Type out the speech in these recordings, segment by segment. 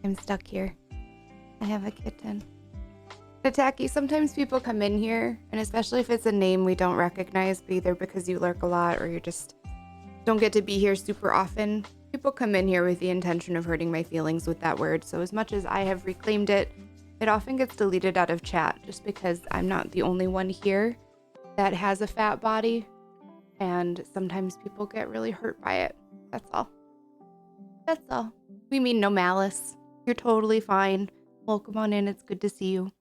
I'm stuck here. I have a kitten. Tataki, sometimes people come in here, and especially if it's a name we don't recognize, but either because you lurk a lot or you just don't get to be here super often, people come in here with the intention of hurting my feelings with that word. So as much as I have reclaimed it, it often gets deleted out of chat just because I'm not the only one here that has a fat body, and sometimes people get really hurt by it. That's all. That's all. We mean no malice. You're totally fine. Welcome on in. It's good to see you.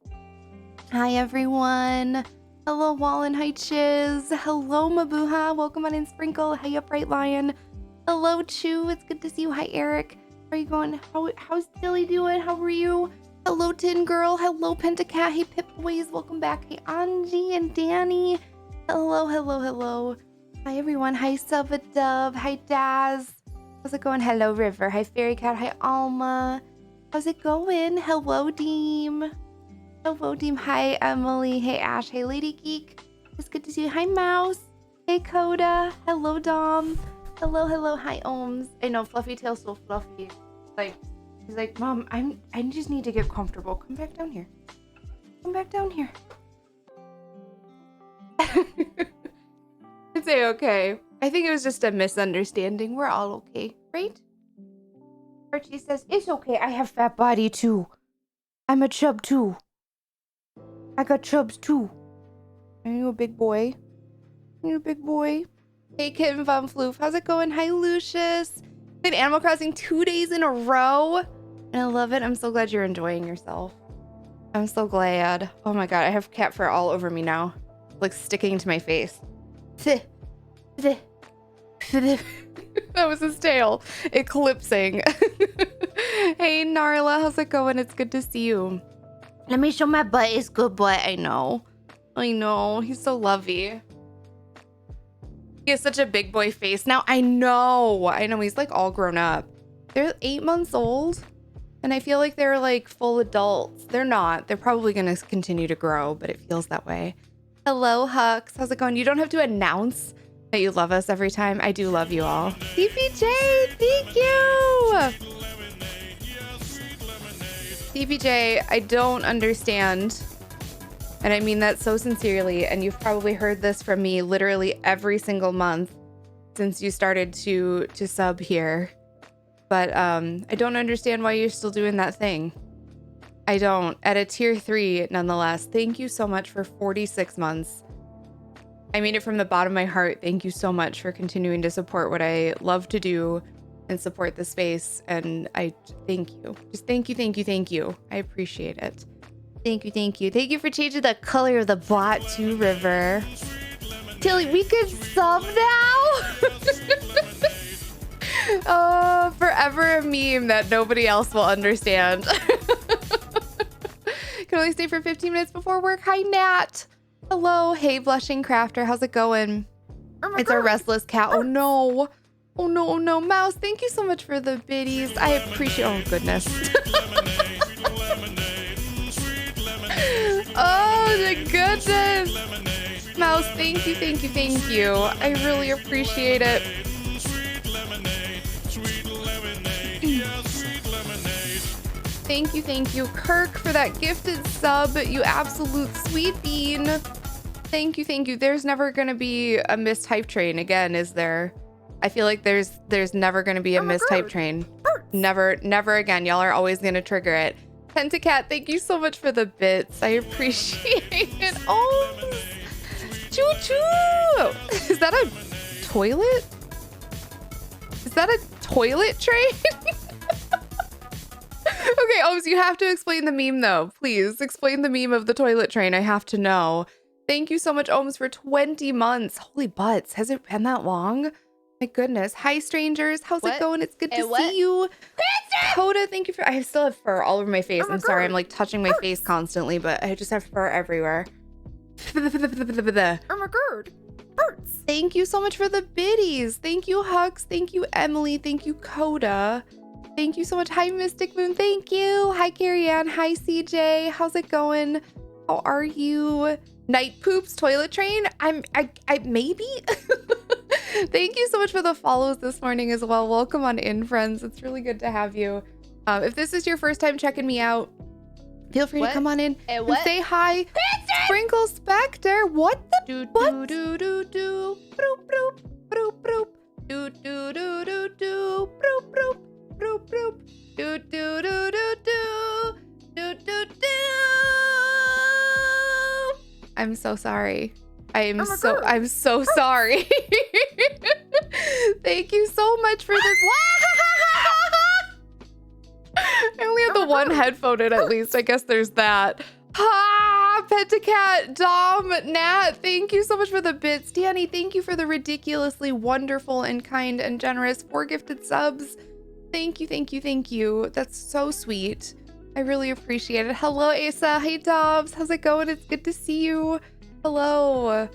Hi, everyone. Hello, Wallen. Hi, Chiz. Hello, Mabuha. Welcome on in, Sprinkle. Hi, Upright Lion. Hello, Chew. It's good to see you. Hi, Eric. How are you going? How's Tilly doing? How are you? Hello, Tin Girl. Hello, Pentacat. Hey, Pip Boys. Welcome back. Hey, Angie and Danny. Hello, hello, hello. Hi, everyone. Hi, Dove. Hi, Daz. How's it going? Hello, River. Hi, Fairy Cat. Hi, Alma. How's it going? Hello, Deem. Hello, Deem. Hi, Emily. Hey, Ash. Hey, Lady Geek. It's good to see you. Hi, Mouse. Hey, Coda. Hello, Dom. Hello, hello. Hi, Ohms. I know, Fluffy Tail's so fluffy. He's like, Mom, I just need to get comfortable. Come back down here. Come back down here. It's okay. I think it was just a misunderstanding. We're all okay, right? Archie says, it's okay. I have fat body too. I'm a chub too. I got chubs too. Are you a big boy? Are you a big boy? Hey, Kitten Von Floof. How's it going? Hi, Lucius. Played Animal Crossing 2 days in a row. And I love it. I'm so glad you're enjoying yourself. I'm so glad. Oh my god, I have cat fur all over me now. Like sticking to my face. That was his tail eclipsing. Hey, Narla. How's it going? It's good to see you. Let me show my butt. It's good butt. I know. He's so lovey. He has such a big boy face now. I know. He's like all grown up. They're 8 months old, and I feel like they're like full adults. They're not. They're probably going to continue to grow, but it feels that way. Hello, Hux. How's it going? You don't have to announce that you love us every time. I do love you all. CPJ, thank you. CPJ, I don't understand. And I mean that so sincerely. And you've probably heard this from me literally every single month since you started to sub here. But I don't understand why you're still doing that thing. I don't. At a tier 3, nonetheless. Thank you so much for 46 months. I mean it from the bottom of my heart. Thank you so much for continuing to support what I love to do and support the space. And I thank you. Just thank you, thank you, thank you. I appreciate it. Thank you, thank you. Thank you for changing the color of the bot to River. Tilly, we can sub now? Oh, forever a meme that nobody else will understand. Can only stay for 15 minutes before work. Hi, Nat. Hello. Hey, Blushing Crafter. How's it going? It's our restless cat. Oh, no. Oh, no. Oh, no. Mouse, thank you so much for the biddies. I appreciate... Oh, goodness. Oh, the goodness. Mouse, thank you, thank you, thank you. I really appreciate it. Thank you, Kirk, for that gifted sub. You absolute sweet bean. Thank you. There's never gonna be a missed hype train again, is there? I feel like there's never gonna be a missed hype train. Never again. Y'all are always gonna trigger it. Pentacat, thank you so much for the bits. I appreciate it. Oh, choo-choo. Is that a toilet? Is that a toilet train? Okay, Ohms, you have to explain the meme though. Please explain the meme of the toilet train. I have to know. Thank you so much, Ohms, for 20 months. Holy butts. Has it been that long? My goodness. Hi, strangers. How's it going? It's good to see you. Coda, thank you for... I still have fur all over my face. I'm sorry. I'm like touching my face constantly, but I just have fur everywhere. Thank you so much for the biddies. Thank you, Hux. Thank you, Emily. Thank you, Coda. Thank you so much. Hi, Mystic Moon. Thank you. Hi, Carrie Ann. Hi, CJ. How's it going? How are you? Night Poops Toilet Train? I maybe? Thank you so much for the follows this morning as well. Welcome on in, friends. It's really good to have you. If this is your first time checking me out, feel free to come on in and say hi. Sprinkle Spectre. What the? What? Do do do broop broop broop broop. Do do do do do broop broop broop broop. Do do do do do do do do. I'm so sorry. I'm so sorry. Thank you so much for this. I only have the one headphone in at least. I guess there's that. Ha! Pentacat, Dom, Nat, thank you so much for the bits. Danny, thank you for the ridiculously wonderful and kind and generous 4 gifted subs. Thank you, thank you, thank you. That's so sweet. I really appreciate it. Hello, Asa. Hey, Dobbs. How's it going? It's good to see you. Hello.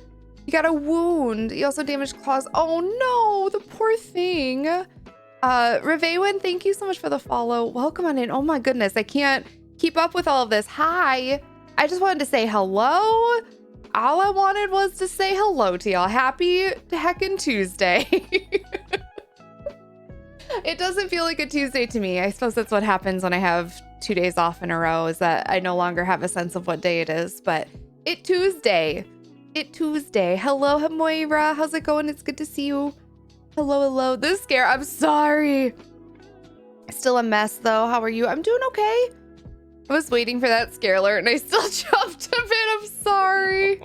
You got a wound. You also damaged claws. Oh, no. The poor thing. Revewin, thank you so much for the follow. Welcome on in. Oh, my goodness. I can't keep up with all of this. Hi. I just wanted to say hello. All I wanted was to say hello to y'all. Happy heckin' Tuesday. It doesn't feel like a Tuesday to me. I suppose that's what happens when I have 2 days off in a row, is that I no longer have a sense of what day it is, but it Tuesday. Hello, Moira. How's it going? It's good to see you. Hello. This scare, I'm sorry. Still a mess though. How are you? I'm doing okay. I was waiting for that scare alert and I still jumped a bit. I'm sorry.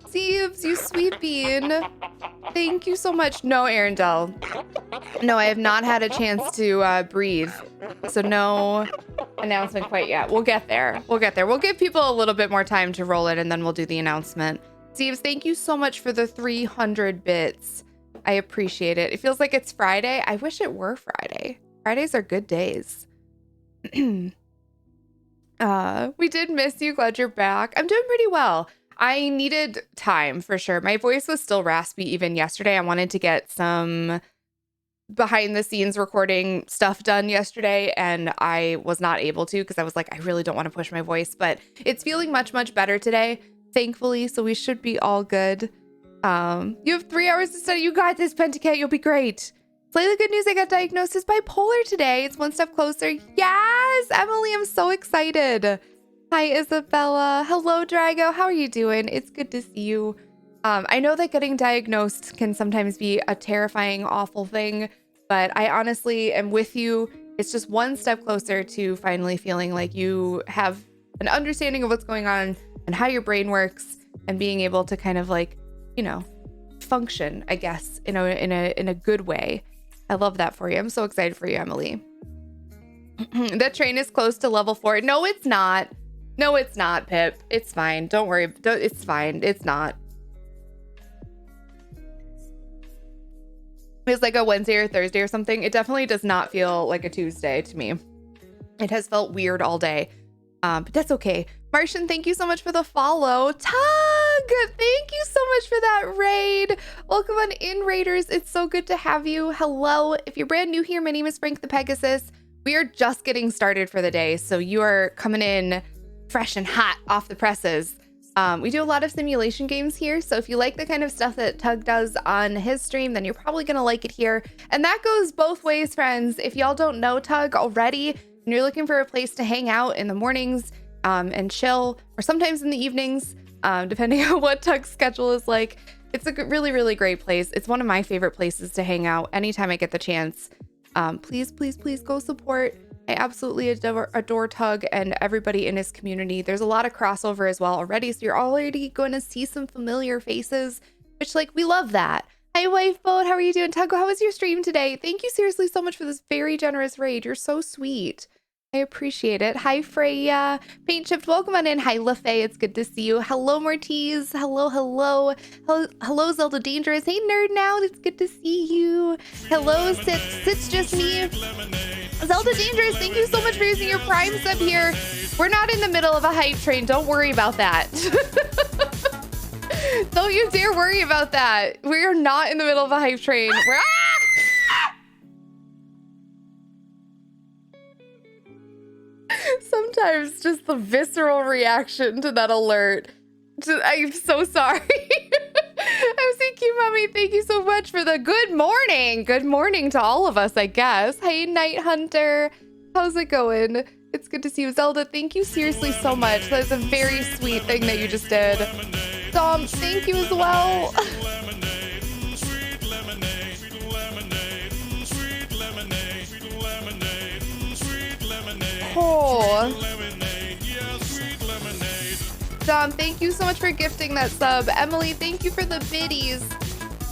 Steves, you sweet bean. Thank you so much. No, Arendelle. No, I have not had a chance to breathe. So no announcement quite yet. We'll get there. We'll give people a little bit more time to roll it and then we'll do the announcement. Steves, thank you so much for the 300 bits. I appreciate it. It feels like it's Friday. I wish it were Friday. Fridays are good days. We did miss you. Glad you're back. I'm doing pretty well. I needed time for sure. My voice was still raspy even yesterday. I wanted to get some behind the scenes recording stuff done yesterday and I was not able to because I was like, I really don't want to push my voice, but it's feeling much, much better today, thankfully. So we should be all good. You have 3 hours to study. You got this, Pentacat. You'll be great. Slightly good news. I got diagnosed as bipolar today. It's one step closer. Yes, Emily, I'm so excited. Hi, Isabella. Hello, Drago. How are you doing? It's good to see you. I know that getting diagnosed can sometimes be a terrifying, awful thing, but I honestly am with you. It's just one step closer to finally feeling like you have an understanding of what's going on and how your brain works and being able to kind of like, you know, function, I guess, in a good way. I love that for you. I'm so excited for you, Emily. That train is close to level 4. No, it's not. No, it's not, Pip. It's fine. Don't worry. It's fine. It's not. It's like a Wednesday or Thursday or something. It definitely does not feel like a Tuesday to me. It has felt weird all day. But that's okay. Martian, thank you so much for the follow. Tug, thank you so much for that raid. Welcome on in, Raiders. It's so good to have you. Hello. If you're brand new here, my name is FrankthePegasus. We are just getting started for the day, so you are coming in fresh and hot off the presses. We do a lot of simulation games here, so if you like the kind of stuff that Tug does on his stream, then you're probably gonna like it here. And that goes both ways, friends. If y'all don't know Tug already, and you're looking for a place to hang out in the mornings and chill, or sometimes in the evenings, depending on what Tug's schedule is like, it's a really, really great place. It's one of my favorite places to hang out anytime I get the chance. Please go support. I absolutely adore Tug and everybody in his community. There's a lot of crossover as well already, so you're already going to see some familiar faces, which, like, we love that. Hi, Wifeboat. How are you doing? Tug, how was your stream today? Thank you seriously so much for this very generous raid. You're so sweet. I appreciate it. Hi, Freya. Paint Chipped, welcome on in. Hi, LaFay. It's good to see you. Hello, Mortiz. Hello, Zelda Dangerous. Hey, Nerd Now. It's good to see you. Hello, Sits Just Me. Zelda Dangerous, thank you so much for using your Prime sub here. We're not in the middle of a hype train. Don't worry about that. Don't you dare worry about that. We are not in the middle of a hype train. We're Sometimes just the visceral reaction to that alert. I'm so sorry. MCQ Mommy, thank you so much for the good morning. Good morning to all of us, I guess. Hey, Night Hunter. How's it going? It's good to see you. Zelda, thank you seriously so much. That is a very sweet thing that you just did. Dom, thank you as well. Oh. Dom, thank you so much for gifting that sub. Emily, thank you for the biddies.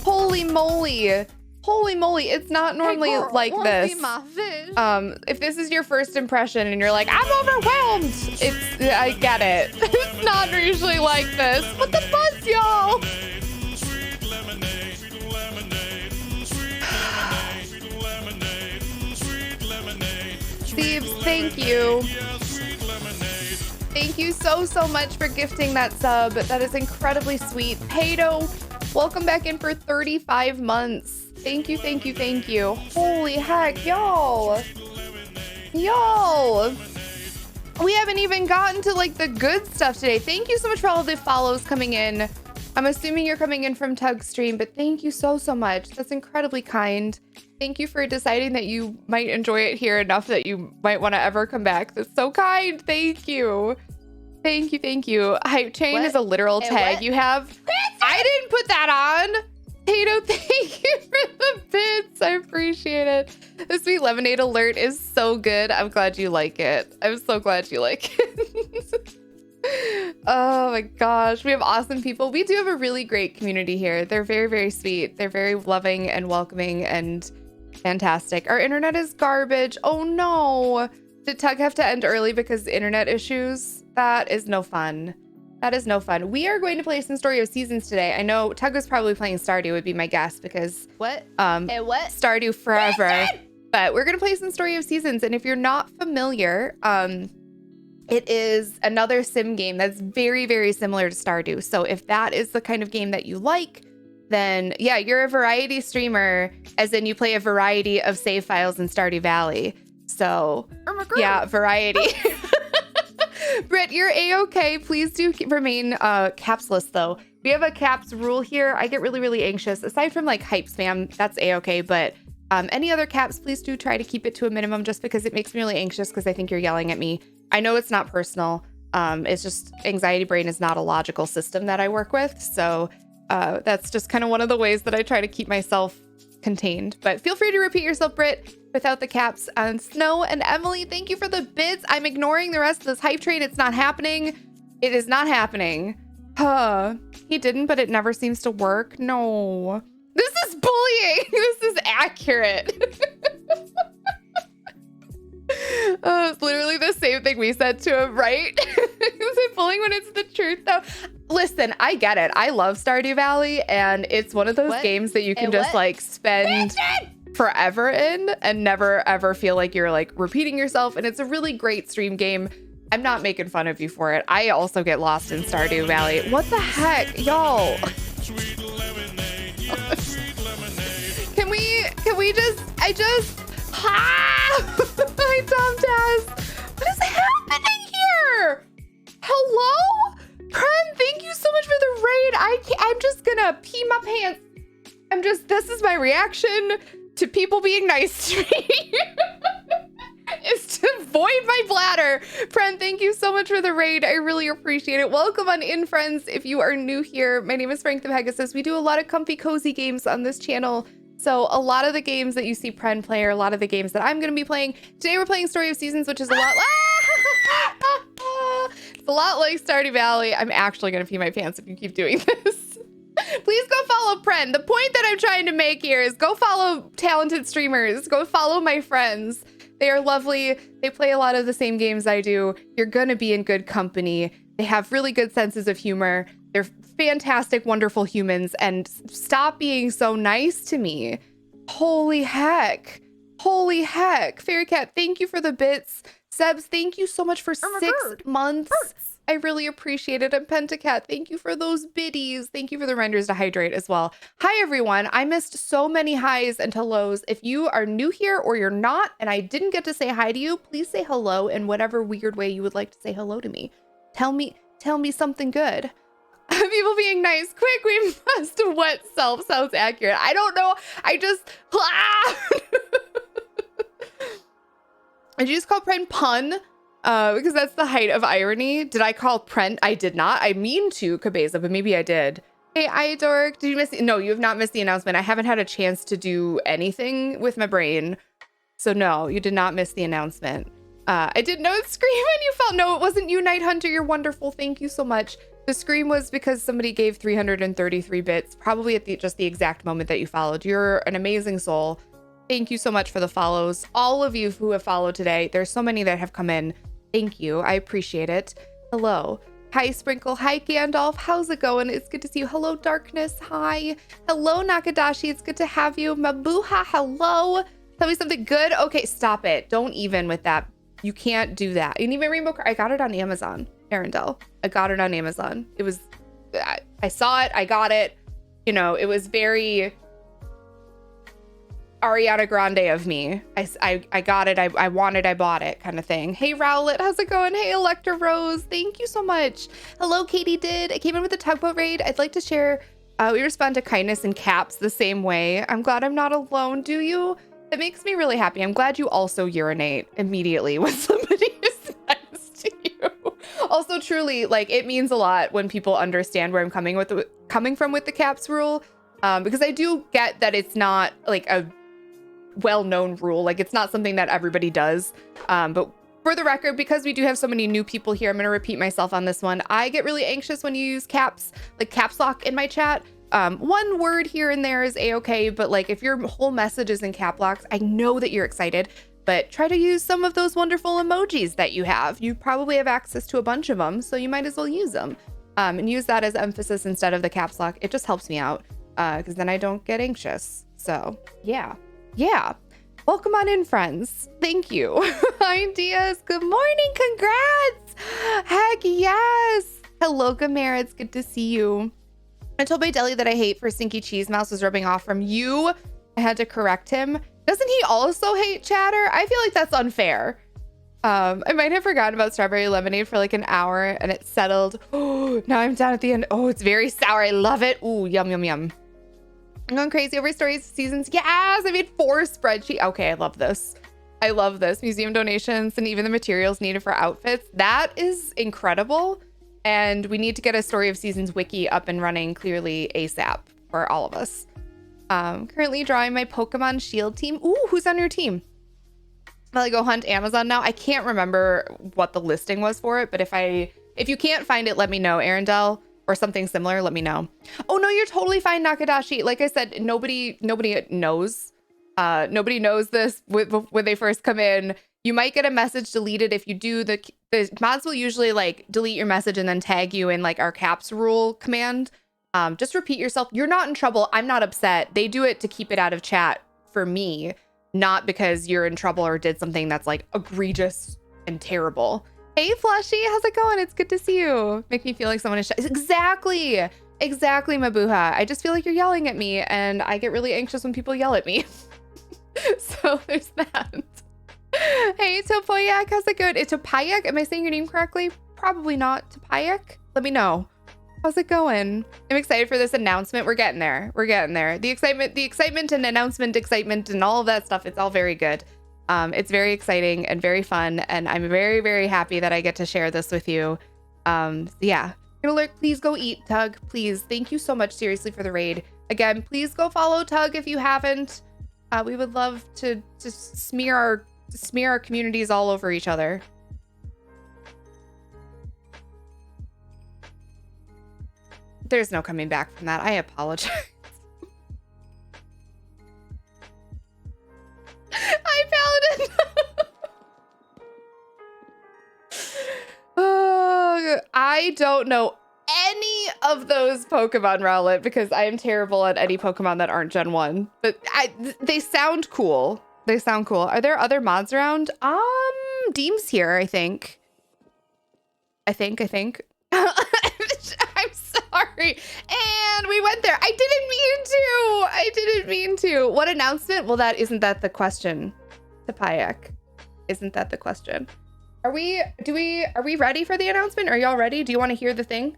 Holy moly. Holy moly, it's not normally hey girl, like this. Be my fish? If this is your first impression and you're like, I'm overwhelmed, I get it. It's not usually like this. What the buzz, y'all? Steves, thank you. Thank you so much for gifting that sub. That is incredibly sweet. Paydo, welcome back in for 35 months. Thank you. Holy heck, y'all. Y'all. We haven't even gotten to like the good stuff today. Thank you so much for all the follows coming in. I'm assuming you're coming in from Tug's stream, but thank you so much. That's incredibly kind. Thank you for deciding that you might enjoy it here enough that you might want to ever come back. That's so kind. Thank you. Thank you. Hype chain is a literal tag you have. I didn't put that on. Tato, thank you for the bits. I appreciate it. The sweet lemonade alert is so good. I'm glad you like it. I'm so glad you like it. Oh my gosh. We have awesome people. We do have a really great community here. They're very sweet. They're very loving and welcoming and fantastic. Our internet is garbage. Oh no. Did Tug have to end early because internet issues? That is no fun. That is no fun. We are going to play some Story of Seasons today. I know Tug was probably playing Stardew would be my guess because what? Stardew forever. But we're gonna play some Story of Seasons, and if you're not familiar, it is another sim game that's very similar to Stardew. So if that is the kind of game that you like, then yeah, you're a variety streamer, as in you play a variety of save files in Stardew Valley. So yeah, variety. Britt, you're a-okay. Please do remain capsless though. We have a caps rule here. I get really anxious. Aside from like hype spam, that's a-okay. But any other caps, please do try to keep it to a minimum just because it makes me really anxious because I think you're yelling at me. I know it's not personal. It's just anxiety brain is not a logical system that I work with. So that's just kind of one of the ways that I try to keep myself contained. But feel free to repeat yourself, Britt, without the caps. And Snow and Emily, thank you for the bits. I'm ignoring the rest of this hype train. It's not happening. It is not happening. He didn't, but it never seems to work. No. This is bullying. This is accurate. It's literally the same thing we said to him, right? Is it bullying when it's the truth, though? Listen, I get it. I love Stardew Valley, and it's one of those games that you can just like spend forever in and never ever feel like you're like repeating yourself. And it's a really great stream game. I'm not making fun of you for it. I also get lost in Stardew Valley. What the heck, y'all? Can we just, hi, Tom Taz. What is happening here? Hello? Pren, thank you so much for the raid. I'm just gonna pee my pants. This is my reaction to people being nice to me. Is to void my bladder. Friend, thank you so much for the raid. I really appreciate it. Welcome on in, friends. If you are new here, my name is FrankthePegasus. We do a lot of comfy, cozy games on this channel. So a lot of the games that you see Pren play are a lot of the games that I'm going to be playing. Today we're playing Story of Seasons, which is a lot... It's a lot like Stardew Valley. I'm actually going to pee my pants if you keep doing this. Please go follow Pren. The point that I'm trying to make here is go follow talented streamers. Go follow my friends. They are lovely. They play a lot of the same games I do. You're going to be in good company. They have really good senses of humor. They're fantastic, wonderful humans. And stop being so nice to me. Holy heck. Holy heck. Fairy Cat, thank you for the bits. Sebs, thank you so much for 6 months. I really appreciate it. And Pentacat, thank you for those biddies. Thank you for the reminders to hydrate as well. Hi, everyone. I missed so many highs and hellos. If you are new here or you're not, and I didn't get to say hi to you, please say hello in whatever weird way you would like to say hello to me. Tell me something good. People being nice. Quick, we must wet self sounds accurate. I don't know. I just... Did you just call Pren pun? Because that's the height of irony. Did I call Pren? I did not. I mean to, Cabeza, but maybe I did. Hey, Idork, did you miss? No, you have not missed the announcement. I haven't had a chance to do anything with my brain. So no, you did not miss the announcement. I didn't know the scream when you felt. No, it wasn't you, Night Hunter. You're wonderful. Thank you so much. The scream was because somebody gave 333 bits, probably at just the exact moment that you followed. You're an amazing soul. Thank you so much for the follows. All of you who have followed today. There's so many that have come in. Thank you. I appreciate it. Hello. Hi, Sprinkle. Hi, Gandalf. How's it going? It's good to see you. Hello, Darkness. Hi. Hello, Nakadashi. It's good to have you. Mabuha. Hello. Tell me something good. Okay, stop it. Don't even with that. You can't do that. And even Rainbow, I got it on Amazon, Arendelle. I got it on Amazon. It was, I saw it. I got it. You know, it was very Ariana Grande of me. I got it. I wanted, I bought it kind of thing. Hey, Rowlet, how's it going? Hey, Electra Rose, thank you so much. Hello, Katie did. I came in with a tugboat raid. I'd like to share. We respond to kindness in caps the same way. I'm glad I'm not alone. Do you? It makes me really happy. I'm glad you also urinate immediately when somebody is nice to you. Also, truly, like, it means a lot when people understand where I'm coming from with the caps rule, because I do get that it's not like a well-known rule. Like, it's not something that everybody does. But for the record, because we do have so many new people here, I'm going to repeat myself on this one. I get really anxious when you use caps, like caps lock in my chat. One word here and there is a-okay, but like if your whole message is in cap locks, I know that you're excited, but try to use some of those wonderful emojis that you have. You probably have access to a bunch of them, so you might as well use them. And use that as emphasis instead of the caps lock. It just helps me out, because then I don't get anxious. So yeah. Welcome on in, friends. Thank you. Hi, Diaz. Good morning. Congrats. Heck yes. Hello, Gamera. It's good to see you. I told my deli that I hate for Stinky Cheese Mouse was rubbing off from you. I had to correct him. Doesn't he also hate chatter? I feel like that's unfair. I might have forgotten about strawberry lemonade for like an hour and it settled. Oh, now I'm down at the end. Oh, it's very sour. I love it. Ooh, yum, yum, yum. I'm going crazy over stories, seasons. Yes, I made 4 spreadsheets. Okay, I love this. I love this. Museum donations and even the materials needed for outfits. That is incredible. And we need to get a Story of Seasons wiki up and running clearly ASAP for all of us. Currently drawing my Pokemon Shield team. Ooh, who's on your team? Will I go hunt Amazon now? I can't remember what the listing was for it, but if you can't find it, let me know, Arendelle, or something similar, let me know. Oh no, you're totally fine, Nakadashi. Like I said, nobody knows. Nobody knows this when they first come in. You might get a message deleted if you do. The mods will usually like delete your message and then tag you in like our caps rule command. Just repeat yourself. You're not in trouble. I'm not upset. They do it to keep it out of chat for me, not because you're in trouble or did something that's like egregious and terrible. Hey, Flushy, how's it going? It's good to see you. Make me feel like someone is Exactly, Mabuha. I just feel like you're yelling at me and I get really anxious when people yell at me. So there's that. Hey, Topoyak, how's it going? It's Topayak? Am I saying your name correctly? Probably not. Topayak? Let me know. How's it going? I'm excited for this announcement. We're getting there. The excitement and announcement excitement and all of that stuff. It's all very good. It's very exciting and very fun. And I'm very, very happy that I get to share this with you. Yeah. Alert, please go eat, Tug. Please. Thank you so much, seriously, for the raid. Again, please go follow Tug if you haven't. We would love to smear our communities all over each other. There's no coming back from that. I apologize. Hi, Paladin. Oh, I don't know any of those Pokemon, Rowlet, because I am terrible at any Pokemon that aren't Gen 1. But they sound cool. They sound cool. Are there other mods around? Deem's here, I think. I think. I'm sorry. And we went there. I didn't mean to. What announcement? Well, isn't that the question, Tapayak? Isn't that the question? Are we ready for the announcement? Are y'all ready? Do you want to hear the thing?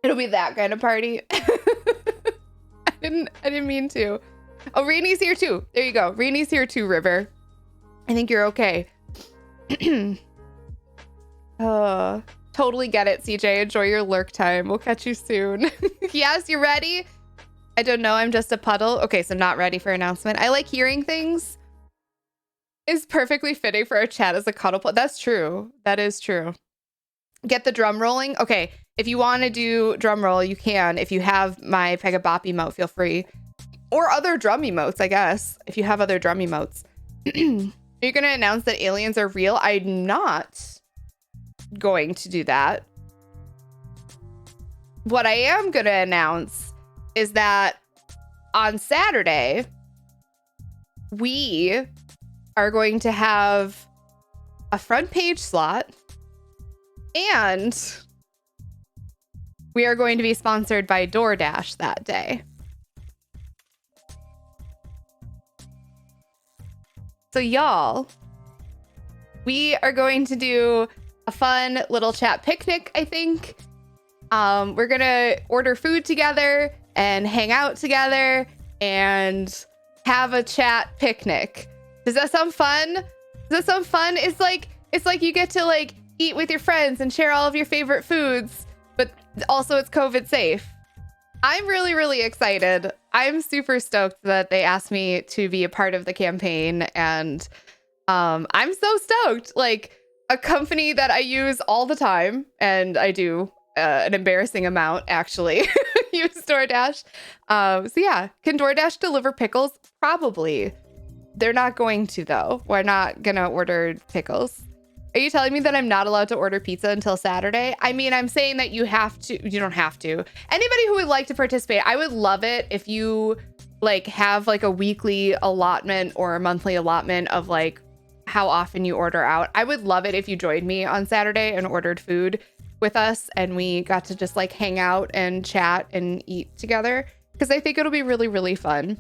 It'll be that kind of party. I didn't mean to. Oh, Rainy's here too. There you go. Rainy's here too, River. I think you're okay. Totally get it, CJ. Enjoy your lurk time. We'll catch you soon. Yes, you ready? I don't know. I'm just a puddle. Okay, so not ready for announcement. I like hearing things. Is perfectly fitting for a chat as a cuddle. That's true. That is true. Get the drum rolling. Okay, if you want to do drum roll, you can. If you have my Pegabop emote, feel free. Or other drum emotes, I guess. If you have other drum emotes. Are you going to announce that aliens are real? I'm not going to do that. What I am going to announce is that on Saturday, we are going to have a front page slot, and we are going to be sponsored by DoorDash that day. So y'all, we are going to do a fun little chat picnic, I think. We're gonna order food together and hang out together and have a chat picnic. Does that sound fun? Does that sound fun? It's like you get to like eat with your friends and share all of your favorite foods, but also it's COVID safe. I'm really, really excited. I'm super stoked that they asked me to be a part of the campaign, and I'm so stoked. Like, a company that I use all the time, and I do an embarrassing amount, actually, use DoorDash. So yeah, can DoorDash deliver pickles? Probably. They're not going to, though. We're not gonna order pickles. Are you telling me that I'm not allowed to order pizza until Saturday? I mean, I'm saying that you have to. You don't have to. Anybody who would like to participate, I would love it if you like have like a weekly allotment or a monthly allotment of like how often you order out. I would love it if you joined me on Saturday and ordered food with us, and we got to just like hang out and chat and eat together, because I think it'll be really, really fun.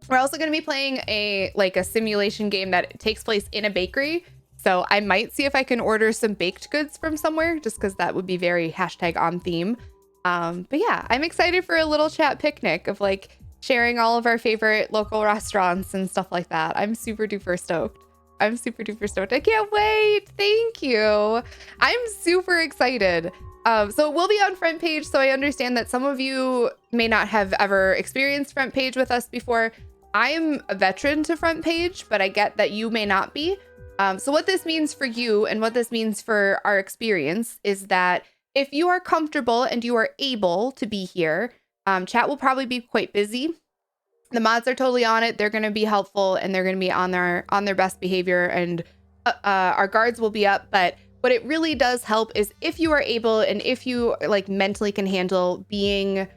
We're also going to be playing a simulation game that takes place in a bakery. So I might see if I can order some baked goods from somewhere, just because that would be very #on theme. But yeah, I'm excited for a little chat picnic of like sharing all of our favorite local restaurants and stuff like that. I'm super duper stoked. I can't wait. Thank you. I'm super excited. So it will be on front page. So I understand that some of you may not have ever experienced front page with us before. I'm a veteran to front page, but I get that you may not be. So what this means for you and what this means for our experience is that if you are comfortable and you are able to be here, chat will probably be quite busy. The mods are totally on it. They're going to be helpful, and they're going to be on their best behavior, and our guards will be up. But what it really does help is if you are able and if you like mentally can handle being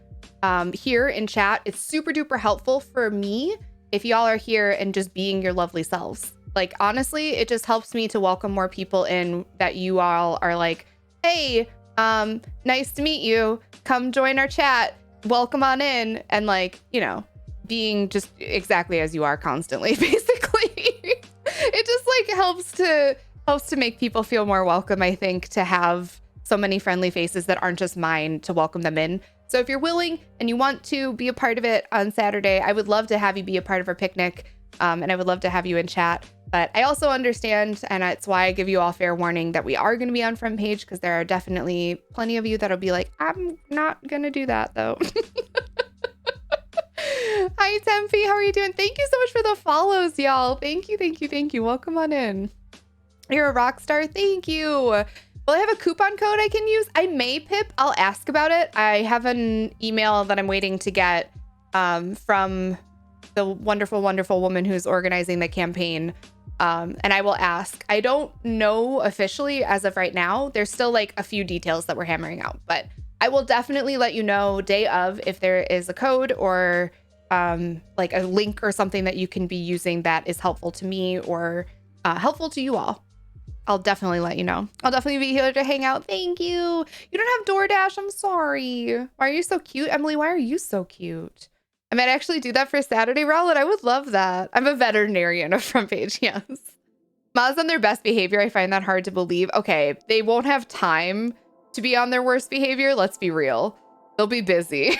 here in chat, it's super duper helpful for me if y'all are here and just being your lovely selves. Like, honestly, it just helps me to welcome more people in that you all are like, hey, nice to meet you. Come join our chat. Welcome on in. And like, you know, being just exactly as you are constantly, basically. It just like helps to make people feel more welcome, I think, to have so many friendly faces that aren't just mine to welcome them in. So if you're willing and you want to be a part of it on Saturday, I would love to have you be a part of our picnic. And I would love to have you in chat. But I also understand, and that's why I give you all fair warning, that we are going to be on front page, because there are definitely plenty of you that'll be like, I'm not going to do that, though. Hi, Tempy. How are you doing? Thank you so much for the follows, y'all. Thank you. Welcome on in. You're a rock star. Thank you. Will I have a coupon code I can use? I may, Pip. I'll ask about it. I have an email that I'm waiting to get from the wonderful, wonderful woman who's organizing the campaign. And I will ask. I don't know officially as of right now. There's still like a few details that we're hammering out, but I will definitely let you know day of if there is a code or like a link or something that you can be using that is helpful to me or helpful to you all. I'll definitely let you know. I'll definitely be here to hang out. Thank you. You don't have DoorDash. I'm sorry. Why are you so cute? Emily, why are you so cute? I might actually do that for Saturday, Rowland. I would love that. I'm a veterinarian of front page, yes. Mods on their best behavior, I find that hard to believe. Okay, they won't have time to be on their worst behavior. Let's be real. They'll be busy.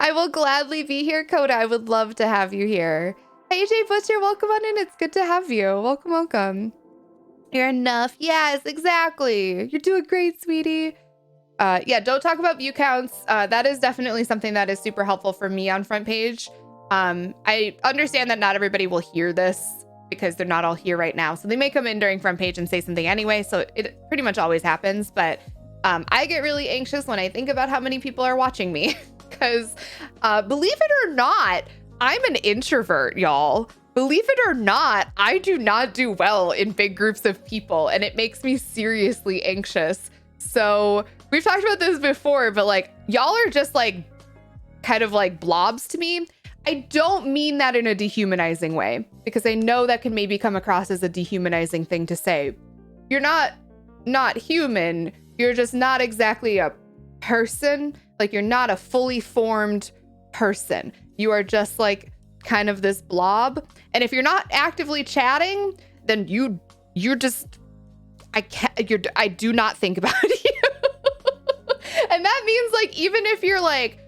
I will gladly be here, Coda. I would love to have you here. Hey, Jay Butcher, welcome on in. It's good to have you. Welcome, welcome. You're enough. Yes, exactly. You're doing great, sweetie. Yeah, don't talk about view counts. That is definitely something that is super helpful for me on front page. I understand that not everybody will hear this because they're not all here right now. So they may come in during front page and say something anyway. So it pretty much always happens. But I get really anxious when I think about how many people are watching me because believe it or not, I'm an introvert, y'all. Believe it or not, I do not do well in big groups of people, and it makes me seriously anxious. So we've talked about this before, but like y'all are just like kind of like blobs to me. I don't mean that in a dehumanizing way, because I know that can maybe come across as a dehumanizing thing to say. You're not human. You're just not exactly a person. Like you're not a fully formed person. You are just like kind of this blob. And if you're not actively chatting, then you're just, I do not think about you. And that means like, even if you're like,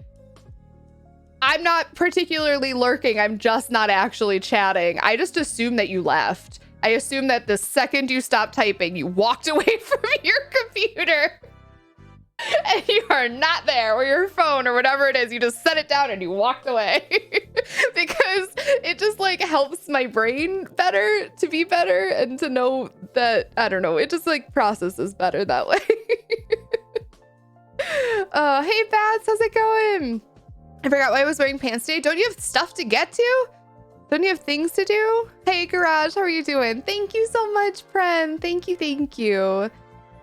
I'm not particularly lurking, I'm just not actually chatting, I just assume that you left. I assume that the second you stopped typing, you walked away from your computer and you are not there, or your phone or whatever it is. You just set it down and you walked away because it just like helps my brain better to be better and to know that, I don't know, it just like processes better that way. Hey Bats, how's it going? I forgot why I was wearing pants today. Don't you have stuff to get to? Don't you have things to do? Hey Garage, how are you doing? Thank you so much, Pren. Thank you, thank you.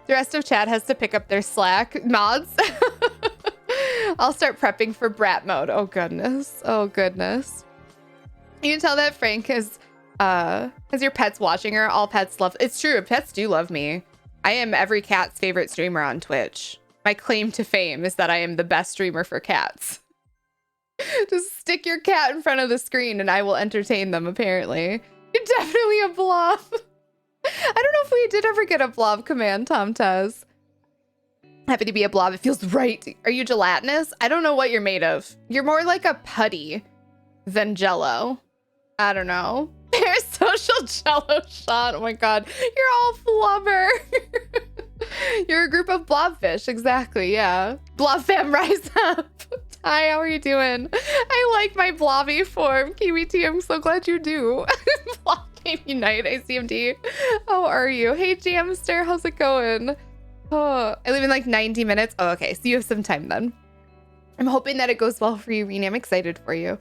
The rest of chat has to pick up their Slack mods. I'll start prepping for brat mode. Oh goodness. Oh goodness. You can tell that Frank has your pets watching her. All pets love. It's true. Pets do love me. I am every cat's favorite streamer on Twitch. My claim to fame is that I am the best streamer for cats. Just stick your cat in front of the screen and I will entertain them, apparently. You're definitely a blob. I don't know if we did ever get a blob command, Tom Tez. Happy to be a blob. It feels right. Are you gelatinous? I don't know what you're made of. You're more like a putty than Jello. I don't know. Parasocial Jello shot. Oh my God. You're all flubber. You're a group of blobfish. Exactly. Yeah. Blob fam, rise up. Hi, how are you doing? I like my blobby form. Kiwi T, I'm so glad you do. Blob Game Unite, ICMD. How are you? Hey, Jamster, how's it going? Oh, I leave in like 90 minutes. Oh, okay, so you have some time then. I'm hoping that it goes well for you, Rena. I'm excited for you.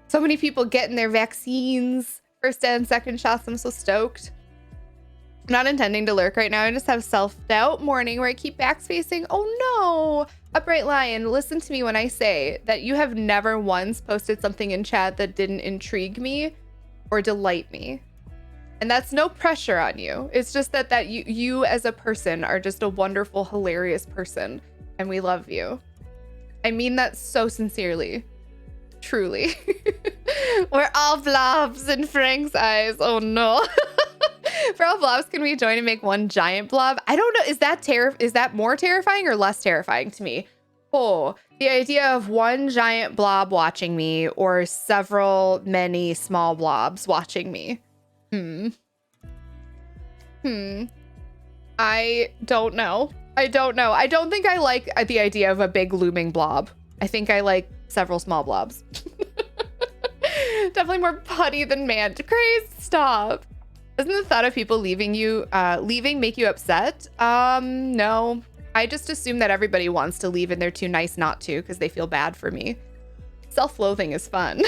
So many people getting their vaccines. First and second shots. I'm so stoked. I'm not intending to lurk right now. I just have self-doubt morning where I keep backspacing. Oh no. Upright Lion, listen to me when I say that you have never once posted something in chat that didn't intrigue me or delight me. And that's no pressure on you. It's just that you as a person are just a wonderful, hilarious person. And we love you. I mean that so sincerely. Truly. We're all blobs in Frank's eyes. Oh no. For all blobs, can we join and make one giant blob? I don't know. Is that more terrifying or less terrifying to me? Oh, the idea of one giant blob watching me or many small blobs watching me. I don't know. I don't think I like the idea of a big looming blob. I think I like several small blobs. Definitely more putty than man. Crazy, stop. Doesn't the thought of people leaving make you upset? No. I just assume that everybody wants to leave and they're too nice not to because they feel bad for me. Self-loathing is fun.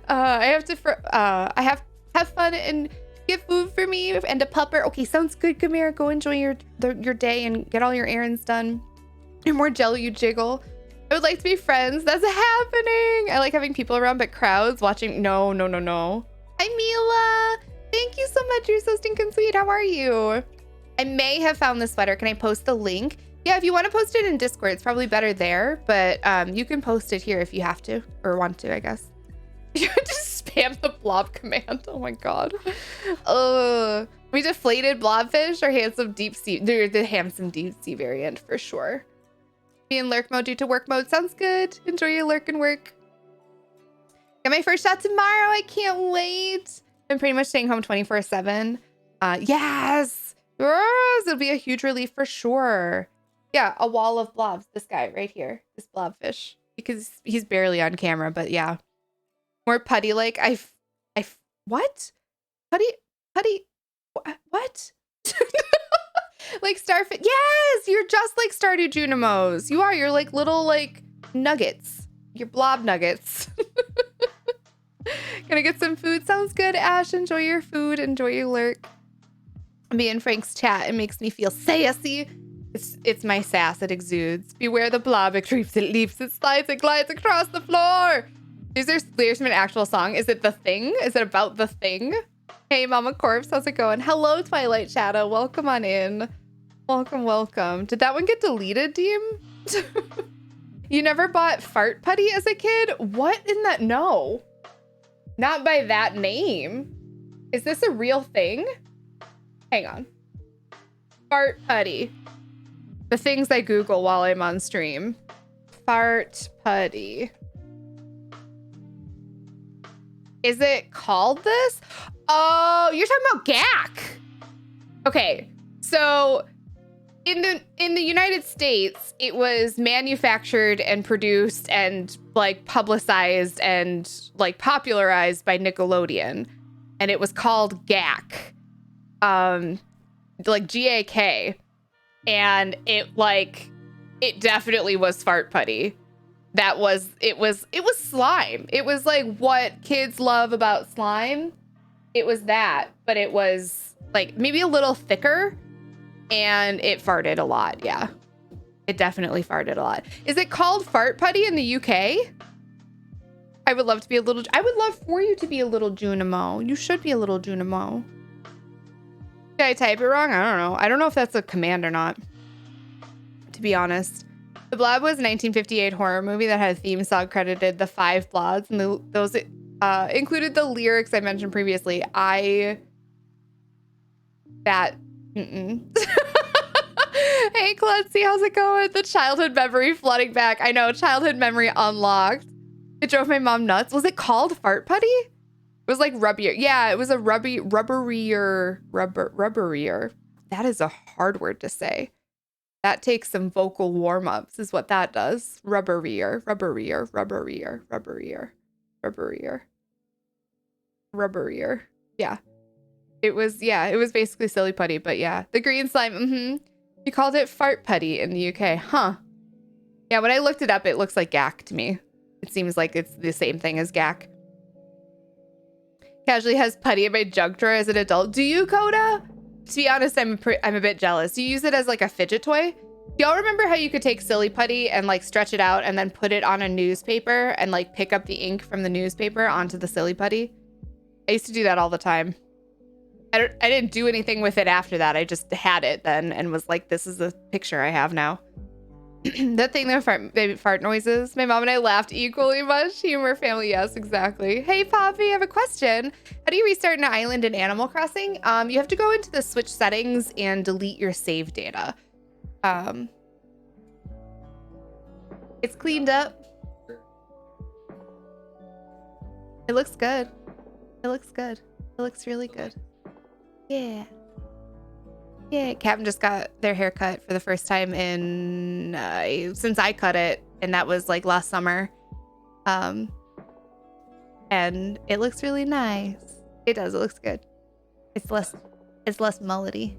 I have fun and get food for me and a pupper. Okay, sounds good. Come here, go enjoy your day and get all your errands done. You're more jello, you jiggle. I would like to be friends. That's happening. I like having people around, but crowds watching. No. Hi, Mila. Thank you so much. You're so stinking sweet. How are you? I may have found the sweater. Can I post the link? Yeah, if you want to post it in Discord, it's probably better there, but you can post it here if you have to or want to, I guess. You just spam the blob command. Oh my God. We deflated blobfish or handsome deep sea. They're the handsome deep sea variant for sure. Be in lurk mode due to work mode. Sounds good. Enjoy your lurk and work. Got my first shot tomorrow. I can't wait. I'm pretty much staying home 24/7. Yes. Yes. It'll be a huge relief for sure. Yeah, a wall of blobs. This guy right here. This blobfish. Because he's barely on camera, but yeah. More putty like. What? Putty. What? Like starfish. Yes, you're just like Stardew Junimos. You are. You're like little like nuggets. You're blob nuggets. Gonna get some food. Sounds good, Ash. Enjoy your food. Enjoy your lurk. Me and Frank's chat. It makes me feel sassy. It's my sass. It exudes. Beware the blob. It creeps. It leaps. It slides. It glides across the floor. These are lyrics from an actual song. Is it The Thing? Is it about The Thing? Hey, Mama Corpse. How's it going? Hello, Twilight Shadow. Welcome on in. Welcome, welcome. Did that one get deleted, Deem? You never bought Fart Putty as a kid? What in that? No. Not by that name. Is this a real thing? Hang on. Fart Putty. The things I Google while I'm on stream. Fart Putty. Is it called this? Oh, you're talking about GAC. Okay, so in the United States, it was manufactured and produced and like publicized and like popularized by Nickelodeon, and it was called GAC, like GAK, and it definitely was Fart Putty. It was slime. It was like what kids love about slime. It was that, but it was like maybe a little thicker, and it farted a lot. Yeah, it definitely farted a lot. Is it called Fart Putty in the UK? I would love for you to be a little Junimo. You should be a little Junimo. Did I type it wrong? I don't know. I don't know if that's a command or not, to be honest. The Blob was a 1958 horror movie that had a theme song credited The Five Blobs, and those included the lyrics I mentioned previously. Hey, Clancy, how's it going? The childhood memory flooding back. I know, childhood memory unlocked. It drove my mom nuts. Was it called Fart Putty? It was like rubbier. Yeah, it was a rubberier. That is a hard word to say. That takes some vocal warm-ups is what that does. Rubberier. Yeah. It was basically silly putty, but yeah. The green slime, You called it Fart Putty in the UK, huh? Yeah, when I looked it up, it looks like GAC to me. It seems like it's the same thing as GAC. Casually has putty in my junk drawer as an adult. Do you, Coda? To be honest, I'm a bit jealous. Do you use it as like a fidget toy? Do y'all remember how you could take silly putty and like stretch it out and then put it on a newspaper and like pick up the ink from the newspaper onto the silly putty? I used to do that all the time. I didn't do anything with it after that. I just had it then and was like, this is the picture I have now. That thing that fart noises. My mom and I laughed equally much. Humor family, yes, exactly. Hey, Poppy, I have a question. How do you restart an island in Animal Crossing? You have to go into the Switch settings and delete your save data. It's cleaned up. It looks good. It looks good. It looks really good. Yeah. Yeah, Captain just got their hair cut for the first time since I cut it, and that was like last summer. And it looks really nice. It does. It looks good. It's less mullety.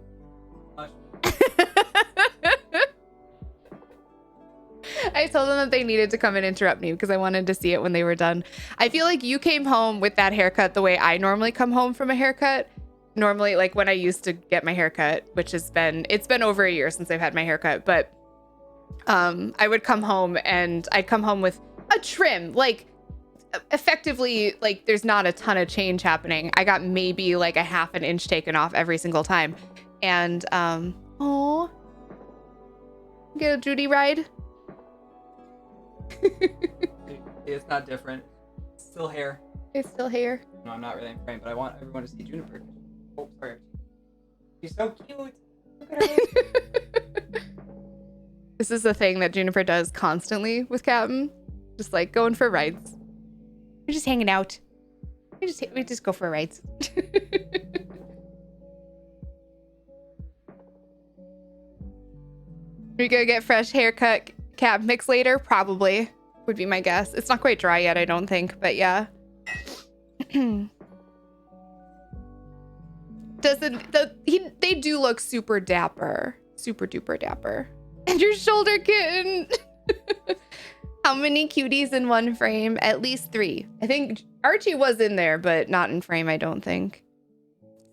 I told them that they needed to come and interrupt me because I wanted to see it when they were done. I feel like you came home with that haircut the way I normally come home from a haircut. Normally, like when I used to get my haircut, which it's been over a year since I've had my haircut, but I would come home and I'd come home with a trim, like effectively, like there's not a ton of change happening. I got maybe like a half an inch taken off every single time. And oh, get a Judy ride. It's not different. It's still hair. It's still hair. No, I'm not really in frame, but I want everyone to see Juniper. Oh, sorry. She's so cute. Look at her. This is the thing that Juniper does constantly with Captain. Just like going for rides. We're just hanging out. We just go for rides. We gonna get fresh haircut cap mix later? Probably. Would be my guess. It's not quite dry yet, I don't think, but yeah. They do look super dapper. Super duper dapper. And your shoulder kitten. How many cuties in one frame? At least 3. I think Archie was in there, but not in frame, I don't think.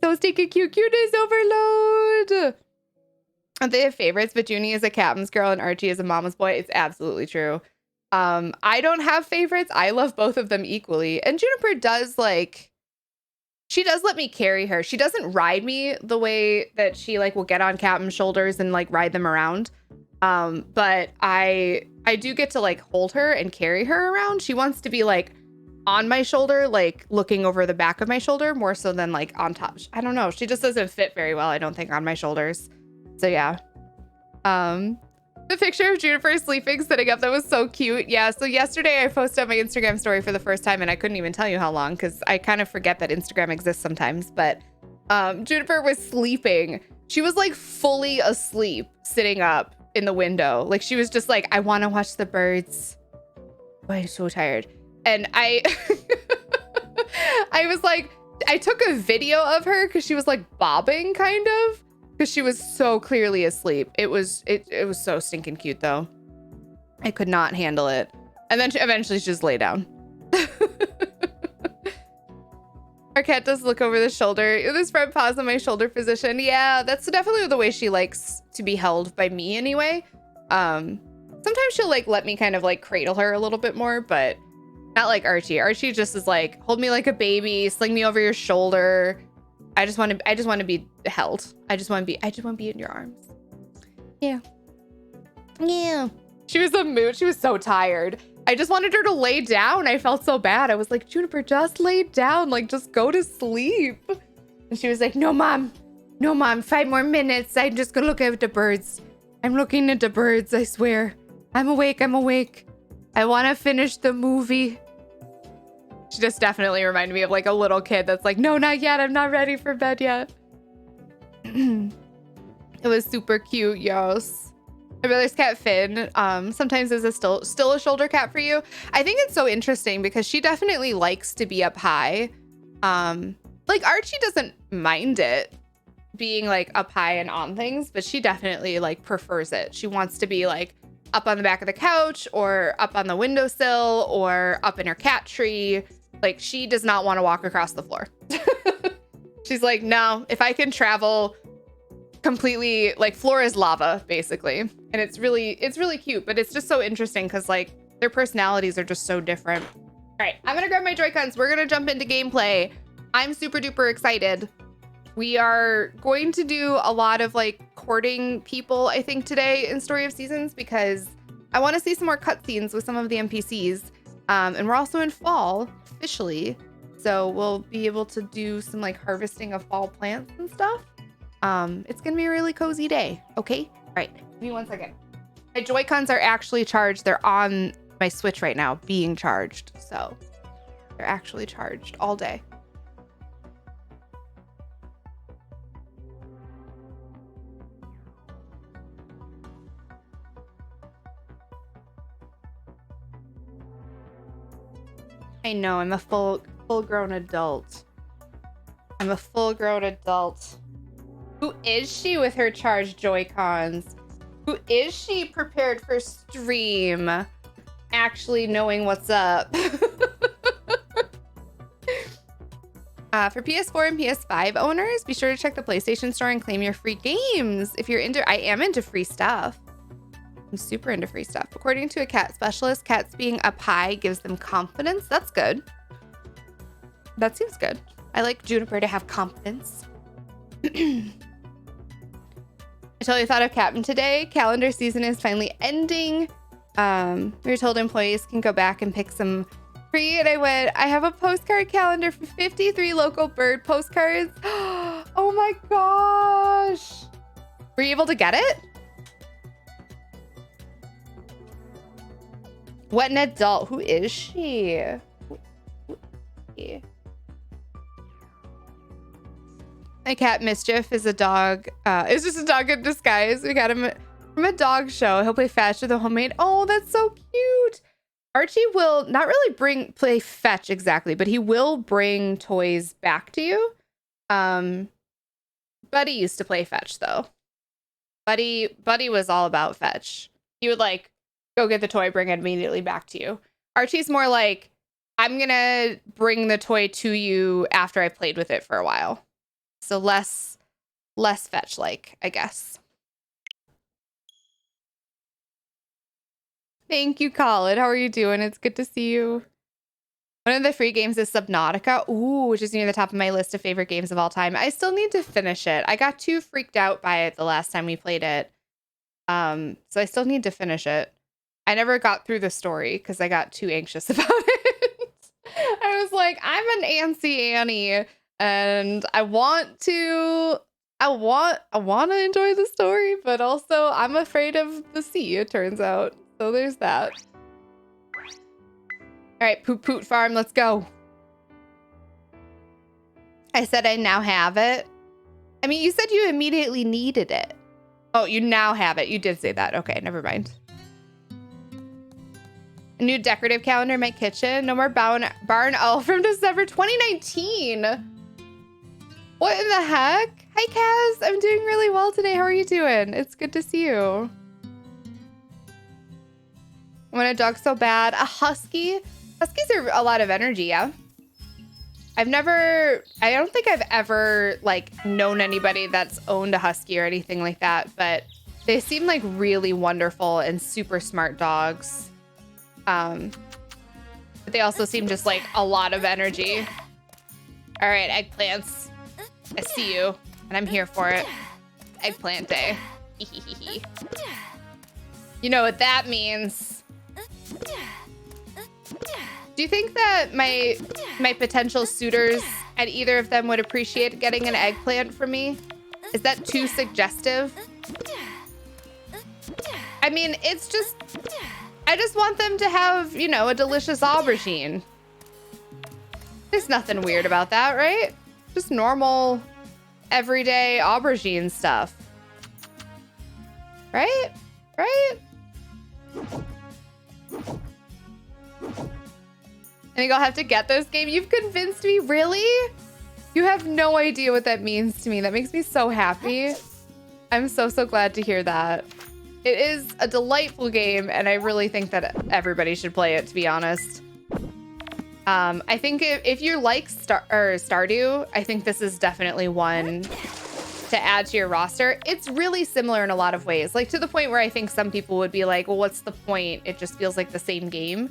So sticky cute cuties overload. They have favorites, but Junie is a captain's girl and Archie is a mama's boy. It's absolutely true. I don't have favorites. I love both of them equally. And Juniper does like, she does let me carry her. She doesn't ride me the way that she like will get on Captain's shoulders and like ride them around. But I do get to like hold her and carry her around. She wants to be like on my shoulder, like looking over the back of my shoulder more so than like on top. I don't know. She just doesn't fit very well, I don't think, on my shoulders. So yeah. The picture of Juniper sleeping, sitting up, that was so cute. Yeah, so yesterday I posted on my Instagram story for the first time, and I couldn't even tell you how long because I kind of forget that Instagram exists sometimes. But Juniper was sleeping. She was like fully asleep, sitting up in the window. Like she was just like, I want to watch the birds. Oh, I'm so tired. And I was like, I took a video of her because she was like bobbing kind of. Because she was so clearly asleep. It was so stinking cute though. I could not handle it. And then eventually she just lay down. Our cat does look over the shoulder. This front paws on my shoulder position. Yeah, that's definitely the way she likes to be held by me anyway. Sometimes she'll like let me kind of like cradle her a little bit more, but not like Archie. Archie just is like, hold me like a baby, sling me over your shoulder. I just want to be held. I just want to be in your arms. Yeah. Yeah. She was a mood. She was so tired. I just wanted her to lay down. I felt so bad. I was like, Juniper, just lay down. Like, just go to sleep. And she was like, no, mom. No, mom. 5 more minutes. I'm just going to look at the birds. I'm looking at the birds, I swear. I'm awake. I'm awake. I want to finish the movie. She just definitely reminded me of like a little kid that's like, no, not yet. I'm not ready for bed yet. It was super cute, yes. My brother's cat Finn sometimes is still a shoulder cat for you. I think it's so interesting because she definitely likes to be up high. Like Archie doesn't mind it being like up high and on things, but she definitely like prefers it. She wants to be like up on the back of the couch or up on the windowsill or up in her cat tree. Like she does not want to walk across the floor. She's like, no, if I can travel completely, like floor is lava basically. And it's really cute, but it's just so interesting because like their personalities are just so different. All right, I'm gonna grab my Joy-Cons. We're gonna jump into gameplay. I'm super duper excited. We are going to do a lot of like courting people, I think, today in Story of Seasons because I want to see some more cutscenes with some of the NPCs. And we're also in fall officially, so we'll be able to do some like harvesting of fall plants and stuff. It's gonna be a really cozy day. Okay, all right, give me 1 second. My Joy-Cons are actually charged. They're on my Switch right now being charged, so they're actually charged all day. I know, I'm a full-grown adult. I'm a full-grown adult. Who is she with her charged Joy-Cons? Who is she prepared for stream? Actually knowing what's up. For PS4 and PS5 owners, be sure to check the PlayStation Store and claim your free games. If you're into, I am into free stuff. I'm super into free stuff. According to a cat specialist, cats being up high gives them confidence. That's good. That seems good. I like Juniper to have confidence. I totally thought of Captain today. Calendar season is finally ending. We were told employees can go back and pick some free, and I went, I have a postcard calendar for 53 local bird postcards. Oh my gosh. Were you able to get it? What an adult. Who is she? My cat Mischief is a dog. It's just a dog in disguise. We got him from a dog show. He'll play fetch with a homemade. Oh, that's so cute. Archie will not really play fetch exactly, but he will bring toys back to you. Buddy used to play fetch though. Buddy was all about fetch. He would like go get the toy, bring it immediately back to you. Archie's more like, I'm gonna bring the toy to you after I played with it for a while. So less fetch like, I guess. Thank you, Colin. How are you doing? It's good to see you. One of the free games is Subnautica. Ooh, which is near the top of my list of favorite games of all time. I still need to finish it. I got too freaked out by it the last time we played it. So I still need to finish it. I never got through the story because I got too anxious about it. I was like, I'm an antsy Annie and I want to enjoy the story, but also I'm afraid of the sea, it turns out. So there's that. All right, Poot Poot Farm, let's go. I said I now have it. I mean, you said you immediately needed it. Oh, you now have it. You did say that. Okay, never mind. A new decorative calendar in my kitchen. No more barn owl from December 2019. What in the heck? Hi, Kaz. I'm doing really well today. How are you doing? It's good to see you. I want a dog so bad. A husky? Huskies are a lot of energy, yeah? I don't think I've ever like known anybody that's owned a husky or anything like that, but they seem like really wonderful and super smart dogs. But they also seem just like a lot of energy. All right, eggplants. I see you, and I'm here for it. Eggplant day. You know what that means. Do you think that my potential suitors and either of them would appreciate getting an eggplant from me? Is that too suggestive? I mean, it's just, I just want them to have, you know, a delicious aubergine. There's nothing weird about that, right? Just normal, everyday aubergine stuff. Right? Right? I think I'll have to get those game. You've convinced me, really? You have no idea what that means to me. That makes me so happy. I'm so glad to hear that. It is a delightful game, and I really think that everybody should play it, to be honest. I think if you like Stardew, I think this is definitely one to add to your roster. It's really similar in a lot of ways, like to the point where I think some people would be like, well, what's the point? It just feels like the same game.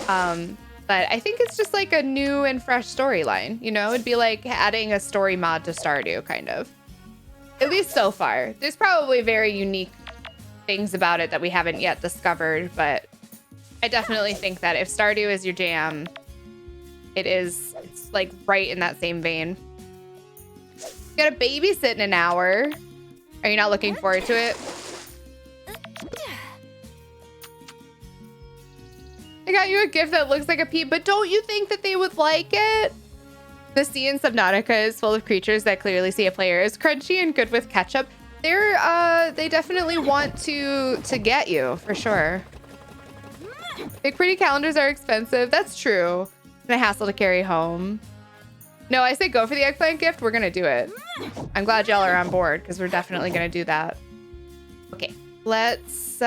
But I think it's just like a new and fresh storyline, you know? It'd be like adding a story mod to Stardew, kind of. At least so far. There's probably very unique things about it that we haven't yet discovered, but I definitely think that if Stardew is your jam, it's like right in that same vein. You got a babysit in an hour. Are you not looking forward to it? I got you a gift that looks like a pea, but don't you think that they would like it? The sea in Subnautica is full of creatures that clearly see a player as crunchy and good with ketchup. They definitely want to get you, for sure. Big pretty calendars are expensive. That's true. And a hassle to carry home. No, I say go for the eggplant gift. We're gonna do it. I'm glad y'all are on board because we're definitely gonna do that. Okay, let's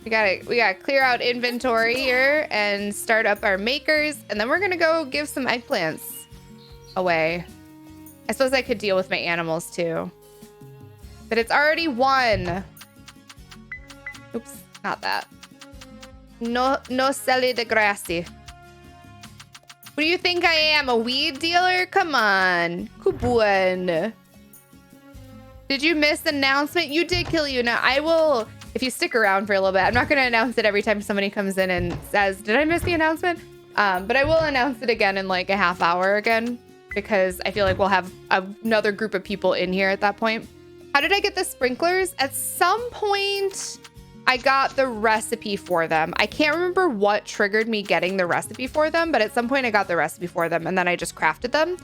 we gotta clear out inventory here and start up our makers, and then we're gonna go give some eggplants away. I suppose I could deal with my animals too, but it's already one. Oops, not that. No sale de gracie. What do you think I am, a weed dealer? Come on, Kubuan. Did you miss the announcement? You did kill you. Now I will. If you stick around for a little bit, I'm not going to announce it every time somebody comes in and says, did I miss the announcement? But I will announce it again in like a half hour again, because I feel like we'll have another group of people in here at that point. How did I get the sprinklers? At some point, I got the recipe for them. I can't remember what triggered me getting the recipe for them, but at some point I got the recipe for them and then I just crafted them.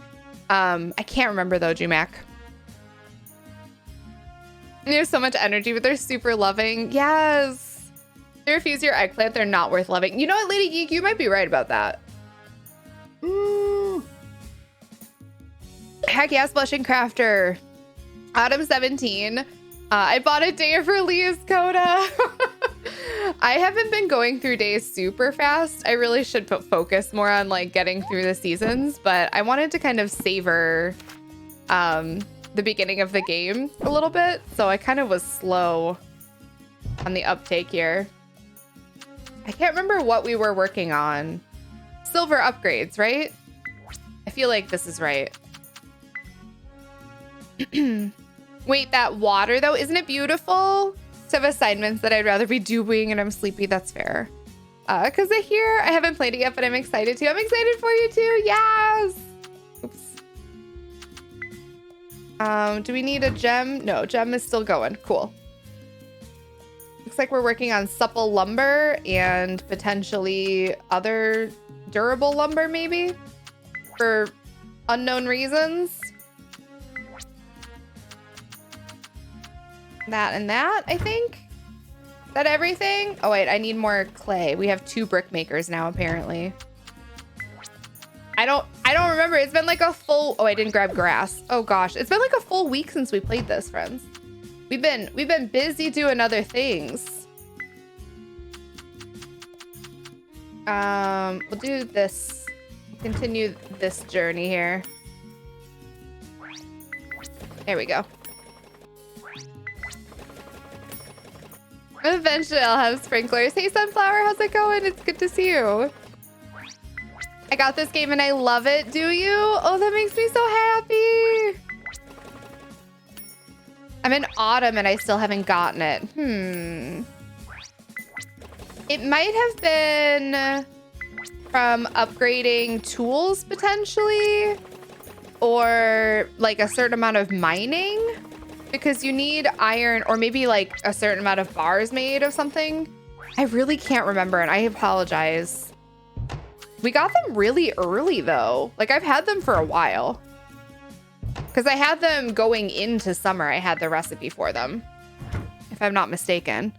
I can't remember though, Jumac. They have so much energy, but they're super loving. Yes. They refuse your eggplant. They're not worth loving. You know what, Lady Geek? You might be right about that. Heck yes, Blushing Crafter. Autumn 17. I bought a day of release, Coda. I haven't been going through days super fast. I really should focus more on like getting through the seasons, but I wanted to kind of savor the beginning of the game a little bit. So I kind of was slow on the uptake here. I can't remember what we were working on. Silver upgrades, right? I feel like this is right. Wait, that water though, isn't it beautiful? To have assignments that I'd rather be doing and I'm sleepy, that's fair. Cause I haven't played it yet, but I'm excited to. I'm excited for you too, yes! Oops. Do we need a gem? No, gem is still going, cool. Looks like we're working on supple lumber and potentially other durable lumber maybe? For unknown reasons. That and that, I think. Is that everything? Oh wait, I need more clay. We have 2 brick makers now, apparently. I don't remember. It's been like a full, oh, I didn't grab grass. Oh gosh, it's been like a full week since we played this, friends. We've been busy doing other things. We'll do this. Continue this journey here. There we go. Eventually I'll have sprinklers. Hey Sunflower, how's it going? It's good to see you. I got this game and I love it. Do you? Oh, that makes me so happy. I'm in autumn and I still haven't gotten it. It might have been from upgrading tools potentially, or like a certain amount of mining. Because you need iron or maybe like a certain amount of bars made of something. I really can't remember and I apologize. We got them really early though. Like I've had them for a while. Because I had them going into summer. I had the recipe for them. If I'm not mistaken.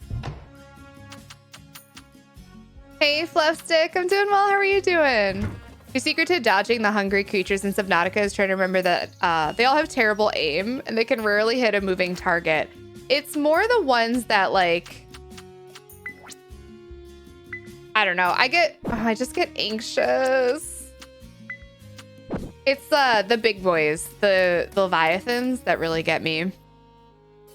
Hey Fluffstick, I'm doing well. How are you doing? Your secret to dodging the hungry creatures in Subnautica is trying to remember that they all have terrible aim and they can rarely hit a moving target. It's more the ones that like, I don't know. I just get anxious. It's the big boys, the Leviathans that really get me.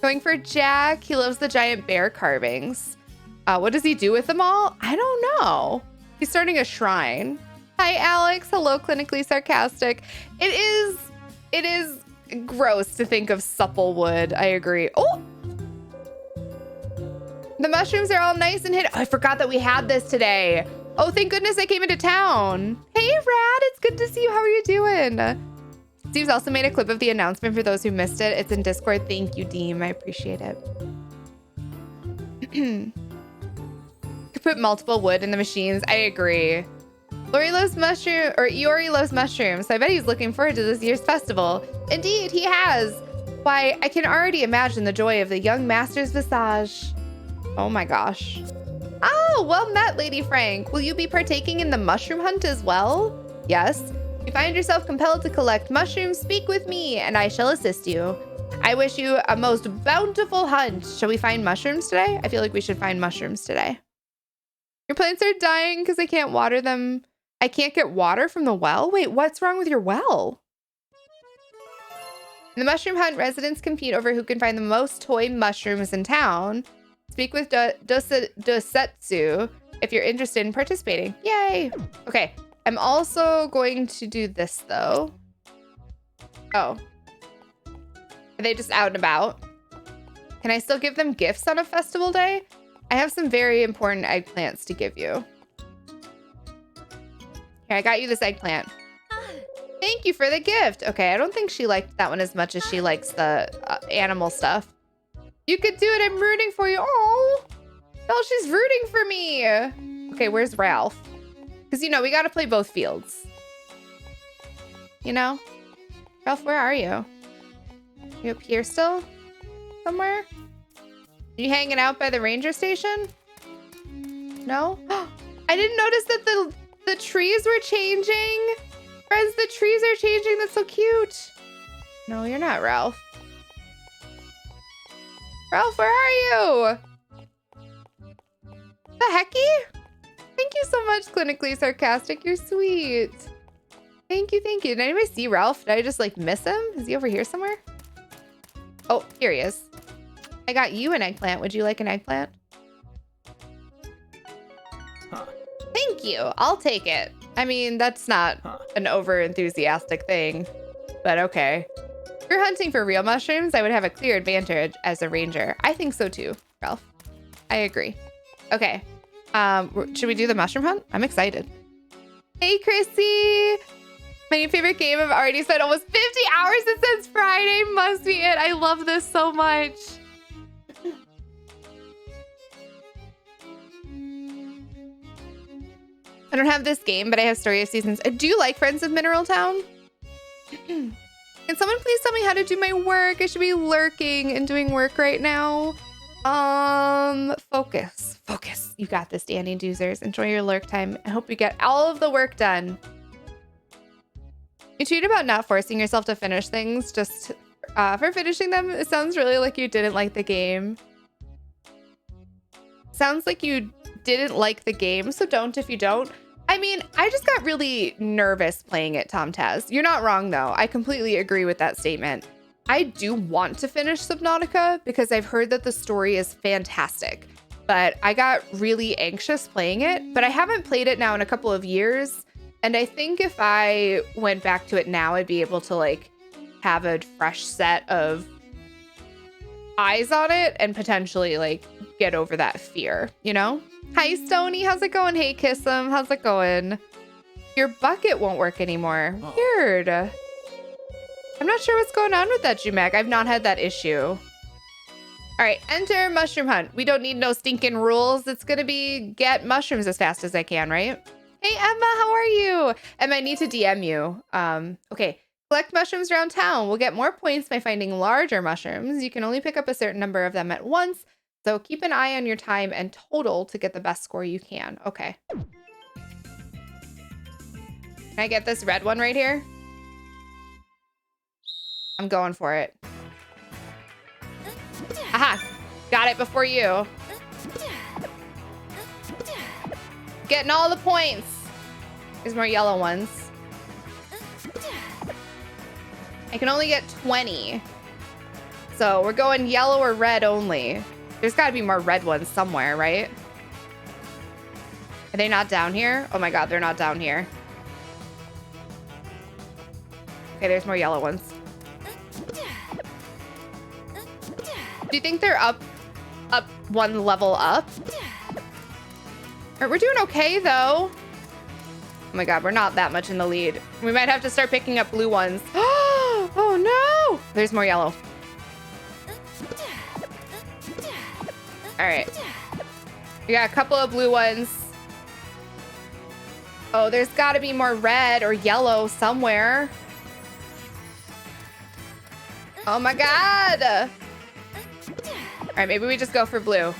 Going for Jack. He loves the giant bear carvings. What does he do with them all? I don't know. He's starting a shrine. Hi, Alex. Hello, clinically sarcastic. It is gross to think of supple wood. I agree. Oh, the mushrooms are all nice and hidden. Oh, I forgot that we had this today. Oh, thank goodness I came into town. Hey, Rad. It's good to see you. How are you doing? Steve's also made a clip of the announcement for those who missed it. It's in Discord. Thank you, Deem. I appreciate it. You could put multiple wood in the machines. I agree. Lori loves mushroom, or Iori loves mushrooms, so I bet he's looking forward to this year's festival. Indeed, he has. Why, I can already imagine the joy of the young master's visage. Oh my gosh. Oh, well met, Lady Frank. Will you be partaking in the mushroom hunt as well? Yes. If you find yourself compelled to collect mushrooms, speak with me, and I shall assist you. I wish you a most bountiful hunt. Shall we find mushrooms today? I feel like we should find mushrooms today. Your plants are dying because I can't water them. I can't get water from the well? Wait, what's wrong with your well? In the mushroom hunt, residents compete over who can find the most toy mushrooms in town. Speak with Dosetsu if you're interested in participating. Yay! Okay, I'm also going to do this though. Oh. Are they just out and about? Can I still give them gifts on a festival day? I have some very important eggplants to give you. Here, I got you this eggplant. Thank you for the gift. Okay, I don't think she liked that one as much as she likes the animal stuff. You could do it. I'm rooting for you. Oh, Oh, she's rooting for me. Okay, where's Ralph? Because, you know, we got to play both fields. You know? Ralph, where are you? You up here still? Somewhere? You hanging out by the ranger station? No? I didn't notice that the trees were changing. Friends, the trees are changing. That's so cute. No, you're not Ralph. Ralph, where are you? The hecky? Thank you so much, Clinically Sarcastic. You're sweet. Thank you, thank you. Did anybody see Ralph? Did I just like miss him? Is he over here somewhere? Oh, here he is. I got you an eggplant. Would you like an eggplant? Huh. Thank you. I'll take it. I mean, that's not an over enthusiastic thing, but okay. If you're hunting for real mushrooms, I would have a clear advantage as a ranger. I think so too, Ralph. I agree. Okay. Should we do the mushroom hunt? I'm excited. Hey, Chrissy. My new favorite game. I've already spent almost 50 hours since Friday. Must be it. I love this so much. I don't have this game, but I have Story of Seasons. I do like Friends of Mineral Town. Can someone please tell me how to do my work? I should be lurking and doing work right now. Focus. You got this, Danny Doozers. Enjoy your lurk time. I hope you get all of the work done. You tweet about not forcing yourself to finish things just for finishing them. It sounds really like you didn't like the game. Sounds like you didn't like the game, so don't if you don't. I mean, I just got really nervous playing it, Tom Taz. You're not wrong, though. I completely agree with that statement. I do want to finish Subnautica because I've heard that the story is fantastic, but I got really anxious playing it, but I haven't played it now in a couple of years. And I think if I went back to it now, I'd be able to like have a fresh set of eyes on it and potentially like get over that fear, you know? Hi, Stony. How's it going? Hey, Kiss 'em. How's it going? Your bucket won't work anymore. Weird. I'm not sure what's going on with that, Jumac. I've not had that issue. All right, enter mushroom hunt. We don't need no stinking rules. It's gonna be get mushrooms as fast as I can, right? Hey, Emma, how are you? Emma, I need to DM you. Okay. Collect mushrooms around town. We'll get more points by finding larger mushrooms. You can only pick up a certain number of them at once, so keep an eye on your time and total to get the best score you can. Okay. Can I get this red one right here? I'm going for it. Aha! Got it before you. Getting all the points. There's more yellow ones. I can only get 20. So we're going yellow or red only. There's got to be more red ones somewhere, right? Are they not down here? Oh my god, they're not down here. Okay, there's more yellow ones. Do you think they're up one level up? We're doing okay, though. Oh my god, we're not that much in the lead. We might have to start picking up blue ones. Oh no! There's more yellow. All right. We got a couple of blue ones. Oh, there's got to be more red or yellow somewhere. Oh my god! All right, maybe we just go for blue.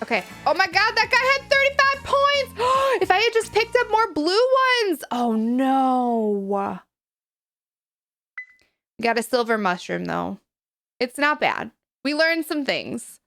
Okay. Oh my god, that guy had 35 points! If I had just picked up more blue ones! Oh no. We got a silver mushroom though. It's not bad. We learned some things.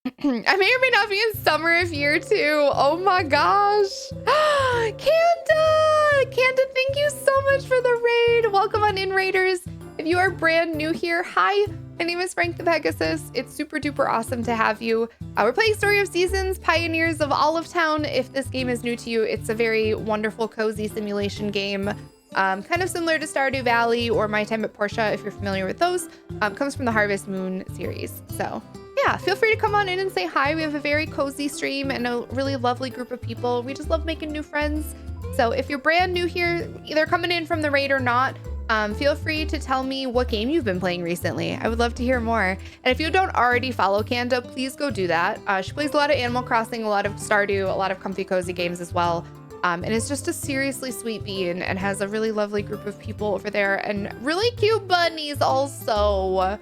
I may or may not be in summer of year 2. Oh my gosh. Kanda! Kanda, thank you so much for the raid. Welcome on in, Raiders. If you are brand new here, hi. My name is Frank the Pegasus. It's super duper awesome to have you. We're playing Story of Seasons, Pioneers of Olive Town. If this game is new to you, it's a very wonderful, cozy simulation game. Kind of similar to Stardew Valley or My Time at Portia, if you're familiar with those. Comes from the Harvest Moon series. So yeah, feel free to come on in and say hi. We have a very cozy stream and a really lovely group of people. We just love making new friends. So if you're brand new here, either coming in from the raid or not, Feel free to tell me what game you've been playing recently. I would love to hear more. And if you don't already follow Kanda, please go do that. She plays a lot of Animal Crossing, a lot of Stardew, a lot of comfy cozy games as well. And is just a seriously sweet bean and has a really lovely group of people over there and really cute bunnies also.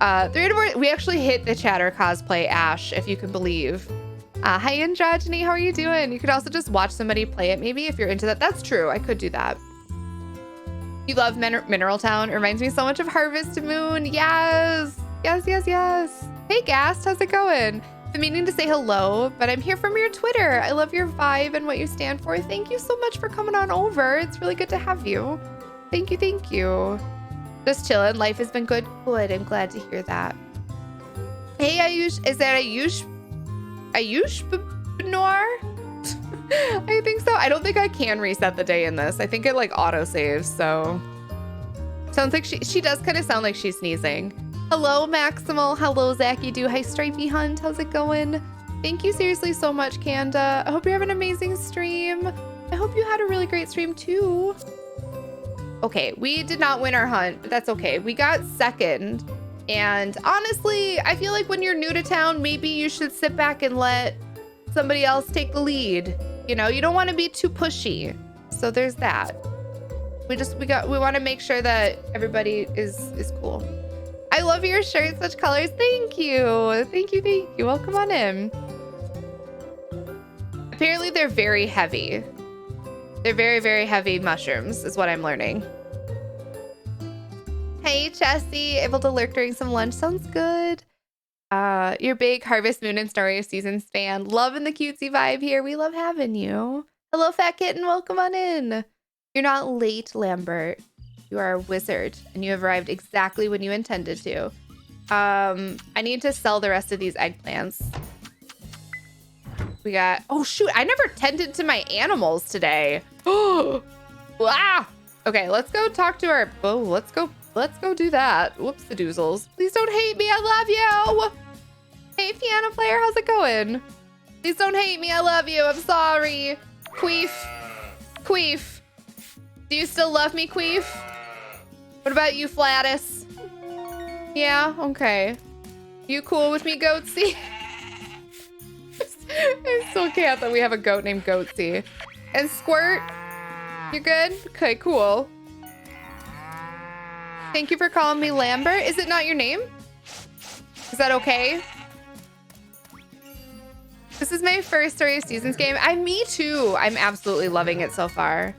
We actually hit the Chatter cosplay Ash, if you can believe. Hi Androgyny, how are you doing? You could also just watch somebody play it maybe if you're into that. That's true, I could do that. You love Mineral Town. It reminds me so much of Harvest Moon. Yes. Hey Gast, how's it going? Been meaning to say hello, but I'm here from your Twitter. I love your vibe and what you stand for. Thank you so much for coming on over. It's really good to have you. Thank you. Just chilling. Life has been good. Good. I'm glad to hear that. Hey Ayush, is that Ayush Noir? I think so. I don't think I can reset the day in this. I think it like auto saves. So sounds like she does kind of sound like she's sneezing. Hello, Maximal. Hello, Zachy Doo. Hi, Stripey Hunt. How's it going? Thank you seriously so much, Kanda. I hope you have an amazing stream. I hope you had a really great stream too. Okay, we did not win our hunt, but that's okay. We got second. And honestly, I feel like when you're new to town, maybe you should sit back and let somebody else take the lead. You know, you don't want to be too pushy. So there's that. We want to make sure that everybody is cool. I love your shirt, such colors. Thank you. Welcome on in. Apparently they're very heavy. They're very, very heavy mushrooms is what I'm learning. Hey, Chessie. Able to lurk during some lunch. Sounds good. Your big Harvest Moon and Story of Seasons fan. Loving the cutesy vibe here. We love having you. Hello, Fat Kitten. Welcome on in. You're not late, Lambert. You are a wizard, and you have arrived exactly when you intended to. I need to sell the rest of these eggplants. We got... Oh, shoot. I never tended to my animals today. Oh, wow. Okay, let's go talk to our... Oh, let's go do that. Whoops, the doozles. Please don't hate me. I love you. Hey, piano player. How's it going? Please don't hate me. I love you. I'm sorry. Queef. Do you still love me, Queef? What about you, Flatus? Yeah, okay. You cool with me, Goatsy? I still can't that we have a goat named Goatsy. And Squirt, you good? Okay, cool. Thank you for calling me Lambert. Is it not your name? Is that okay? This is my first Story of Seasons game. Me too. I'm absolutely loving it so far.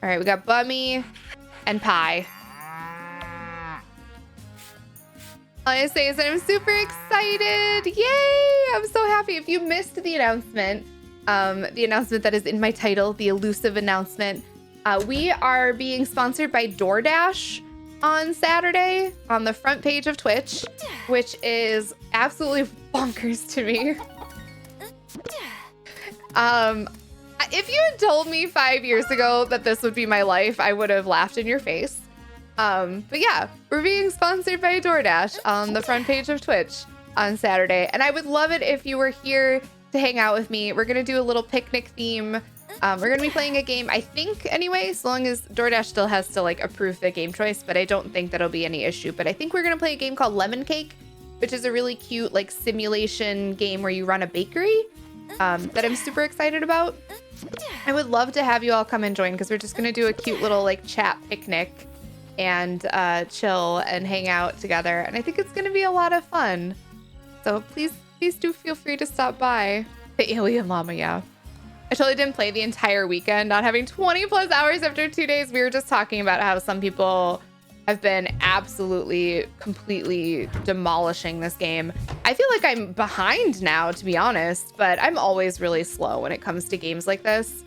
All right, we got Bummy and Pie. All I say is that I'm super excited. Yay! I'm so happy. If you missed the announcement that is in my title, the elusive announcement, we are being sponsored by DoorDash on Saturday on the front page of Twitch, which is absolutely bonkers to me. If you had told me 5 years ago that this would be my life, I would have laughed in your face. But yeah, we're being sponsored by DoorDash on the front page of Twitch on Saturday. And I would love it if you were here to hang out with me. We're going to do a little picnic theme. We're going to be playing a game, I think, anyway, so long as DoorDash still has to like approve the game choice, but I don't think that'll be any issue. But I think we're going to play a game called Lemon Cake, which is a really cute like simulation game where you run a bakery that I'm super excited about. I would love to have you all come and join because we're just going to do a cute little like chat picnic and chill and hang out together. And I think it's going to be a lot of fun. So please do feel free to stop by. The alien llama, yeah. I totally didn't play the entire weekend, not having 20 plus hours after 2 days. We were just talking about how some people have been absolutely, completely demolishing this game. I feel like I'm behind now, to be honest, but I'm always really slow when it comes to games like this.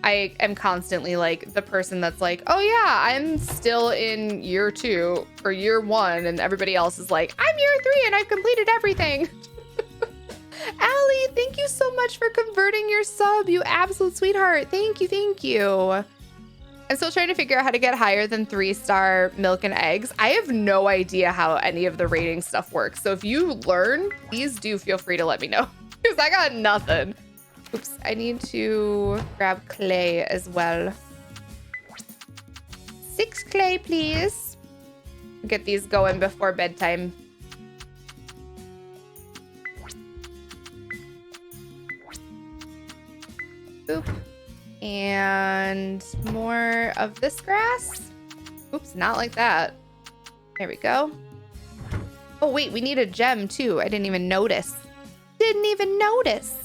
I am constantly like the person that's like, oh yeah, I'm still in year 2 or year 1, and everybody else is like, I'm year 3 and I've completed everything. Allie, thank you so much for converting your sub, you absolute sweetheart. Thank you. I'm still trying to figure out how to get higher than 3-star milk and eggs. I have no idea how any of the rating stuff works. So if you learn, please do feel free to let me know because I got nothing. Oops, I need to grab clay as well. 6 clay, please. Get these going before bedtime. Boop. And more of this grass. Oops, not like that. There we go. Oh, wait, we need a gem too. I didn't even notice. Didn't even notice.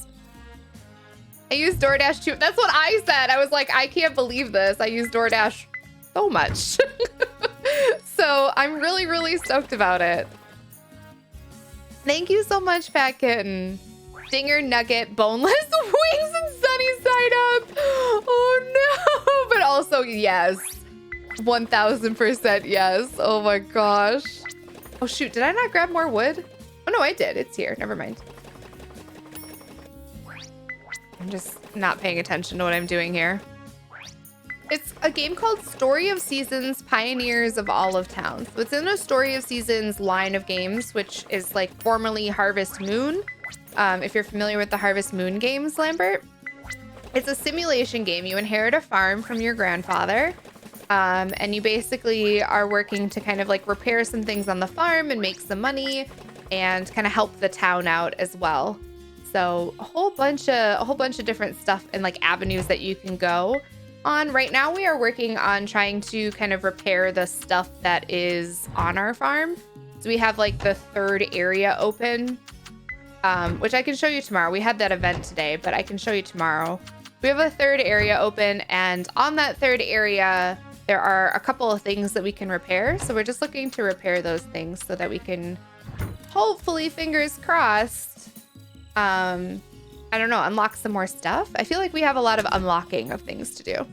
I use DoorDash too. That's what I said. I was like, I can't believe this. I use DoorDash so much. So I'm really, really stoked about it. Thank you so much, Fat Kitten. Dinger nugget, boneless wings and sunny side up. Oh no, but also yes. 1000% yes. Oh my gosh. Oh shoot, did I not grab more wood? Oh no, I did. It's here. Never mind. I'm just not paying attention to what I'm doing here. It's a game called Story of Seasons, Pioneers of Olive Town. So it's in a Story of Seasons line of games, which is like formerly Harvest Moon. If you're familiar with the Harvest Moon games, Lambert. It's a simulation game. You inherit a farm from your grandfather. And you basically are working to kind of like repair some things on the farm and make some money and kind of help the town out as well. So a whole bunch of different stuff and like avenues that you can go on. Right now we are working on trying to kind of repair the stuff that is on our farm. So we have like the third area open, which I can show you tomorrow. We had that event today, but I can show you tomorrow. We have a third area open, and on that third area, there are a couple of things that we can repair. So we're just looking to repair those things so that we can hopefully, fingers crossed, I don't know, unlock some more stuff. I feel like we have a lot of unlocking of things to do.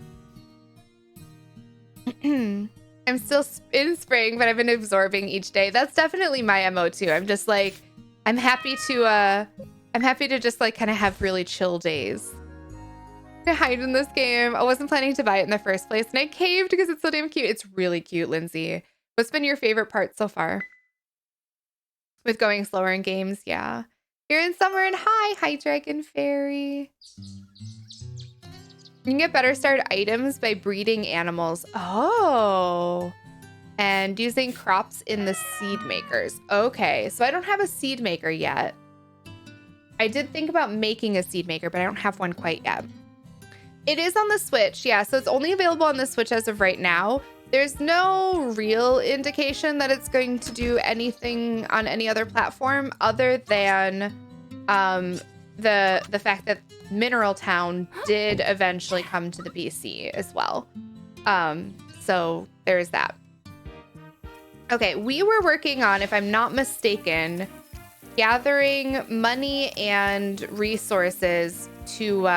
I'm still in spring, but I've been absorbing each day. That's definitely my MO too. I'm just like, I'm happy to just like kind of have really chill days. I hide in this game. I wasn't planning to buy it in the first place, and I caved because it's so damn cute. It's really cute, Lindsay. What's been your favorite part so far? With going slower in games, yeah. You're in summer, and hi, Dragon Fairy. You can get better starred items by breeding animals. Oh. And using crops in the seed makers. Okay, so I don't have a seed maker yet. I did think about making a seed maker, but I don't have one quite yet. It is on the Switch, yeah, so it's only available on the Switch as of right now. There's no real indication that it's going to do anything on any other platform other than the fact that Mineral Town did eventually come to the PC as well. So there's that. Okay, we were working on, if I'm not mistaken, gathering money and resources to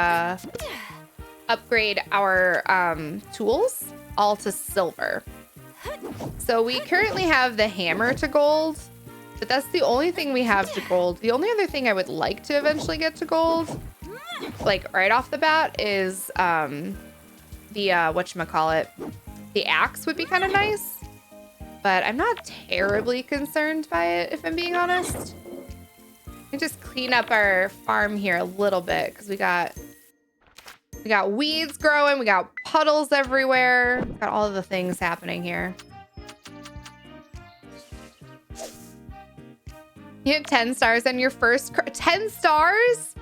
upgrade our tools all to silver. So we currently have the hammer to gold, but that's the only thing we have to gold. The only other thing I would like to eventually get to gold, like right off the bat, is the whatchamacallit, the axe would be kind of nice, but I'm not terribly concerned by it, if I'm being honest. We just clean up our farm here a little bit because we got weeds growing, we got puddles everywhere, got all of the things happening here. You hit 10 stars on your first 10 stars?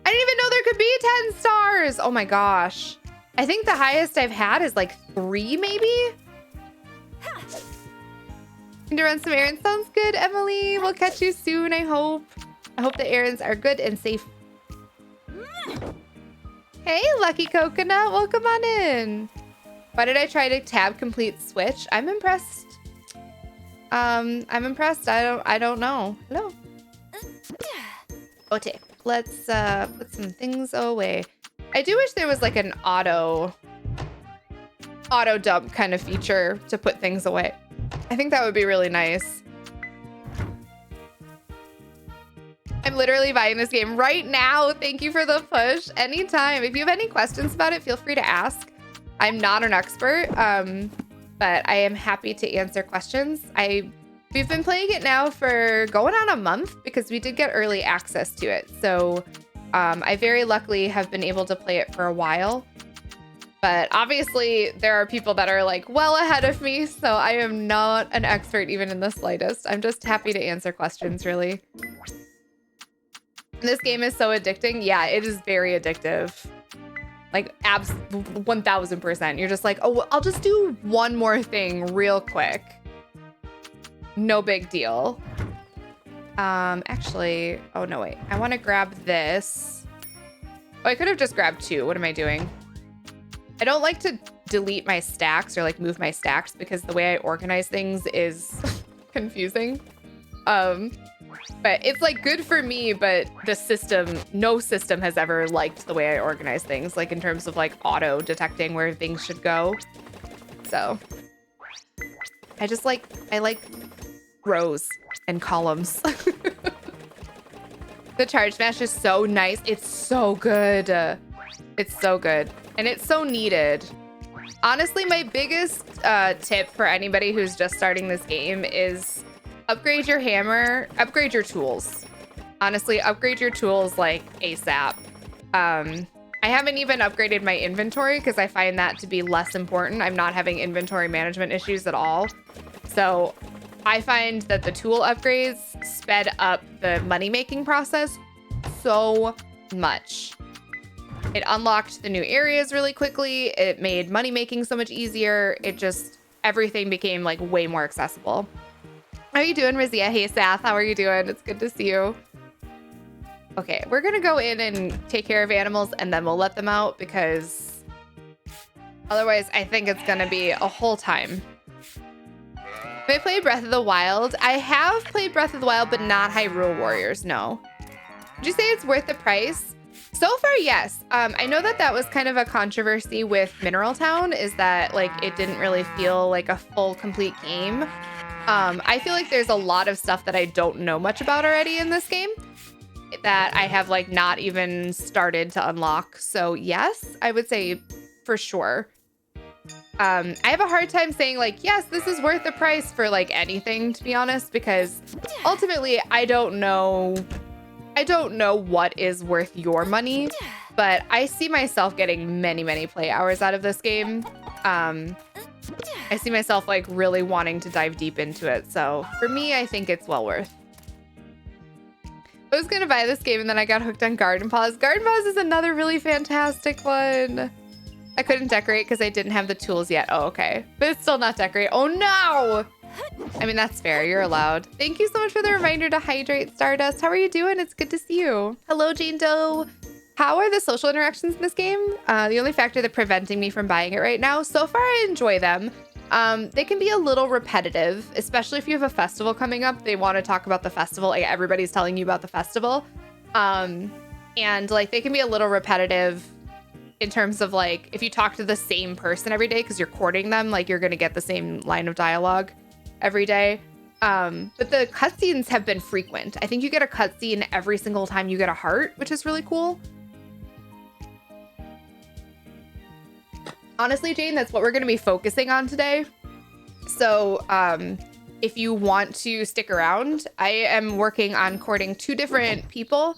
I didn't even know there could be 10 stars. Oh my gosh. I think the highest I've had is like 3 maybe. Need to run some errands. Sounds good, Emily. We'll catch you soon, I hope. I hope the errands are good and safe. Hey, Lucky Coconut, welcome on in. Why did I try to tab complete Switch? I'm impressed. I'm impressed. I don't know. Hello. Okay, let's put some things away. I do wish there was like an auto dump kind of feature to put things away. I think that would be really nice. I'm literally buying this game right now. Thank you for the push. Anytime. If you have any questions about it, feel free to ask. I'm not an expert, but I am happy to answer questions. We've been playing it now for going on a month because we did get early access to it. So I very luckily have been able to play it for a while. But obviously there are people that are like well ahead of me, so I am not an expert even in the slightest. I'm just happy to answer questions, really. This game is so addicting. Yeah, it is very addictive. Like 1000%. You're just like, oh, I'll just do one more thing real quick. No big deal. Actually, oh no, wait. I want to grab this. Oh, I could have just grabbed 2. What am I doing? I don't like to delete my stacks or like move my stacks because the way I organize things is confusing. But it's like good for me, but the system, no system has ever liked the way I organize things, like in terms of like auto detecting where things should go. So I like rows and columns. The charge smash is so nice. It's so good. It's so good. And it's so needed. Honestly, my biggest tip for anybody who's just starting this game is upgrade your hammer, upgrade your tools. Honestly, upgrade your tools like ASAP. I haven't even upgraded my inventory because I find that to be less important. I'm not having inventory management issues at all. So I find that the tool upgrades sped up the money-making process so much. It unlocked the new areas really quickly. It made money-making so much easier. It just, everything became like way more accessible. How are you doing, Rizia? Hey, Sath, how are you doing? It's good to see you. Okay, we're gonna go in and take care of animals and then we'll let them out because otherwise I think it's gonna be a whole time. Have I played Breath of the Wild? I have played Breath of the Wild, but not Hyrule Warriors, no. Would you say it's worth the price? So far, yes. I know that was kind of a controversy with Mineral Town, is that like it didn't really feel like a full, complete game. I feel like there's a lot of stuff that I don't know much about already in this game that I have like not even started to unlock. So yes, I would say for sure. I have a hard time saying like, yes, this is worth the price for like anything, to be honest, because ultimately I don't know what is worth your money, but I see myself getting many, many play hours out of this game. I see myself like really wanting to dive deep into it. So for me, I think it's well worth. I was gonna buy this game and then I got hooked on Garden Paws. Garden Paws is another really fantastic one. I couldn't decorate because I didn't have the tools yet. Oh, okay. But it's still not decorate. Oh no! I mean, that's fair. You're allowed. Thank you so much for the reminder to hydrate, Stardust. How are you doing? It's good to see you. Hello, Jane Doe. How are the social interactions in this game? The only factor that's preventing me from buying it right now. So far, I enjoy them. They can be a little repetitive, especially if you have a festival coming up. They want to talk about the festival. Like everybody's telling you about the festival. And like they can be a little repetitive in terms of like if you talk to the same person every day because you're courting them, like you're going to get the same line of dialogue every day. But the cutscenes have been frequent. I think you get a cutscene every single time you get a heart, which is really cool. Honestly, Jane, that's what we're going to be focusing on today. So if you want to stick around, I am working on courting 2 different people.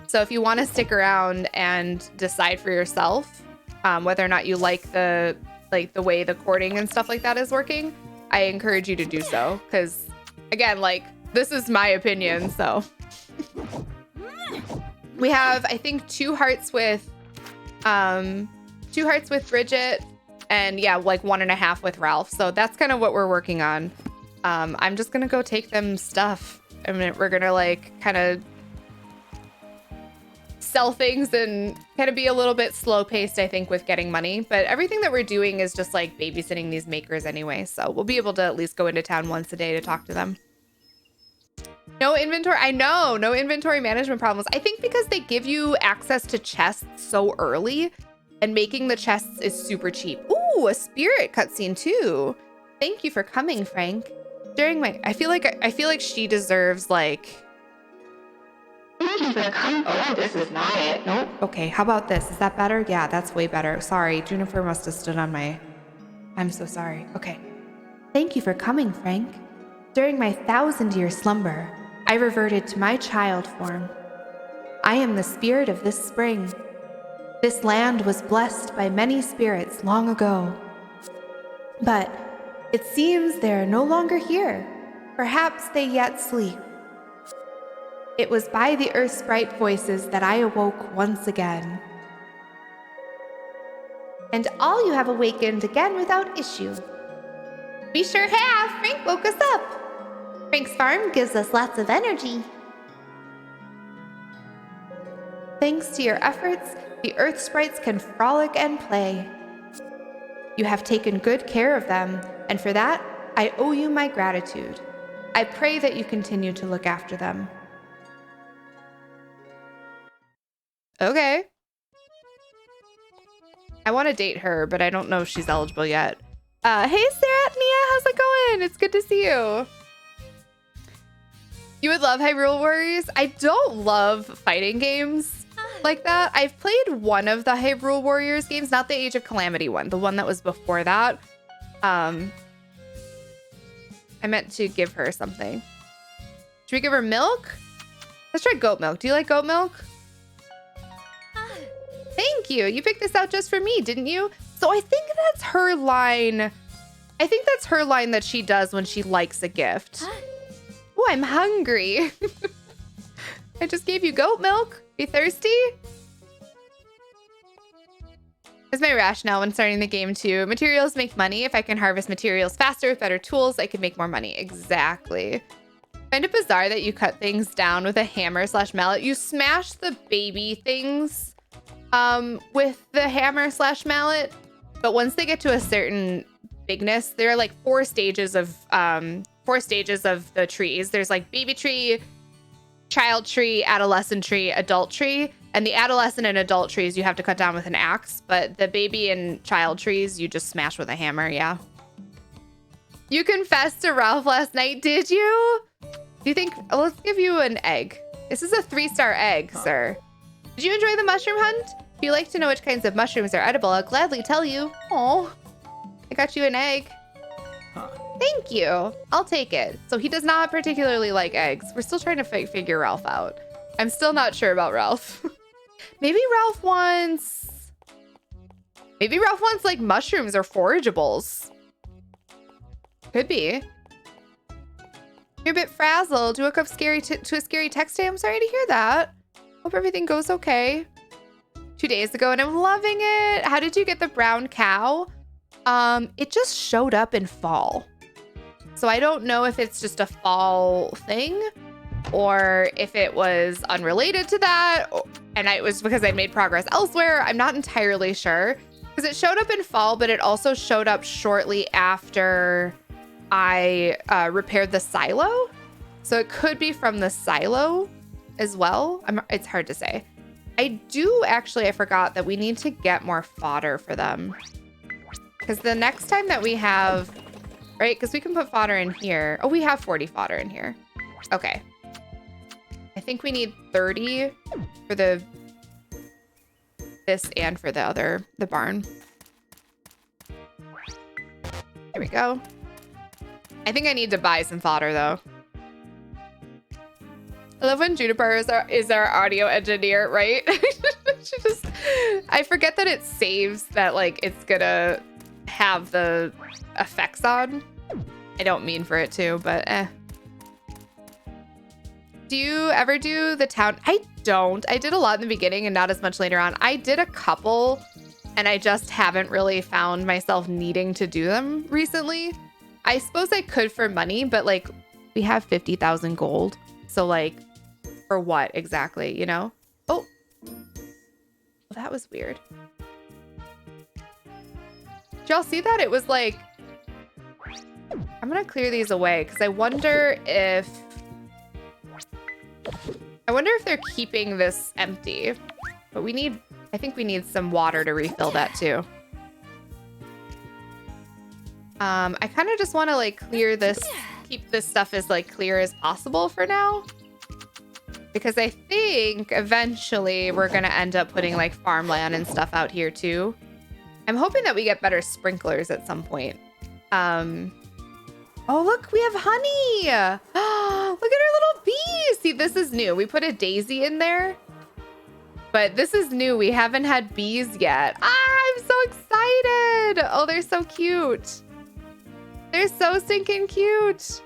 So if you want to stick around and decide for yourself whether or not you like the way the courting and stuff like that is working, I encourage you to do so. Because again, like this is my opinion. So we have, I think, 2 hearts with Bridget and yeah, like 1.5 with Ralph. So that's kind of what we're working on. I'm just gonna go take them stuff. I mean, we're gonna like kind of sell things and kind of be a little bit slow paced, I think, with getting money. But everything that we're doing is just like babysitting these makers anyway. So we'll be able to at least go into town once a day to talk to them. No inventory. I know, no inventory management problems. I think because they give you access to chests so early and making the chests is super cheap. Ooh, a spirit cutscene too. Thank you for coming, Frank. During my, I feel like she deserves like. Thank you for coming. Oh, this is not it. Nope. Okay, how about this? Is that better? Yeah, that's way better. Sorry, Juniper must have stood on my. I'm so sorry. Okay. Thank you for coming, Frank. During my 1,000-year slumber, I reverted to my child form. I am the spirit of this spring. This land was blessed by many spirits long ago. But it seems they are no longer here. Perhaps they yet sleep. It was by the earth's bright voices that I awoke once again. And all you have awakened again without issue. We sure have. Frank woke us up. Frank's farm gives us lots of energy. Thanks to your efforts, the earth sprites can frolic and play. You have taken good care of them, and for that, I owe you my gratitude. I pray that you continue to look after them. Okay. I want to date her, but I don't know if she's eligible yet. Hey, Sarah, Nia, how's it going? It's good to see you. You would love Hyrule Warriors? I don't love fighting games like that. I've played one of the Hyrule Warriors games, not the Age of Calamity one, the one that was before that. I meant to give her something. Should we give her milk? Let's try goat milk. Do you like goat milk? Thank you. You picked this out just for me, didn't you? So I think that's her line. I think that's her line that she does when she likes a gift. Oh, I'm hungry. I just gave you goat milk. Be thirsty? That's my rationale when starting the game too. Materials make money. If I can harvest materials faster with better tools, I can make more money. Exactly. Find it bizarre that you cut things down with a hammer/mallet. You smash the baby things with the hammer/mallet, but once they get to a certain bigness, there are like four stages of the trees. There's like baby tree, child tree, adolescent tree, adult tree, and the adolescent and adult trees you have to cut down with an axe, but the baby and child trees you just smash with a hammer. Yeah. You confessed to Ralph last night, did you? Do you think? Let's give you an egg. This is a 3-star egg, sir. Did you enjoy the mushroom hunt? If you'd like to know which kinds of mushrooms are edible, I'll gladly tell you. Oh, I got you an egg. Thank you. I'll take it. So he does not particularly like eggs. We're still trying to figure Ralph out. I'm still not sure about Ralph. Maybe Ralph wants like mushrooms or forageables. Could be. You're a bit frazzled. You woke up to a scary text today. I'm sorry to hear that. Hope everything goes okay. 2 days ago and I'm loving it. How did you get the brown cow? It just showed up in fall. So I don't know if it's just a fall thing or if it was unrelated to that and it was because I made progress elsewhere. I'm not entirely sure because it showed up in fall, but it also showed up shortly after I repaired the silo. So it could be from the silo as well. It's hard to say. I forgot that we need to get more fodder for them. Because the next time that we have, right? Because we can put fodder in here. Oh, we have 40 fodder in here. Okay. I think we need 30 for this and for the barn. There we go. I think I need to buy some fodder though. I love when Juniper is our audio engineer, right? I forget that it saves that like it's gonna have the effects on. I don't mean for it to, but Do you ever do the town? I don't. I did a lot in the beginning and not as much later on. I did a couple and I just haven't really found myself needing to do them recently. I suppose I could for money, but like we have 50,000 gold. So like for what exactly, you know? Oh, well, that was weird. Did y'all see that? It was like, I'm going to clear these away because I wonder if they're keeping this empty, but I think we need some water to refill that too. I kind of just want to like clear this, keep this stuff as like clear as possible for now. Because I think eventually we're going to end up putting like farmland and stuff out here too. I'm hoping that we get better sprinklers at some point. Oh, look, we have honey. Oh, look at our little bees. See, this is new. We put a daisy in there. But this is new. We haven't had bees yet. Ah, I'm so excited. Oh, they're so cute. They're so stinking cute.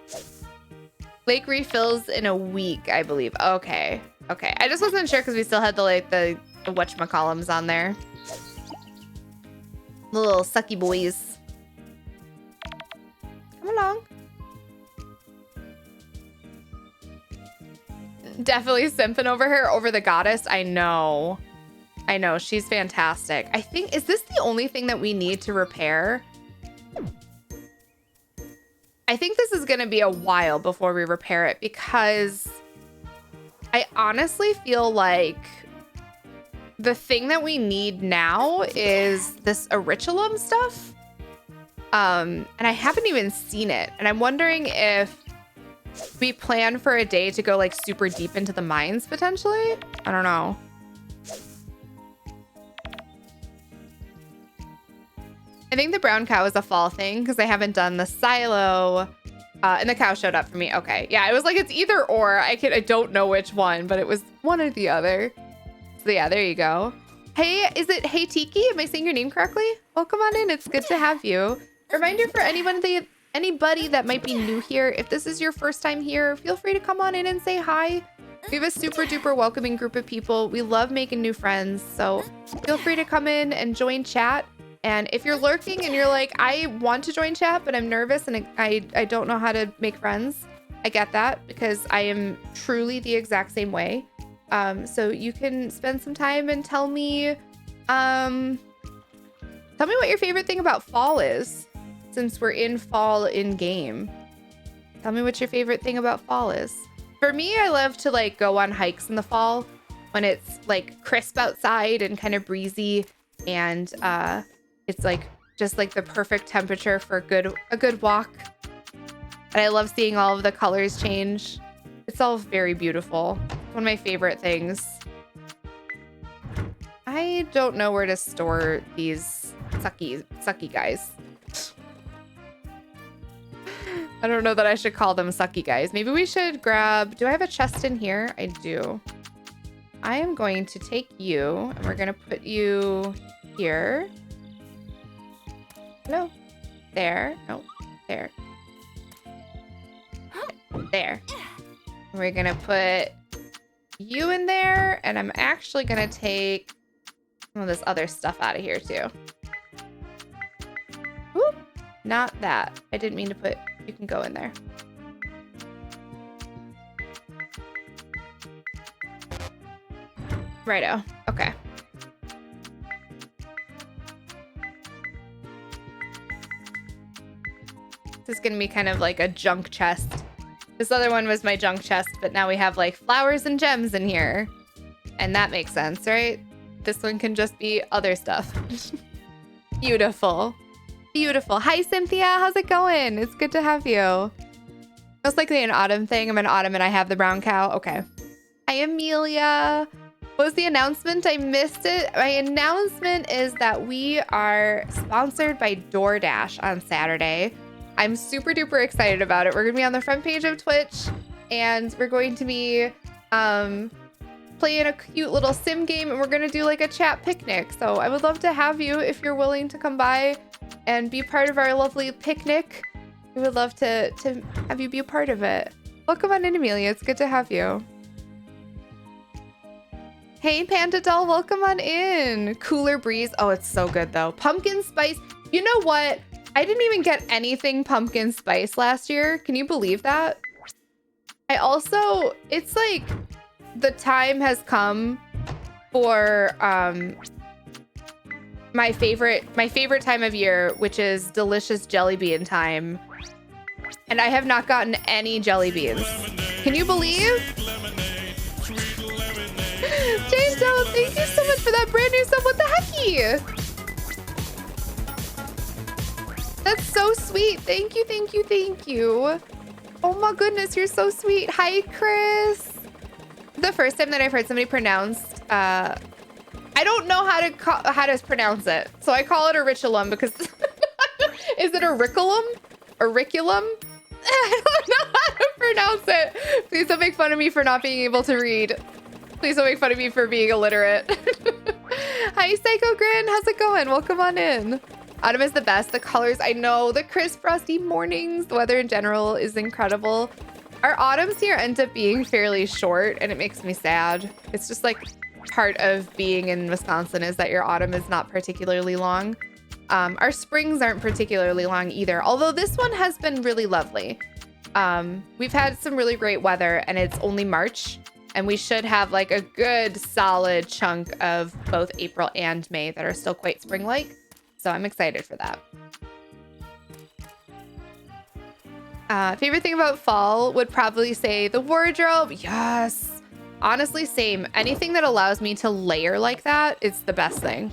Lake refills in a week, I believe. Okay. Okay. I just wasn't sure because we still had the whatchamacallums on there. The little sucky boys. Come along. Definitely simping over her, over the goddess. I know. I know. She's fantastic. I think, is this the only thing that we need to repair? I think this is going to be a while before we repair it because I honestly feel like the thing that we need now is this auriculum stuff. And I haven't even seen it. And I'm wondering if we plan for a day to go like super deep into the mines potentially. I don't know. I think the brown cow is a fall thing because I haven't done the silo. And the cow showed up for me. Okay. Yeah, it was like it's either or. I don't know which one, but it was one or the other. So yeah, there you go. Hey, is it Hey Tiki? Am I saying your name correctly? Welcome on in. It's good to have you. Reminder for anybody that might be new here, if this is your first time here, feel free to come on in and say hi. We have a super duper welcoming group of people. We love making new friends. So feel free to come in and join chat. And if you're lurking and you're like, I want to join chat, but I'm nervous and I don't know how to make friends, I get that because I am truly the exact same way. So you can spend some time and tell me what your favorite thing about fall is, since we're in fall in game. Tell me what your favorite thing about fall is. For me, I love to like go on hikes in the fall when it's like crisp outside and kind of breezy, and it's like just like the perfect temperature for a good walk. And I love seeing all of the colors change. It's all very beautiful. One of my favorite things. I don't know where to store these sucky guys. I don't know that I should call them sucky guys. Maybe we should grab... Do I have a chest in here? I do. I am going to take you and we're going to put you here. No. There. No. There. There. We're going to put you in there. And I'm actually going to take some of this other stuff out of here too. Whoop. Not that. I didn't mean to put... You can go in there. Righto. Okay. This is going to be kind of like a junk chest. This other one was my junk chest, but now we have like flowers and gems in here. And that makes sense, right? This one can just be other stuff. Beautiful. Beautiful. Hi, Cynthia. How's it going? It's good to have you. Most likely an autumn thing. I'm an autumn and I have the brown cow. Okay. Hi, Amelia. What was the announcement? I missed it. My announcement is that we are sponsored by DoorDash on Saturday. I'm super duper excited about it. We're going to be on the front page of Twitch and we're going to be playing a cute little sim game and we're going to do like a chat picnic. So I would love to have you if you're willing to come by and be part of our lovely picnic. We would love to have you be a part of it. Welcome on in, Amelia. It's good to have you. Hey, Panda Doll. Welcome on in. Cooler breeze. Oh, it's so good, though. Pumpkin spice. You know what? I didn't even get anything pumpkin spice last year. Can you believe that? I also... It's like the time has come for... my favorite time of year, which is delicious jelly bean time. And I have not gotten any jelly beans. Can you believe? Jane Doe, thank you so much for that brand new sub. What the hecky? That's so sweet. Thank you, thank you, thank you. Oh my goodness, you're so sweet. Hi, Chris. The first time that I've heard somebody pronounced I don't know how to pronounce it, so I call it auriculum because is it auriculum? Auriculum? I don't know how to pronounce it. Please don't make fun of me for not being able to read. Please don't make fun of me for being illiterate. Hi, Psycho Grin. How's it going? Welcome on in. Autumn is the best. The colors, I know. The crisp, frosty mornings. The weather in general is incredible. Our autumns here end up being fairly short, and it makes me sad. It's just like part of being in Wisconsin is that your autumn is not particularly long. Our springs aren't particularly long either, although this one has been really lovely. We've had some really great weather, and it's only March, and we should have like a good solid chunk of both April and May that are still quite spring-like. So I'm excited for that. Favorite thing about fall would probably say the wardrobe. Yes. Honestly, same. Anything that allows me to layer like that, it's the best thing.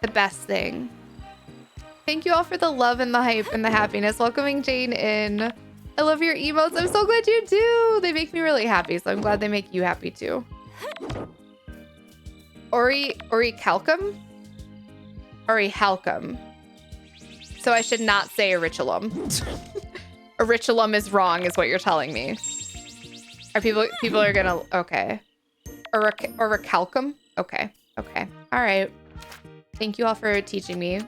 The best thing. Thank you all for the love and the hype and the happiness. Welcoming Jane in. I love your emotes. I'm so glad you do. They make me really happy, so I'm glad they make you happy too. Ori Calcum? Ori Halcum. So I should not say Auriculum. Auriculum is wrong, is what you're telling me. Are people are gonna okay. Orichalcum? Okay. Okay. All right. Thank you all for teaching me.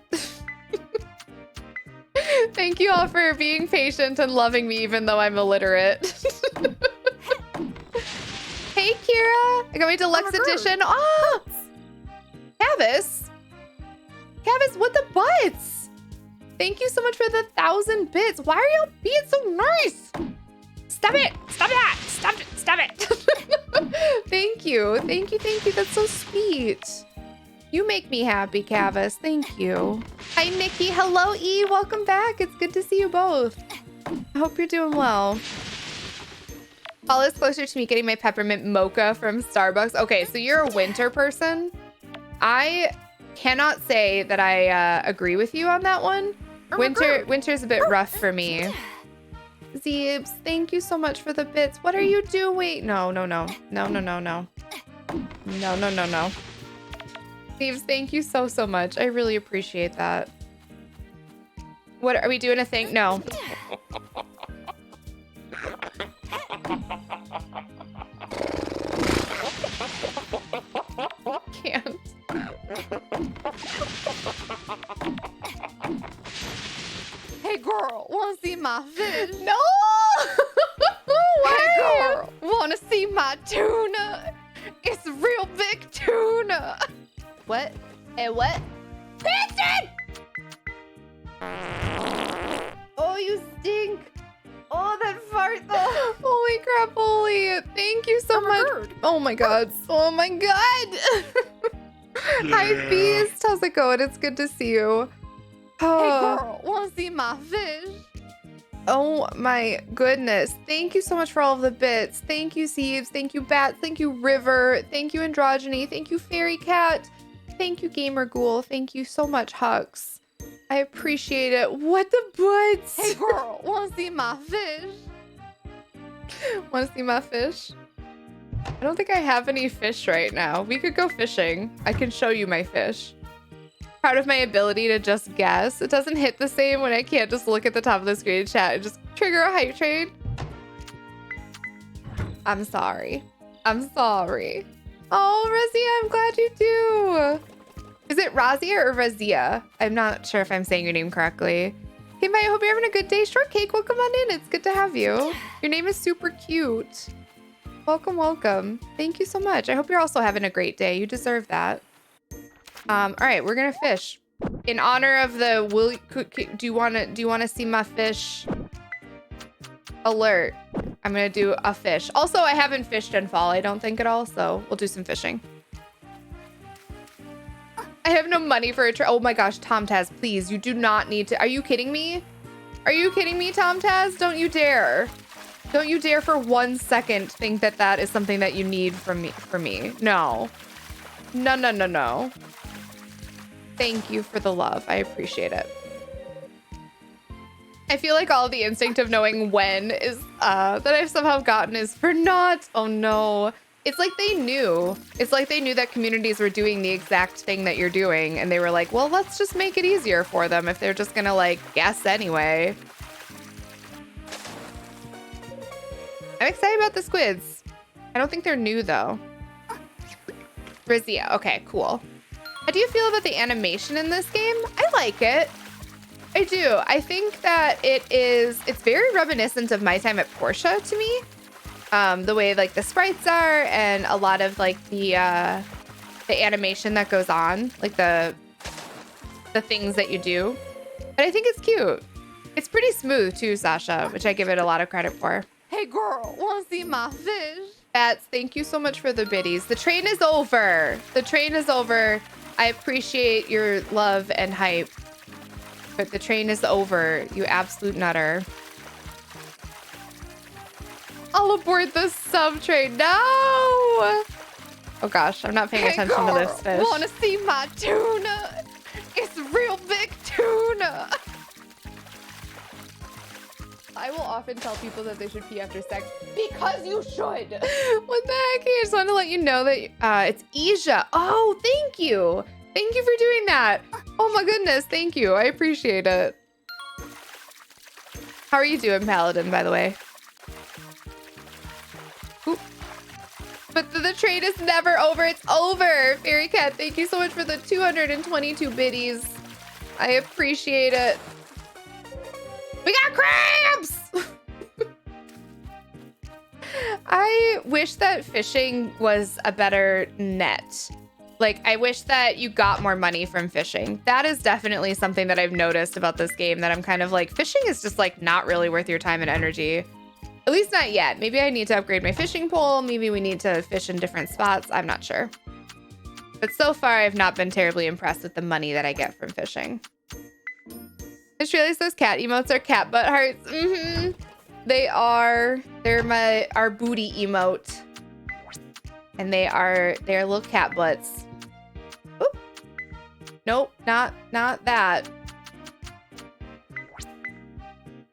Thank you all for being patient and loving me even though I'm illiterate. Hey Kira! I got my deluxe edition. Oh! Cavis! Cavis, what the butts? Thank you so much for the 1,000 bits. Why are y'all being so nice? Stop it! Stop that! Stop it! Stop it! Thank you. Thank you. Thank you. That's so sweet. You make me happy, Cavis. Thank you. Hi, Nikki. Hello, E. Welcome back. It's good to see you both. I hope you're doing well. Fall is closer to me getting my peppermint mocha from Starbucks. Okay, so you're a winter person. I cannot say that I agree with you on that one. Winter's a bit rough for me. Zeebs, thank you so much for the bits. What are you doing? No. Zeebs, thank you so much. I really appreciate that. What, are we doing a thing? No. Can't. Hey girl, wanna see my fish? No! Hey girl, wanna see my tuna? It's a real big tuna. What? Hey, what? Piston! Oh, you stink. Oh, that fart though. Holy crap, holy. Thank you so much. Oh my god. Oh my god. Hi, Beast. How's it going? It's good to see you. Oh. Hey, girl. Want to see my fish? Oh my goodness. Thank you so much for all of the bits. Thank you, Sieves. Thank you, Bats. Thank you, River. Thank you, Androgyny. Thank you, Fairy Cat. Thank you, Gamer Ghoul. Thank you so much, Hux. I appreciate it. What the butts? Hey, girl. Want to see my fish? Want to see my fish? I don't think I have any fish right now. We could go fishing. I can show you my fish. Proud of my ability to just guess. It doesn't hit the same when I can't just look at the top of the screen and chat and just trigger a hype train. I'm sorry. I'm sorry. Oh, Razia, I'm glad you do. Is it Razia or Razia? I'm not sure if I'm saying your name correctly. Hey, Maya, I hope you're having a good day. Shortcake, welcome on in. It's good to have you. Your name is super cute. Welcome, welcome. Thank you so much. I hope you're also having a great day. You deserve that. All right, we're gonna fish. In honor of the do you wanna see my fish alert? I'm gonna do a fish. Also, I haven't fished in fall, I don't think at all, so we'll do some fishing. I have no money for a trip. Oh my gosh, Tom Taz, please, you do not need to. Are you kidding me? Are you kidding me, Tom Taz? Don't you dare. Don't you dare for 1 second think that that is something that you need from me. No. No. Thank you for the love. I appreciate it. I feel like all the instinct of knowing when is that I've somehow gotten is for not. Oh no. It's like they knew. It's like they knew that communities were doing the exact thing that you're doing, and they were like, well, let's just make it easier for them if they're just gonna like guess anyway. I'm excited about the squids. I don't think they're new though. Rizia, okay, cool. How do you feel about the animation in this game? I like it. I do. I think that it's very reminiscent of my time at Portia to me. The way like the sprites are and a lot of like the animation that goes on, like the things that you do. But I think it's cute. It's pretty smooth too, Sasha, which I give it a lot of credit for. Hey girl, wanna see my fish? Bats, thank you so much for the biddies. The train is over. The train is over. I appreciate your love and hype. But the train is over, you absolute nutter. I'll aboard the sub train. No! Oh gosh, I'm not paying attention to this fish. Wanna see my tuna? It's real big tuna. I will often tell people that they should pee after sex. Because you should. What the heck? I just want to let you know that it's Asia. Oh, thank you. Thank you for doing that. Oh my goodness, thank you. I appreciate it. How are you doing, Paladin, by the way? Oop. But the train is never over. It's over. Fairy Cat, thank you so much for the 222 biddies. I appreciate it. We got crabs! I wish that fishing was a better net. Like, I wish that you got more money from fishing. That is definitely something that I've noticed about this game, that I'm kind of like, fishing is just like not really worth your time and energy. At least not yet. Maybe I need to upgrade my fishing pole. Maybe we need to fish in different spots. I'm not sure. But so far, I've not been terribly impressed with the money that I get from fishing. Australia says cat emotes are cat butt hearts. Mm-hmm. They are. They're our booty emote. And they're little cat butts. Oop. Nope, not that.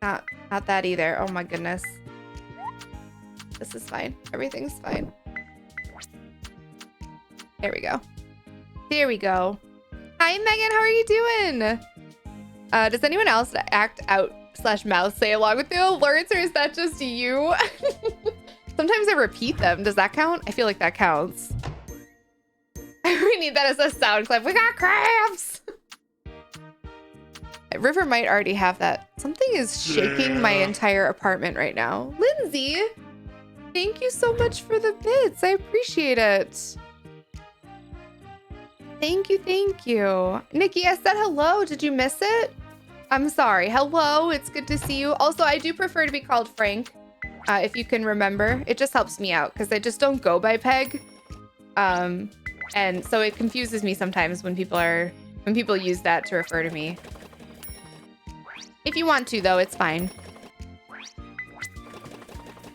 Not that either. Oh my goodness. This is fine. Everything's fine. There we go. There we go. Hi Megan, how are you doing? Does anyone else act out / mouth say along with the alerts, or is that just you? Sometimes I repeat them. Does that count? I feel like that counts. We need that as a sound clip. We got crabs! River might already have that. Something is shaking my entire apartment right now. Lindsay, thank you so much for the bits. I appreciate it. Thank you, thank you. Nikki, I said hello. Did you miss it? I'm sorry. Hello, it's good to see you. Also, I do prefer to be called Frank, if you can remember. It just helps me out because I just don't go by Peg. And so it confuses me sometimes when people use that to refer to me. If you want to, though, it's fine.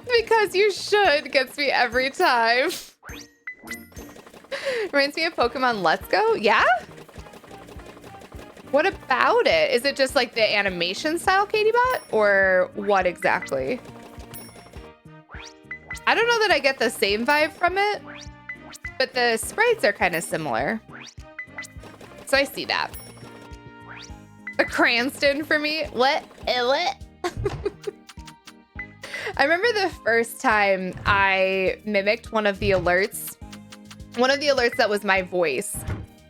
Because you should gets me every time. Reminds me of Pokemon Let's Go. Yeah? What about it? Is it just like the animation style, Katybot? Or what exactly? I don't know that I get the same vibe from it, but the sprites are kind of similar. So I see that. A Cranston for me. What? I remember the first time I mimicked one of the alerts. One of the alerts that was my voice.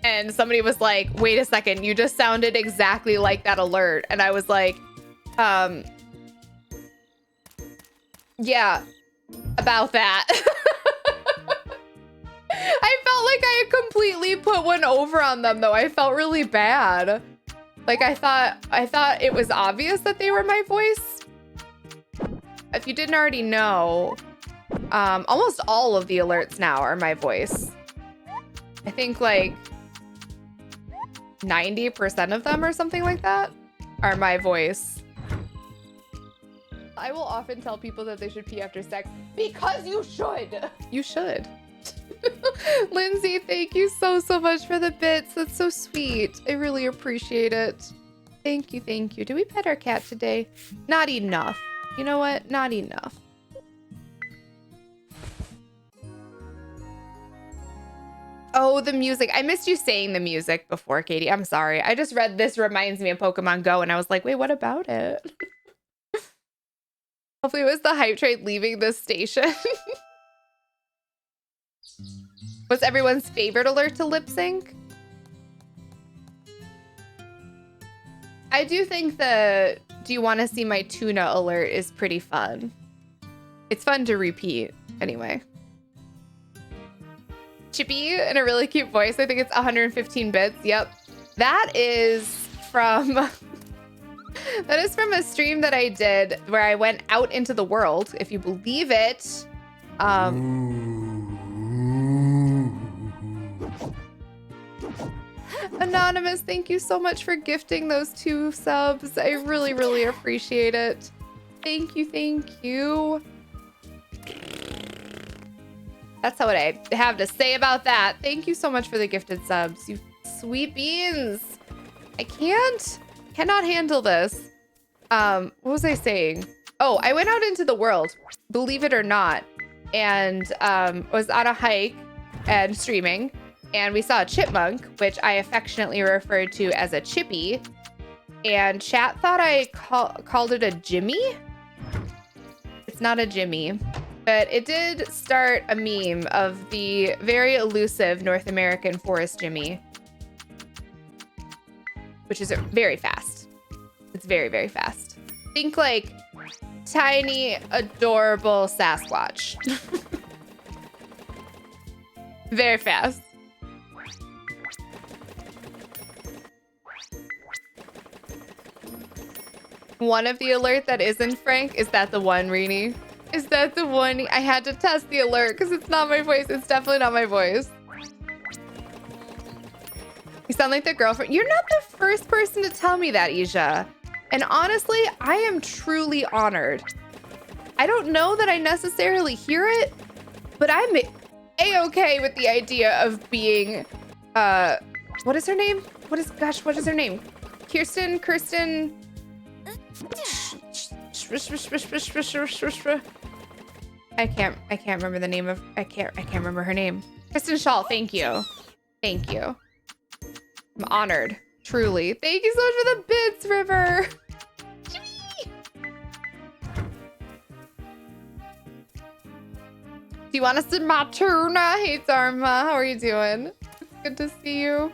And somebody was like, wait a second, you just sounded exactly like that alert. And I was like, yeah, about that. I felt like I had completely put one over on them, though. I felt really bad. Like, I thought it was obvious that they were my voice. If you didn't already know, almost all of the alerts now are my voice. I think like 90% of them or something like that are my voice. I will often tell people that they should pee after sex because you should. You should. Lindsay, thank you so much for the bits. That's so sweet. I really appreciate it. Thank you, thank you. Did we pet our cat today? Not enough. You know what? Not enough. Oh, the music. I missed you saying the music before, Katie. I'm sorry. I just read this reminds me of Pokemon Go, and I was like, wait, what about it? Hopefully it was the hype train leaving the station. What's everyone's favorite alert to lip sync? I do think the do you want to see my tuna alert is pretty fun. It's fun to repeat anyway. Chippy in a really cute voice. I think it's 115 bits. Yep. That is from that is from a stream that I did where I went out into the world, if you believe it. Anonymous, thank you so much for gifting those 2 subs. I really, really appreciate it. Thank you, thank you. That's what I have to say about that. Thank you so much for the gifted subs, you sweet beans. I cannot handle this. What was I saying? Oh, I went out into the world, believe it or not, and was on a hike and streaming, and we saw a chipmunk, which I affectionately referred to as a chippy, and chat thought I called it a Jimmy. It's not a Jimmy. But it did start a meme of the very elusive North American forest Jimmy, which is very fast. It's very, very fast. Think like tiny, adorable Sasquatch. Very fast. One of the alert that isn't Frank, is that the one, Rini? Is that the one? I had to test the alert because it's not my voice. It's definitely not my voice. You sound like the girlfriend. You're not the first person to tell me that, Isha. And honestly, I am truly honored. I don't know that I necessarily hear it, but I'm A-okay with the idea of being, what is her name? What is her name? Kirsten? I can't remember the name of, I can't remember her name. Kristen Shaw, thank you. Thank you. I'm honored, truly. Thank you so much for the bits, River. Do you want to see my tuna? Hey, Dharma, how are you doing? It's good to see you.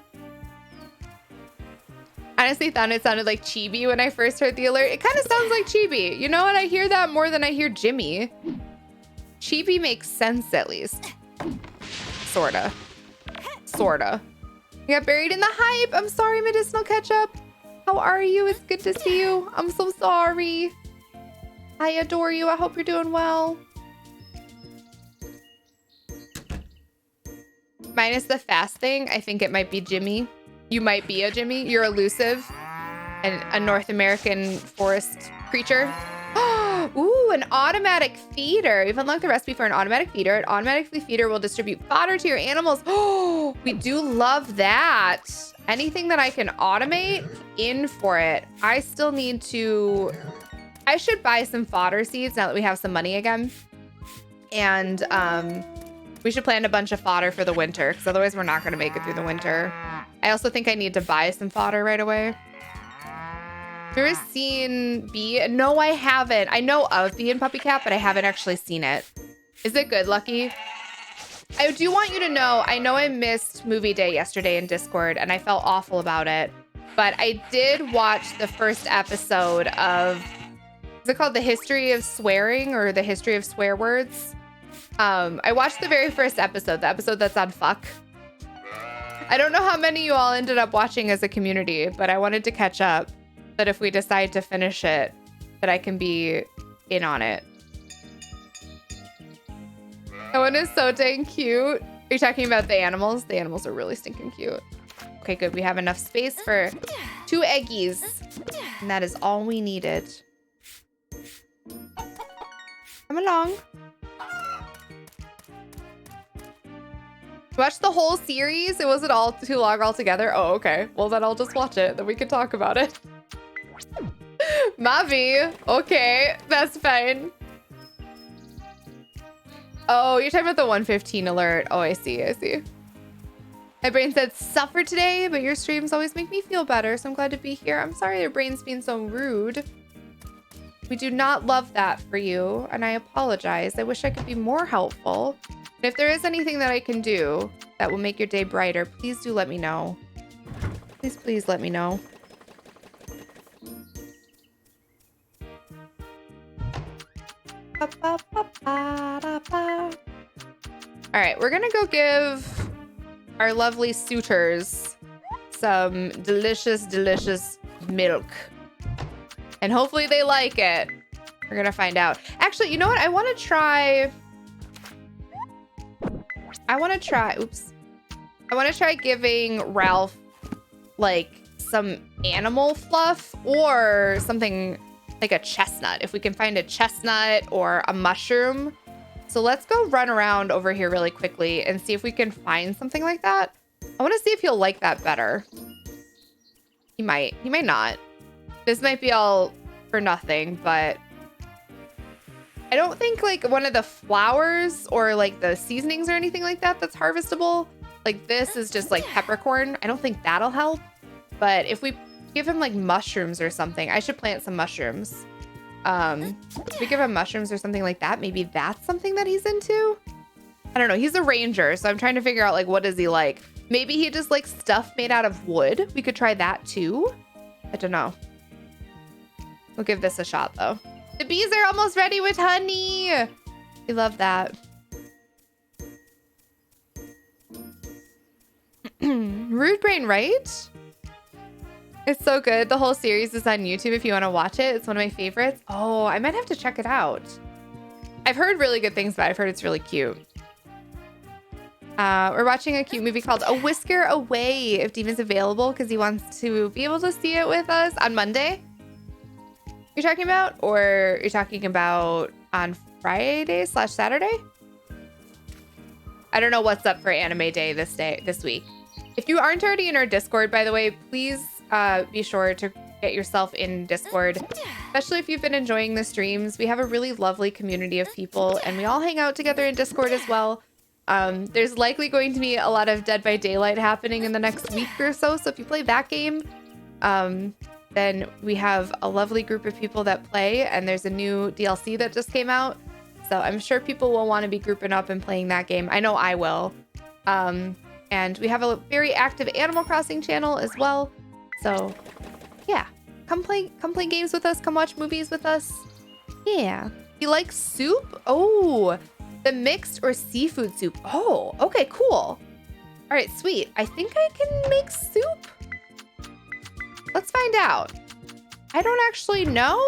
Honestly thought it sounded like Chibi when I first heard the alert. It kind of sounds like Chibi. You know what? I hear that more than I hear Jimmy. Chibi makes sense, at least. Sorta. You got buried in the hype. I'm sorry, Medicinal Ketchup. How are you? It's good to see you. I'm so sorry. I adore you. I hope you're doing well. Minus the fast thing, I think it might be Jimmy. You might be a Jimmy. You're elusive. And a North American forest creature. Ooh, an automatic feeder. You've unlocked the recipe for an automatic feeder. An automatic feeder will distribute fodder to your animals. Oh, we do love that. Anything that I can automate, in for it. I still need to... I should buy some fodder seeds now that we have some money again. And we should plant a bunch of fodder for the winter, because otherwise we're not going to make it through the winter. I also think I need to buy some fodder right away. Have you ever seen Bee? No, I haven't. I know of Bee and Puppy Cat, but I haven't actually seen it. Is it good, Lucky? I do want you to know, I know I missed movie day yesterday in Discord, and I felt awful about it. But I did watch the first episode of, is it called The History of Swearing or The History of Swear Words? I watched the very first episode, the episode that's on fuck. I don't know how many of you all ended up watching as a community, but I wanted to catch up. That if we decide to finish it, that I can be in on it. That one is so dang cute. Are you talking about the animals? The animals are really stinking cute. Okay, good. We have enough space for 2 eggies. And that is all we needed. Come along. Watch the whole series? It wasn't all too long altogether? Oh, okay. Well, then I'll just watch it. Then we can talk about it. Mavi. Okay, that's fine. Oh, you're talking about the 115 alert. Oh, I see. My brain said suffer today, but your streams always make me feel better, so I'm glad to be here. I'm sorry your brain's being so rude. We do not love that for you, and I apologize. I wish I could be more helpful. And if there is anything that I can do, that will make your day brighter, please do let me know. Please let me know. All right, we're gonna go give our lovely suitors some delicious milk. And hopefully they like it. We're gonna find out. Actually, you know what? I wanna try giving Ralph like some animal fluff or something like a chestnut. If we can find a chestnut or a mushroom. So let's go run around over here really quickly and see if we can find something like that. I want to see if he'll like that better. He might not. This might be all for nothing, but I don't think like one of the flowers or like the seasonings or anything like that that's harvestable. Like this is just like peppercorn. I don't think that'll help. But if we give him like mushrooms or something, I should plant some mushrooms. If we give him mushrooms or something like that, maybe that's something that he's into. I don't know. He's a ranger, so I'm trying to figure out like what does he like. Maybe he just likes stuff made out of wood. We could try that too. I don't know. We'll give this a shot though. The bees are almost ready with honey. We love that. Rude Brain, right? It's so good. The whole series is on YouTube if you want to watch it. It's one of my favorites. Oh, I might have to check it out. I've heard really good things about it. I've heard it's really cute. We're watching a cute movie called A Whisker Away if Demon's available because he wants to be able to see it with us on Monday. You're talking about? Or you're talking about on Friday/Saturday? I don't know what's up for anime day this week. If you aren't already in our Discord, by the way, please be sure to get yourself in Discord, especially if you've been enjoying the streams. We have a really lovely community of people and we all hang out together in Discord as well. There's likely going to be a lot of Dead by Daylight happening in the next week or so. So if you play that game, then we have a lovely group of people that play and there's a new DLC that just came out. So I'm sure people will want to be grouping up and playing that game. I know I will. And we have a very active Animal Crossing channel as well. So yeah, come play games with us. Come watch movies with us. Yeah. You like soup? Oh, the mixed or seafood soup. Oh, okay, cool. All right, sweet. I think I can make soup. Let's find out. I don't actually know.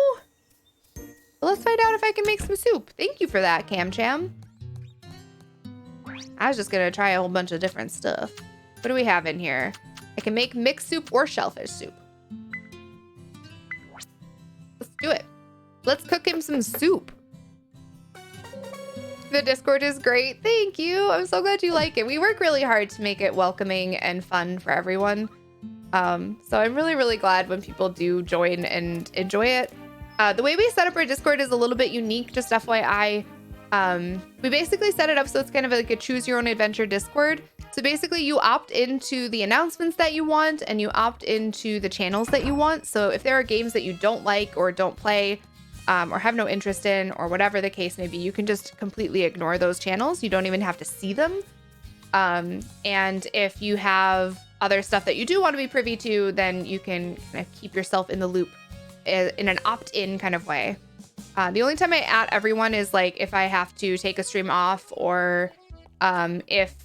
But let's find out if I can make some soup. Thank you for that, Cam Cham. I was just gonna try a whole bunch of different stuff. What do we have in here? I can make mixed soup or shellfish soup. Let's do it. Let's cook him some soup. The Discord is great. Thank you. I'm so glad you like it. We work really hard to make it welcoming and fun for everyone. So I'm really, really glad when people do join and enjoy it. The way we set up our Discord is a little bit unique, just FYI. We basically set it up so it's kind of like a choose your own adventure Discord. So basically you opt into the announcements that you want and you opt into the channels that you want. So if there are games that you don't like or don't play or have no interest in or whatever the case may be, you can just completely ignore those channels. You don't even have to see them. And if you have other stuff that you do want to be privy to, then you can kind of keep yourself in the loop in an opt-in kind of way. The only time I at everyone is like if I have to take a stream off or if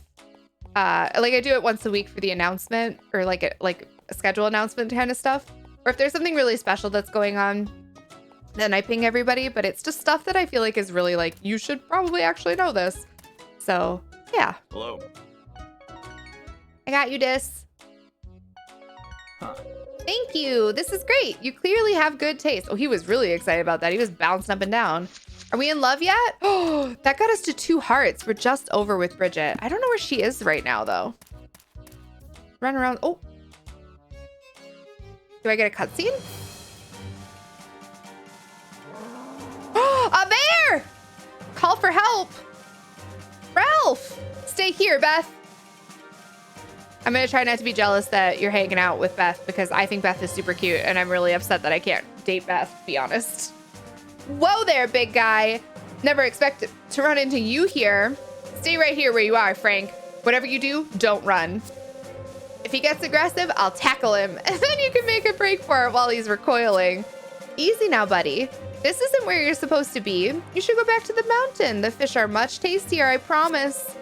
like I do it once a week for the announcement or like a schedule announcement kind of stuff. Or if there's something really special that's going on, then I ping everybody. But it's just stuff that I feel like is really like, you should probably actually know this. So yeah. Hello. I got you, Dis. Huh. Thank you. This is great. You clearly have good taste. Oh, he was really excited about that. He was bouncing up and down. Are we in love yet? Oh, that got us to 2 hearts. We're just over with Bridget. I don't know where she is right now, though. Run around. Oh. Do I get a cutscene? Oh, a bear! Call for help. Ralph, stay here, Beth. I'm going to try not to be jealous that you're hanging out with Beth because I think Beth is super cute and I'm really upset that I can't date Beth, to be honest. Whoa there, big guy. Never expected to run into you here. Stay right here where you are, Frank. Whatever you do, don't run. If he gets aggressive, I'll tackle him, and then you can make a break for it while he's recoiling. Easy now, buddy. This isn't where you're supposed to be. You should go back to the mountain. The fish are much tastier, I promise.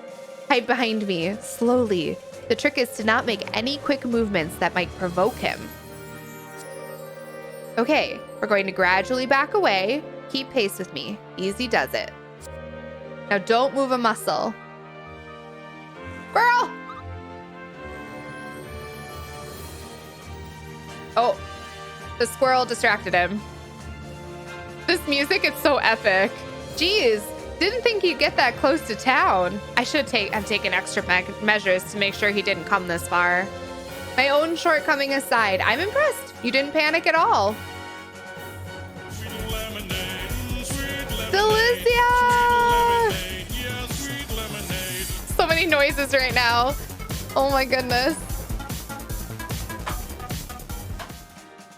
Hide behind me, slowly. The trick is to not make any quick movements that might provoke him. Okay, we're going to gradually back away. Keep pace with me. Easy does it. Now don't move a muscle. Girl! Oh, the squirrel distracted him. This music is so epic. Jeez, didn't think you'd get that close to town. I should have taken extra measures to make sure he didn't come this far. My own shortcoming aside, I'm impressed. You didn't panic at all. Delicia! So many noises right now. Oh my goodness.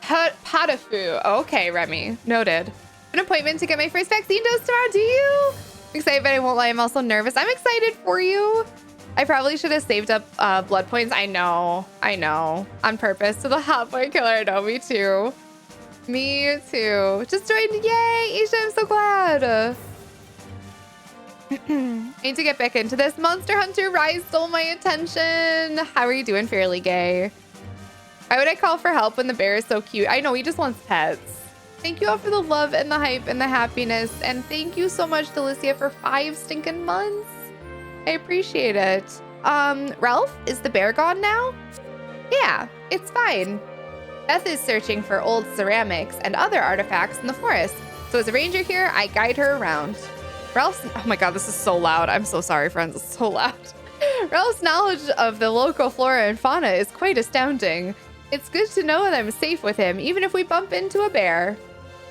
Potifu. Okay, Remy. Noted. An appointment to get my first vaccine dose tomorrow, do you? I'm excited, but I won't lie, I'm also nervous. I'm excited for you. I probably should have saved up blood points. I know. On purpose. To the hot boy killer. No, me too. Me too. Just joined. Yay, Isha, I'm so glad. I need to get back into this. Monster Hunter Rise stole my attention. How are you doing, Fairly Gay? Why would I call for help when the bear is so cute? I know, he just wants pets. Thank you all for the love and the hype and the happiness. And thank you so much, Delicia, for 5 stinking months. I appreciate it. Ralph, is the bear gone now? Yeah, it's fine. Beth is searching for old ceramics and other artifacts in the forest. So as a ranger here, I guide her around. Ralph's, oh my God, this is so loud. I'm so sorry, friends. It's so loud. Ralph's knowledge of the local flora and fauna is quite astounding. It's good to know that I'm safe with him, even if we bump into a bear.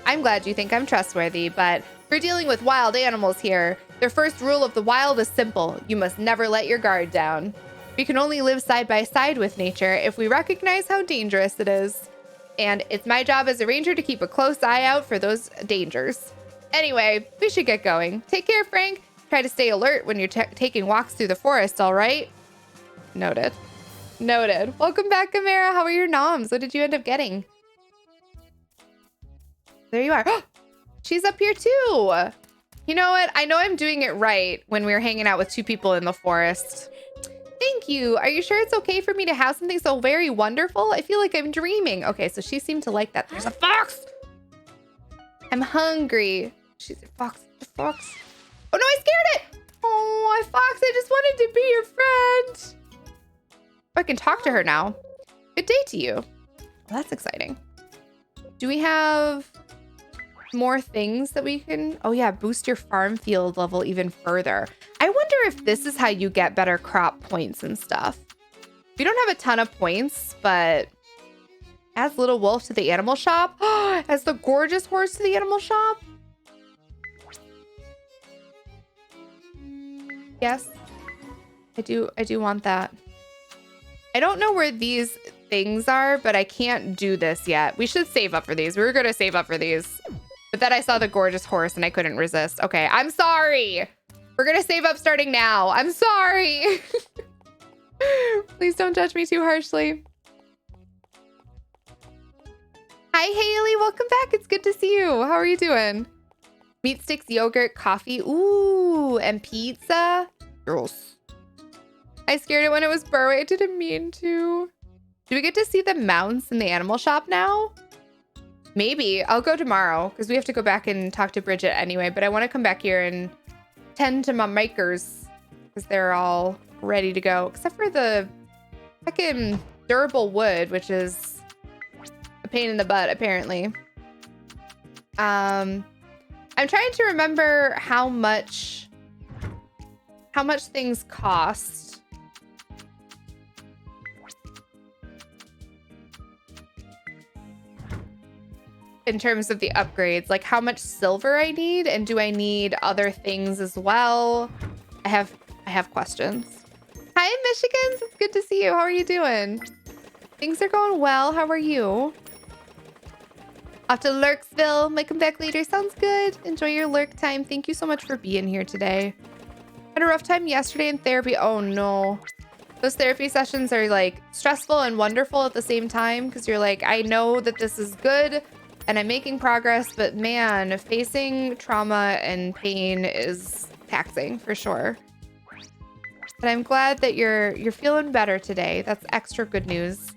I'm glad you think I'm trustworthy, but we're dealing with wild animals here. Their first rule of the wild is simple. You must never let your guard down. We can only live side by side with nature if we recognize how dangerous it is. And it's my job as a ranger to keep a close eye out for those dangers. Anyway, we should get going. Take care, Frank. Try to stay alert when you're taking walks through the forest, all right? Noted. Noted. Welcome back, Amara. How are your noms? What did you end up getting? There you are. She's up here too. You know what? I know I'm doing it right when we were hanging out with 2 people in the forest. Thank you. Are you sure it's okay for me to have something so very wonderful? I feel like I'm dreaming. Okay, so she seemed to like that. There's a fox. I'm hungry. She's a fox. A fox. Oh no, I scared it. Oh, fox, I just wanted to be your friend. I can talk to her now. Good day to you. Well, that's exciting. Do we have more things that we can? Oh yeah, boost your farm field level even further. I wonder if this is how you get better crop points and stuff. We don't have a ton of points, but as Little Wolf to the animal shop. As the gorgeous horse to the animal shop. Yes, I do want that. I don't know where these things are, but I can't do this yet. We should save up for these. We were going to save up for these. But then I saw the gorgeous horse and I couldn't resist. Okay, I'm sorry. We're going to save up starting now. I'm sorry. Please don't judge me too harshly. Hi, Haley. Welcome back. It's good to see you. How are you doing? Meat sticks, yogurt, coffee. Ooh, and pizza. Gross. I scared it when it was Burway. I didn't mean to. Do we get to see the mounts in the animal shop now? Maybe. I'll go tomorrow because we have to go back and talk to Bridget anyway. But I want to come back here and tend to my makers because they're all ready to go. Except for the fucking durable wood, which is a pain in the butt, apparently. I'm trying to remember how much things cost. In terms of the upgrades, like how much silver I need, and do I need other things as well? I have questions. Hi, Michigans. It's good to see you. How are you doing? Things are going well. How are you? Off to Lurksville. Might come back later. Sounds good. Enjoy your lurk time. Thank you so much for being here today. Had a rough time yesterday in therapy. Oh no. Those therapy sessions are like stressful and wonderful at the same time because you're like, I know that this is good and I'm making progress, but man, facing trauma and pain is taxing for sure. But I'm glad that you're feeling better today. That's extra good news.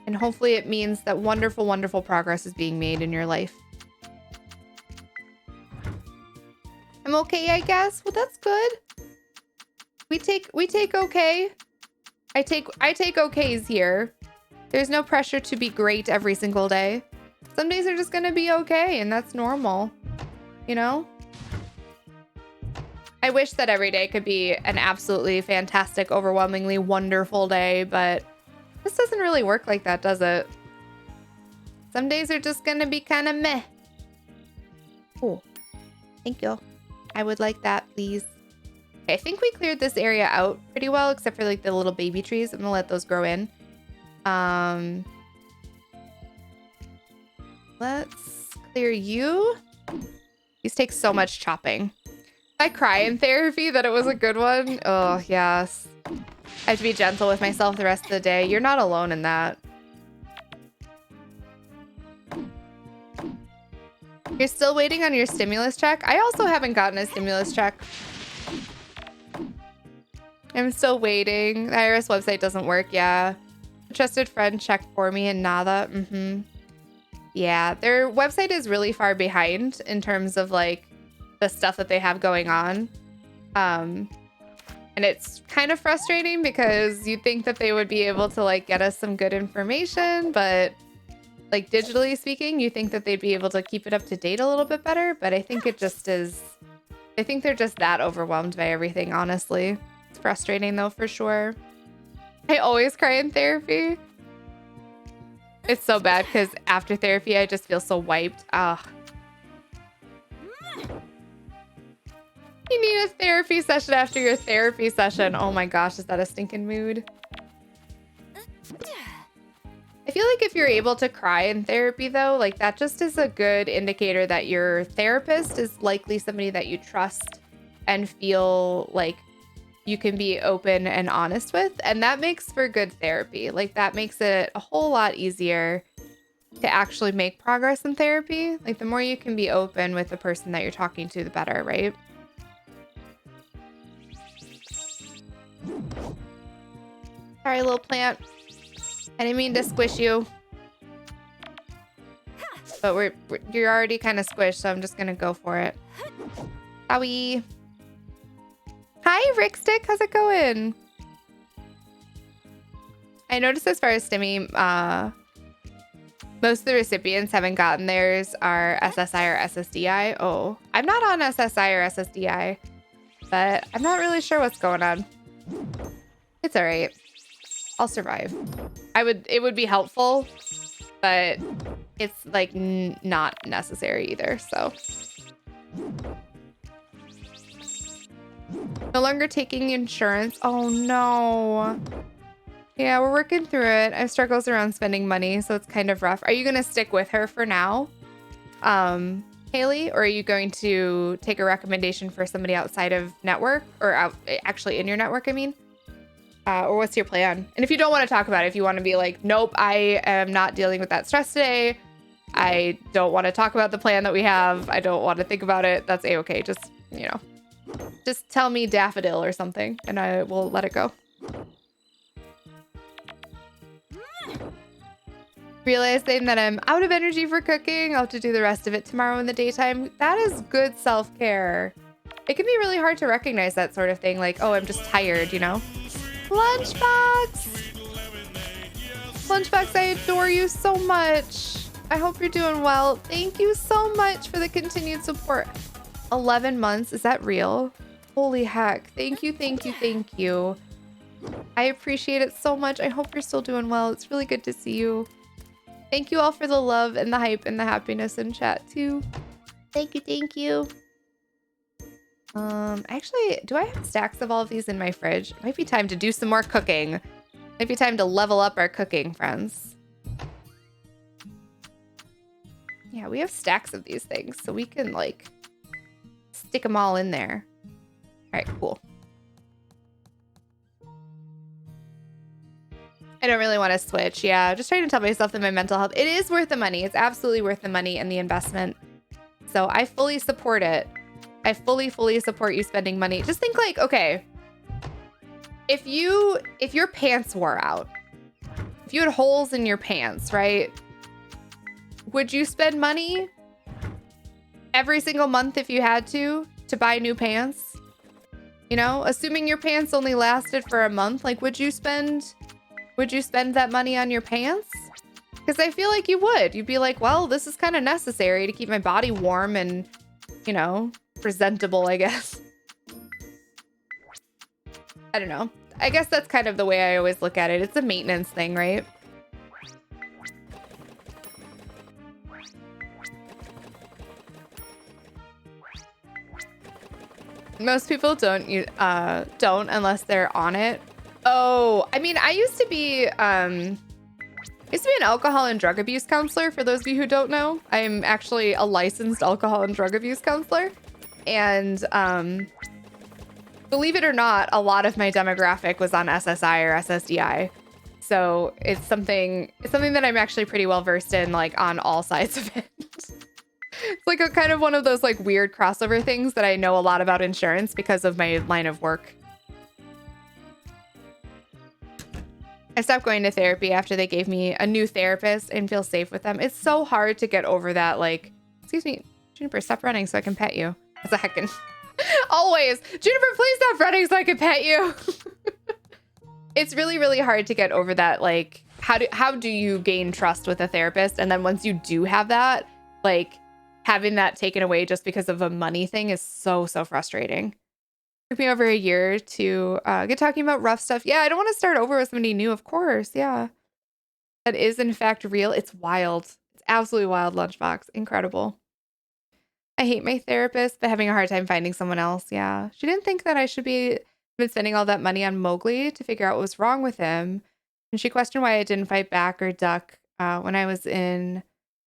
And hopefully it means that wonderful, wonderful progress is being made in your life. I'm okay, I guess. Well, that's good. We take okay. I take okays here. There's no pressure to be great every single day. Some days are just gonna be okay, and that's normal. You know? I wish that every day could be an absolutely fantastic, overwhelmingly wonderful day, but this doesn't really work like that, does it? Some days are just gonna be kind of meh. Cool. Thank you. I would like that, please. Okay, I think we cleared this area out pretty well, except for like the little baby trees. I'm gonna let those grow in. Let's clear you. These take so much chopping. I cry in therapy that it was a good one. Oh, yes. I have to be gentle with myself the rest of the day. You're not alone in that. You're still waiting on your stimulus check? I also haven't gotten a stimulus check. I'm still waiting. The IRS website doesn't work. Yeah. A trusted friend checked for me and nada. Yeah, their website is really far behind in terms of like the stuff that they have going on. And it's kind of frustrating because you'd think that they would be able to like get us some good information, but like digitally speaking, you think that they'd be able to keep it up to date a little bit better, but I think it just is. I think they're just that overwhelmed by everything, honestly. It's frustrating though, for sure. I always cry in therapy. It's so bad because after therapy, I just feel so wiped. Ugh. You need a therapy session after your therapy session. Oh my gosh, is that a stinking mood? I feel like if you're able to cry in therapy though, like that just is a good indicator that your therapist is likely somebody that you trust and feel like you can be open and honest with. And that makes for good therapy. Like that makes it a whole lot easier to actually make progress in therapy. Like the more you can be open with the person that you're talking to, the better, right? Sorry, little plant. I didn't mean to squish you. But you're already kind of squished, so I'm just gonna go for it. Owie. Hi, Rickstick. How's it going? I noticed as far as Stimmy, most of the recipients haven't gotten theirs are SSI or SSDI. Oh, I'm not on SSI or SSDI, but I'm not really sure what's going on. It's all right. I'll survive. It would be helpful, but it's like not necessary either, so. No longer taking insurance. Oh no. Yeah, we're working through it. I have struggles around spending money, so it's kind of rough. Are you gonna stick with her for now, Haley, or are you going to take a recommendation for somebody outside of network or actually in your network, I mean? Or what's your plan? And if you don't want to talk about it, if you want to be like, nope, I am not dealing with that stress today. I don't want to talk about the plan that we have. I don't want to think about it. That's a-okay. Just, you know, just tell me daffodil or something and I will let it go. Realizing that I'm out of energy for cooking. I'll have to do the rest of it tomorrow in the daytime. That is good self-care. It can be really hard to recognize that sort of thing. Like, oh, I'm just tired, you know? Lunchbox! Lunchbox, I adore you so much. I hope you're doing well. Thank you so much for the continued support. 11 months, is that real? Holy heck. Thank you, thank you, thank you. I appreciate it so much. I hope you're still doing well. It's really good to see you. Thank you all for the love and the hype and the happiness in chat too. Thank you, thank you. Actually, do I have stacks of all of these in my fridge? It might be time to do some more cooking. Might be time to level up our cooking, friends. Yeah, we have stacks of these things, so we can like stick them all in there. All right, cool. I don't really want to switch. Yeah, just trying to tell myself that my mental health, it is worth the money. It's absolutely worth the money and the investment. So I fully support it. I fully support you spending money. Just think like, okay, if your pants wore out, if you had holes in your pants, right? Would you spend money every single month if you had to buy new pants? You know, assuming your pants only lasted for a month, like would you spend that money on your pants? Because I feel like you would. You'd be like, well, this is kind of necessary to keep my body warm and, you know, presentable, I guess. I don't know. I guess that's kind of the way I always look at it. It's a maintenance thing, right? Most people don't unless they're on it. Oh, I mean, I used to be an alcohol and drug abuse counselor. For those of you who don't know, I'm actually a licensed alcohol and drug abuse counselor. And believe it or not, a lot of my demographic was on SSI or SSDI. So it's something that I'm actually pretty well versed in, like on all sides of it. It's like a kind of one of those like weird crossover things that I know a lot about insurance because of my line of work. I stopped going to therapy after they gave me a new therapist and feel safe with them. It's so hard to get over that. Like, excuse me, Juniper, stop running so I can pet you. A second. Always. Juniper, please stop running so I can pet you. It's really, really hard to get over that. Like, how do you gain trust with a therapist? And then once you do have that, like, having that taken away just because of a money thing is so frustrating. It took me over a year to get talking about rough stuff. Yeah, I don't want to start over with somebody new, of course. Yeah. That is, in fact, real. It's wild. It's absolutely wild, Lunchbox. Incredible. I hate my therapist, but having a hard time finding someone else. Yeah. She didn't think that I should be been spending all that money on Mowgli to figure out what was wrong with him. And she questioned why I didn't fight back or duck when I was in an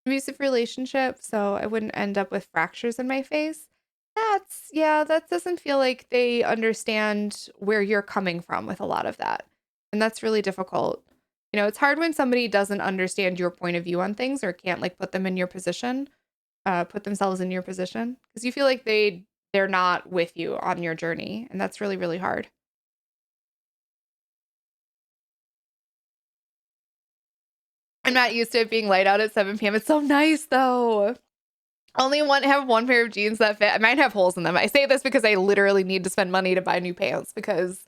abusive relationship, so I wouldn't end up with fractures in my face. That doesn't feel like they understand where you're coming from with a lot of that. And that's really difficult. You know, it's hard when somebody doesn't understand your point of view on things or can't like put them in your position, put themselves in your position, because you feel like they're not with you on your journey. And that's really, really hard. I'm not used to it being light out at 7 p.m. It's so nice though. Only have one pair of jeans that fit. I might have holes in them. I say this because I literally need to spend money to buy new pants because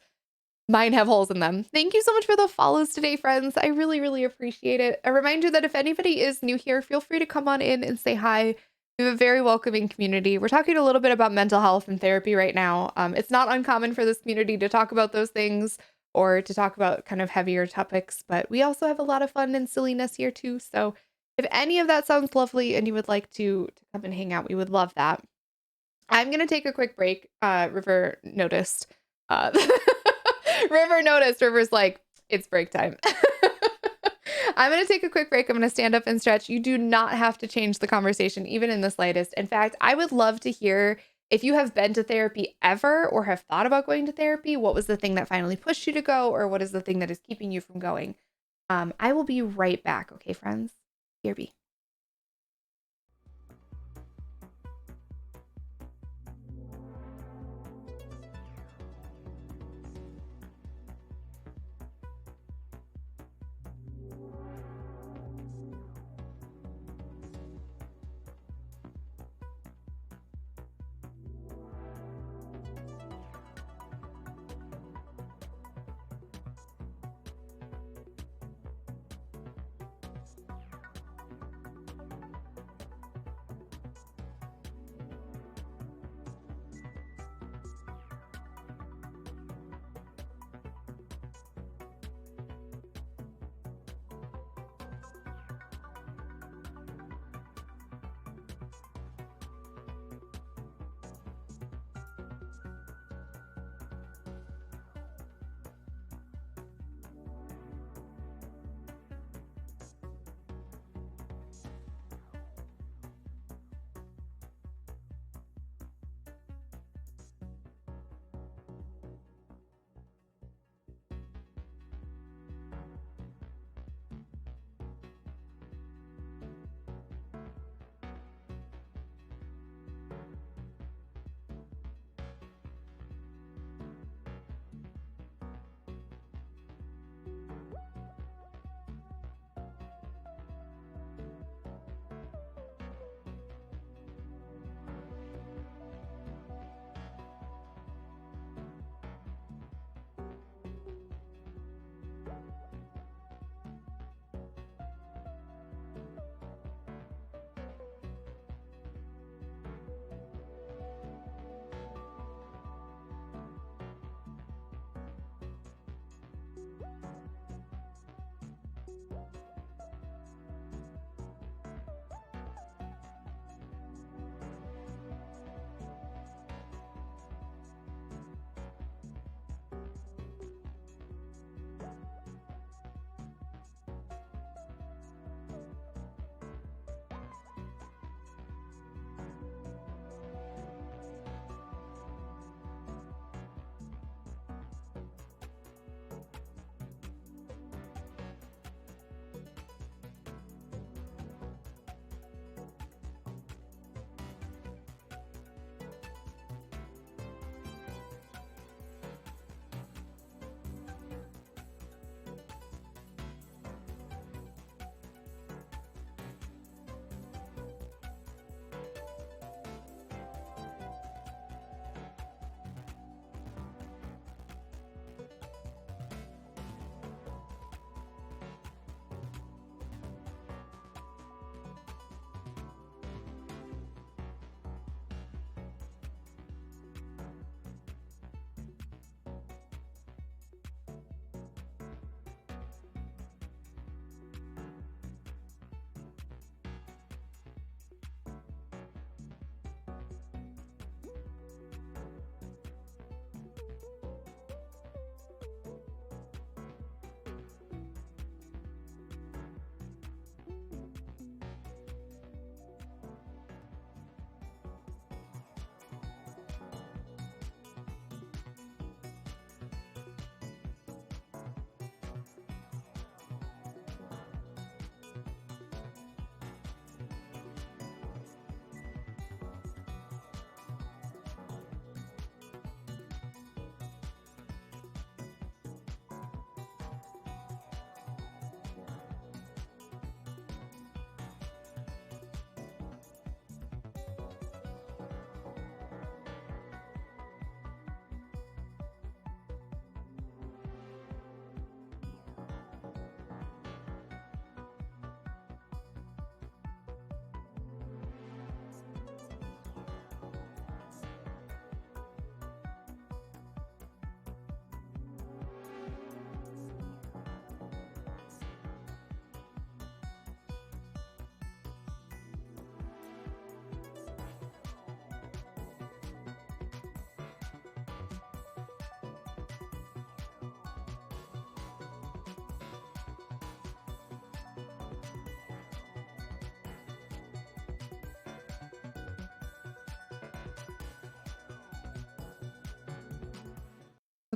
mine have holes in them. Thank you so much for the follows today, friends. I really, really appreciate it. A reminder that if anybody is new here, feel free to come on in and say hi. We have a very welcoming community. We're talking a little bit about mental health and therapy right now. It's not uncommon for this community to talk about those things or to talk about kind of heavier topics, but we also have a lot of fun and silliness here too. So if any of that sounds lovely and you would like to come and hang out, we would love that. I'm going to take a quick break. River noticed. River noticed. River's like, it's break time. I'm going to take a quick break. I'm going to stand up and stretch. You do not have to change the conversation, even in the slightest. In fact, I would love to hear if you have been to therapy ever or have thought about going to therapy. What was the thing that finally pushed you to go? Or what is the thing that is keeping you from going? I will be right back. Okay, friends? BRB.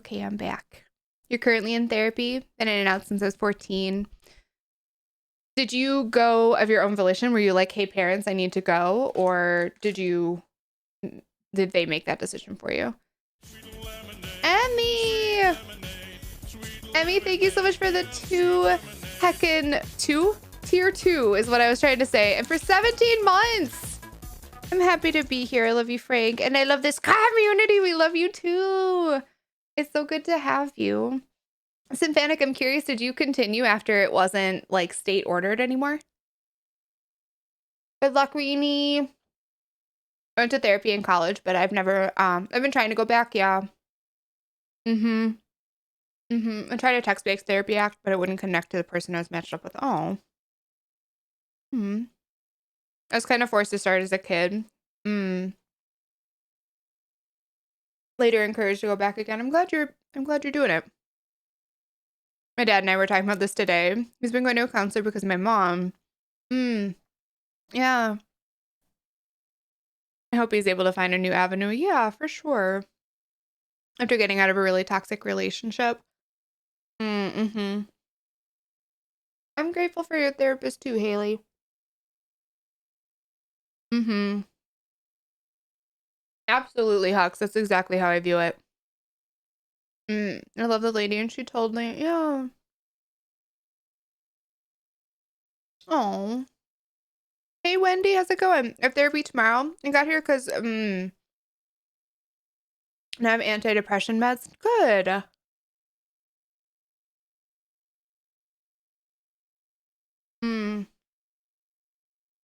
Okay, I'm back. You're currently in therapy. Been in and out since I was 14. Did you go of your own volition? Were you like, hey, parents, I need to go? Or did they make that decision for you? Emmy! Emmy, thank you so much for the tier 2 is what I was trying to say. And for 17 months. I'm happy to be here. I love you, Frank. And I love this community. We love you too. It's so good to have you. Symphonic, I'm curious, did you continue after it wasn't like state ordered anymore? Good luck, Reenie. I went to therapy in college, but I've never, I've been trying to go back, yeah. I tried a text-based therapy act, but it wouldn't connect to the person I was matched up with. Oh. I was kind of forced to start as a kid. Later encouraged to go back again. I'm glad you're doing it. My dad and I were talking about this today. He's been going to a counselor because of my mom. Yeah. I hope he's able to find a new avenue. Yeah, for sure. After getting out of a really toxic relationship. I'm grateful for your therapist too, Haley. Absolutely, Hux. That's exactly how I view it. I love the lady, and she told me, yeah. Oh. Hey, Wendy, how's it going? I have therapy tomorrow. I got here because, now I have antidepressant meds. Good.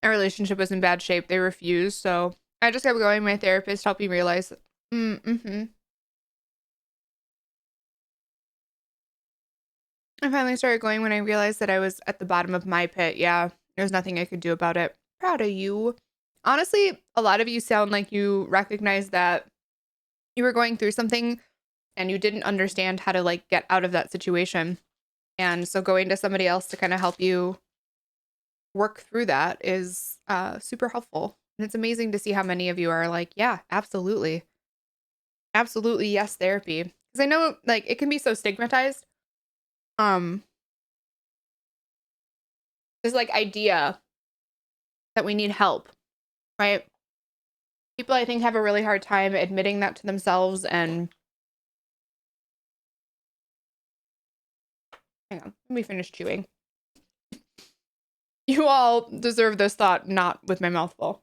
Our relationship was in bad shape. They refused, so I just kept going. My therapist helped me realize. I finally started going when I realized that I was at the bottom of my pit. Yeah, there's nothing I could do about it. Proud of you. Honestly, a lot of you sound like you recognize that you were going through something and you didn't understand how to like get out of that situation. And so going to somebody else to kind of help you work through that is super helpful. And it's amazing to see how many of you are like, yeah, absolutely. Absolutely, yes, therapy. Because I know like it can be so stigmatized. This like idea that we need help, right? People I think have a really hard time admitting that to themselves. And hang on, let me finish chewing. You all deserve this thought, not with my mouth full.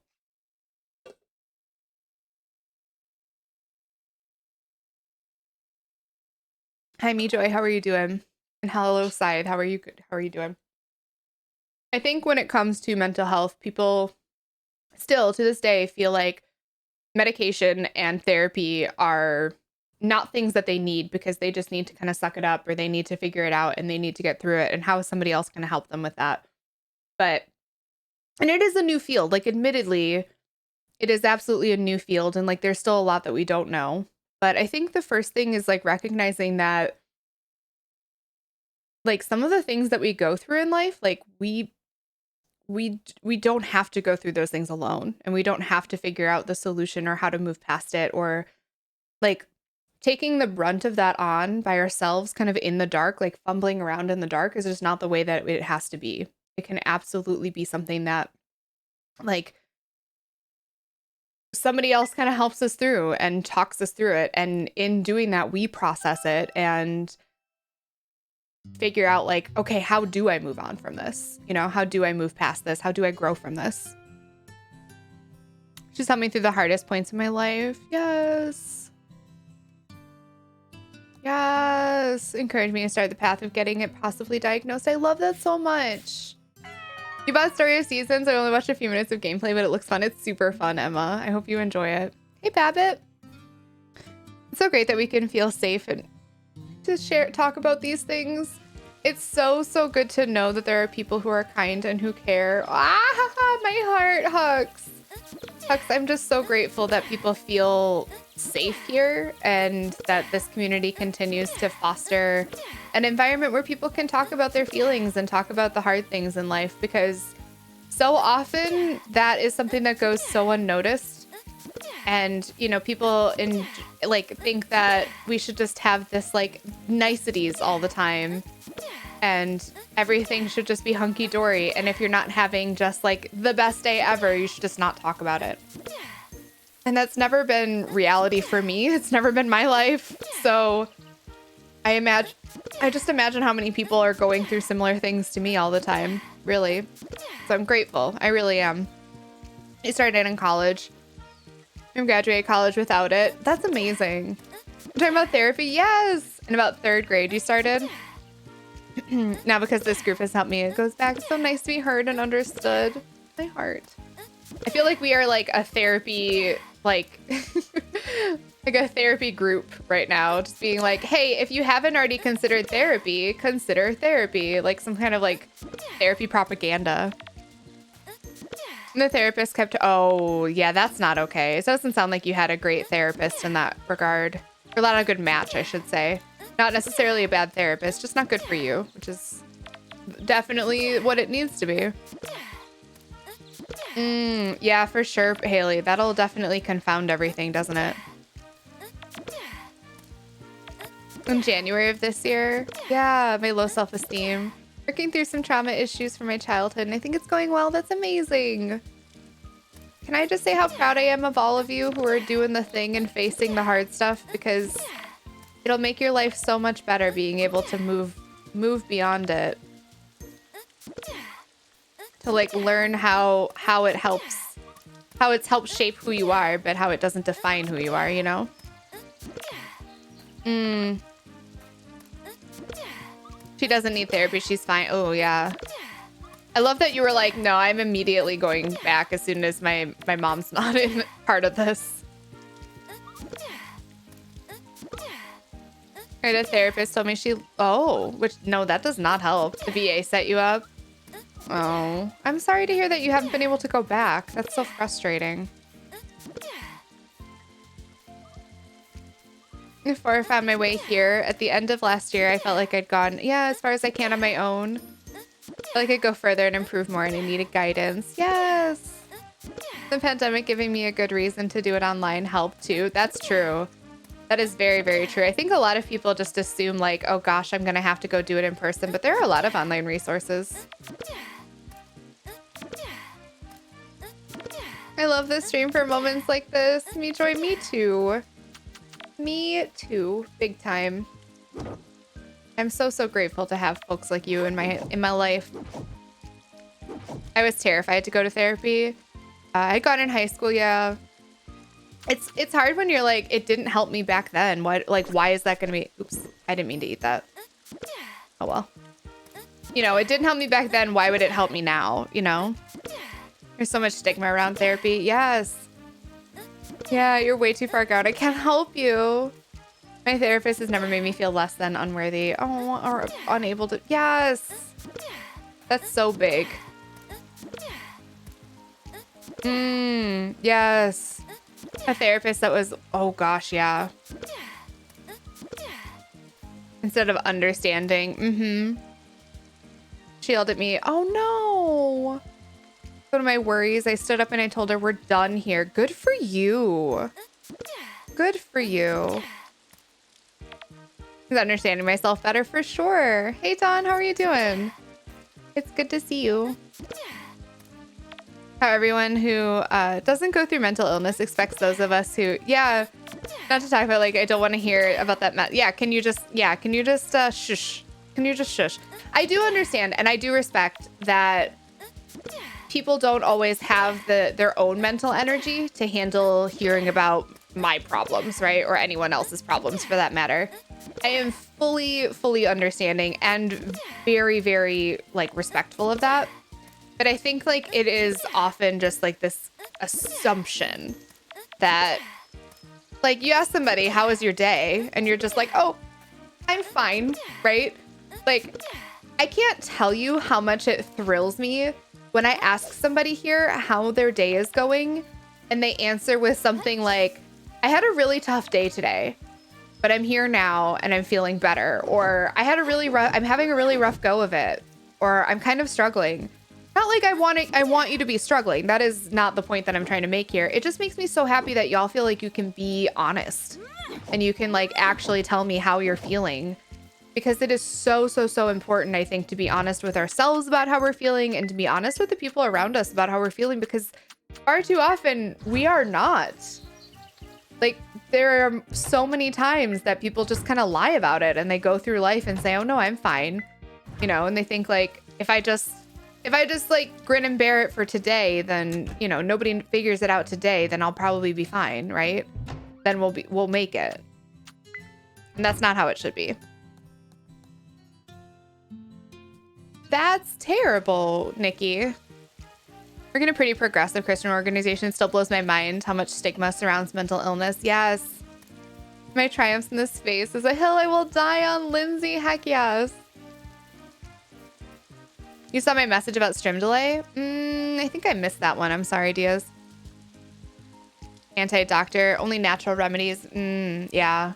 Hi, Me Joy, how are you doing? And hello, Scythe, how are you? Good. How are you doing? I think when it comes to mental health, people still to this day feel like medication and therapy are not things that they need because they just need to kind of suck it up or they need to figure it out and they need to get through it. And how is somebody else going to help them with that? And it is a new field. Like, admittedly, it is absolutely a new field. And like, there's still a lot that we don't know. But I think the first thing is like recognizing that like some of the things that we go through in life, like we don't have to go through those things alone, and we don't have to figure out the solution or how to move past it, or like taking the brunt of that on by ourselves kind of in the dark, like fumbling around in the dark is just not the way that it has to be. It can absolutely be something that like somebody else kind of helps us through and talks us through it. And in doing that, we process it and figure out like, okay, how do I move on from this? You know, how do I move past this? How do I grow from this? She's helped me through the hardest points in my life. Yes. Yes. Encouraged me to start the path of getting it possibly diagnosed. I love that so much. You bought Story of Seasons. I only watched a few minutes of gameplay, but it looks fun. It's super fun, Emma. I hope you enjoy it. Hey, Babbitt. It's so great that we can feel safe and to talk about these things. It's so good to know that there are people who are kind and who care. My heart, Hux, I'm just so grateful that people feel safe here and that this community continues to foster an environment where people can talk about their feelings and talk about the hard things in life, because so often that is something that goes so unnoticed. And, you know, people think that we should just have this like niceties all the time and everything should just be hunky dory. And if you're not having just like the best day ever, you should just not talk about it. And that's never been reality for me. It's never been my life. So I just imagine how many people are going through similar things to me all the time, really. So I'm grateful. I really am. I started in college. I graduated college without it. That's amazing. I'm talking about therapy? Yes. In about 3rd grade, you started? Now, because this group has helped me, it goes back. It's so nice to be heard and understood. My heart. I feel like we are like a therapy, like a therapy group right now. Just being like, hey, if you haven't already considered therapy, consider therapy. Like some kind of like therapy propaganda. And the therapist kept, oh, yeah, that's not okay. It doesn't sound like you had a great therapist in that regard. Or not a good match, I should say. Not necessarily a bad therapist, just not good for you, which is definitely what it needs to be. Yeah, for sure, Haley. That'll definitely confound everything, doesn't it? In January of this year. Yeah, my low self-esteem. Working through some trauma issues from my childhood, and I think it's going well. That's amazing. Can I just say how proud I am of all of you who are doing the thing and facing the hard stuff, because it'll make your life so much better being able to move beyond it. To like learn how it helps, how it's helped shape who you are, but how it doesn't define who you are, you know? She doesn't need therapy. She's fine. Oh, yeah. I love that you were like, no, I'm immediately going back as soon as my mom's not in part of this. Right, a therapist told me no, that does not help. The VA set you up. Oh, I'm sorry to hear that you haven't been able to go back. That's so frustrating. Before I found my way here, at the end of last year, I felt like I'd gone, as far as I can on my own. I felt like I'd go further and improve more, and I needed guidance. Yes! The pandemic giving me a good reason to do it online helped too. That's true. That is very, very true. I think a lot of people just assume like, oh gosh, I'm gonna have to go do it in person, but there are a lot of online resources. I love this stream for moments like this. Me joy, me too. Me too, big time. I'm so grateful to have folks like you in my life. I was terrified to go to therapy. I'd gone in high school, yeah. It's hard when you're like, it didn't help me back then. Why is that gonna be? Oops, I didn't mean to eat that. Oh well. You know, it didn't help me back then. Why would it help me now? You know, there's so much stigma around therapy. Yes. Yeah, you're way too far gone. I can't help you. My therapist has never made me feel less than unworthy. Oh, or unable to. Yes. That's so big. Yes. A therapist that was, oh gosh, yeah. Instead of understanding, she yelled at me, oh no. One of my worries, I stood up and I told her, we're done here. Good for you. Good for you. Is understanding myself better for sure. Hey Don, how are you doing? It's good to see you. How everyone who doesn't go through mental illness expects those of us who, not to talk about like, I don't want to hear about that. Can you just shush? Can you just shush? I do understand and I do respect that people don't always have their own mental energy to handle hearing about my problems, right? Or anyone else's problems for that matter. I am fully understanding and very, very like respectful of that. But I think like it is often just like this assumption that like you ask somebody, how was your day? And you're just like, oh, I'm fine, right? Like I can't tell you how much it thrills me when I ask somebody here how their day is going and they answer with something like, I had a really tough day today, but I'm here now and I'm feeling better. Or I'm having a really rough go of it. Or I'm kind of struggling. Not like I want you to be struggling. That is not the point that I'm trying to make here. It just makes me so happy that y'all feel like you can be honest and you can like actually tell me how you're feeling, because it is so, so, so important, I think, to be honest with ourselves about how we're feeling and to be honest with the people around us about how we're feeling, because far too often we are not. Like, there are so many times that people just kind of lie about it and they go through life and say, oh no, I'm fine. You know, and they think like, if I just like grin and bear it for today, then, you know, nobody figures it out today, then I'll probably be fine, right? Then we'll make it. And that's not how it should be. That's terrible, Nikki. We're in a pretty progressive Christian organization. It still blows my mind how much stigma surrounds mental illness. Yes. My triumphs in this space is a hill I will die on, Lindsay. Heck yes. You saw my message about stream delay? I think I missed that one. I'm sorry, Diaz. Anti-doctor, only natural remedies. Yeah.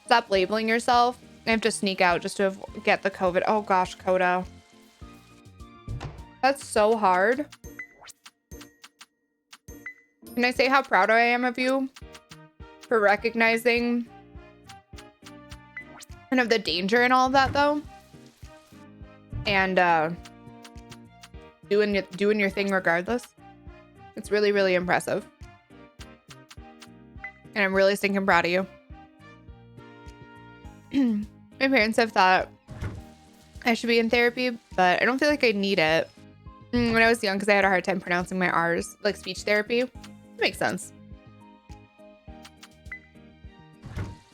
Stop labeling yourself. I have to sneak out just to get the COVID. Oh gosh, Coda. That's so hard. Can I say how proud I am of you for recognizing kind of the danger and all of that, though, and doing your thing regardless? It's really, really impressive, and I'm really stinking proud of you. My parents have thought I should be in therapy, but I don't feel like I need it. When I was young, because I had a hard time pronouncing my R's, like speech therapy. It makes sense.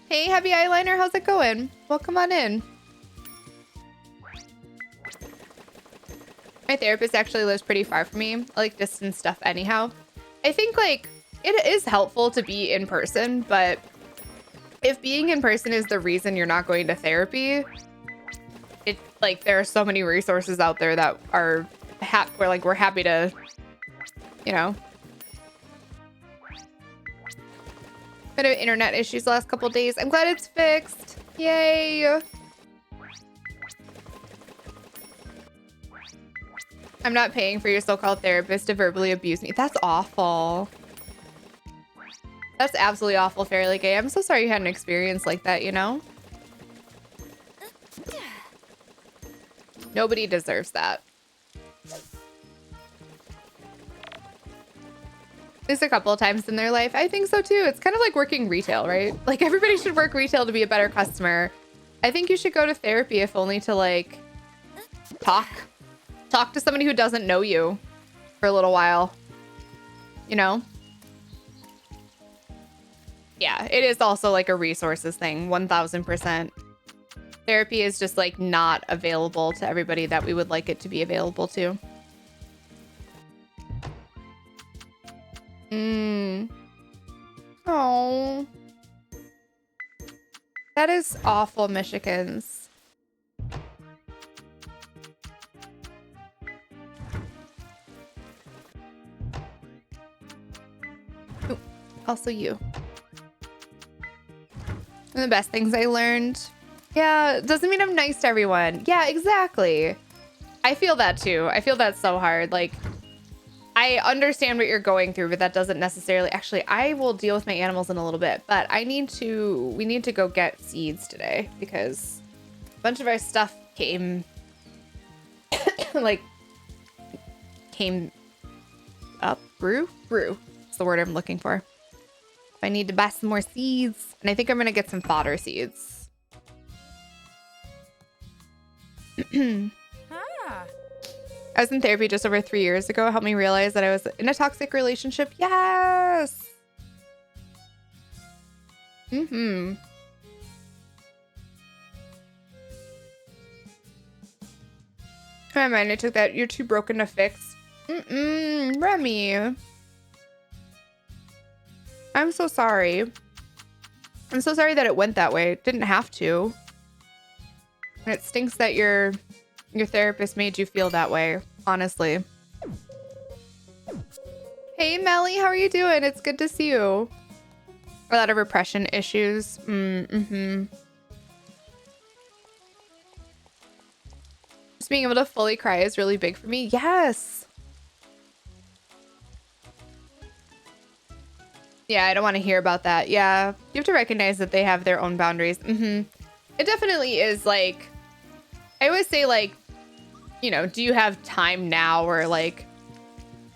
Hey, Heavy Eyeliner, how's it going? Welcome on in. My therapist actually lives pretty far from me. I like distance stuff anyhow. I think like it is helpful to be in person, but if being in person is the reason you're not going to therapy, it like there are so many resources out there that are we're happy to, you know. Bit of internet issues the last couple days. I'm glad it's fixed. Yay. I'm not paying for your so-called therapist to verbally abuse me. That's awful. That's absolutely awful, Fairly Gay. I'm so sorry you had an experience like that, you know? Nobody deserves that. At least a couple of times in their life. I think so too. It's kind of like working retail, right? Like everybody should work retail to be a better customer. I think you should go to therapy if only to like talk to somebody who doesn't know you for a little while, you know? Yeah, it is also like a resources thing, 1000%. Therapy is just like not available to everybody that we would like it to be available to. Oh, that is awful, Michigans. Ooh, also you. One of the best things I learned. Yeah, doesn't mean I'm nice to everyone. Yeah, exactly. I feel that too. I feel that so hard. Like, I understand what you're going through, but that doesn't necessarily... Actually, I will deal with my animals in a little bit, but we need to go get seeds today because a bunch of our stuff came up. Brew? That's the word I'm looking for. I need to buy some more seeds, and I think I'm going to get some fodder seeds. I was in therapy just over 3 years ago. It helped me realize that I was in a toxic relationship. Yes. In my mind, I took that you're too broken to fix. Remy. I'm so sorry. I'm so sorry that it went that way. It didn't have to. And it stinks that your therapist made you feel that way, honestly. Hey, Melly, how are you doing? It's good to see you. A lot of repression issues. Just being able to fully cry is really big for me. Yes. Yeah, I don't want to hear about that. Yeah, you have to recognize that they have their own boundaries. It definitely is like, I always say like, you know, do you have time now? Or like,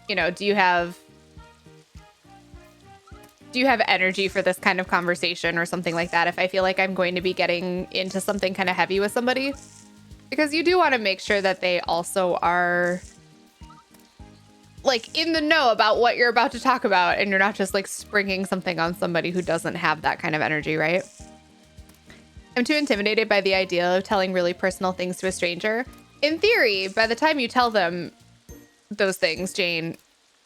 you know, do you have energy for this kind of conversation or something like that? If I feel like I'm going to be getting into something kind of heavy with somebody, because you do want to make sure that they also are like in the know about what you're about to talk about, and you're not just like springing something on somebody who doesn't have that kind of energy, right? I'm too intimidated by the idea of telling really personal things to a stranger. In theory, by the time you tell them those things, Jane,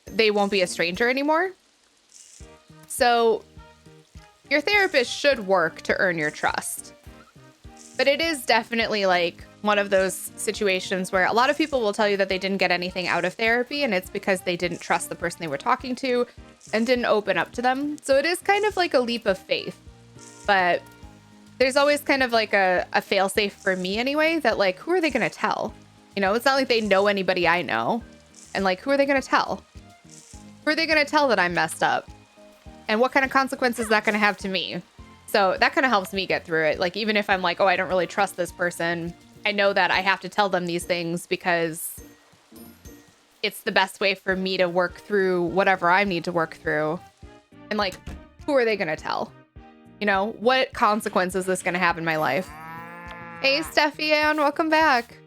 they won't be a stranger anymore. So your therapist should work to earn your trust. But it is definitely like one of those situations where a lot of people will tell you that they didn't get anything out of therapy, and it's because they didn't trust the person they were talking to and didn't open up to them. So it is kind of like a leap of faith. But there's always kind of like a fail-safe for me anyway, that like, who are they going to tell? You know, it's not like they know anybody I know. And like, who are they going to tell? Who are they going to tell that I'm messed up? And what kind of consequences is that going to have to me? So that kind of helps me get through it. Like, even if I'm like, oh, I don't really trust this person, I know that I have to tell them these things because it's the best way for me to work through whatever I need to work through. And like, who are they going to tell? You know, what consequences is this going to have in my life? Hey, Steffi Ann, welcome back.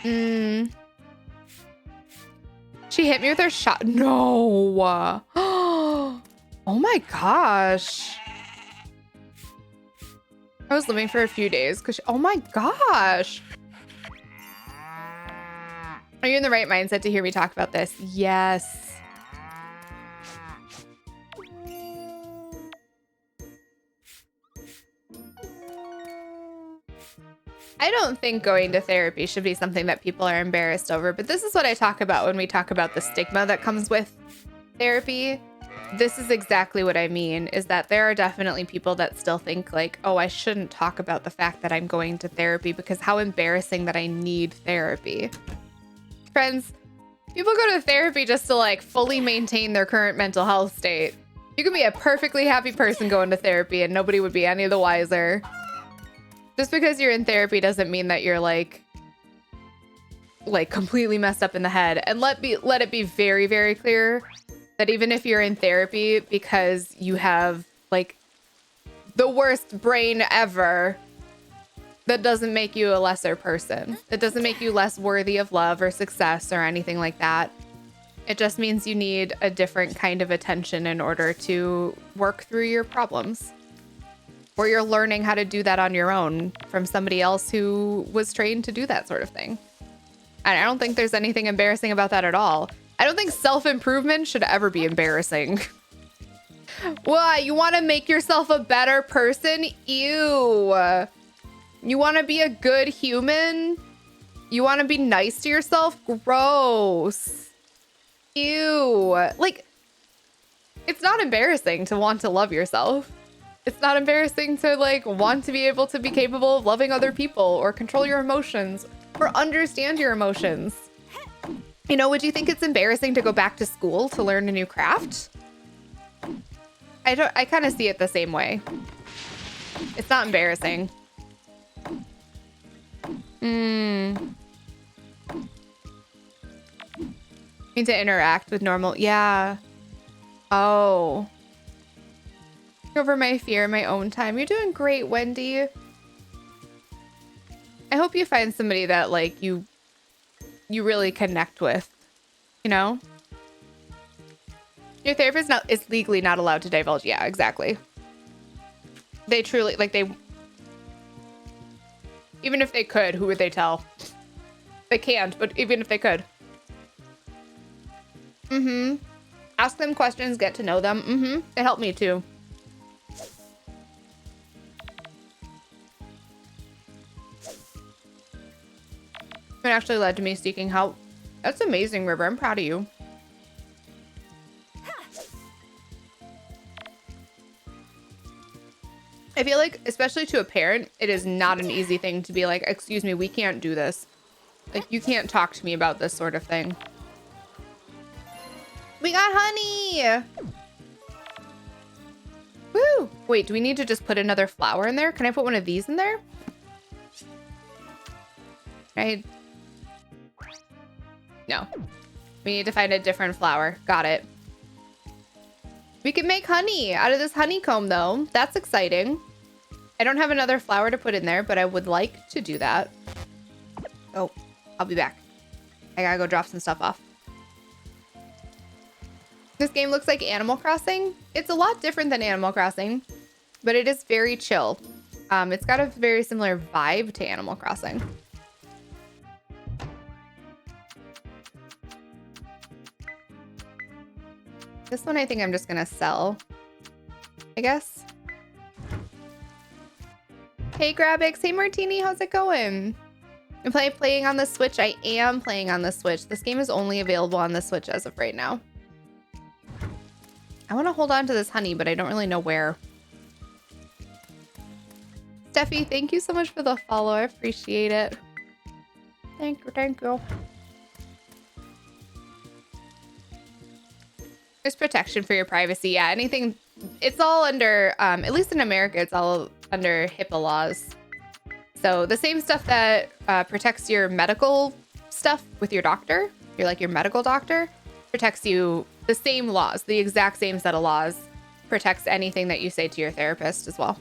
She hit me with her shot. No. Oh my gosh. I was living for a few days because oh my gosh. Are you in the right mindset to hear me talk about this? Yes. I don't think going to therapy should be something that people are embarrassed over, but this is what I talk about when we talk about the stigma that comes with therapy. This is exactly what I mean, is that there are definitely people that still think like, oh, I shouldn't talk about the fact that I'm going to therapy because how embarrassing that I need therapy. Friends, people go to therapy just to like fully maintain their current mental health state. You can be a perfectly happy person going to therapy and nobody would be any the wiser. Just because you're in therapy doesn't mean that you're like completely messed up in the head. And let it be very, very clear that even if you're in therapy because you have like the worst brain ever, that doesn't make you a lesser person. It doesn't make you less worthy of love or success or anything like that. It just means you need a different kind of attention in order to work through your problems. Or you're learning how to do that on your own from somebody else who was trained to do that sort of thing. And I don't think there's anything embarrassing about that at all. I don't think self-improvement should ever be embarrassing. Why? You want to make yourself a better person? Ew. You want to be a good human? You want to be nice to yourself? Gross. Ew. Like, it's not embarrassing to want to love yourself. It's not embarrassing to like want to be able to be capable of loving other people or control your emotions or understand your emotions. You know, would you think it's embarrassing to go back to school to learn a new craft? I kind of see it the same way. It's not embarrassing. Need to interact with normal. Yeah. Oh. Over my fear in my own time. You're doing great, Wendy. I hope you find somebody that like you really connect with, you know? Your therapist is legally not allowed to divulge. Yeah, exactly. They truly like even if they could, who would they tell? They can't, but even if they could. Ask them questions, get to know them. It helped me too. It actually led to me seeking help. That's amazing, River. I'm proud of you. I feel like, especially to a parent, it is not an easy thing to be like, excuse me, we can't do this. Like, you can't talk to me about this sort of thing. We got honey! Woo! Wait, do we need to just put another flower in there? Can I put one of these in there? Right? No. We need to find a different flower. Got it. We can make honey out of this honeycomb, though. That's exciting. I don't have another flower to put in there, but I would like to do that. Oh, I'll be back. I gotta go drop some stuff off. This game looks like Animal Crossing. It's a lot different than Animal Crossing, but it is very chill. It's got a very similar vibe to Animal Crossing. This one I think I'm just gonna sell, I guess. Hey Grabix, hey Martini, how's it going? I'm playing on the Switch. I am playing on the Switch. This game is only available on the Switch as of right now. I want to hold on to this honey, but I don't really know where. Steffi, thank you so much for the follow. I appreciate it. Thank you, thank you. There's protection for your privacy. Yeah, anything. It's all under, at least in America, it's all under HIPAA laws. So the same stuff that protects your medical stuff with your doctor, your medical doctor, protects you. The same laws, the exact same set of laws, protects anything that you say to your therapist as well.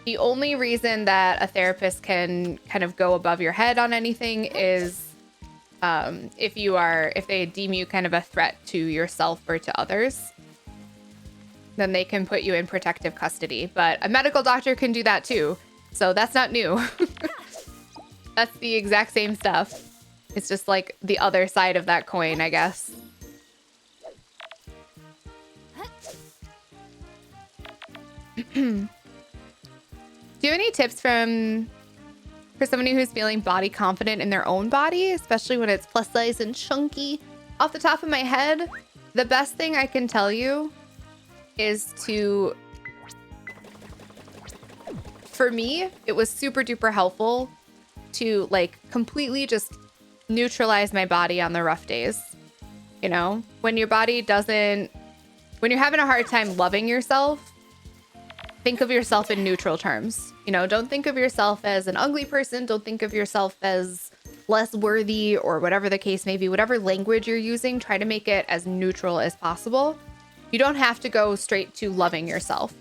The only reason that a therapist can kind of go above your head on anything is if they deem you kind of a threat to yourself or to others, then they can put you in protective custody. But a medical doctor can do that too. So that's not new. That's the exact same stuff. It's just like the other side of that coin, I guess. Do you have any tips for somebody who's feeling body confident in their own body, especially when it's plus size and chunky? Off the top of my head, the best thing I can tell you is for me, it was super duper helpful to like completely just neutralize my body on the rough days. You know, when you're having a hard time loving yourself, think of yourself in neutral terms. You know, don't think of yourself as an ugly person. Don't think of yourself as less worthy or whatever the case may be. Whatever language you're using, try to make it as neutral as possible. You don't have to go straight to loving yourself.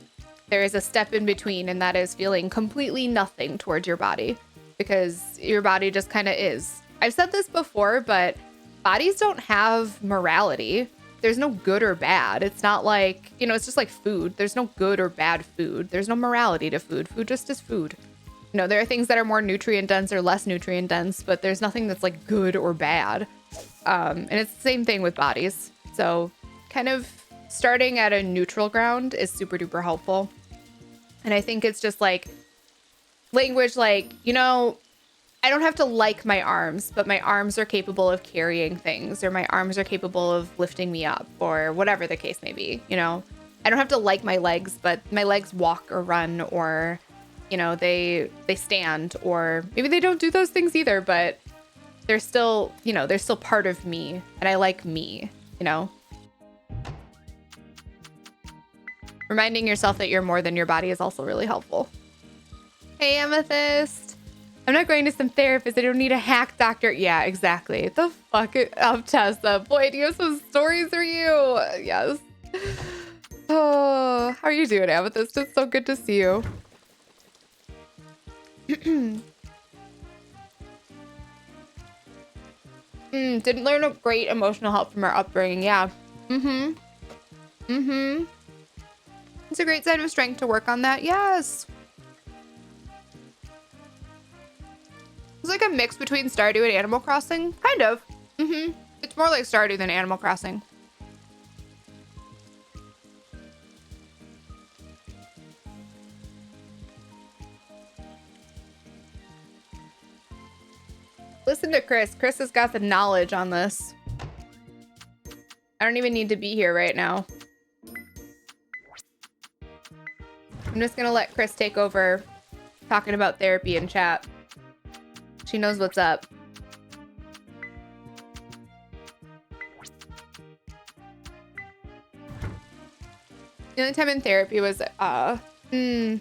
There is a step in between, and that is feeling completely nothing towards your body because your body just kind of is. I've said this before, but bodies don't have morality. There's no good or bad. It's not like, you know, it's just like food. There's no good or bad food. There's no morality to food. Food just is food. You know, there are things that are more nutrient dense or less nutrient dense, but there's nothing that's like good or bad. And it's the same thing with bodies. So kind of starting at a neutral ground is super duper helpful. And I think it's just like language like, you know, I don't have to like my arms, but my arms are capable of carrying things, or my arms are capable of lifting me up, or whatever the case may be. You know, I don't have to like my legs, but my legs walk or run, or, you know, they stand, or maybe they don't do those things either, but they're still, you know, they're still part of me, and I like me, you know. Reminding yourself that you're more than your body is also really helpful. Hey, Amethyst. I'm not going to some therapist. I don't need a hack doctor. Yeah, exactly. The fuck up, Tessa. Boy, do you have some stories for you? Yes. Oh, how are you doing, Amethyst? It's so good to see you. Didn't learn a great emotional help from our upbringing. Yeah. It's a great sign of strength to work on that. Yes. It's like a mix between Stardew and Animal Crossing. Kind of. It's more like Stardew than Animal Crossing. Listen to Chris. Chris has got the knowledge on this. I don't even need to be here right now. I'm just gonna let Chris take over talking about therapy in chat. She knows what's up. The only time in therapy was in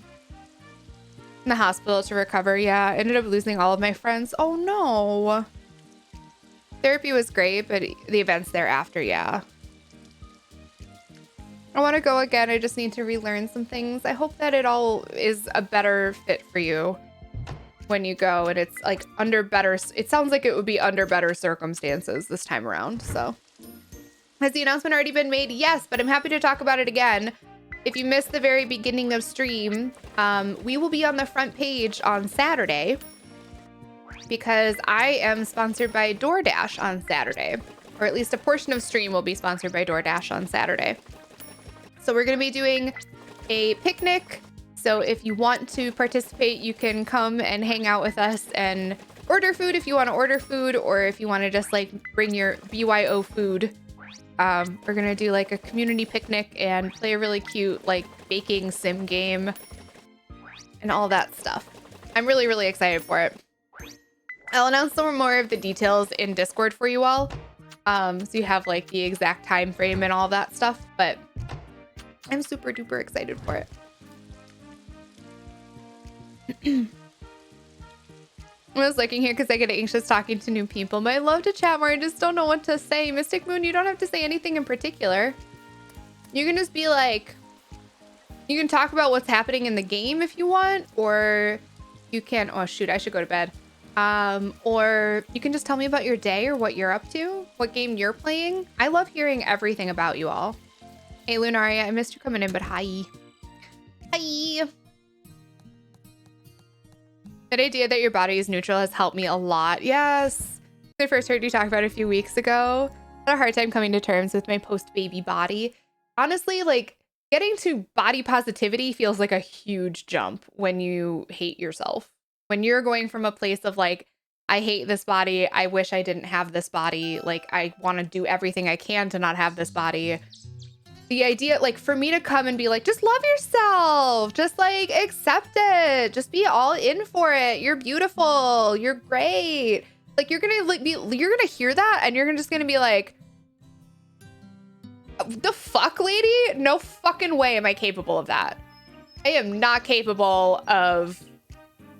the hospital to recover. Yeah, I ended up losing all of my friends. Oh no. Therapy was great, but the events thereafter, yeah. I want to go again. I just need to relearn some things. I hope that it all is a better fit for you when you go, and it's like under better, it sounds like it would be under better circumstances this time around. So has the announcement already been made? Yes, but I'm happy to talk about it again. If you missed the very beginning of stream, we will be on the front page on Saturday because I am sponsored by DoorDash on Saturday, or at least a portion of stream will be sponsored by DoorDash on Saturday. So we're going to be doing a picnic. So if you want to participate, you can come and hang out with us and order food if you want to order food, or if you want to just like bring your BYO food. We're going to do like a community picnic and play a really cute like baking sim game and all that stuff. I'm really, really excited for it. I'll announce some more of the details in Discord for you all. So you have like the exact time frame and all that stuff, but I'm super duper excited for it. I was looking here because I get anxious talking to new people, but I love to chat more. I just don't know what to say. Mystic Moon, you don't have to say anything in particular. You can just be like, you can talk about what's happening in the game if you want, or you can, oh shoot, I should go to bed. Or you can just tell me about your day or what you're up to, what game you're playing. I love hearing everything about you all. Hey, Lunaria, I missed you coming in, but hi. Hi. That idea that your body is neutral has helped me a lot. Yes. I first heard you talk about it a few weeks ago. I had a hard time coming to terms with my post-baby body. Honestly, like getting to body positivity feels like a huge jump when you hate yourself. When you're going from a place of like, I hate this body. I wish I didn't have this body. Like I want to do everything I can to not have this body. The idea, like for me to come and be like, just love yourself, just like accept it, just be all in for it. You're beautiful. You're great. Like you're gonna like you're gonna hear that and you're just gonna be like, the fuck, lady? No fucking way am I capable of that. I am not capable of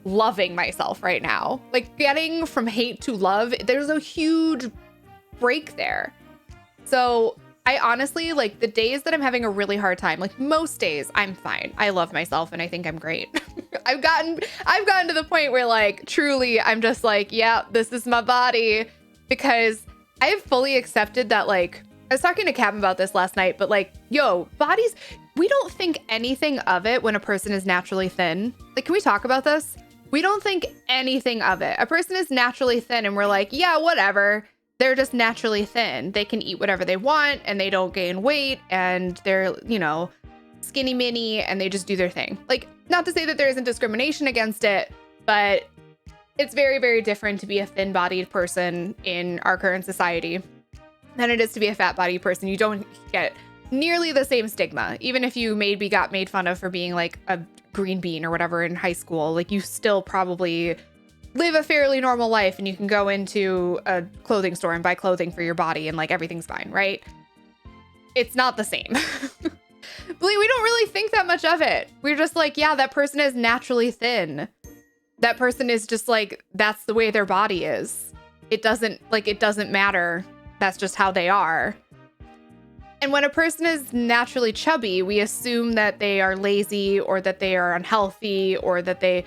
loving myself right now. Like getting from hate to love, there's a huge break there. So I honestly, like the days that I'm having a really hard time, like most days I'm fine. I love myself and I think I'm great. I've gotten to the point where like truly I'm just like, yeah, this is my body, because I have fully accepted that. Like I was talking to Cap about this last night, but like, yo, bodies, we don't think anything of it when a person is naturally thin. Like, can we talk about this? We don't think anything of it. A person is naturally thin and we're like, yeah, whatever. They're just naturally thin. They can eat whatever they want and they don't gain weight and they're, you know, skinny mini and they just do their thing. Like, not to say that there isn't discrimination against it, but it's very, very different to be a thin-bodied person in our current society than it is to be a fat-bodied person. You don't get nearly the same stigma. Even if you maybe got made fun of for being like a green bean or whatever in high school, like you still probably live a fairly normal life and you can go into a clothing store and buy clothing for your body and like everything's fine, right? It's not the same. We don't really think that much of it. We're just like, yeah, that person is naturally thin. That person is just like, that's the way their body is. It doesn't matter. That's just how they are. And when a person is naturally chubby, we assume that they are lazy or that they are unhealthy or that they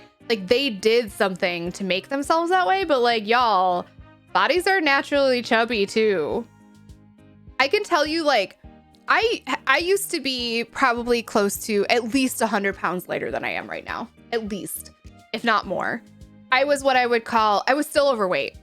did something to make themselves that way. But like, y'all, bodies are naturally chubby too. I can tell you, like, I used to be probably close to at least 100 pounds lighter than I am right now. At least, if not more. I was what I would call, I was still overweight.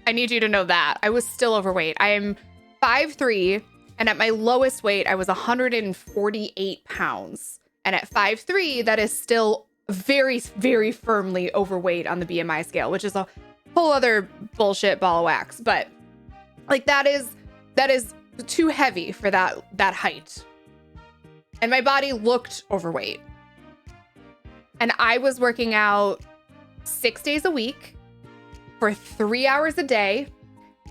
I need you to know that. I was still overweight. I am 5'3", and at my lowest weight, I was 148 pounds. And at 5'3", that is still very, very firmly overweight on the BMI scale, which is a whole other bullshit ball of wax. But like that is too heavy for that height. And my body looked overweight. and I was working out 6 days a week for 3 hours a day,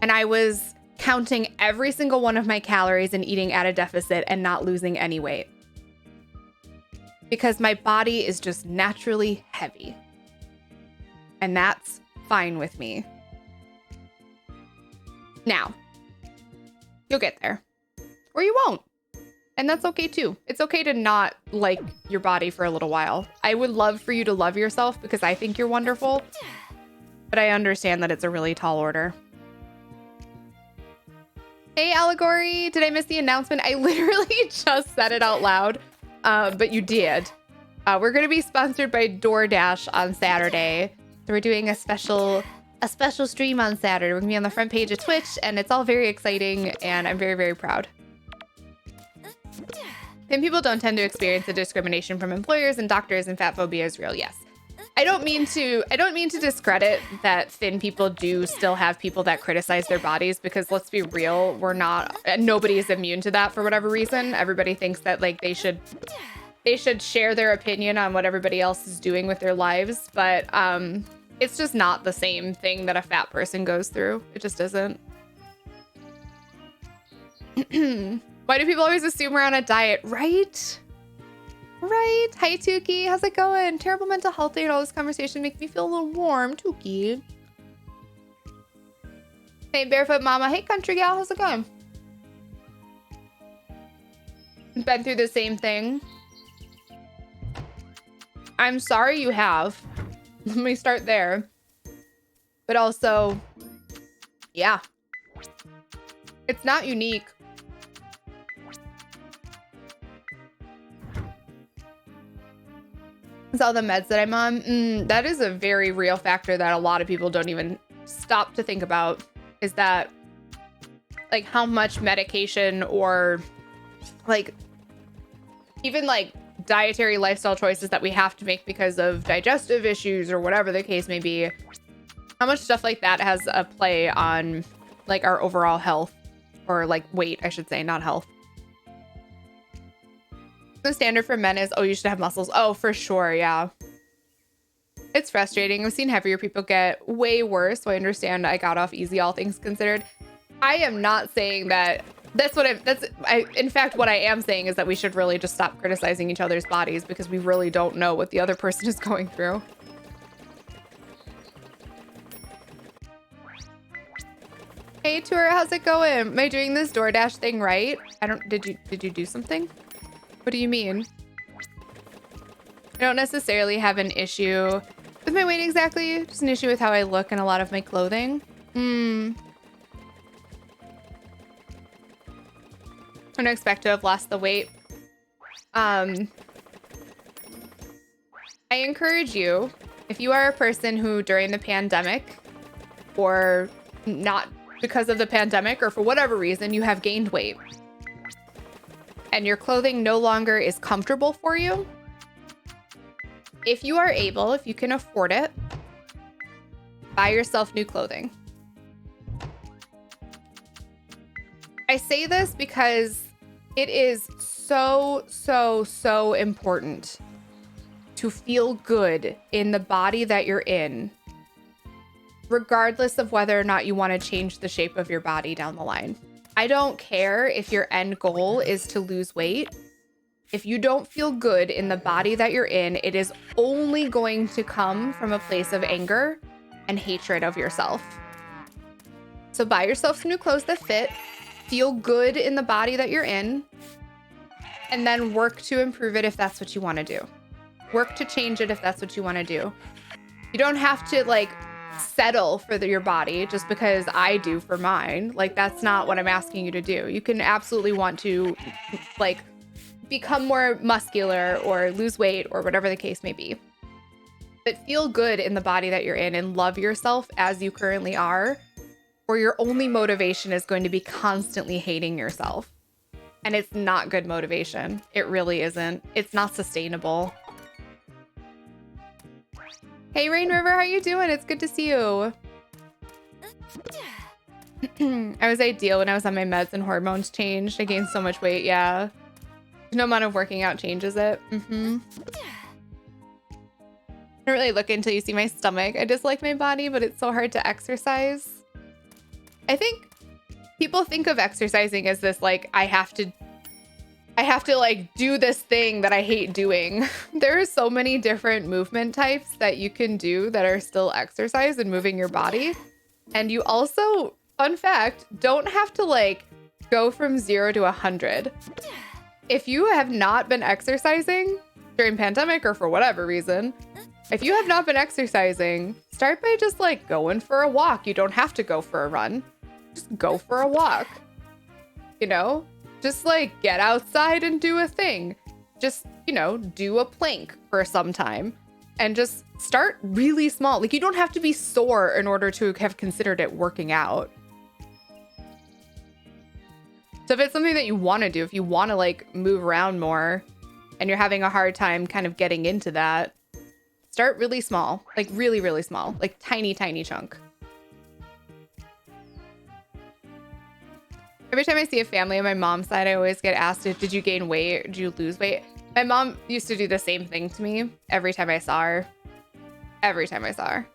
and I was counting every single one of my calories and eating at a deficit and not losing any weight. Because my body is just naturally heavy. And that's fine with me. Now, you'll get there. Or you won't. And that's okay too. It's okay to not like your body for a little while. I would love for you to love yourself because I think you're wonderful. But I understand that it's a really tall order. Hey, Allegory. Did I miss the announcement? I literally just said it out loud, but you did. We're going to be sponsored by DoorDash on Saturday. So we're doing a special stream on Saturday. We're going to be on the front page of Twitch, and it's all very exciting, and I'm very, very proud. Thin people don't tend to experience the discrimination from employers and doctors, and fat phobia is real. Yes. I don't mean to discredit that thin people do still have people that criticize their bodies, because let's be real, nobody is immune to that for whatever reason. Everybody thinks that like they should share their opinion on what everybody else is doing with their lives, but it's just not the same thing that a fat person goes through. It just isn't. Why do people always assume we're on a diet, right? Right. Hi, Tuki. How's it going? Terrible mental health day and all this conversation makes me feel a little warm. Tuki. Hey, Barefoot Mama. Hey, Country Gal. How's it going? Been through the same thing. I'm sorry you have. Let me start there. But also, yeah. It's not unique. All the meds that I'm on, that is a very real factor that a lot of people don't even stop to think about, is that like how much medication or like even like dietary lifestyle choices that we have to make because of digestive issues or whatever the case may be, how much stuff like that has a play on like our overall health, or like weight, I should say, not health. The standard for men is, oh, you should have muscles. Oh, for sure. Yeah. It's frustrating. I've seen heavier people get way worse. So I understand I got off easy, all things considered. I am not saying that. In fact, what I am saying is that we should really just stop criticizing each other's bodies, because we really don't know what the other person is going through. Hey, Tour, how's it going? Am I doing this DoorDash thing right? Did you do something? What do you mean? I don't necessarily have an issue with my weight exactly, just an issue with how I look and a lot of my clothing. I don't expect to have lost the weight. I encourage you, if you are a person who during the pandemic, or not because of the pandemic, or for whatever reason, you have gained weight, and your clothing no longer is comfortable for you, if you are able, if you can afford it, buy yourself new clothing. I say this because it is so, so, so important to feel good in the body that you're in, regardless of whether or not you want to change the shape of your body down the line. I don't care if your end goal is to lose weight. If you don't feel good in the body that you're in, it is only going to come from a place of anger and hatred of yourself. So buy yourself some new clothes that fit, feel good in the body that you're in, and then work to improve it if that's what you want to do. Work to change it if that's what you want to do. You don't have to like settle for your body just because I do for mine. Like, that's not what I'm asking you to do. You can absolutely want to like become more muscular or lose weight or whatever the case may be. But feel good in the body that you're in and love yourself as you currently are, or your only motivation is going to be constantly hating yourself. And it's not good motivation. It really isn't. It's not sustainable. Hey, Rain River, how you doing? It's good to see you. I was ideal when I was on my meds and hormones changed. I gained so much weight, yeah. No amount of working out changes it. don't really look until you see my stomach. I just like my body, but it's so hard to exercise. I think people think of exercising as this, like, I have to like do this thing that I hate doing. There are so many different movement types that you can do that are still exercise and moving your body. And you also, fun fact, don't have to like go from 0 to 100. If you have not been exercising during pandemic or for whatever reason, if you have not been exercising, start by just like going for a walk. You don't have to go for a run. Just go for a walk. You know? Just like get outside and do a thing. Just, you know, do a plank for some time and just start really small. Like you don't have to be sore in order to have considered it working out. So if it's something that you want to do, if you want to like move around more and you're having a hard time kind of getting into that, start really small, like really, really small, like tiny, tiny chunk. Every time I see a family on my mom's side, I always get asked, did you gain weight? Did you lose weight? My mom used to do the same thing to me every time I saw her. Every time I saw her.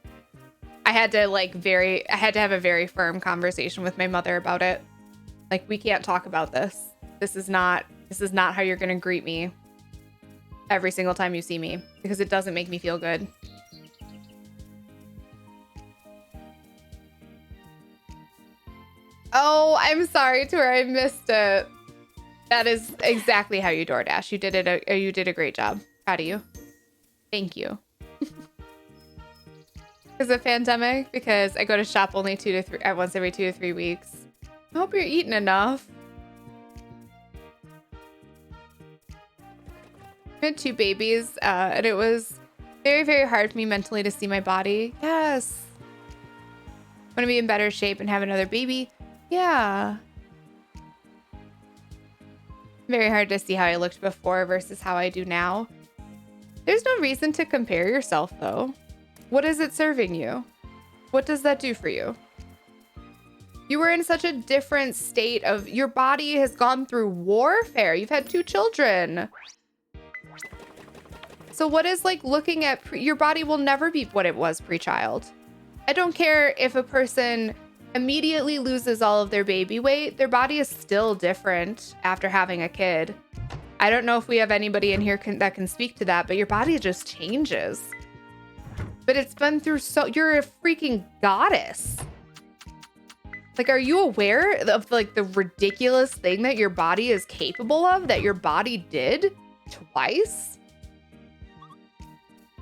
I had to have a very firm conversation with my mother about it. Like, we can't talk about this. This is not how you're going to greet me every single time you see me, because it doesn't make me feel good. Oh, I'm sorry, Tora, I missed it. That is exactly how you DoorDash. You did a great job. Proud of you. Thank you. Because of pandemic, because I go to shop only once every 2 to 3 weeks. I hope you're eating enough. I had 2 babies, and it was very, very hard for me mentally to see my body. Yes. Want to be in better shape and have another baby. Yeah. Very hard to see how I looked before versus how I do now. There's no reason to compare yourself, though. What is it serving you? What does that do for you? You were in such a different state of, your body has gone through warfare. You've had 2 children. So what is like looking at, your body will never be what it was pre-child. I don't care if a person immediately loses all of their baby weight, their body is still different after having a kid. I don't know if we have anybody in here that can speak to that, but your body just changes. But it's been through you're a freaking goddess. Like, are you aware of like the ridiculous thing that your body is capable of, that your body did twice?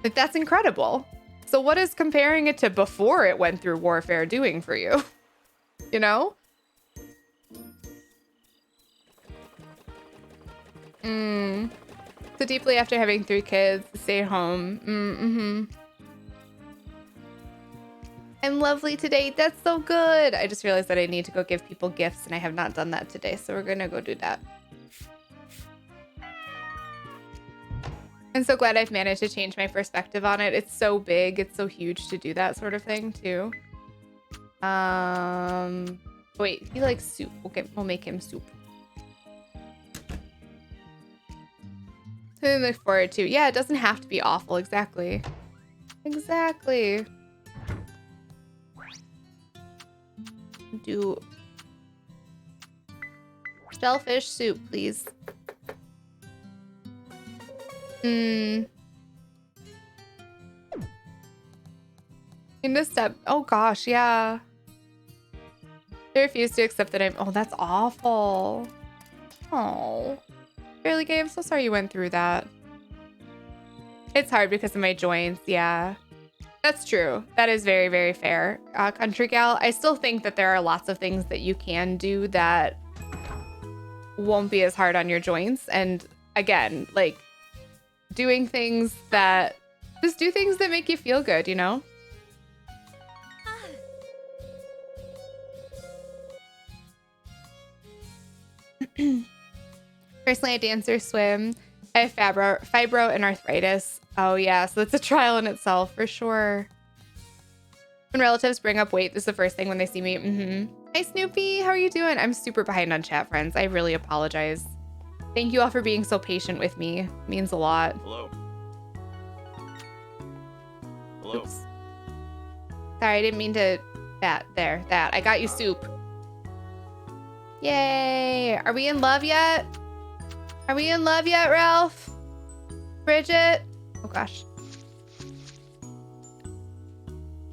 Like, that's incredible. So what is comparing it to before it went through warfare doing for you? You know? So deeply after having 3 kids, stay home. I'm lovely today. That's so good. I just realized that I need to go give people gifts, and I have not done that today. So we're going to go do that. I'm so glad I've managed to change my perspective on it. It's so big. It's so huge to do that sort of thing, too. Wait, he likes soup. Okay, we'll make him soup. Something to look forward to. Yeah, it doesn't have to be awful. Exactly. Exactly. Do shellfish soup, please. In this step, oh gosh, yeah. They refuse to accept that oh, that's awful. Oh, Fairly Gay, I'm so sorry you went through that. It's hard because of my joints, yeah. That's true. That is very, very fair. Country Gal, I still think that there are lots of things that you can do that won't be as hard on your joints. And again, like doing things that, just do things that make you feel good, you know? Personally, I dance or swim. I have fibro and arthritis. Oh yeah, so it's a trial in itself for sure. When relatives bring up weight, this is the first thing when they see me. Hi Snoopy, how are you doing? I'm super behind on chat, friends. I really apologize. Thank you all for being so patient with me. It means a lot. Hello. Hello. Oops. Sorry, I didn't mean to. That. I got you soup. Yay. Are we in love yet? Are we in love yet, Ralph? Bridget? Oh, gosh.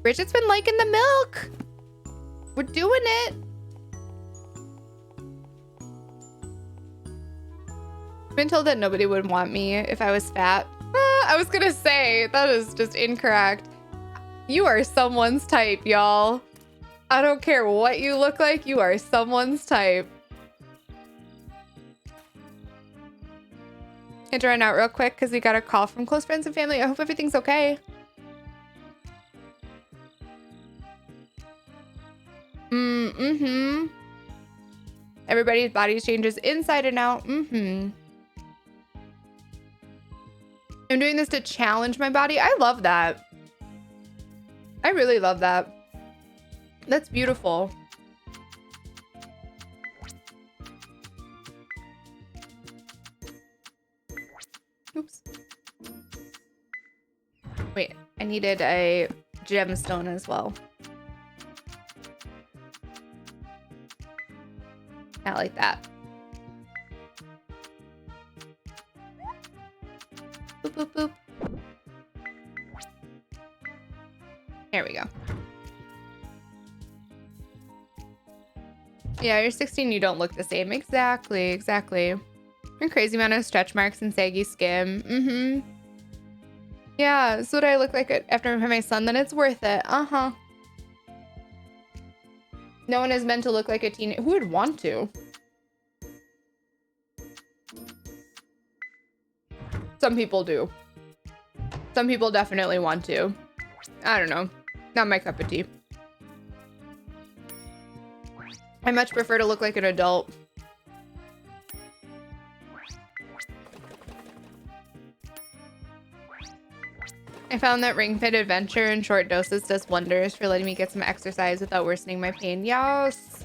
Bridget's been liking the milk. We're doing it. I've been told that nobody would want me if I was fat. I was gonna say, that is just incorrect. You are someone's type, y'all. I don't care what you look like, you are someone's type. Had to run out real quick because we got a call from close friends and family. I hope everything's okay. Everybody's body changes inside and out. I'm doing this to challenge my body. I love that. I really love that. That's beautiful. Oops. Wait, I needed a gemstone as well. Not like that. Boop, boop, boop. There we go. Yeah, you're 16, you don't look the same. Exactly, exactly. You're crazy amount of stretch marks and saggy skin. Yeah, so what I look like after I have my son, then it's worth it. No one is meant to look like a teen. Who would want to? Some people do. Some people definitely want to. I don't know. Not my cup of tea. I much prefer to look like an adult. I found that Ring Fit Adventure in short doses does wonders for letting me get some exercise without worsening my pain. Yes.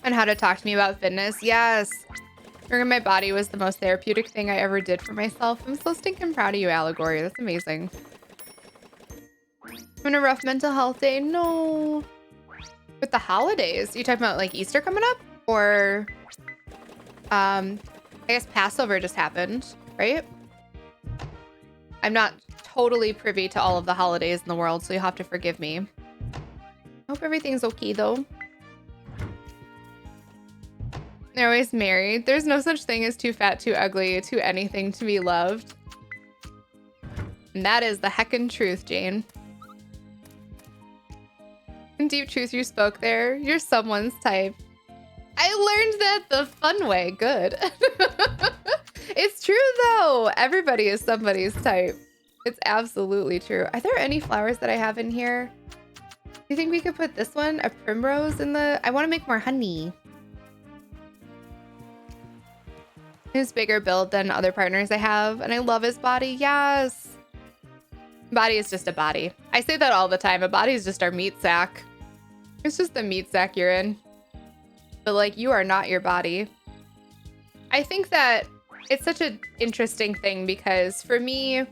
And how to talk to me about fitness. Yes. Working my body was the most therapeutic thing I ever did for myself. I'm so stinking proud of you, Allegory. That's amazing. I'm in a rough mental health day. No. With the holidays. You talking about like Easter coming up? Or I guess Passover just happened, right? I'm not totally privy to all of the holidays in the world, so you'll have to forgive me. I hope everything's okay though. They're always married. There's no such thing as too fat, too ugly, too anything to be loved. And that is the heckin' truth, Jane. In deep truth you spoke there. You're someone's type. I learned that the fun way. Good. It's true though. Everybody is somebody's type. It's absolutely true. Are there any flowers that I have in here? Do you think we could put this one, a primrose, in the... I want to make more honey. His bigger build than other partners I have, and I love his body. Yes. Body is just a body. I say that all the time. A body is just our meat sack. It's just the meat sack you're in. But like, you are not your body. I think that it's such an interesting thing because for me,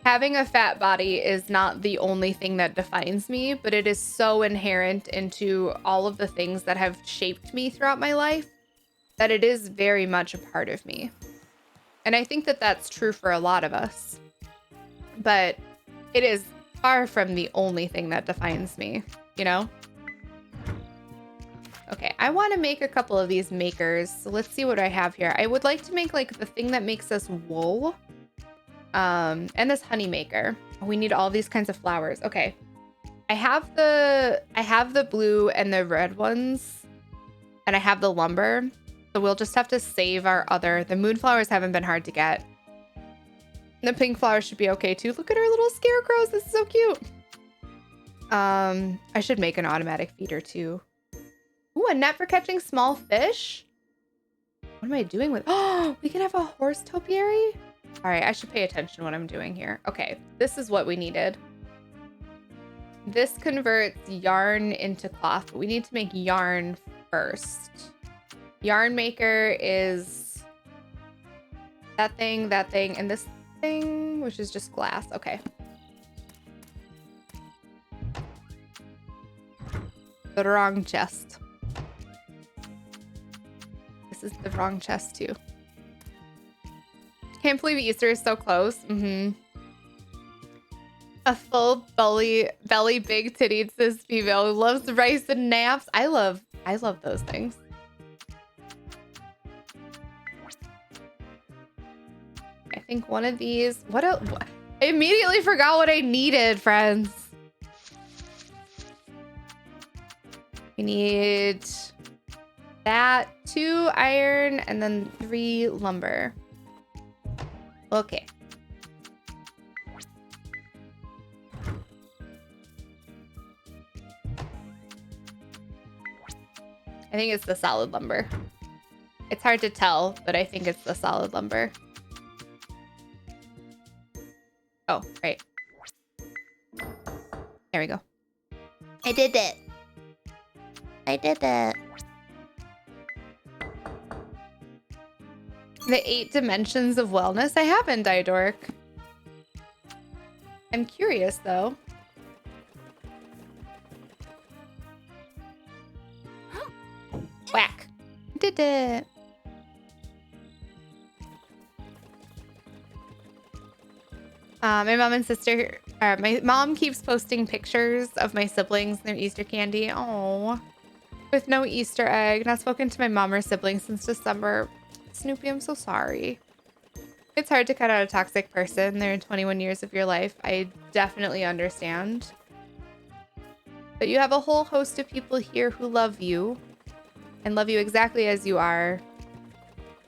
having a fat body is not the only thing that defines me, but it is so inherent into all of the things that have shaped me throughout my life that it is very much a part of me. And I think that that's true for a lot of us. But it is far from the only thing that defines me, you know? Okay, I want to make a couple of these makers. So let's see what I have here. I would like to make like the thing that makes us wool. And this honey maker. We need all these kinds of flowers. Okay. I have the blue and the red ones. And I have the lumber. So we'll just have to save our other. The moonflowers haven't been hard to get. And the pink flowers should be okay too. Look at our little scarecrows. This is so cute. I should make an automatic feeder too. Ooh, a net for catching small fish. What am I doing with... Oh, we can have a horse topiary? All right, I should pay attention to what I'm doing here. Okay, this is what we needed. This converts yarn into cloth, but we need to make yarn first. Yarn maker is that thing, and this thing, which is just glass. Okay. The wrong chest. This is the wrong chest too. Can't believe Easter is so close. A full belly big titted cis female who loves rice and naps. I love those things. I think one of these. What else? I immediately forgot what I needed, friends. We need that, 2 iron, and then 3 lumber. Okay. I think it's the solid lumber. It's hard to tell, but I think it's the solid lumber. Oh, right. There we go. I did it. I did it. The 8 dimensions of wellness. I haven't, Didork. I'm curious, though. Whack. Did it. My mom and sister, my mom keeps posting pictures of my siblings and their Easter candy. Oh, with no Easter egg. Not spoken to my mom or siblings since December. Snoopy, I'm so sorry. It's hard to cut out a toxic person. They're in 21 years of your life. I definitely understand. But you have a whole host of people here who love you and love you exactly as you are.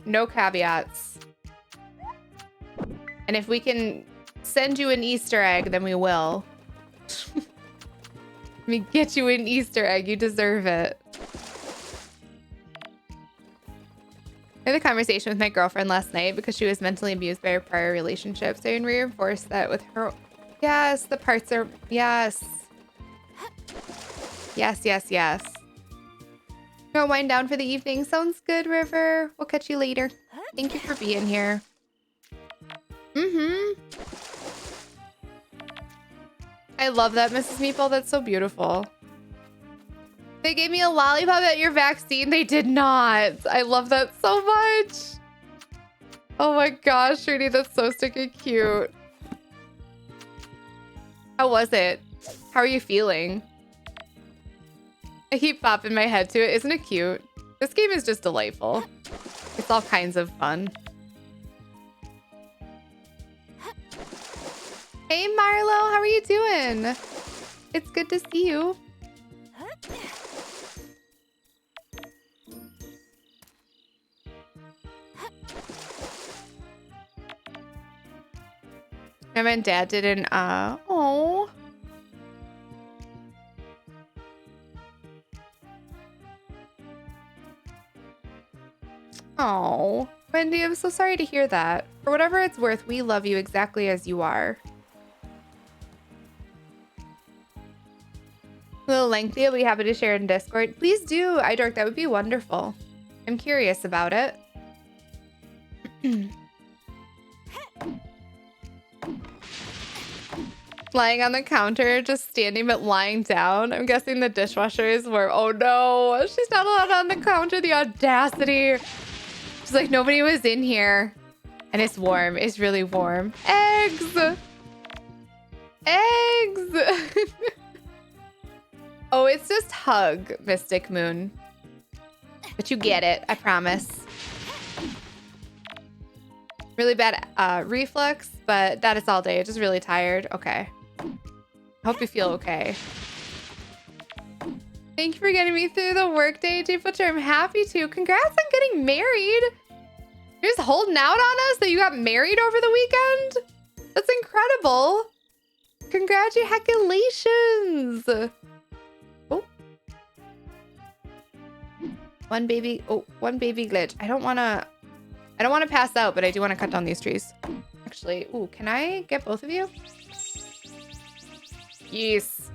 No caveats. And if we can send you an Easter egg, then we will. Let me get you an Easter egg. You deserve it. I had a conversation with my girlfriend last night because she was mentally abused by her prior relationship. So I can reinforce that with her. Yes, the parts are... Yes. Yes, yes, yes. Go wind down for the evening. Sounds good, River. We'll catch you later. Thank you for being here. I love that, Mrs. Meeple. That's so beautiful. They gave me a lollipop at your vaccine. They did not. I love that so much. Oh my gosh, Trudy, that's so stinking cute. How was it? How are you feeling? I keep bopping my head to it. Isn't it cute? This game is just delightful. It's all kinds of fun. Hey, Marlo, how are you doing? It's good to see you. My mom and dad didn't, oh. Oh, Wendy, I'm so sorry to hear that. For whatever it's worth, we love you exactly as you are. A little lengthy, I'll be happy to share in Discord. Please do, Idork, that would be wonderful. I'm curious about it. Lying on the counter, just standing but lying down. I'm guessing the dishwasher is where... Oh no, she's not allowed on the counter. The audacity. She's like, nobody was in here. And it's warm. It's really warm. Eggs! Eggs! Oh, it's just hug, Mystic Moon. But you get it, I promise. Really bad reflux, but that is all day. Just really tired. Okay. Hope you feel okay. Thank you for getting me through the workday, J Butcher. I'm happy to. Congrats on getting married. You're just holding out on us that you got married over the weekend? That's incredible. Congratulations. Oh. One baby glitch. I don't want to pass out, but I do want to cut down these trees. Actually, ooh, can I get both of you? Yes.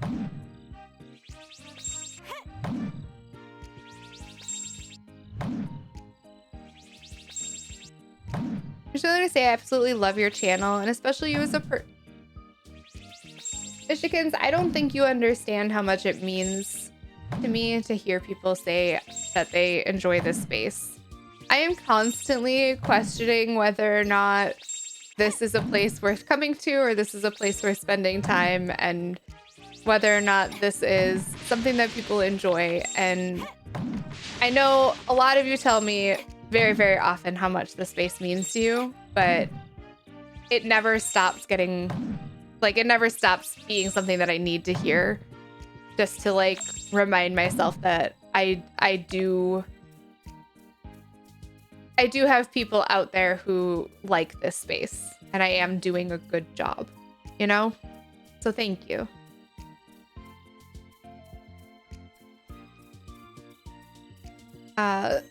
just wanted to say I absolutely love your channel, and especially you as a Michigans, I don't think you understand how much it means to me to hear people say that they enjoy this space. I am constantly questioning whether or not this is a place worth coming to or this is a place worth spending time, and whether or not this is something that people enjoy. And I know a lot of you tell me very, very often how much the space means to you, but it never stops getting, like, it never stops being something that I need to hear just to, like, remind myself that I do have people out there who like this space, and I am doing a good job, you know? So thank you. A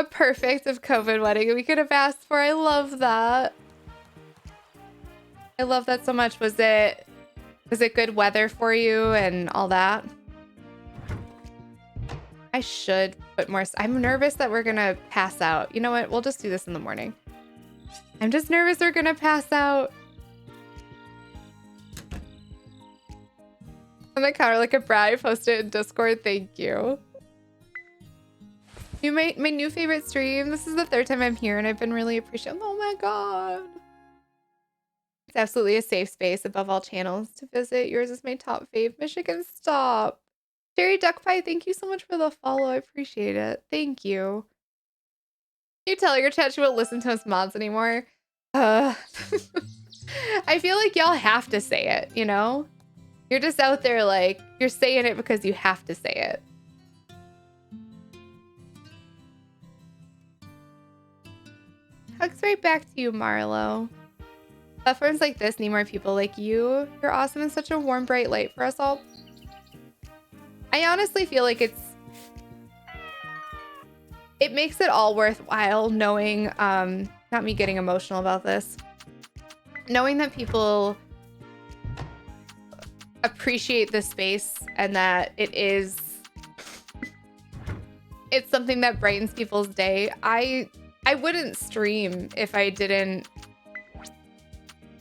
perfect of COVID wedding we could have asked for. I love that. I love that so much. Was it good weather for you and all that? I should put more. I'm nervous that we're gonna pass out. You know what? We'll just do this in the morning. I'm just nervous we're gonna pass out. On the counter like a brat. I posted it in Discord. Thank you. You made my new favorite stream. This is the third time I'm here, and I've been really appreciative. Oh my god. It's absolutely a safe space above all channels to visit. Yours is my top fave. Michigan, stop. Jerry Duck Pie, thank you so much for the follow. I appreciate it. Thank you. You tell your chat she won't listen to us mods anymore. I feel like y'all have to say it, you know? You're just out there like, you're saying it because you have to say it. Hugs right back to you, Marlo. Platforms like this need more people like you. You're awesome and such a warm, bright light for us all. I honestly feel like it makes it all worthwhile knowing, not me getting emotional about this, knowing that people appreciate the space and that it's something that brightens people's day. I wouldn't stream if I didn't,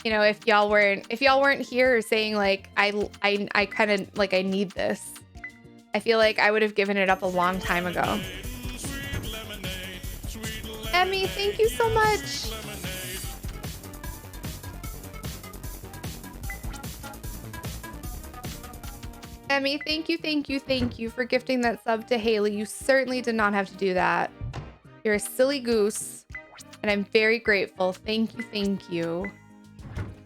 you know, if y'all weren't here saying like I kind of like I need this. I feel like I would have given it up a long time ago. Emmy, thank you so much. Emmy, thank you for gifting that sub to Haley. You certainly did not have to do that. You're a silly goose, and I'm very grateful. Thank you.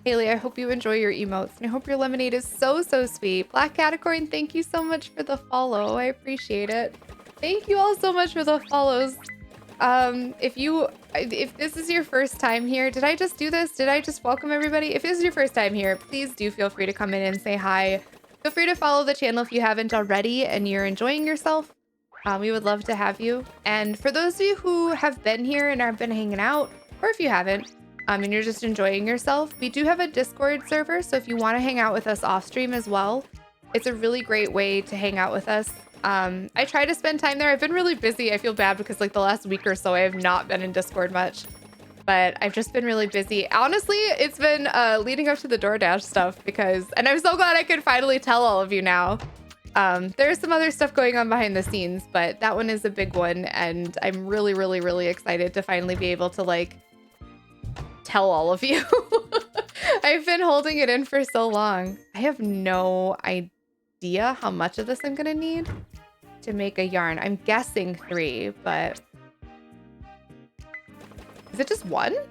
Haley, I hope you enjoy your emotes, and I hope your lemonade is so sweet. Black Caticorn, thank you so much for the follow. I appreciate it. Thank you all so much for the follows. If this is your first time here, did I just do this? Did I just welcome everybody? If this is your first time here, please do feel free to come in and say hi. Feel free to follow the channel if you haven't already and you're enjoying yourself. We would love to have you. And for those of you who have been here and have been hanging out, or if you haven't, and you're just enjoying yourself, we do have a Discord server. So if you want to hang out with us off stream as well, it's a really great way to hang out with us. I try to spend time there. I've been really busy. I feel bad because like the last week or so, I have not been in Discord much, but I've just been really busy. Honestly, it's been leading up to the DoorDash stuff and I'm so glad I could finally tell all of you now. There's some other stuff going on behind the scenes, but that one is a big one. And I'm really, really, really excited to finally be able to like tell all of you. I've been holding it in for so long. I have no idea how much of this I'm gonna need to make a yarn. I'm guessing 3, but is it just 1? It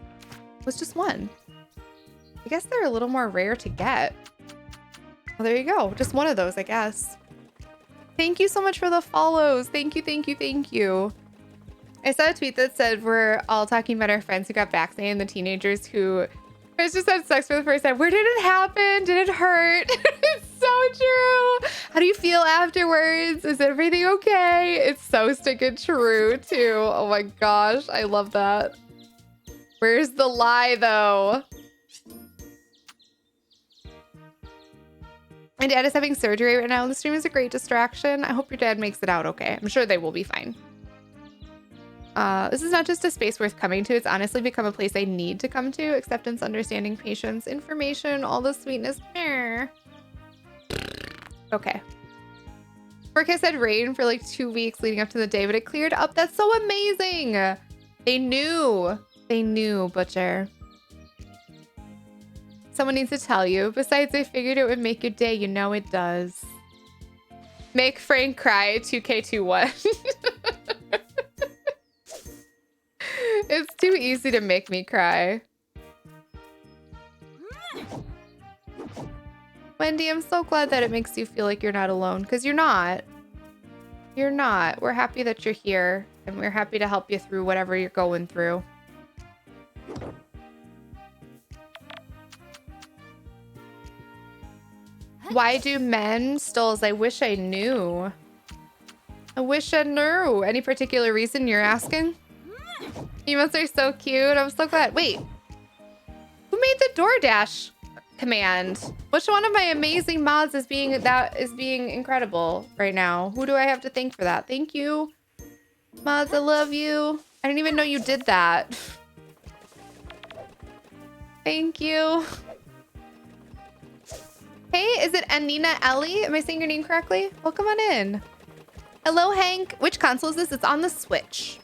was just 1. I guess they're a little more rare to get. Well, there you go. Just one of those, I guess. Thank you so much for the follows. Thank you. I saw a tweet that said we're all talking about our friends who got vaccinated and the teenagers who just had sex for the first time. Where did it happen? Did it hurt? It's so true. How do you feel afterwards? Is everything okay? It's so sticking true too. Oh my gosh, I love that. Where's the lie though? My dad is having surgery right now. The stream is a great distraction. I hope your dad makes it out okay. I'm sure they will be fine. This is not just a space worth coming to. It's honestly become a place I need to come to. Acceptance, understanding, patience, information, all the sweetness. Okay. Forecast had rain for like 2 weeks leading up to the day, but it cleared up. That's so amazing. They knew. They knew, Butcher. Someone needs to tell you. Besides, I figured it would make your day. You know it does. Make Frank cry 2K21. It's too easy to make me cry. Wendy, I'm so glad that it makes you feel like you're not alone, because you're not. You're not. We're happy that you're here, and we're happy to help you through whatever you're going through. Why do men stills? I wish I knew. I wish I knew. Any particular reason you're asking? Emotes are so cute. I'm so glad. Wait. Who made the DoorDash command? Which one of my amazing mods is being incredible right now? Who do I have to thank for that? Thank you. Mods, I love you. I didn't even know you did that. Thank you. Hey, is it Anina Ellie? Am I saying your name correctly? Welcome on in. Hello, Hank. Which console is this? It's on the Switch.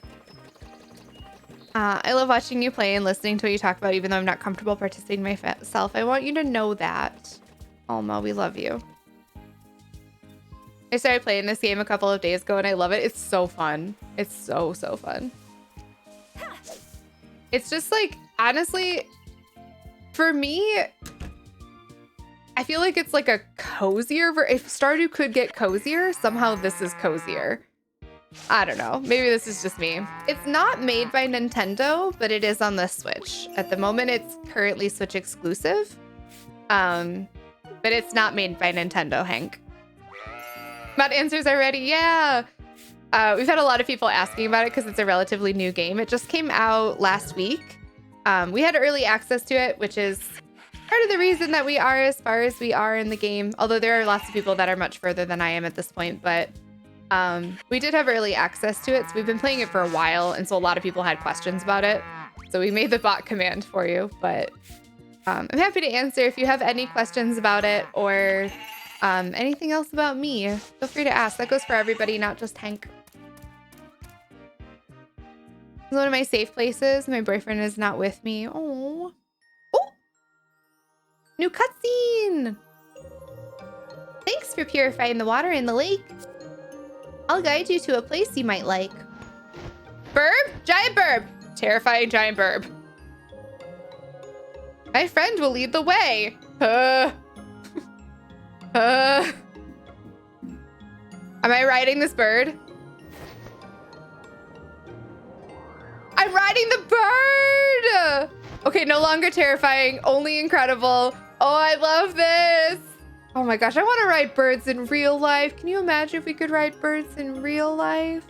I love watching you play and listening to what you talk about, even though I'm not comfortable participating myself. I want you to know that. Alma, we love you. I started playing this game a couple of days ago and I love it. It's so fun. It's so fun. It's just like, honestly, for me, I feel like it's like a cozier. If Stardew could get cozier, somehow this is cozier. I don't know. Maybe this is just me. It's not made by Nintendo, but it is on the Switch. At the moment, it's currently Switch exclusive. But it's not made by Nintendo, Hank. Mod answers are ready. Yeah. We've had a lot of people asking about it because it's a relatively new game. It just came out last week. We had early access to it, which is part of the reason that we are as far as we are in the game. Although there are lots of people that are much further than I am at this point, but we did have early access to it, so we've been playing it for a while, and so a lot of people had questions about it. So we made the bot command for you, but I'm happy to answer if you have any questions about it or anything else about me. Feel free to ask. That goes for everybody, not just Hank. It's one of my safe places. My boyfriend is not with me. Oh, new cutscene. Thanks for purifying the water in the lake. I'll guide you to a place you might like. Burb? Giant burb. Terrifying giant burb. My friend will lead the way. Am I riding this bird? I'm riding the bird! Okay, no longer terrifying, only incredible. Oh, I love this. Oh my gosh, I want to ride birds in real life. Can you imagine if we could ride birds in real life?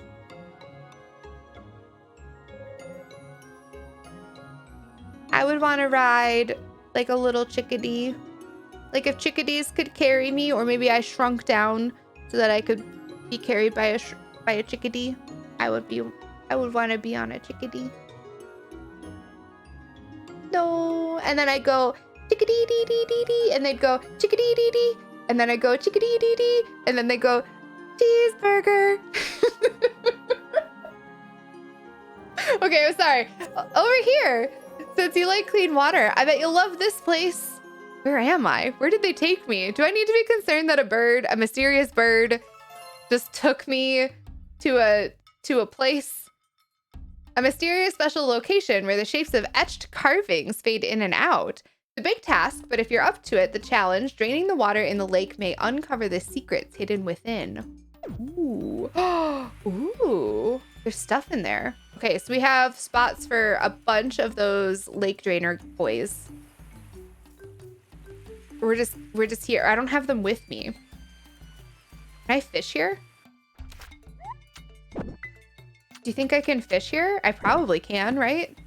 I would want to ride like a little chickadee. Like if chickadees could carry me, or maybe I shrunk down so that I could be carried by a chickadee. I would want to be on a chickadee. No, and then I go chickadee dee dee dee dee, and they'd go chickadee dee dee, and then I go chickadee dee dee, and then they go cheeseburger. Okay, I'm sorry. Over here, since you like clean water, I bet you'll love this place. Where am I? Where did they take me? Do I need to be concerned that a mysterious bird, just took me to a place? A mysterious special location where the shapes of etched carvings fade in and out. The big task, but if you're up to it, the challenge, draining the water in the lake may uncover the secrets hidden within. Ooh. Ooh. There's stuff in there. Okay, so we have spots for a bunch of those lake drainer boys. We're just here. I don't have them with me. Can I fish here? Do you think I can fish here? I probably can, right?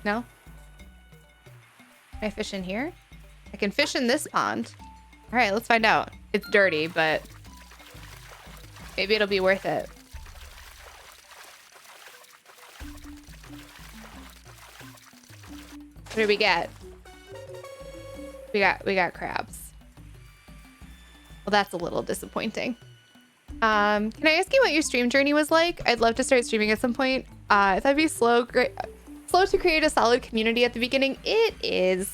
No? Can I fish in here? I can fish in this pond. All right, let's find out. It's dirty, but maybe it'll be worth it. What did we get? We got crabs. Well, that's a little disappointing. Can I ask you what your stream journey was like? I'd love to start streaming at some point. If that'd be slow to create a solid community at the beginning. It is.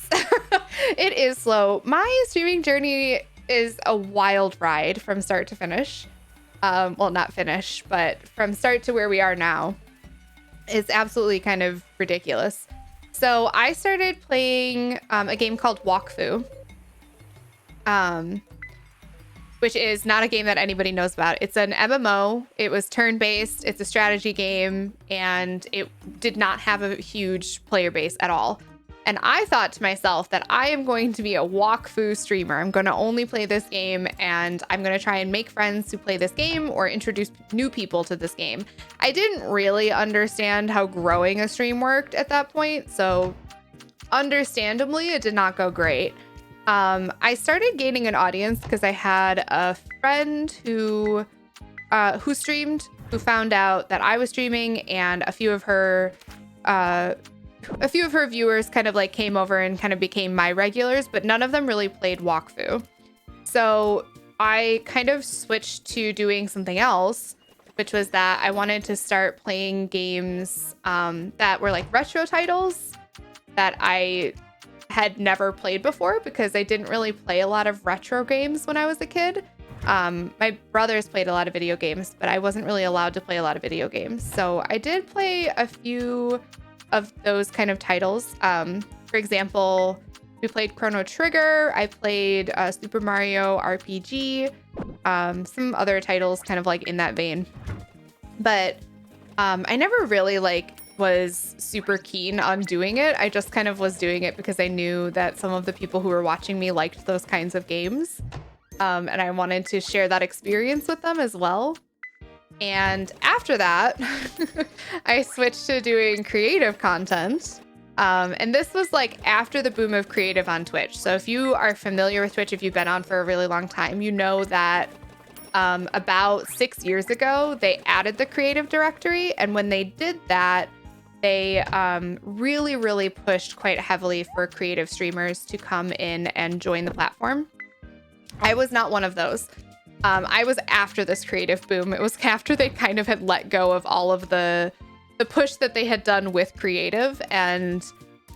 It is slow. My streaming journey is a wild ride from start to finish. Well, not finish, but from start to where we are now. It's absolutely kind of ridiculous. So I started playing a game called Wakfu. Which is not a game that anybody knows about. It's an MMO. It was turn-based. It's a strategy game, and it did not have a huge player base at all. And I thought to myself that I am going to be a Wakfu streamer. I'm going to only play this game, and I'm going to try and make friends who play this game or introduce new people to this game. I didn't really understand how growing a stream worked at that point, so understandably, it did not go great. I started gaining an audience because I had a friend who streamed, who found out that I was streaming, and a few of her viewers kind of like came over and kind of became my regulars, but none of them really played Wakfu. So I kind of switched to doing something else, which was that I wanted to start playing games that were like retro titles that I had never played before, because I didn't really play a lot of retro games when I was a kid. My brothers played a lot of video games, but I wasn't really allowed to play a lot of video games. So I did play a few of those kind of titles. For example, we played Chrono Trigger. I played Super Mario RPG, some other titles kind of like in that vein. But I never really was super keen on doing it. I just kind of was doing it because I knew that some of the people who were watching me liked those kinds of games. And I wanted to share that experience with them as well. And after that, I switched to doing creative content. And this was like after the boom of creative on Twitch. So if you are familiar with Twitch, if you've been on for a really long time, you know that about 6 years ago, they added the creative directory. And when they did that, they really, really pushed quite heavily for creative streamers to come in and join the platform. I was not one of those. I was after this creative boom. It was after they kind of had let go of all of the push that they had done with creative. And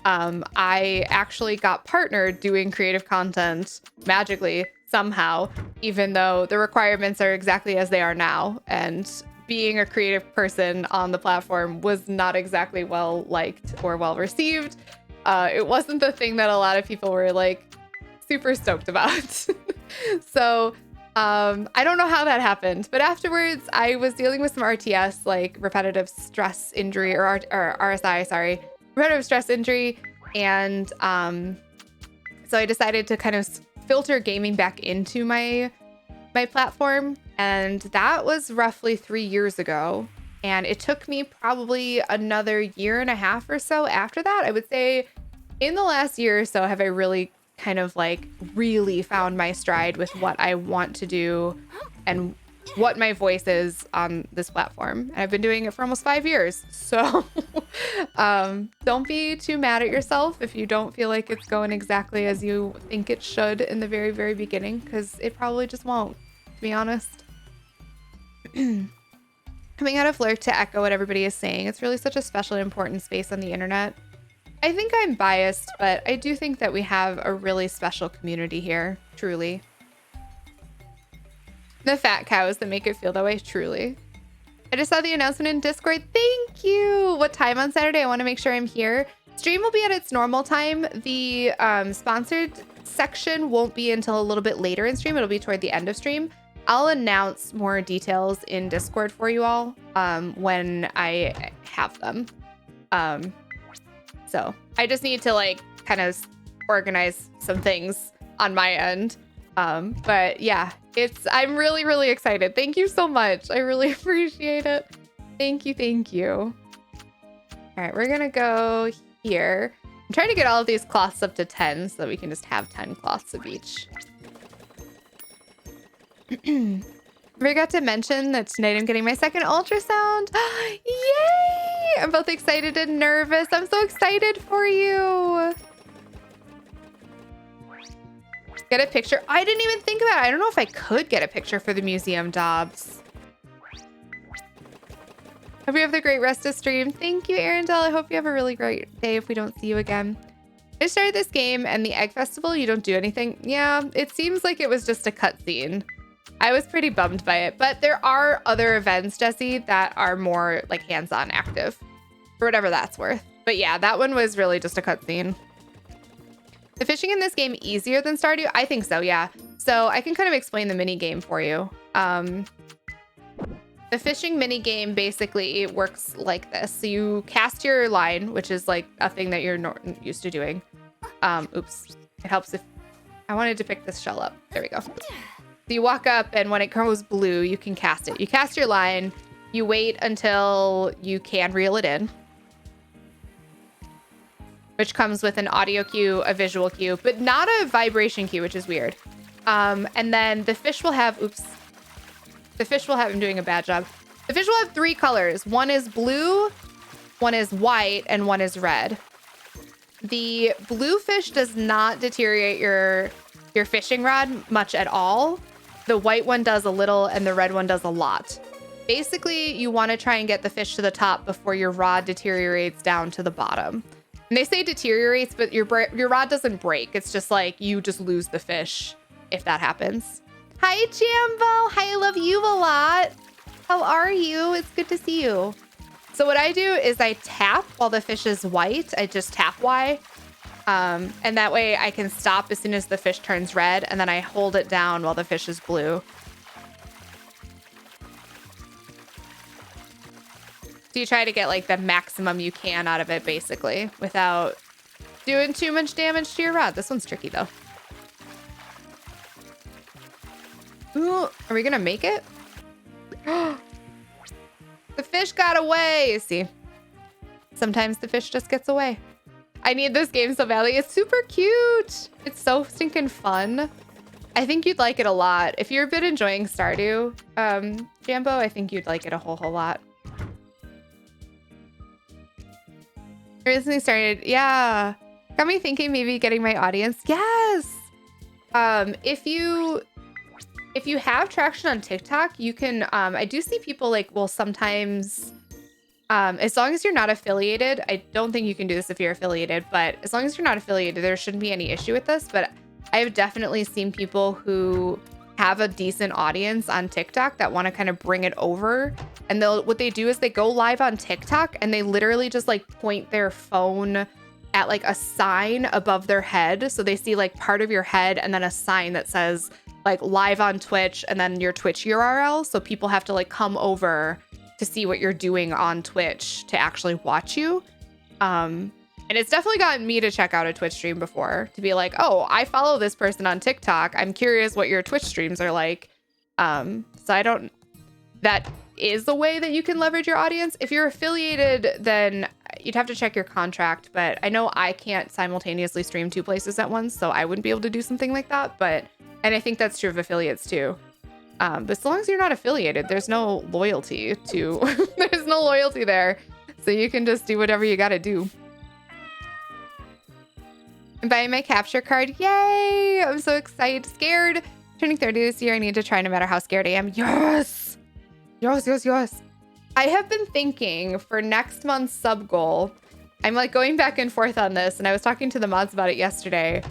I actually got partnered doing creative content magically somehow, even though the requirements are exactly as they are now. And being a creative person on the platform was not exactly well liked or well received. It wasn't the thing that a lot of people were like super stoked about. So I don't know how that happened, but afterwards I was dealing with some RTS, like repetitive stress injury, or RSI, sorry, repetitive stress injury. And so I decided to kind of filter gaming back into my platform. And that was roughly 3 years ago. And it took me probably another year and a half or so after that. I would say in the last year or so have I really kind of like really found my stride with what I want to do and what my voice is on this platform. And I've been doing it for almost 5 years. So don't be too mad at yourself if you don't feel like it's going exactly as you think it should in the very, very beginning, because it probably just won't, to be honest. Coming out of Lurk to echo what everybody is saying, it's really such a special and important space on the internet. I think I'm biased, but I do think that we have a really special community here, truly. The fat cows that make it feel that way, truly. I just saw the announcement in Discord. Thank you. What time on Saturday? I want to make sure I'm here. Stream will be at its normal time. The sponsored section won't be until a little bit later in stream. It'll be toward the end of stream. I'll announce more details in Discord for you all when I have them. So I just need to like kind of organize some things on my end. But yeah, I'm really, really excited. Thank you so much. I really appreciate it. Thank you. Thank you. All right, we're gonna go here. I'm trying to get all of these cloths up to 10 so that we can just have 10 cloths of each. Forgot to mention that tonight I'm getting my second ultrasound. Yay! I'm both excited and nervous. I'm so excited for you. Get a picture. I didn't even think about it. I don't know if I could get a picture for the museum Dobbs. Hope you have the great rest of stream. Thank you, Arendelle. I hope you have a really great day if we don't see you again. I started this game and the Egg Festival, you don't do anything. Yeah, it seems like it was just a cutscene. I was pretty bummed by it, but there are other events, Jesse, that are more like hands-on active for whatever that's worth. But yeah, that one was really just a cutscene. The fishing in this game easier than Stardew? I think so, yeah. So I can kind of explain the mini game for you. The fishing mini game basically works like this. So you cast your line, which is like a thing that you're used to doing. Oops. It helps if I wanted to pick this shell up. There we go. So you walk up and when it goes blue, you can cast it. You cast your line. You wait until you can reel it in, which comes with an audio cue, a visual cue, but not a vibration cue, which is weird. And then the fish will have, oops. The fish will have, I'm doing a bad job. The fish will have 3 colors. One is blue, one is white, and one is red. The blue fish does not deteriorate your fishing rod much at all. The white one does a little, and the red one does a lot. Basically, you want to try and get the fish to the top before your rod deteriorates down to the bottom. And they say deteriorates, but your rod doesn't break. It's just like you just lose the fish if that happens. Hi, Jambo. Hi, I love you a lot. How are you? It's good to see you. So what I do is I tap while the fish is white. I just tap Y. And that way I can stop as soon as the fish turns red. And then I hold it down while the fish is blue. So you try to get like the maximum you can out of it, basically, without doing too much damage to your rod. This one's tricky, though. Ooh, are we gonna make it? The fish got away. See, sometimes the fish just gets away. I need this game so badly. It's super cute. It's so stinking fun. I think you'd like it a lot. If you've been enjoying Stardew, Jambo, I think you'd like it a whole lot. Recently started, yeah. Got me thinking maybe getting my audience. Yes. If you have traction on TikTok, you can, I do see people like will sometimes, as long as you're not affiliated, I don't think you can do this if you're affiliated, but as long as you're not affiliated, there shouldn't be any issue with this. But I have definitely seen people who have a decent audience on TikTok that want to kind of bring it over. And what they do is they go live on TikTok and they literally just like point their phone at like a sign above their head. So they see like part of your head and then a sign that says like live on Twitch and then your Twitch URL. So people have to like come over to see what you're doing on Twitch to actually watch you. And it's definitely gotten me to check out a Twitch stream before to be like, oh, I follow this person on TikTok. I'm curious what your Twitch streams are like. So that is a way that you can leverage your audience. If you're affiliated, then you'd have to check your contract. But I know I can't simultaneously stream 2 places at once, so I wouldn't be able to do something like that. And I think that's true of affiliates too. But as long as you're not affiliated, there's no loyalty to, there's no loyalty there. So you can just do whatever you got to do. I'm buying my capture card. Yay! I'm so excited. Scared. Turning 30 this year. I need to try no matter how scared I am. Yes! Yes, yes, yes. I have been thinking for next month's sub goal, I'm like going back and forth on this, and I was talking to the mods about it yesterday.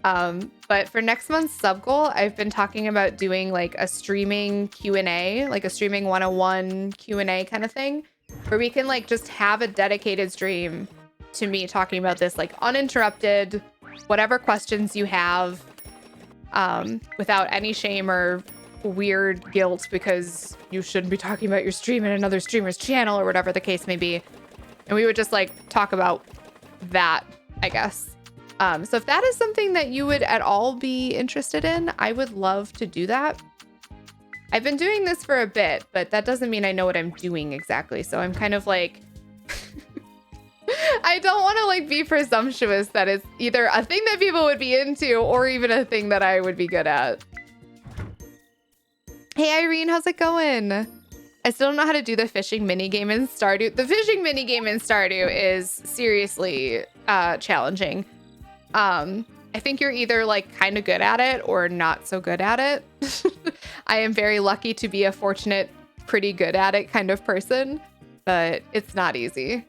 But for next month's sub goal, I've been talking about doing like a streaming Q&A, like a streaming 101 Q&A kind of thing, where we can like just have a dedicated stream to me talking about this, like uninterrupted, whatever questions you have, without any shame or weird guilt because you shouldn't be talking about your stream in another streamer's channel or whatever the case may be. And we would just like talk about that, I guess. So if that is something that you would at all be interested in, I would love to do that. I've been doing this for a bit, but that doesn't mean I know what I'm doing exactly. So I'm kind of like, I don't want to like be presumptuous that it's either a thing that people would be into or even a thing that I would be good at. Hey, Irene, how's it going? I still don't know how to do the fishing minigame in Stardew. The fishing minigame in Stardew is seriously challenging. I think you're either like kind of good at it or not so good at it. I am very lucky to be a fortunate, pretty good at it kind of person, but it's not easy.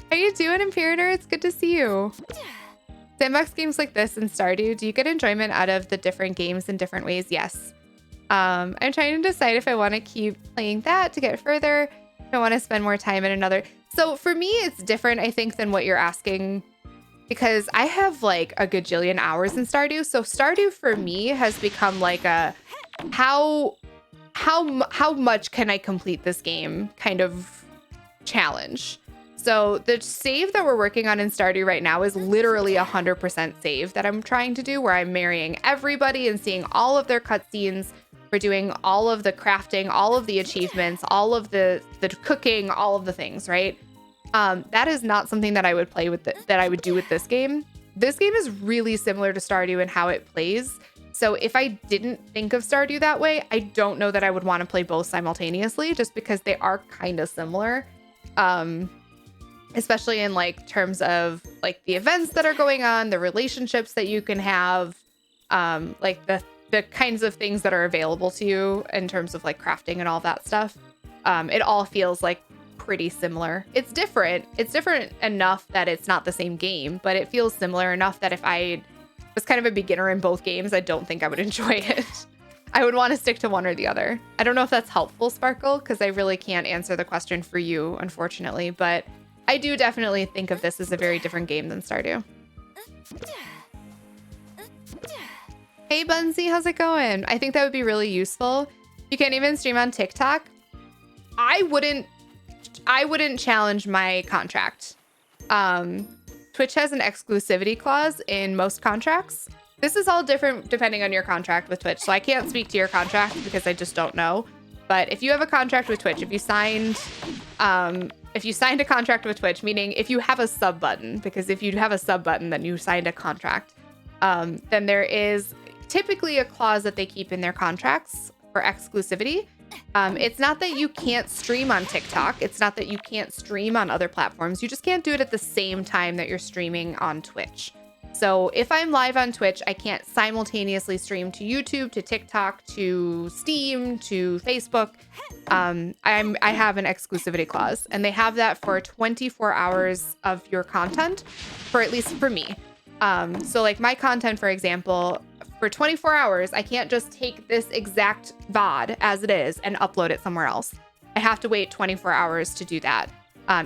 How you doing, Imperator? It's good to see you. Sandbox games like this in Stardew, do you get enjoyment out of the different games in different ways? Yes. I'm trying to decide if I want to keep playing that to get further. If I want to spend more time in another. So for me, it's different, I think, than what you're asking, because I have like a gajillion hours in Stardew. So Stardew for me has become like a how much can I complete this game kind of challenge. So the save that we're working on in Stardew right now is literally 100% save that I'm trying to do, where I'm marrying everybody and seeing all of their cutscenes. We're doing all of the crafting, all of the achievements, all of the cooking, all of the things, right? That is not something that I would play with, that I would do with this game. This game is really similar to Stardew in how it plays. So if I didn't think of Stardew that way, I don't know that I would want to play both simultaneously, just because they are kind of similar. Especially in like terms of like the events that are going on, the relationships that you can have, like the kinds of things that are available to you in terms of like crafting and all that stuff. It all feels like pretty similar. It's different. It's different enough that it's not the same game, but it feels similar enough that if I was kind of a beginner in both games, I don't think I would enjoy it. I would want to stick to one or the other. I don't know if that's helpful, Sparkle, because I really can't answer the question for you, unfortunately, but I do definitely think of this as a very different game than Stardew. Hey, Bunsy, how's it going? I think that would be really useful. You can't even stream on TikTok. I wouldn't challenge my contract. Twitch has an exclusivity clause in most contracts. This is all different depending on your contract with Twitch, so I can't speak to your contract because I just don't know. But if you have a contract with Twitch, if you signed a contract with Twitch, meaning if you have a sub button, because if you have a sub button, then you signed a contract, then there is typically a clause that they keep in their contracts for exclusivity. It's not that you can't stream on TikTok. It's not that you can't stream on other platforms. You just can't do it at the same time that you're streaming on Twitch. So if I'm live on Twitch, I can't simultaneously stream to YouTube, to TikTok, to Steam, to Facebook. I have an exclusivity clause, and they have that for 24 hours of your content, for at least for me. So like my content, for example, for 24 hours, I can't just take this exact VOD as it is and upload it somewhere else. I have to wait 24 hours to do that.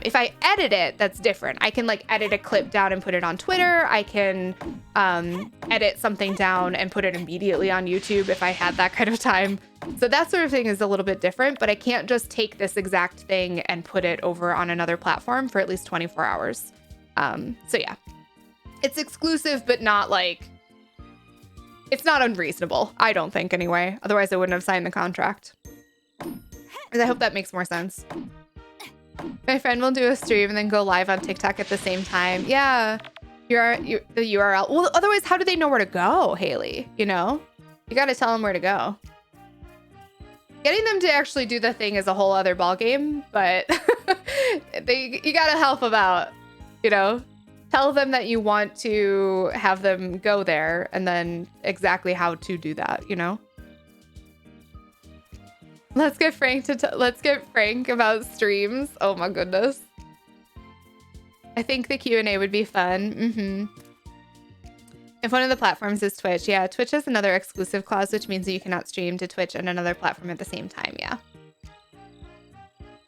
If I edit it, that's different. I can like edit a clip down and put it on Twitter. I can edit something down and put it immediately on YouTube if I had that kind of time. So that sort of thing is a little bit different, but I can't just take this exact thing and put it over on another platform for at least 24 hours. So yeah, it's exclusive, but not like, it's not unreasonable. I don't think anyway. Otherwise I wouldn't have signed the contract. I hope that makes more sense. My friend will do a stream and then go live on TikTok at the same time. Yeah, the URL. Well, otherwise, how do they know where to go, Haley? You know, you got to tell them where to go. Getting them to actually do the thing is a whole other ballgame, but you got to help them out. You know, tell them that you want to have them go there, and then exactly how to do that. You know. Let's get Frank about streams. Oh my goodness. I think the Q&A would be fun. If one of the platforms is Twitch, yeah, Twitch has another exclusive clause, which means that you cannot stream to Twitch and another platform at the same time. Yeah.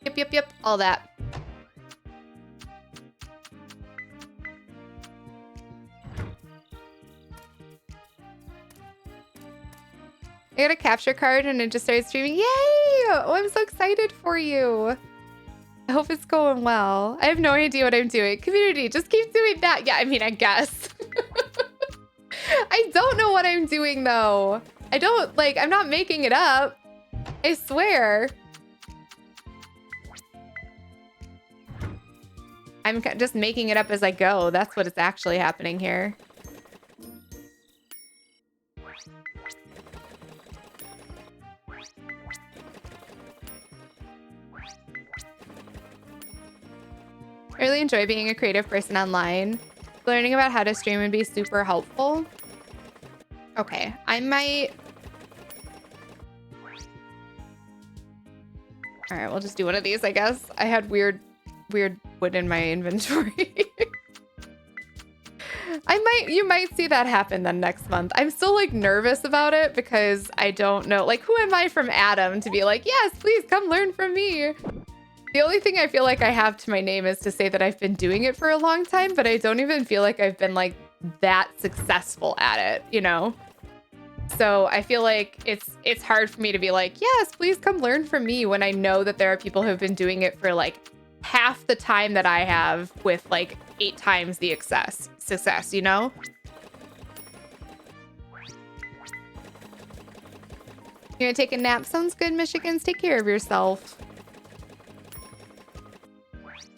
Yep. All that. I got a capture card and it just started streaming. Yay! Oh, I'm so excited for you. I hope it's going well. I have no idea what I'm doing. Community, just keep doing that. Yeah, I mean, I guess. I don't know what I'm doing though. I'm not making it up. I swear. I'm just making it up as I go. That's what is actually happening here. I really enjoy being a creative person online. Learning about how to stream would be super helpful. Okay, I might... All right, we'll just do one of these, I guess. I had weird wood in my inventory. You might see that happen then next month. I'm still like nervous about it because I don't know, like, who am I from Adam to be like, yes, please come learn from me. The only thing I feel like I have to my name is to say that I've been doing it for a long time, but I don't even feel like I've been like that successful at it, you know? So I feel like it's hard for me to be like, yes, please come learn from me when I know that there are people who've been doing it for like half the time that I have with like 8 times the success, you know? You're gonna take a nap? Sounds good, Michigans. Take care of yourself.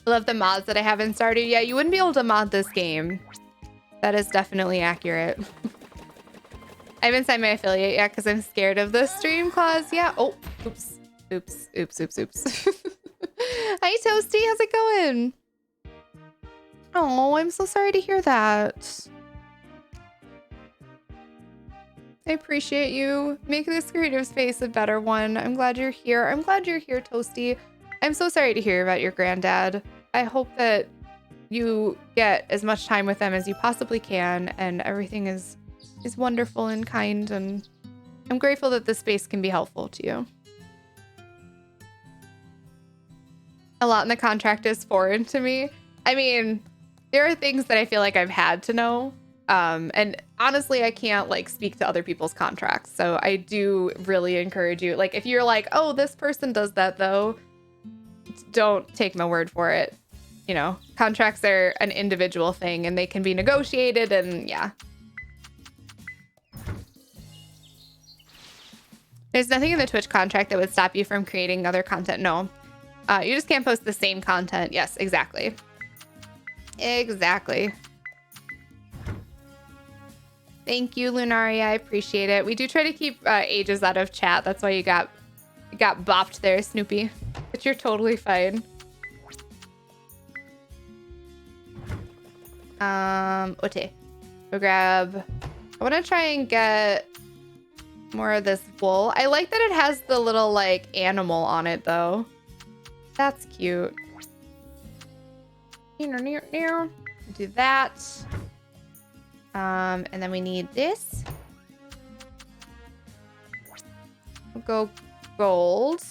I love the mods that I haven't started yet. You wouldn't be able to mod this game. That is definitely accurate. I haven't signed my affiliate yet because I'm scared of the stream clause. Yeah. Oh, oops. Hi, Toasty. How's it going? Oh, I'm so sorry to hear that. I appreciate you. Make this creative space a better one. I'm glad you're here. I'm glad you're here, Toasty. I'm so sorry to hear about your granddad. I hope that you get as much time with them as you possibly can and everything is wonderful and kind, and I'm grateful that this space can be helpful to you. A lot in the contract is foreign to me. I mean, there are things that I feel like I've had to know. And honestly, I can't like speak to other people's contracts. So I do really encourage you. Like if you're like, oh, this person does that though, don't take my word for it. You know, contracts are an individual thing and they can be negotiated, and yeah. There's nothing in the Twitch contract that would stop you from creating other content. No, you just can't post the same content. Yes, exactly. Exactly. Thank you, Lunaria. I appreciate it. We do try to keep ages out of chat. That's why you got bopped there, Snoopy. But you're totally fine. Okay. We'll grab... I want to try and get more of this wool. I like that it has the little, like, animal on it, though. That's cute. Do that. And then we need this. We'll go gold.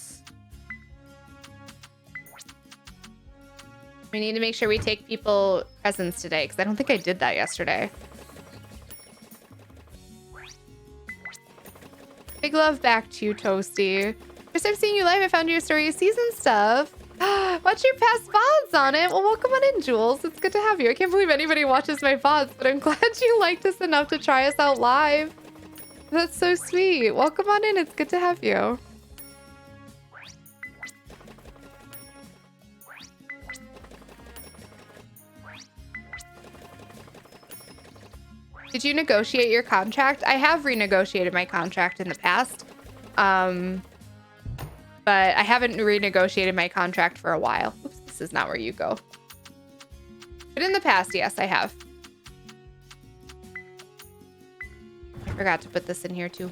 We need to make sure we take people presents today, because I don't think I did that yesterday. Big love back to you, Toasty. First time seeing you live, I found your story season stuff. Watch your past VODs on it. Well, welcome on in, Jules. It's good to have you. I can't believe anybody watches my VODs, but I'm glad you liked us enough to try us out live. That's so sweet. Welcome on in. It's good to have you. Did you negotiate your contract? I have renegotiated my contract in the past. But I haven't renegotiated my contract for a while. Oops, this is not where you go. But in the past, yes, I have. I forgot to put this in here too.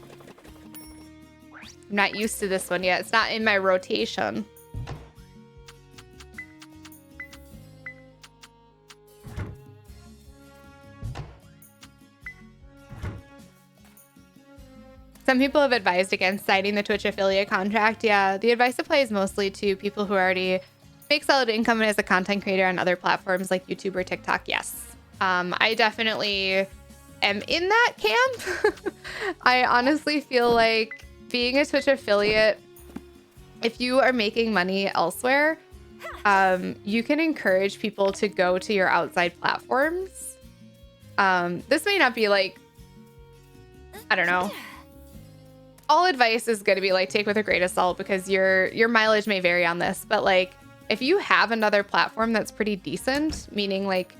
I'm not used to this one yet. It's not in my rotation. Some people have advised against signing the Twitch affiliate contract. Yeah, the advice applies mostly to people who already make solid income as a content creator on other platforms like YouTube or TikTok. Yes, I definitely am in that camp. I honestly feel like being a Twitch affiliate, if you are making money elsewhere, you can encourage people to go to your outside platforms. This may not be like, I don't know. All advice is going to be like take with a grain of salt because your mileage may vary on this, but like if you have another platform that's pretty decent, meaning like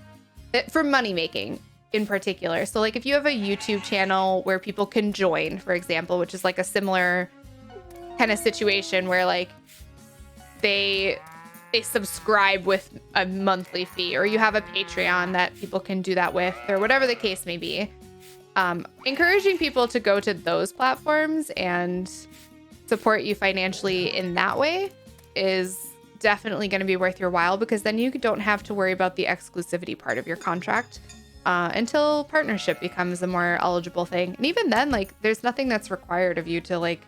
for money making in particular. So like if you have a YouTube channel where people can join, for example, which is like a similar kind of situation where like they subscribe with a monthly fee, or you have a Patreon that people can do that with, or whatever the case may be. Encouraging people to go to those platforms and support you financially in that way is definitely going to be worth your while, because then you don't have to worry about the exclusivity part of your contract until partnership becomes a more eligible thing. And even then, like, there's nothing that's required of you to like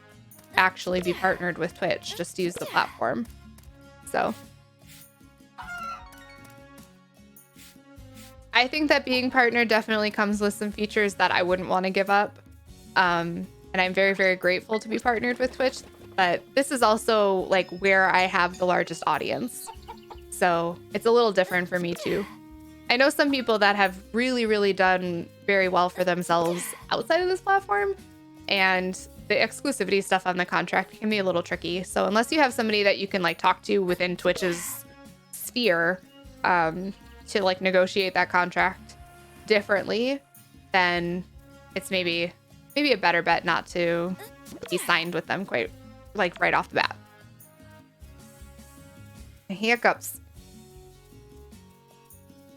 actually be partnered with Twitch. Just use the platform. So I think that being partnered definitely comes with some features that I wouldn't want to give up. And I'm very, very grateful to be partnered with Twitch. But this is also like where I have the largest audience. So it's a little different for me too. I know some people that have really, really done very well for themselves outside of this platform. And the exclusivity stuff on the contract can be a little tricky. So unless you have somebody that you can like talk to within Twitch's sphere, to like negotiate that contract differently, then it's maybe a better bet not to be signed with them quite like right off the bat. Hiccups.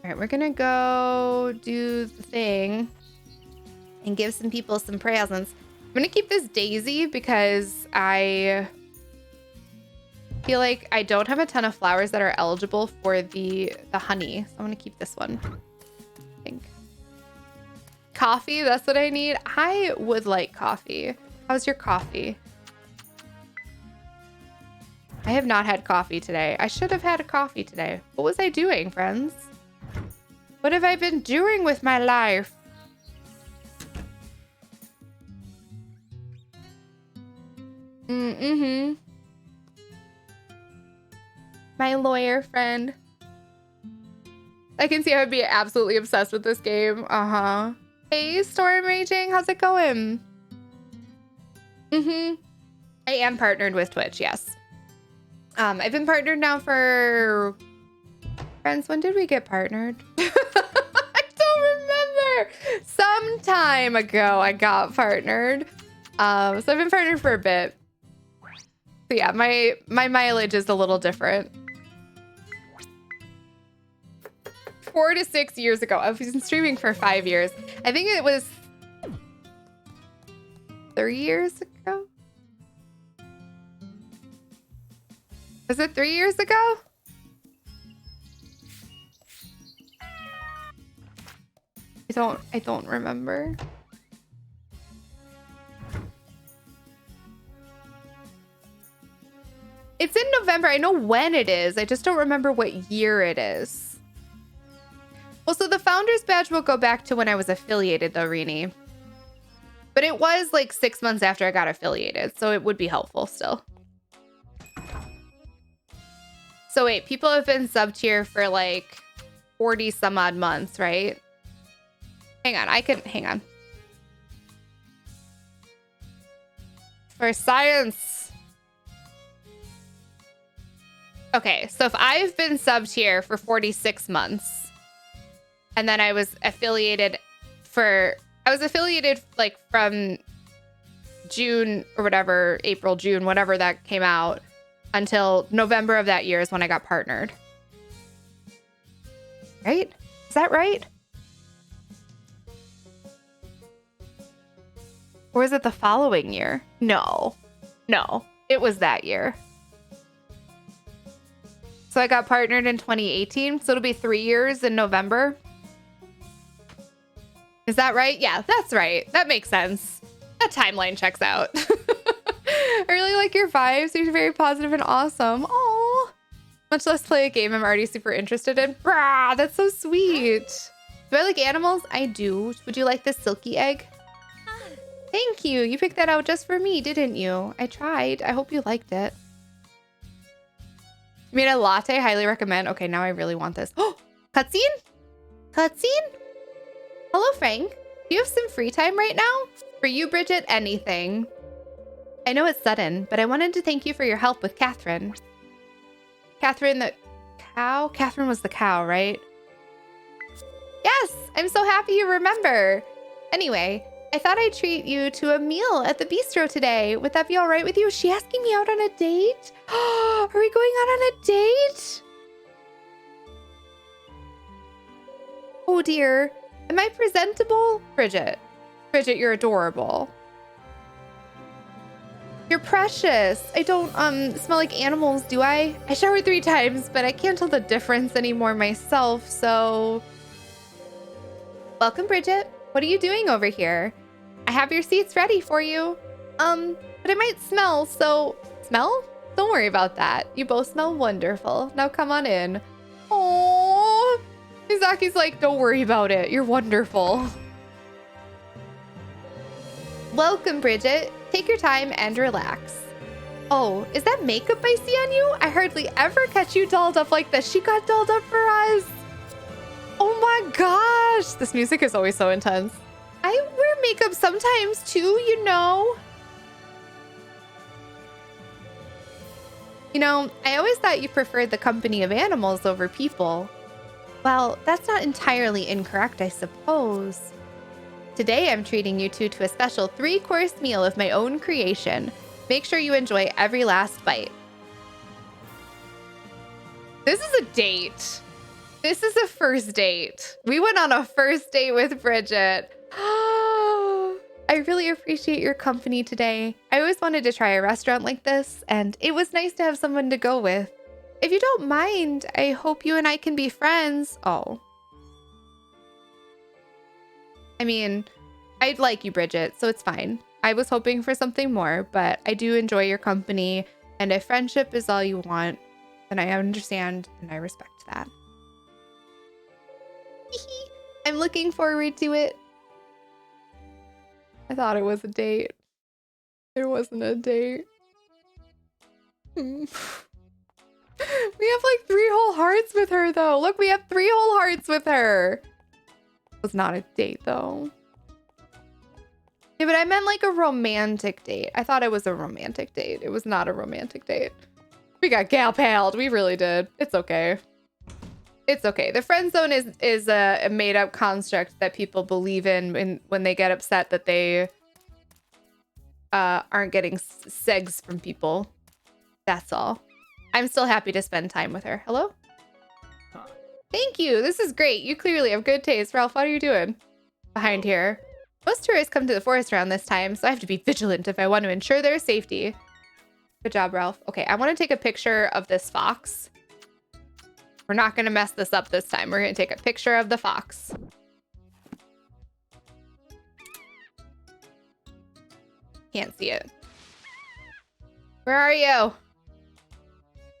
All right, we're gonna go do the thing and give some people some presents. I'm gonna keep this daisy because I feel like I don't have a ton of flowers that are eligible for the honey. So I'm gonna keep this one, I think. Coffee, that's what I need. I would like coffee. How's your coffee? I have not had coffee today. I should have had a coffee today. What was I doing, friends? What have I been doing with my life? Mm-hmm. My lawyer friend. I can see I would be absolutely obsessed with this game. Uh-huh. Hey, Storm Raging, how's it going? Mm-hmm. I am partnered with Twitch, yes. I've been partnered now for... Friends, when did we get partnered? I don't remember. Some time ago I got partnered. So I've been partnered for a bit. So yeah, my mileage is a little different. 4 to 6 years ago. I've been streaming for 5 years. I think it was 3 years ago. Was it 3 years ago? I don't remember. It's in November. I know when it is. I just don't remember what year it is. Well, so the founder's badge will go back to when I was affiliated, though, Rini. But it was like 6 months after I got affiliated, so it would be helpful still. So wait, people have been sub-tier for like 40 some odd months, right? Hang on. For science. Okay, so if I've been sub-tier for 46 months, and then I was affiliated like from June or whatever, April, June, whatever that came out, until November of that year is when I got partnered. Right? Is that right? Or is it the following year? No, it was that year. So I got partnered in 2018. So it'll be 3 years in November. Is that right? Yeah, that's right. That makes sense. That timeline checks out. I really like your vibes. You're very positive and awesome. Oh, much less play a game I'm already super interested in. Brah, that's so sweet. Do I like animals? I do. Would you like this silky egg? Thank you. You picked that out just for me, didn't you? I tried. I hope you liked it. You made a latte. Highly recommend. Okay, now I really want this. Oh, cutscene? Cutscene? Hello, Frank. Do you have some free time right now? For you, Bridget, anything. I know it's sudden, but I wanted to thank you for your help with Catherine. Catherine the cow? Catherine was the cow, right? Yes, I'm so happy you remember. Anyway, I thought I'd treat you to a meal at the bistro today. Would that be all right with you? Is she asking me out on a date? Are we going out on a date? Oh dear. Am I presentable? Bridget. Bridget, you're adorable. You're precious. I don't smell like animals, do I? I showered 3 times, but I can't tell the difference anymore myself, so... Welcome, Bridget. What are you doing over here? I have your seats ready for you. But it might smell, so... Smell? Don't worry about that. You both smell wonderful. Now come on in. Oh, Mizaki's like, don't worry about it. You're wonderful. Welcome, Bridget. Take your time and relax. Oh, is that makeup I see on you? I hardly ever catch you dolled up like this. She got dolled up for us. Oh my gosh. This music is always so intense. I wear makeup sometimes too, you know. You know, I always thought you preferred the company of animals over people. Well, that's not entirely incorrect, I suppose. Today, I'm treating you two to a special 3-course meal of my own creation. Make sure you enjoy every last bite. This is a date. This is a first date. We went on a first date with Bridget. I really appreciate your company today. I always wanted to try a restaurant like this, and it was nice to have someone to go with. If you don't mind, I hope you and I can be friends. Oh. I mean, I'd like you, Bridget, so it's fine. I was hoping for something more, but I do enjoy your company, and if friendship is all you want, then I understand and I respect that. I'm looking forward to it. I thought it was a date. It wasn't a date. We have like 3 whole hearts with her, though. Look, we have 3 whole hearts with her. It was not a date, though. Yeah, but I meant like a romantic date. I thought it was a romantic date. It was not a romantic date. We got gal-paled. We really did. It's okay. It's okay. The friend zone is a made-up construct that people believe in when they get upset that they aren't getting segs from people. That's all. I'm still happy to spend time with her. Hello? Thank you. This is great. You clearly have good taste. Ralph, what are you doing behind here? Most tourists come to the forest around this time, so I have to be vigilant if I want to ensure their safety. Good job, Ralph. Okay, I want to take a picture of this fox. We're not going to mess this up this time. We're going to take a picture of the fox. Can't see it. Where are you?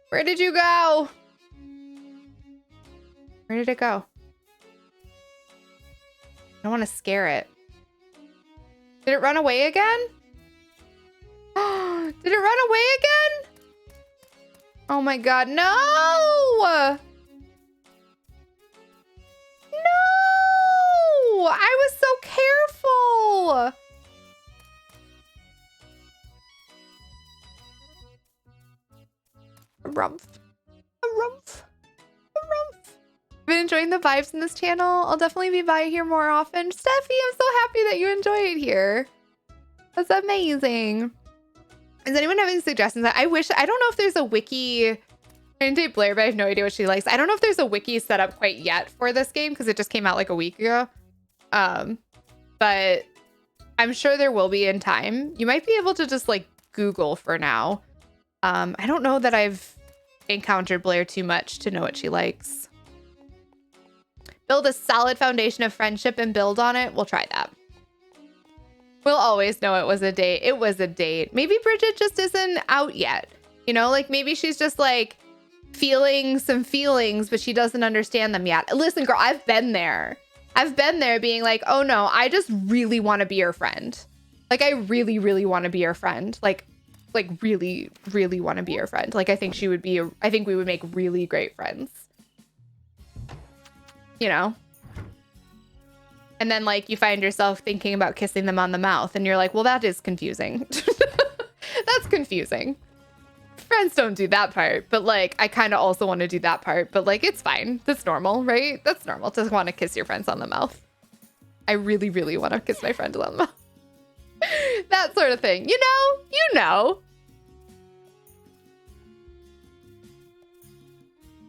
Where did you go? Where did it go? I don't want to scare it. Did it run away again? Did it run away again? Oh my god, no! No! I was so careful! A rumph. A rumph. A rumph. Been enjoying the vibes in this channel. I'll definitely be by here more often. Steffi, I'm so happy that you enjoy it here. That's amazing. Is anyone having suggestions? I don't know if there's a wiki. I'm gonna date Blair, but I have no idea what she likes. I don't know if there's a wiki set up quite yet for this game because it just came out like a week ago. But I'm sure there will be in time. You might be able to just like Google for now. I don't know that I've encountered Blair too much to know what she likes. Build a solid foundation of friendship and build on it. We'll try that. We'll always know it was a date. It was a date. Maybe Bridget just isn't out yet. You know, like maybe she's just like feeling some feelings, but she doesn't understand them yet. Listen, girl, I've been there. I've been there being like, oh no, I just really want to be your friend. Like I really, really want to be your friend. Like really, really want to be your friend. Like I think she would be, I think we would make really great friends. You know? And then like you find yourself thinking about kissing them on the mouth and you're like, well, that is confusing. That's confusing. Friends don't do that part, but like I kind of also want to do that part, but like it's fine. That's normal, right? That's normal to want to kiss your friends on the mouth. I really, really want to kiss my friend on the mouth. That sort of thing. You know.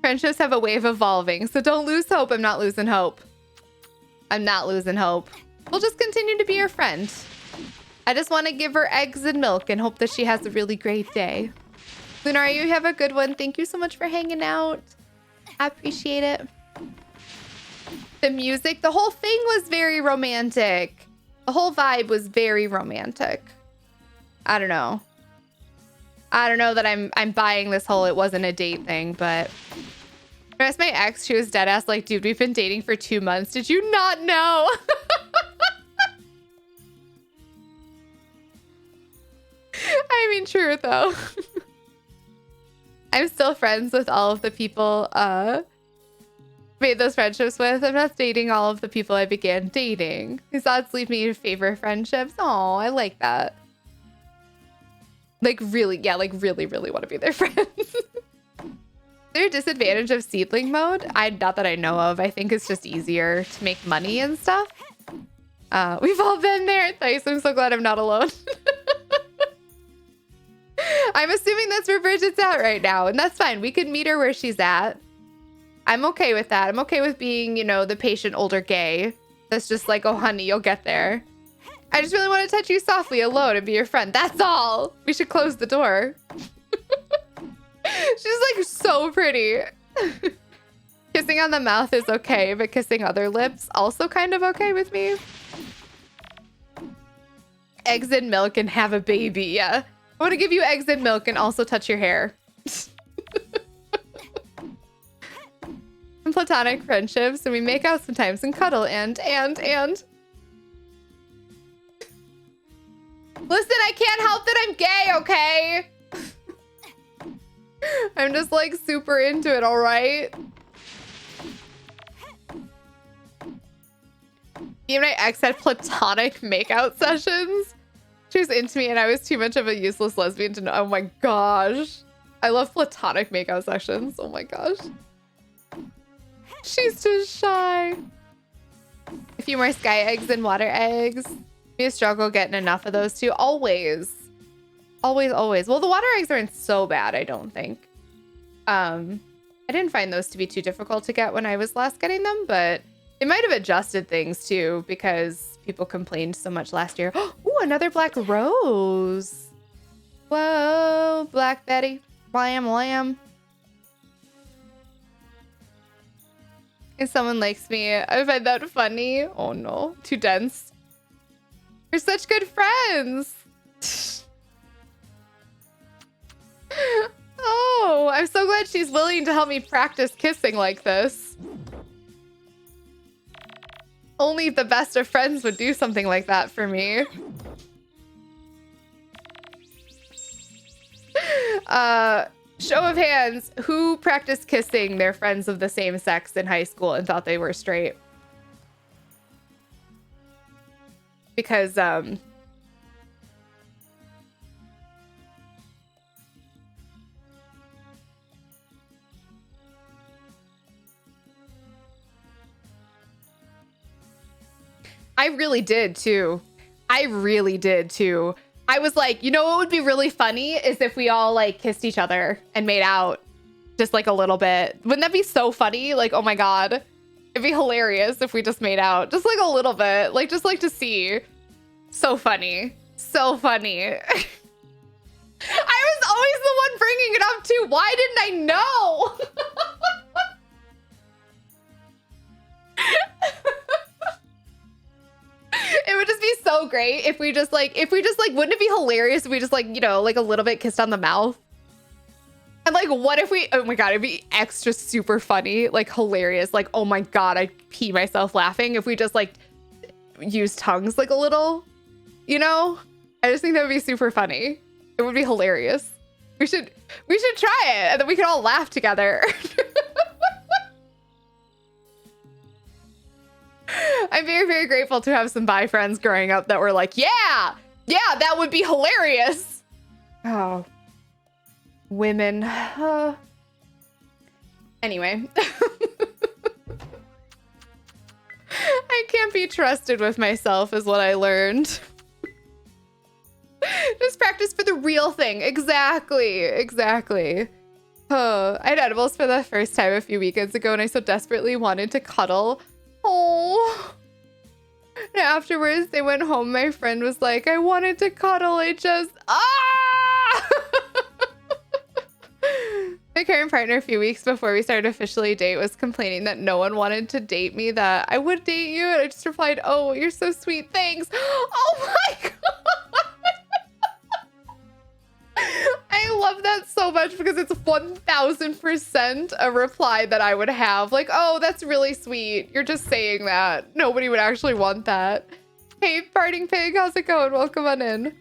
Friendships have a way of evolving, so don't lose hope. I'm not losing hope. I'm not losing hope. We'll just continue to be your friend. I just want to give her eggs and milk and hope that she has a really great day. Lunar, you have a good one. Thank you so much for hanging out. I appreciate it. The music, the whole thing was very romantic. The whole vibe was very romantic. I don't know. I don't know that I'm buying this whole it wasn't a date thing, but as my ex, she was dead ass like, dude, we've been dating for 2 months. Did you not know? I mean, true though. I'm still friends with all of the people made those friendships with. I'm not dating all of the people I began dating. These odds leave me to favor friendships. Oh, I like that. Like really, yeah, like really, really want to be their friends. Is there a disadvantage of seedling mode? Not that I know of. I think it's just easier to make money and stuff. We've all been there. Thanks. I'm so glad I'm not alone. I'm assuming that's where Bridget's at right now, and that's fine. We could meet her where she's at. I'm okay with that. I'm okay with being, you know, the patient older gay. That's just like, oh, honey, you'll get there. I just really want to touch you softly alone and be your friend. That's all. We should close the door. She's like so pretty. Kissing on the mouth is okay, but kissing other lips also kind of okay with me. Eggs and milk and have a baby. Yeah. I want to give you eggs and milk and also touch your hair. And platonic friendships, and we make out sometimes and cuddle and. Listen, I can't help that I'm gay, okay? I'm just like super into it, all right? Me and my ex had platonic makeout sessions. She was into me and I was too much of a useless lesbian to know. Oh my gosh. I love platonic makeout sessions. Oh my gosh. She's just shy. A few more sky eggs and water eggs. Be a struggle getting enough of those too. Always. Always. Well, the water eggs aren't so bad, I don't think. I didn't find those to be too difficult to get when I was last getting them, but they might have adjusted things too because people complained so much last year. Ooh, another black rose. Whoa, Black Betty. Lamb. If someone likes me, I find that funny. Oh no, too dense. We're such good friends. Oh, I'm so glad she's willing to help me practice kissing like this. Only the best of friends would do something like that for me. Show of hands, who practiced kissing their friends of the same sex in high school and thought they were straight? Because, I really did too. I was like, you know what would be really funny is if we all like kissed each other and made out just like a little bit. Wouldn't that be so funny? Like, oh my God. It'd be hilarious if we just made out just like a little bit, like just like to see. So funny. So funny. I was always the one bringing it up too. Why didn't I know? It would just be so great if we just like, wouldn't it be hilarious if we just like, you know, like a little bit kissed on the mouth? And like, what if we, oh my God, it'd be extra super funny, like hilarious. Like, oh my God, I'd pee myself laughing if we just like use tongues like a little, you know? I just think that would be super funny. It would be hilarious. We should try it and then we can all laugh together. I'm very, very grateful to have some bi friends growing up that were like, yeah, that would be hilarious. Oh, women. Anyway. I can't be trusted with myself is what I learned. just practice for the real thing. Exactly. Oh, I had edibles for the first time a few weekends ago, and I so desperately wanted to cuddle. Oh. And afterwards, they went home. My friend was like, I wanted to cuddle. My current partner, a few weeks before we started officially date, was complaining that no one wanted to date me, that I would date you. And I just replied, oh, you're so sweet. Thanks. Oh my God. I love that so much because it's 1000% a reply that I would have. Like, oh, that's really sweet. You're just saying that. Nobody would actually want that. Hey, Parting Pig, how's it going? Welcome on in.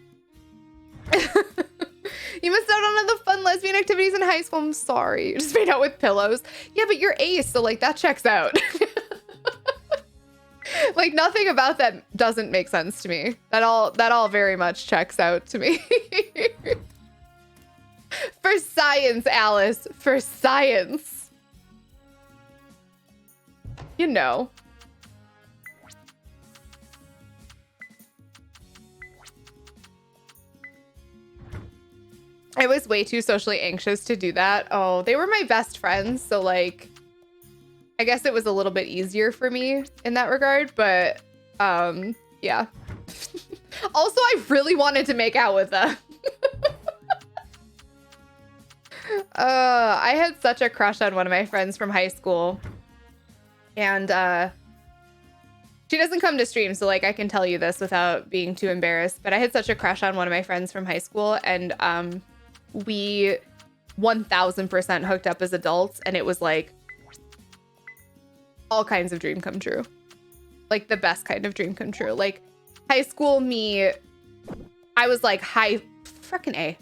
You missed out on all the fun lesbian activities in high school. I'm sorry. You just made out with pillows. Yeah, but you're ace, so like that checks out. Like nothing about that doesn't make sense to me. That all very much checks out to me. For science, Alice. For science. You know. I was way too socially anxious to do that. Oh, they were my best friends, so like I guess it was a little bit easier for me in that regard, but yeah. Also, I really wanted to make out with them. I had such a crush on one of my friends from high school, and she doesn't come to stream, so like I can tell you this without being too embarrassed, but I had such a crush on one of my friends from high school, and we 1000% hooked up as adults, and it was like all kinds of dream come true. Like the best kind of dream come true. Like high school me, I was like frickin' A.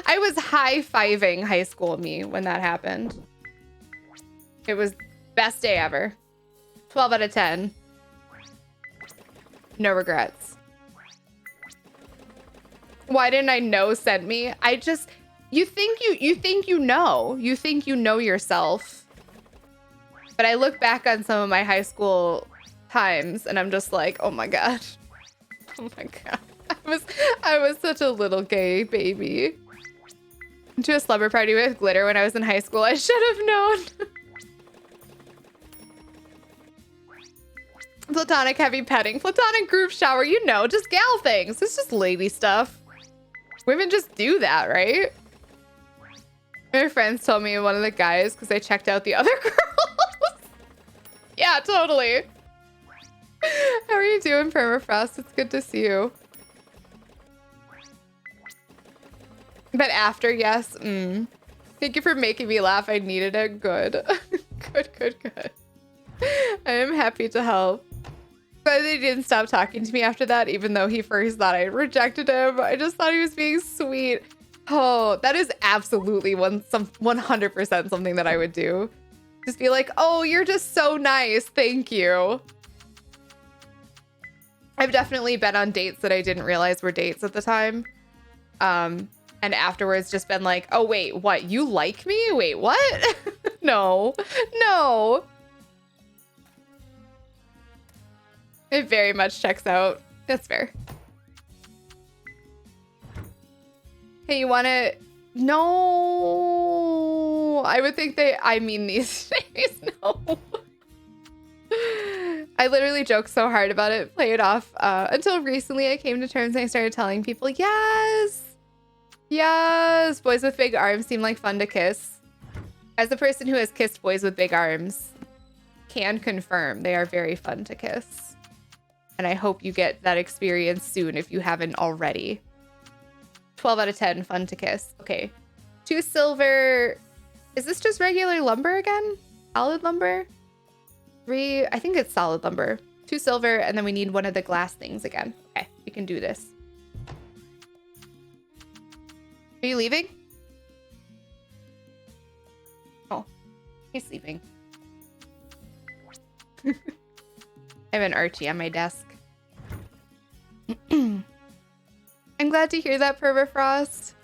I was high-fiving high school me when that happened. It was best day ever. 12 out of 10. No regrets. Why didn't I know sent me? I just, you think you know yourself. But I look back on some of my high school times and I'm just like, oh my God. Oh my God. I was such a little gay baby. Went to a slumber party with glitter when I was in high school. I should have known. Platonic heavy petting. Platonic group shower. You know, just gal things. It's just lady stuff. Women just do that, right? My friends told me one of the guys because I checked out the other girls. Yeah, totally. How are you doing, Permafrost? It's good to see you. But after, yes. Thank you for making me laugh. I needed it. Good. Good. I am happy to help. But they didn't stop talking to me after that, even though he first thought I rejected him. I just thought he was being sweet. Oh, that is absolutely 100% something that I would do. Just be like, oh, you're just so nice. Thank you. I've definitely been on dates that I didn't realize were dates at the time. And afterwards just been like, oh, wait, what? You like me? Wait, what? No. It very much checks out. That's fair. Hey, you want to... No. I would think I mean these days. No. I literally joked so hard about it, play it off. Until recently I came to terms and I started telling people, yes, boys with big arms seem like fun to kiss. As a person who has kissed boys with big arms, can confirm they are very fun to kiss. And I hope you get that experience soon if you haven't already. 12 out of 10, fun to kiss. Okay. 2 silver. Is this just regular lumber again? Solid lumber? 3, I think it's solid lumber. 2 silver, and then we need one of the glass things again. Okay, we can do this. Are you leaving? Oh, he's sleeping. I have an Archie on my desk. I'm glad to hear that, Permafrost.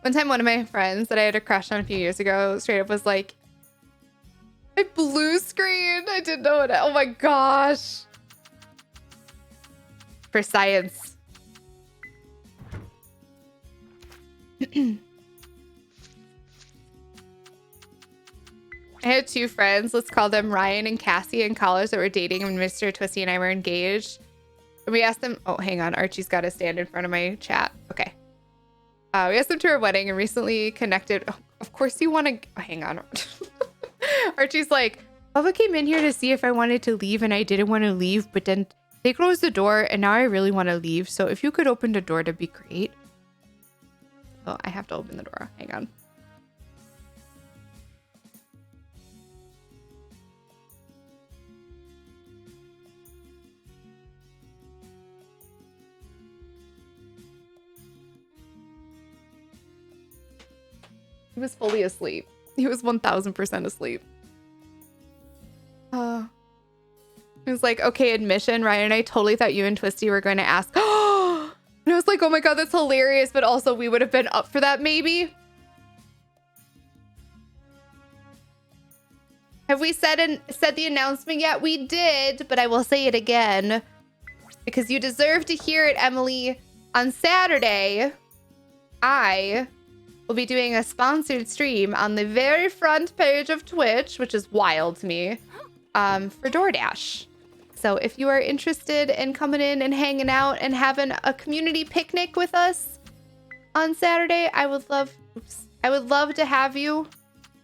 One time, one of my friends that I had a crush on a few years ago straight up was like, I blue screened. I didn't know it. Oh my gosh. For science. I had two friends, let's call them Ryan and Cassie, in college that were dating when Mr. Twisty and I were engaged. And we asked them, oh, hang on, Archie's got to stand in front of my chat. Okay. We asked them to our wedding and recently connected. Oh, of course you want to, oh, hang on. Archie's like, Bubba came in here to see if I wanted to leave and I didn't want to leave, but then they closed the door and now I really want to leave. So if you could open the door, that'd be great. Oh, I have to open the door. Hang on. He was fully asleep. He was 1000% asleep. It was like, okay, admission, Ryan and I totally thought you and Twisty were going to ask. And I was like, oh my God, that's hilarious. But also we would have been up for that maybe. Have we said the announcement yet? We did, but I will say it again because you deserve to hear it, Emily. On Saturday, I will be doing a sponsored stream on the very front page of Twitch, which is wild to me, for DoorDash. So if you are interested in coming in and hanging out and having a community picnic with us on Saturday, I would love to have you.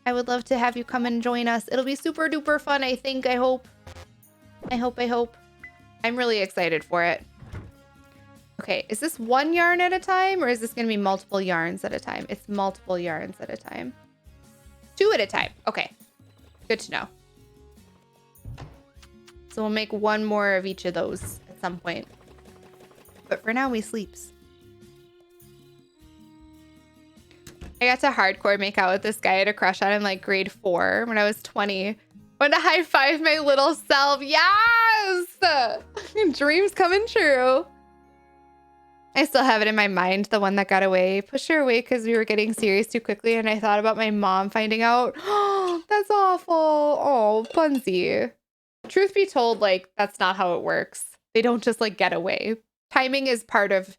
I would love to have you come and join us. It'll be super duper fun, I think. I hope. I'm really excited for it. Okay, is this one yarn at a time or is this going to be multiple yarns at a time? It's multiple yarns at a time. 2 at a time. Okay, good to know. So we'll make one more of each of those at some point. But for now, we sleeps. I got to hardcore make out with this guy I had a crush on in like grade 4 when I was 20. Want to high five my little self. Yes! Dreams coming true. I still have it in my mind, the one that got away. Pushed her away because we were getting serious too quickly, and I thought about my mom finding out. Oh, that's awful. Oh, Punsy. Truth be told, like, that's not how it works. They don't just, like, get away. Timing is part of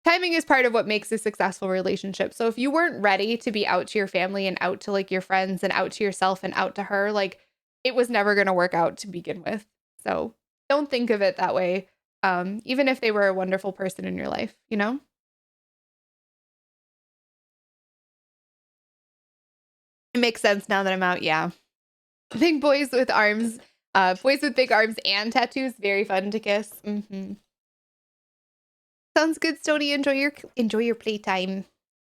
what makes a successful relationship. So if you weren't ready to be out to your family and out to, like, your friends and out to yourself and out to her, like, it was never going to work out to begin with. So don't think of it that way. Even if they were a wonderful person in your life, you know? It makes sense now that I'm out, yeah. Big boys with arms, boys with big arms and tattoos, very fun to kiss. Mm-hmm. Sounds good, Stony. Enjoy your playtime.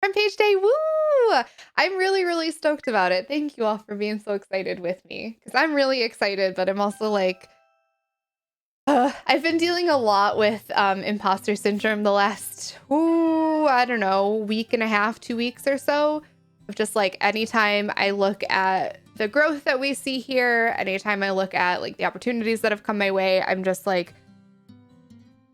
Front page day, woo! I'm really, really stoked about it. Thank you all for being so excited with me. Because I'm really excited, but I'm also like, I've been dealing a lot with imposter syndrome the last, I don't know, week and a half, 2 weeks or so. Of just like anytime I look at the growth that we see here, anytime I look at like the opportunities that have come my way, I'm just like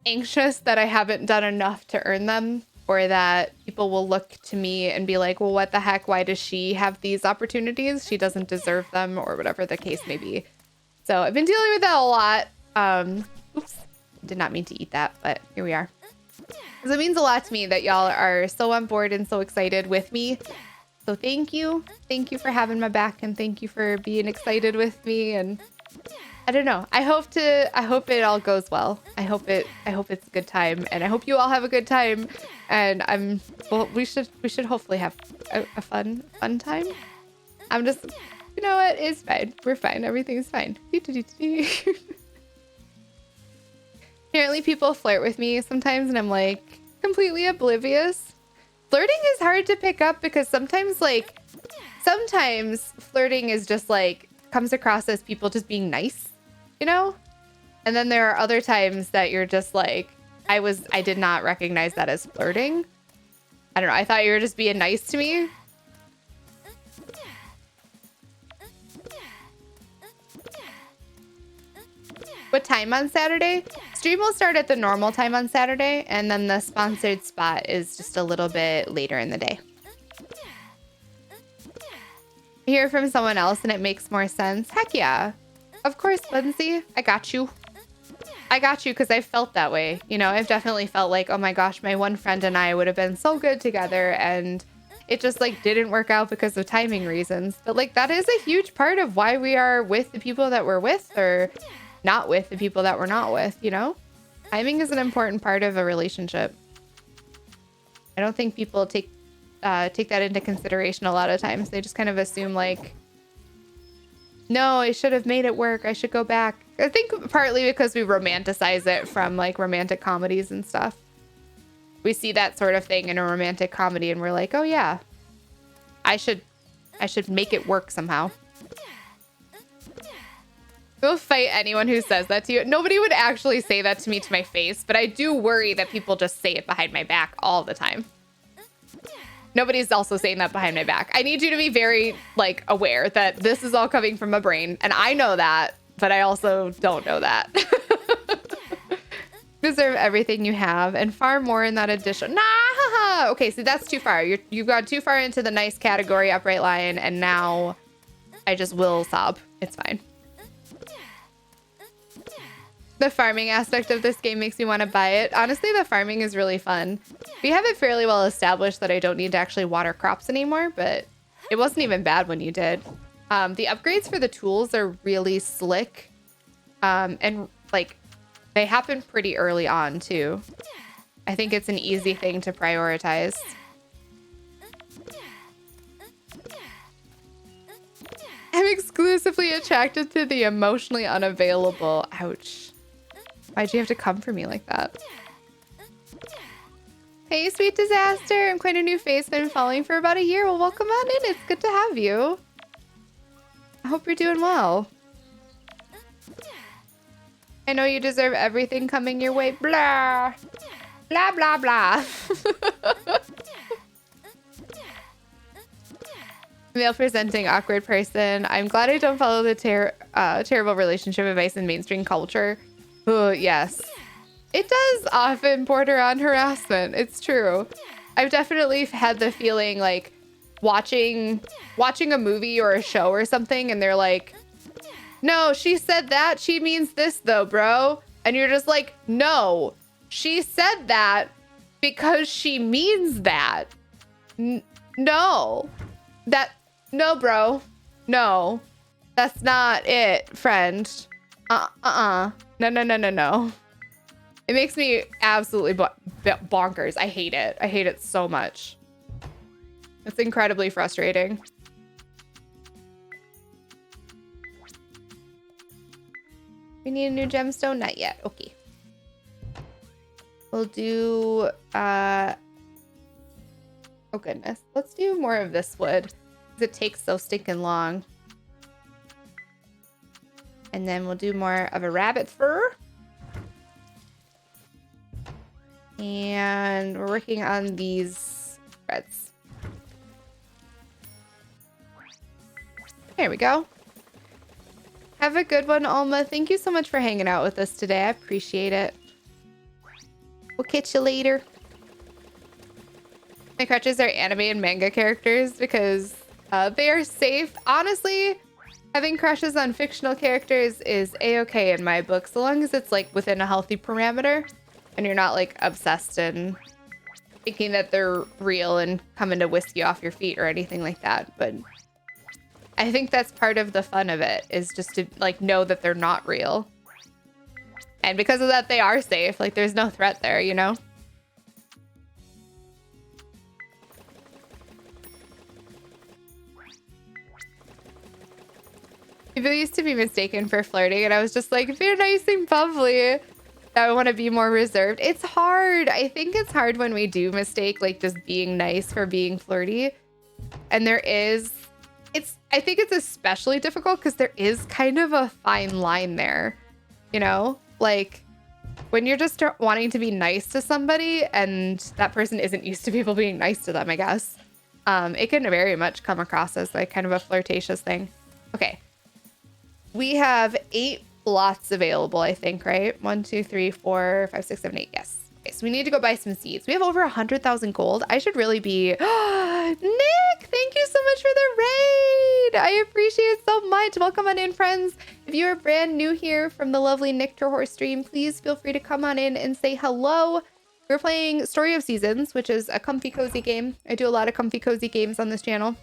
anxious that I haven't done enough to earn them, or that people will look to me and be like, well, what the heck? Why does she have these opportunities? She doesn't deserve them, or whatever the case may be. So I've been dealing with that a lot. Oops, did not mean to eat that, but here we are. Because it means a lot to me that y'all are so on board and so excited with me. So thank you. Thank you for having my back, and thank you for being excited with me. And I don't know. I hope it all goes well. I hope it's a good time, and I hope you all have a good time. And we should hopefully have a fun time. I'm just, you know what? It's fine. We're fine. Everything's fine. Apparently people flirt with me sometimes and I'm like completely oblivious. Flirting is hard to pick up because sometimes flirting is just like comes across as people just being nice, you know? And then there are other times that you're just like, I did not recognize that as flirting. I don't know. I thought you were just being nice to me. What time on Saturday? Stream will start at the normal time on Saturday, and then the sponsored spot is just a little bit later in the day. Hear from someone else and it makes more sense. Heck yeah. Of course, Lindsay. I got you. I got you because I felt that way. You know, I've definitely felt like, oh my gosh, my one friend and I would have been so good together, and It just like didn't work out because of timing reasons. But like that is a huge part of why we are with the people that we're with or not with the people that we're not with, you know? Timing is an important part of a relationship. I don't think people take that into consideration a lot of times. They just kind of assume like, no, I should have made it work. I should go back. I think partly because we romanticize it from like romantic comedies and stuff. We see that sort of thing in a romantic comedy and we're like, oh yeah, I should make it work somehow. Go fight anyone who says that to you. Nobody would actually say that to me to my face, but I do worry that people just say it behind my back all the time. Nobody's also saying that behind my back. I need you to be very like aware that this is all coming from my brain. And I know that, but I also don't know that. Deserve everything you have and far more in that addition. Nah, okay, so that's too far. You've gone too far into the nice category, upright lion, and now I just will sob. It's fine. The farming aspect of this game makes me want to buy it. Honestly, the farming is really fun. We have it fairly well established that I don't need to actually water crops anymore, but it wasn't even bad when you did. The upgrades for the tools are really slick. And like they happen pretty early on too. I think it's an easy thing to prioritize. I'm exclusively attracted to the emotionally unavailable. Ouch. Why'd you have to come for me like that? Hey, sweet disaster. I'm quite a new face. Been following for about a year. Well, welcome on in. It's good to have you. I hope you're doing well. I know you deserve everything coming your way. Blah. Blah, blah, blah. Male presenting awkward person. I'm glad I don't follow the terrible relationship advice in mainstream culture. Oh, yes. It does often border on harassment. It's true. I've definitely had the feeling like watching a movie or a show or something and they're like, no, she said that. She means this though, bro. And you're just like, no, she said that because she means that. No, bro. No, that's not it, friend. No. It makes me absolutely bonkers. I hate it. I hate it so much. It's incredibly frustrating. We need a new gemstone? Not yet. Okay. We'll do, oh goodness. Let's do more of this wood because it takes so stinking long. And then we'll do more of a rabbit fur. And we're working on these threads. There we go. Have a good one, Alma. Thank you so much for hanging out with us today. I appreciate it. We'll catch you later. My crutches are anime and manga characters because they are safe. Honestly, having crushes on fictional characters is a-okay in my book, so long as it's like within a healthy parameter and you're not like obsessed and thinking that they're real and coming to whisk you off your feet or anything like that. But I think that's part of the fun of it, is just to like know that they're not real. And because of that, they are safe. Like there's no threat there, you know? People used to be mistaken for flirting, and I was just like, if you're nice and bubbly, I want to be more reserved. It's hard. I think it's hard when we do mistake like just being nice for being flirty. And there is, I think it's especially difficult because there is kind of a fine line there, you know? Like when you're just wanting to be nice to somebody and that person isn't used to people being nice to them, I guess. It can very much come across as like kind of a flirtatious thing. Okay. We have 8 lots available, I think, right? 1, 2, 3, 4, 5, 6, 7, 8. Yes. Okay, so we need to go buy some seeds. We have over 100,000 gold. I should really be... Nick, thank you so much for the raid. I appreciate it so much. Welcome on in, friends. If you are brand new here from the lovely Nick Horse stream, please feel free to come on in and say hello. We're playing Story of Seasons, which is a comfy cozy game. I do a lot of comfy cozy games on this channel.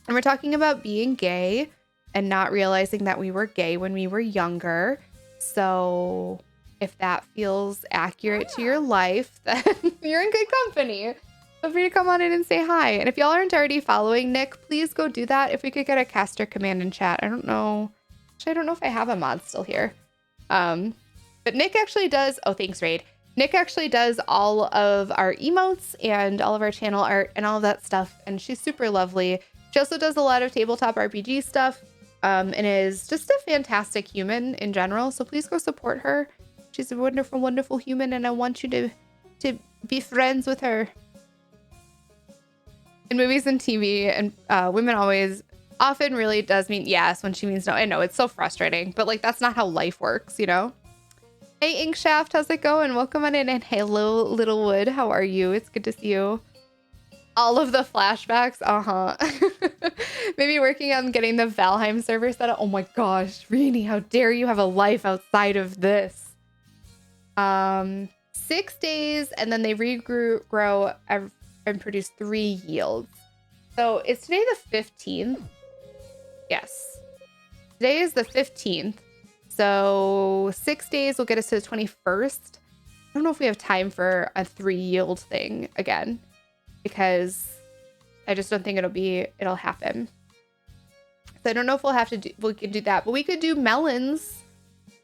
And we're talking about being gay and not realizing that we were gay when we were younger. So if that feels accurate to your life, then you're in good company. Feel free to come on in and say hi. And if y'all aren't already following Nick, please go do that. If we could get a caster command in chat. I don't know. Actually, I don't know if I have a mod still here. But Nick actually does. Oh, thanks, Raid. Nick actually does all of our emotes and all of our channel art and all of that stuff. And she's super lovely. She also does a lot of tabletop RPG stuff and is just a fantastic human in general. So please go support her. She's a wonderful, wonderful human. And I want you to be friends with her. In movies and TV, and women often really does mean yes when she means no. I know, it's so frustrating. But like, that's not how life works, you know? Hey, Inkshaft, how's it going? Welcome on in. And hello, Littlewood. How are you? It's good to see you. All of the flashbacks. Maybe working on getting the Valheim server set up. Oh my gosh, Rini, how dare you have a life outside of this? 6 days, and then they grow and produce 3 yields. So is today the 15th? Yes. Today is the 15th. So 6 days will get us to the 21st. I don't know if we have time for a 3 yield thing again, because I just don't think it'll happen. So I don't know if we can do that, but we could do melons.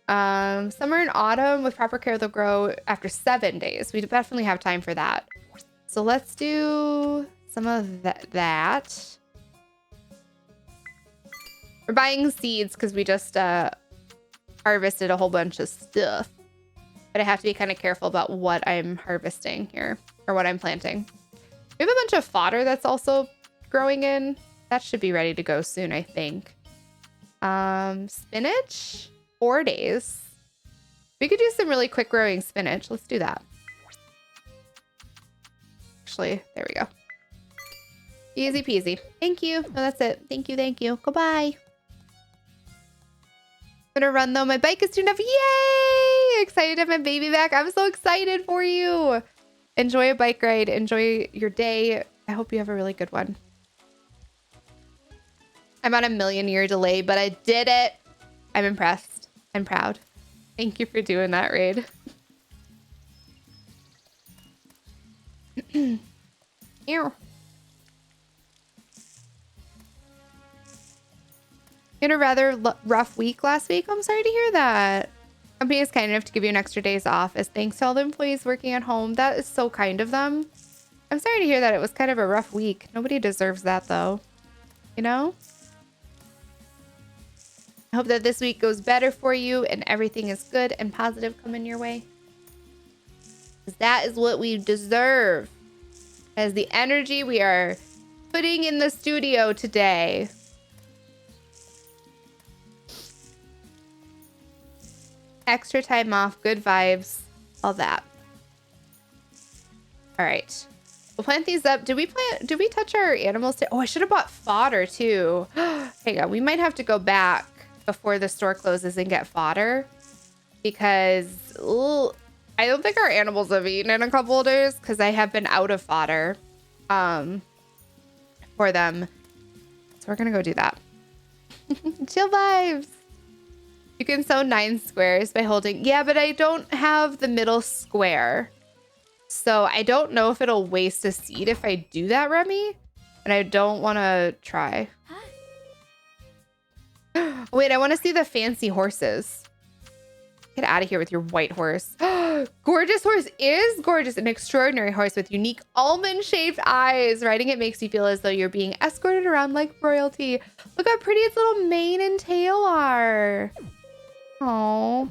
Summer and autumn with proper care, they'll grow after 7 days. We definitely have time for that. So let's do some of that. We're buying seeds because we just harvested a whole bunch of stuff. But I have to be kind of careful about what I'm harvesting here, or what I'm planting. We have a bunch of fodder that's also growing in. That should be ready to go soon, I think. Spinach, 4 days. We could do some really quick growing spinach. Let's do that. Actually, there we go. Easy peasy. Thank you. No, that's it. Thank you. Thank you. Goodbye. I'm gonna run though. My bike is tuned up. Yay! Excited to have my baby back. I'm so excited for you. Enjoy a bike ride. Enjoy your day. I hope you have a really good one. I'm on a 1,000,000-year delay, but I did it. I'm impressed. I'm proud. Thank you for doing that, Raid. Ew. You had a rather rough week last week. I'm sorry to hear that. Company is kind enough to give you an extra day's off as thanks to all the employees working at home. That is so kind of them. I'm sorry to hear that it was kind of a rough week. Nobody deserves that though. You know? I hope that this week goes better for you and everything is good and positive coming your way. Because that is what we deserve. As the energy we are putting in the studio today. Extra time off, good vibes, all that. All right. We'll plant these up. Did we touch our animals today? Oh, I should have bought fodder too. Hang on, we might have to go back before the store closes and get fodder. Because I don't think our animals have eaten in a couple of days because I have been out of fodder for them. So we're gonna go do that. Chill vibes. You can sew 9 squares by holding. Yeah, but I don't have the middle square. So I don't know if it'll waste a seed if I do that, Remy. And I don't want to try. Wait, I want to see the fancy horses. Get out of here with your white horse. Gorgeous horse is gorgeous. An extraordinary horse with unique almond-shaped eyes. Riding it makes you feel as though you're being escorted around like royalty. Look how pretty its little mane and tail are. Oh,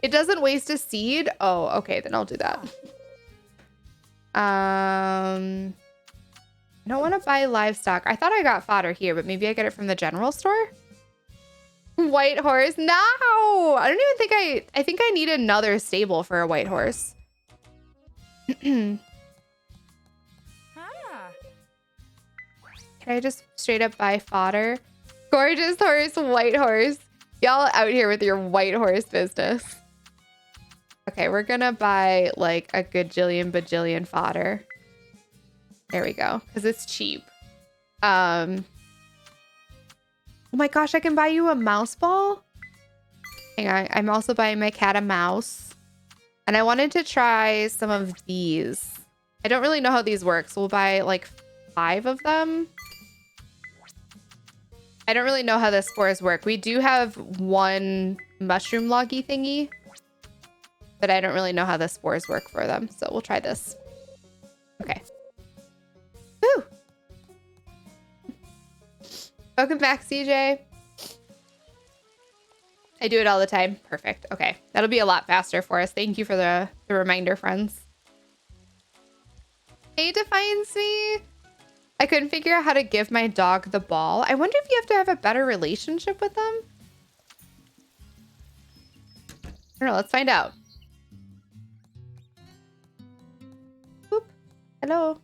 it doesn't waste a seed. Oh, okay, then I'll do that. I don't want to buy livestock. I thought I got fodder here, but maybe I get it from the general store. White horse. No, I don't even think I think I need another stable for a white horse. Can I just straight up buy fodder? Gorgeous horse, white horse. Y'all out here with your white horse business. Okay, we're gonna buy like a gajillion bajillion fodder. There we go, because it's cheap. Oh my gosh, I can buy you a mouse ball? Hang on, I'm also buying my cat a mouse. And I wanted to try some of these. I don't really know how these work, so we'll buy like 5 of them. I don't really know how the spores work. We do have one mushroom loggy thingy, but I don't really know how the spores work for them. So we'll try this. Okay. Woo! Welcome back, CJ. I do it all the time. Perfect. Okay. That'll be a lot faster for us. Thank you for the reminder, friends. Hey, Defines Me. I couldn't figure out how to give my dog the ball. I wonder if you have to have a better relationship with them. I don't know. Let's find out. Boop. Hello.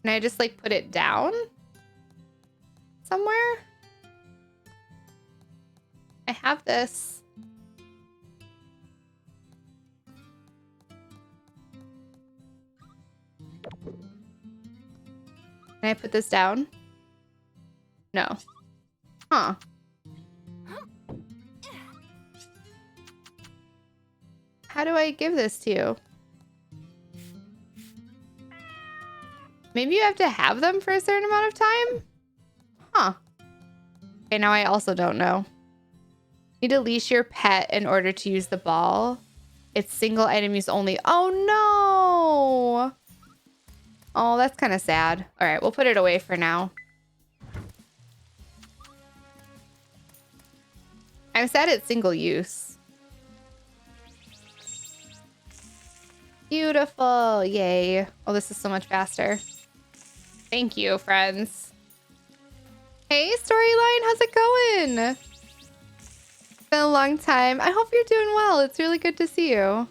Can I just like put it down somewhere? I have this. Can I put this down? No. Huh. How do I give this to you? Maybe you have to have them for a certain amount of time? Huh. Okay, now I also don't know. Need to leash your pet in order to use the ball. It's single item use only. Oh, no. Oh, that's kind of sad. All right, we'll put it away for now. I'm sad it's single use. Beautiful. Yay. Oh, this is so much faster. Thank you, friends. Hey, Storyline. How's it going? It's been a long time. I hope you're doing well. It's really good to see you.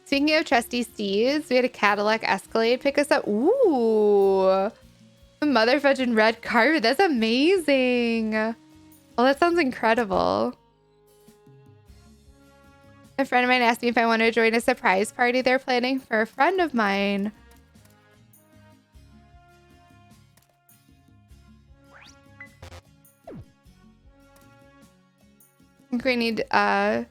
Speaking of trusty steeds, we had a Cadillac Escalade pick us up. Ooh. A mother fudging red carpet. That's amazing. Oh, that sounds incredible. A friend of mine asked me if I wanted to join a surprise party they're planning for a friend of mine. I think we need the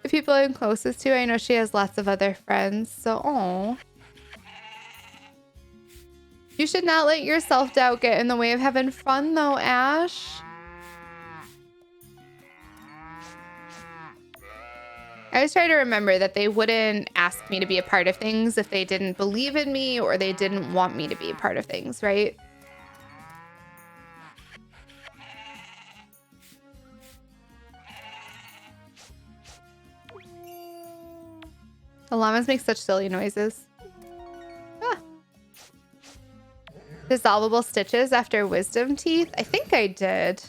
people I'm closest to. I know she has lots of other friends, so oh. You should not let your self-doubt get in the way of having fun though, Ash. I always try to remember that they wouldn't ask me to be a part of things if they didn't believe in me or they didn't want me to be a part of things, right? The llamas make such silly noises. Ah. Dissolvable stitches after wisdom teeth? I think I did.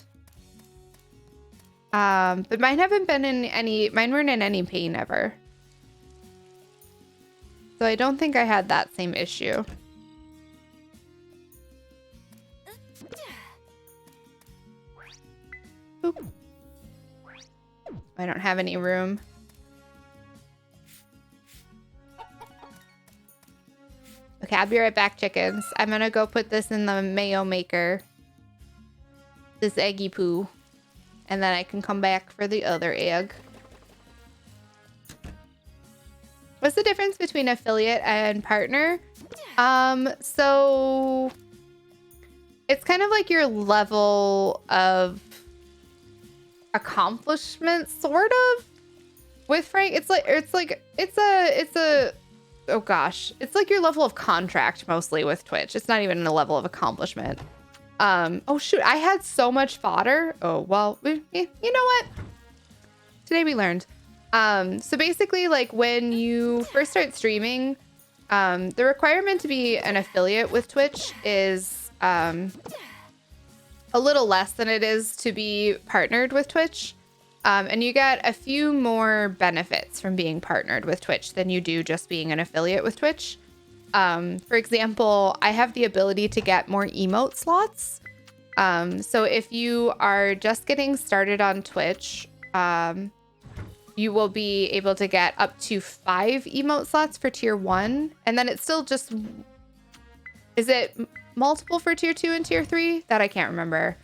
But mine haven't been in any, mine weren't in any pain ever. So I don't think I had that same issue. Boop. I don't have any room. Okay, I'll be right back, chickens. I'm gonna go put this in the mayo maker. This eggy poo. And then I can come back for the other egg. What's the difference between affiliate and partner? So it's kind of like your level of accomplishment, sort of. With Frank, it's a oh gosh, it's like your level of contract mostly with Twitch. It's not even a level of accomplishment. Oh shoot, I had so much fodder. Oh, well, you know what? Today we learned. So basically, like when you first start streaming, the requirement to be an affiliate with Twitch is a little less than it is to be partnered with Twitch. And you get a few more benefits from being partnered with Twitch than you do just being an affiliate with Twitch. For example, I have the ability to get more emote slots. So if you are just getting started on Twitch, you will be able to get up to 5 emote slots for tier 1. And then it's still just... Is it multiple for tier 2 and tier 3? That I can't remember.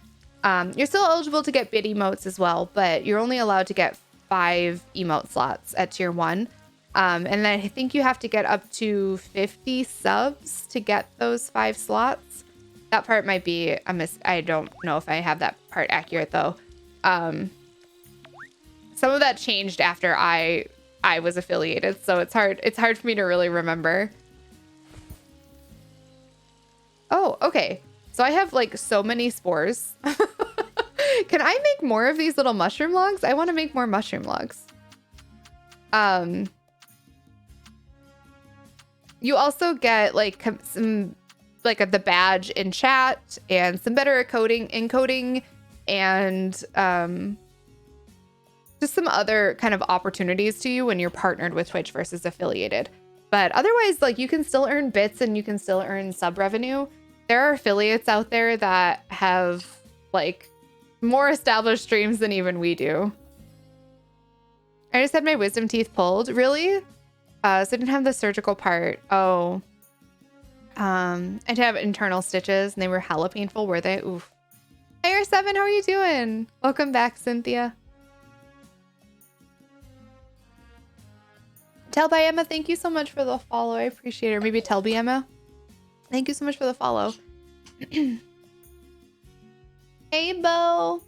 You're still eligible to get bid emotes as well, but you're only allowed to get 5 emote slots at tier 1. And then I think you have to get up to 50 subs to get those 5 slots. That part might be a I don't know if I have that part accurate though. Some of that changed after I was affiliated, so it's hard for me to really remember. Oh, okay. So I have like so many spores. Can I make more of these little mushroom logs? I want to make more mushroom logs. You also get like some like the badge in chat and some better encoding and just some other kind of opportunities to you when you're partnered with Twitch versus affiliated. But otherwise, like you can still earn bits and you can still earn sub revenue. There are affiliates out there that have like more established streams than even we do. I just had my wisdom teeth pulled. Really? So I didn't have the surgical part. Oh. I did have internal stitches and they were hella painful, were they? Oof. Hey, R7, how are you doing? Welcome back, Cynthia. Tell by Emma, thank you so much for the follow. I appreciate it. Or maybe Telby Emma. Thank you so much for the follow. Hey, Bo.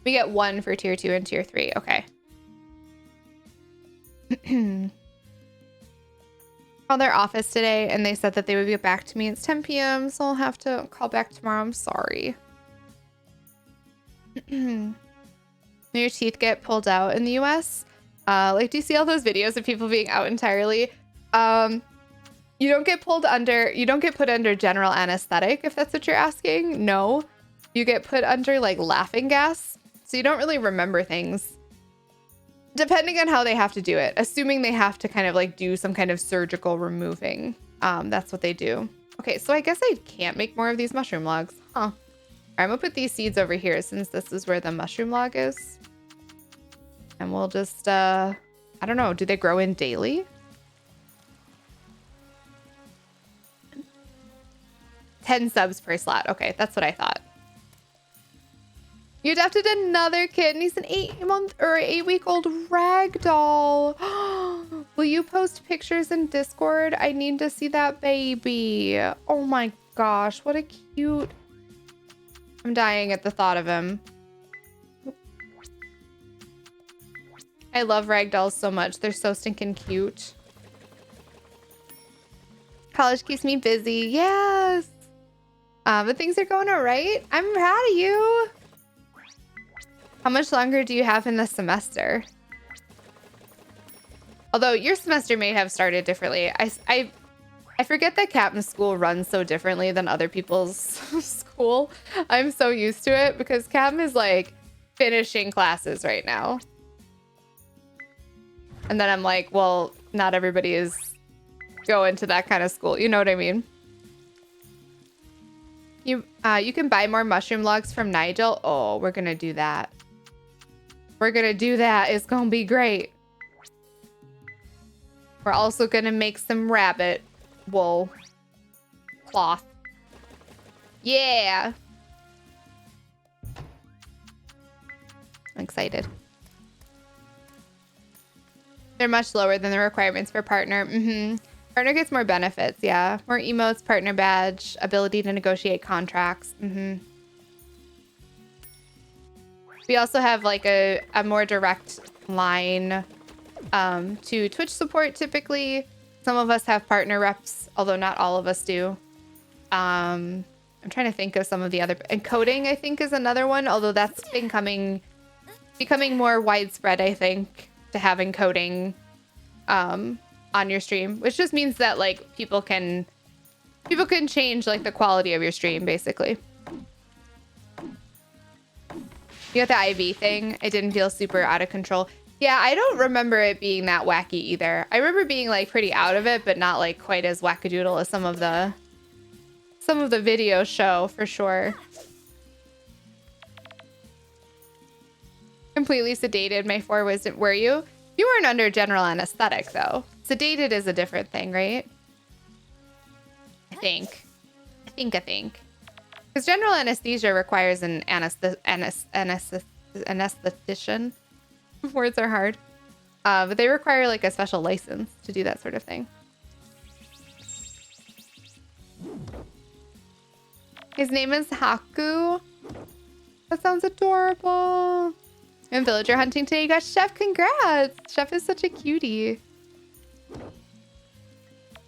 We get 1 for tier 2 and tier 3. Okay. Called their office today and they said that they would get back to me. It's 10 p.m. so I'll have to call back tomorrow. I'm sorry. Your teeth get pulled out in the US. Like, do you see all those videos of people being out entirely? You don't get put under general anesthetic, if that's what you're asking. No, you get put under like laughing gas. So you don't really remember things. Depending on how they have to do it, assuming they have to kind of like do some kind of surgical removing. That's what they do. Okay, so I guess I can't make more of these mushroom logs. Huh. All right, I'm gonna put these seeds over here since this is where the mushroom log is. And we'll just, I don't know, do they grow in daily? 10 subs per slot. Okay, that's what I thought. You adopted another kitten. He's an 8-week-old ragdoll. Will you post pictures in Discord? I need to see that baby. Oh my gosh, what a cute... I'm dying at the thought of him. I love ragdolls so much. They're so stinking cute. College keeps me busy. Yes. But things are going all right. I'm proud of you. How much longer do you have in the semester? Although your semester may have started differently. I forget that Captain School runs so differently than other people's school. I'm so used to it because Captain is like finishing classes right now. And then I'm like, well, not everybody is going to that kind of school. You know what I mean? You can buy more mushroom logs from Nigel. Oh, we're going to do that. We're going to do that. It's going to be great. We're also going to make some rabbit wool cloth. Yeah. I'm excited. They're much lower than the requirements for partner. Partner gets more benefits, yeah. More emotes, partner badge, ability to negotiate contracts. We also have like a more direct line to Twitch support typically. Some of us have partner reps, although not all of us do. I'm trying to think of some of the other... Encoding, I think, is another one, although that's becoming more widespread, I think, to have encoding on your stream, which just means that like people can change like the quality of your stream, basically. You got the IV thing. It didn't feel super out of control. Yeah, I don't remember it being that wacky either. I remember being like pretty out of it, but not like quite as wackadoodle as some of the video show for sure. Completely sedated. My 4 wisdom. Were you? You weren't under general anesthetic though. Sedated is a different thing, right? I think. Because general anesthesia requires an anesthetician. Words are hard. But they require like a special license to do that sort of thing. His name is Haku. That sounds adorable. And villager hunting today. You got Chef. Congrats. Chef is such a cutie.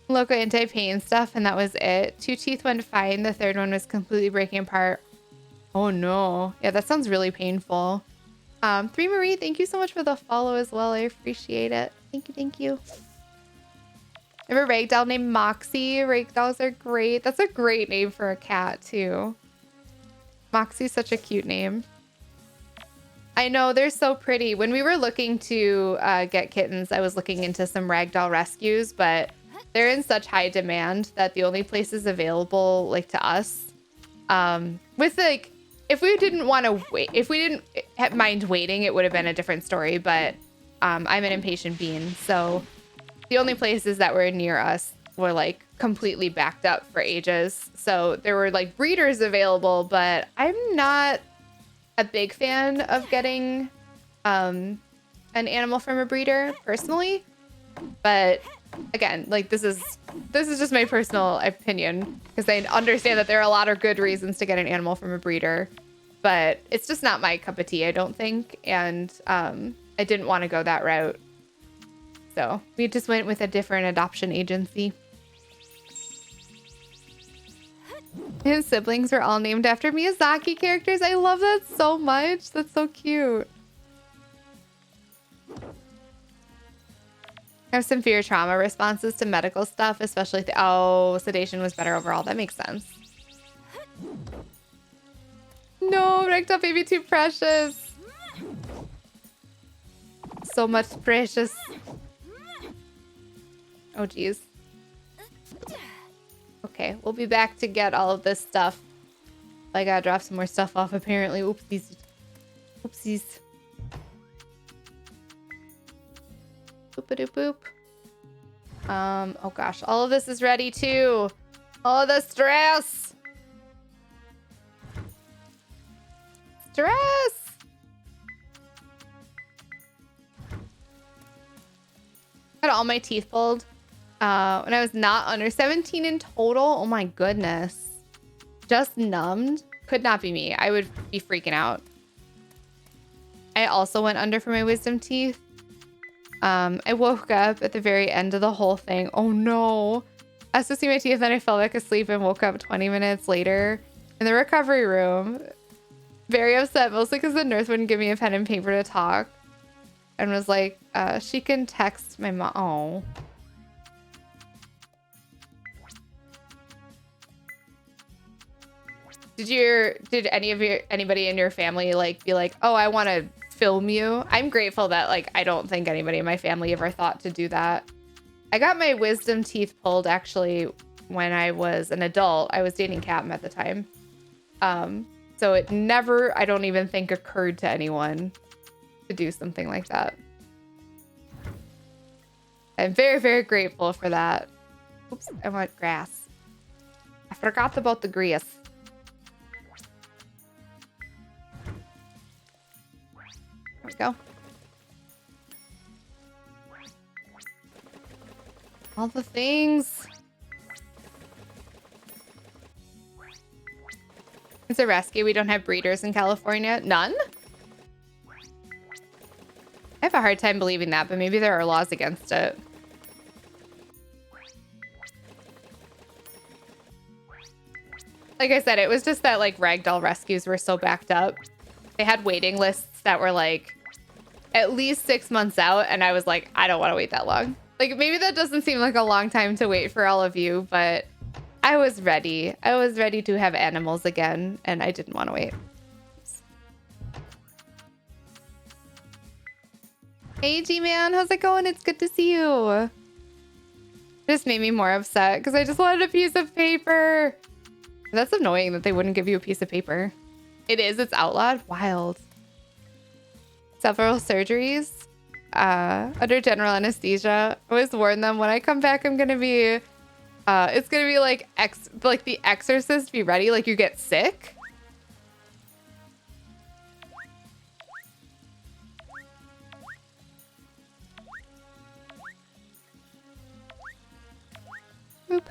Local anti-pain stuff, and that was it. 2 teeth went fine. The 3rd one was completely breaking apart. Oh no. Yeah, that sounds really painful. 3 Marie, thank you so much for the follow as well. I appreciate it. Thank you. I have a ragdoll named Moxie. Ragdolls are great. That's a great name for a cat too. Moxie's such a cute name. I know, they're so pretty. When we were looking to get kittens, I was looking into some ragdoll rescues, but they're in such high demand that the only places available, like to us, with like, if we didn't want to wait, if we didn't mind waiting, it would have been a different story. But I'm an impatient bean, so the only places that were near us were like completely backed up for ages. So there were like breeders available, but I'm not a big fan of getting an animal from a breeder personally. But again, like this is just my personal opinion, because I understand that there are a lot of good reasons to get an animal from a breeder, but it's just not my cup of tea, I don't think. And I didn't want to go that route. So we just went with a different adoption agency. His siblings were all named after Miyazaki characters. I love that so much. That's so cute. I have some fear trauma responses to medical stuff, especially sedation was better overall. That makes sense. No, Rectal baby too precious. So much precious. Oh geez. Okay, we'll be back to get all of this stuff. I gotta drop some more stuff off apparently. Oopsies. Oopsies. Boop-a-doop-boop. Oh gosh, all of this is ready too. Oh, the stress. Stress. Got all my teeth pulled when I was not under 17 in total. Oh my goodness. Just numbed. Could not be me. I would be freaking out. I also went under for my wisdom teeth. I woke up at the very end of the whole thing. Oh no. I was to see my teeth, then I fell back asleep and woke up 20 minutes later in the recovery room. Very upset, mostly because the nurse wouldn't give me a pen and paper to talk. And was like, she can text my mom. Oh. Did anybody in your family like be like, oh, I want to film you? I'm grateful that like I don't think anybody in my family ever thought to do that. I got my wisdom teeth pulled actually when I was an adult. I was dating Captain at the time. So it never, I don't even think occurred to anyone to do something like that. I'm very, very grateful for that. Oops, I want grass. I forgot about the grass. There we go. All the things. It's a rescue. We don't have breeders in California. None? I have a hard time believing that, but maybe there are laws against it. Like I said, it was just that like ragdoll rescues were so backed up. They had waiting lists that were like at least 6 months out, and I was like, I don't want to wait that long. Like maybe that doesn't seem like a long time to wait for all of you, but I was ready. I was ready to have animals again, and I didn't want to wait. Hey, G-Man. How's it going? It's good to see you. Just made me more upset because I just wanted a piece of paper. That's annoying that they wouldn't give you a piece of paper. It is. It's outlawed. Wild. Several surgeries under general anesthesia. I always warn them when I come back, I'm gonna be. It's gonna be like The Exorcist. Be ready. Like you get sick. Boop.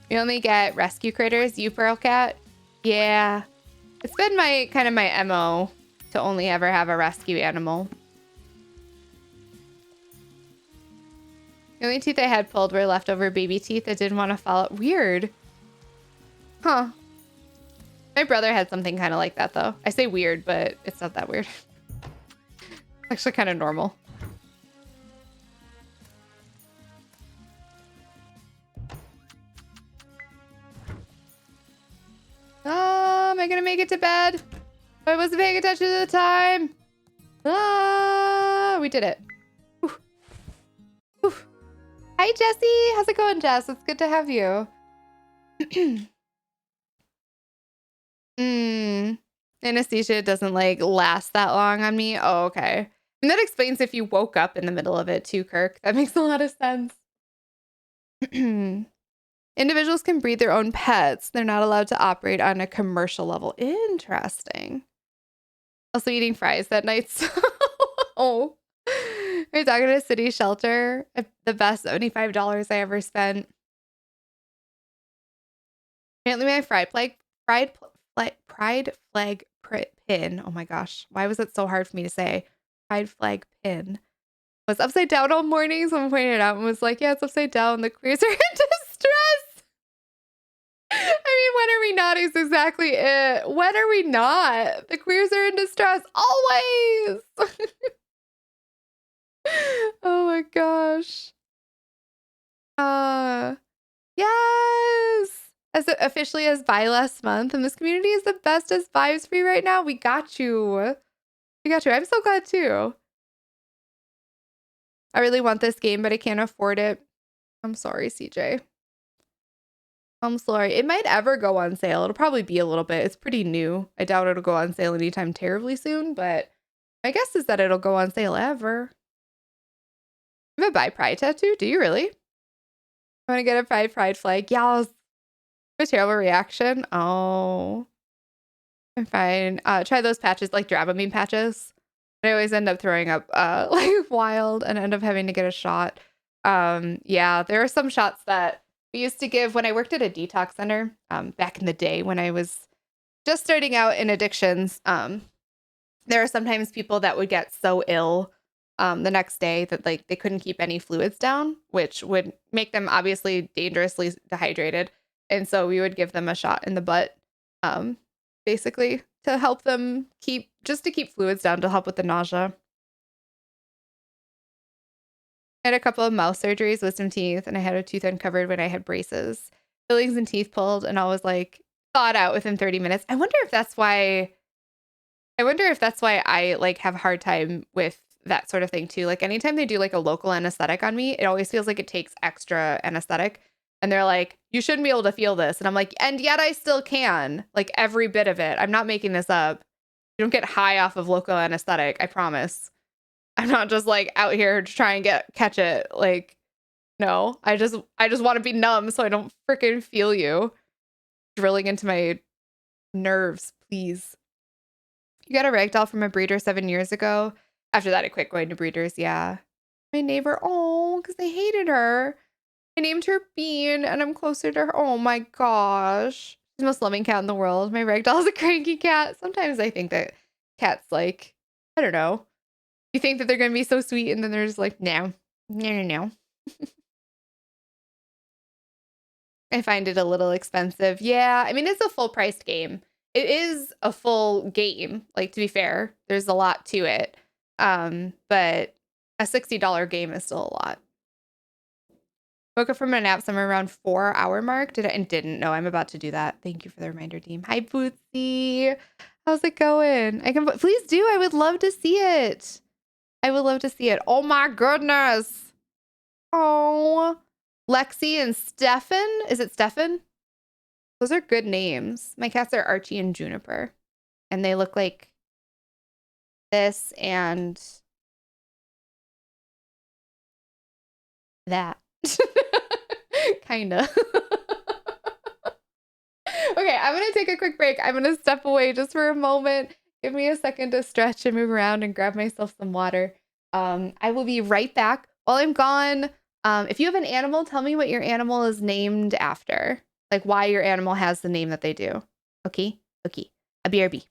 We only get rescue critters. You, Pearl Cat? Yeah. It's been my kind of my MO to only ever have a rescue animal. The only teeth I had pulled were leftover baby teeth. I didn't want to follow. Weird. Huh. My brother had something kind of like that, though. I say weird, but it's not that weird. It's actually kind of normal. Am I gonna make it to bed? I wasn't paying attention to the time. We did it. Whew. Whew. Hi, Jessie. How's it going, Jess? It's good to have you. Anesthesia doesn't like last that long on me. Oh, okay. And that explains if you woke up in the middle of it too, Kirk. That makes a lot of sense. Individuals can breed their own pets. They're not allowed to operate on a commercial level. Interesting. Also eating fries that night. Oh. We're talking to a city shelter. The best $75 I ever spent. Apparently my pride flag pin. Oh my gosh. Why was it so hard for me to say? Pride flag pin. Was upside down all morning. Someone pointed it out and was like, yeah, it's upside down. The queers are in distress. I mean, when are we not is exactly it. When are we not? The queers are in distress. Always. Oh my gosh. Yes. As officially as by last month, and this community is the best as vibes free right now. We got you. We got you. I'm so glad too. I really want this game, but I can't afford it. I'm sorry, CJ. I'm sorry. It might ever go on sale. It'll probably be a little bit. It's pretty new. I doubt it'll go on sale anytime terribly soon, but my guess is that it'll go on sale ever. You have a Buy Pride tattoo? Do you really? I want to get a Pride flag. Yes. A terrible reaction. Oh. I'm fine. Try those patches, like Dramamine patches. I always end up throwing up like wild and end up having to get a shot. Yeah, there are some shots that we used to give when I worked at a detox center back in the day when I was just starting out in addictions. There are sometimes people that would get so ill the next day that like they couldn't keep any fluids down, which would make them obviously dangerously dehydrated. And so we would give them a shot in the butt, basically to help them keep fluids down to help with the nausea. I had a couple of mouth surgeries, wisdom teeth, and I had a tooth uncovered when I had braces. Fillings and teeth pulled, and I was like thawed out within 30 minutes. I wonder if that's why I like have a hard time with that sort of thing too. Like anytime they do like a local anesthetic on me, it always feels like it takes extra anesthetic. And they're like, you shouldn't be able to feel this. And I'm like, and yet I still can. Like every bit of it. I'm not making this up. You don't get high off of local anesthetic. I promise. I'm not just like out here to try and catch it. Like, no, I just want to be numb so I don't freaking feel you drilling into my nerves, please. You got a ragdoll from a breeder 7 years ago. After that, I quit going to breeders. Yeah. My neighbor, because they hated her. I named her Bean, and I'm closer to her. Oh my gosh. She's the most loving cat in the world. My ragdoll is a cranky cat. Sometimes I think that cats, like, I don't know. You think that they're going to be so sweet, and then they're just like, no. I find it a little expensive. Yeah, I mean, it's a full-priced game. It is a full game, like, to be fair. There's a lot to it. But a $60 game is still a lot. Woke up from a nap somewhere around 4-hour mark. Didn't know I'm about to do that. Thank you for the reminder, team. Hi, Bootsy. How's it going? Please do. I would love to see it. I would love to see it. Oh my goodness. Oh, Lexi and Stefan. Is it Stefan? Those are good names. My cats are Archie and Juniper. And they look like this and that. Kinda. Okay, I'm gonna take a quick break. I'm gonna step away just for a moment. Give me a second to stretch and move around and grab myself some water. I will be right back. While I'm gone, if you have an animal, tell me what your animal is named after. Like why your animal has the name that they do. Okay? Okay. A BRB.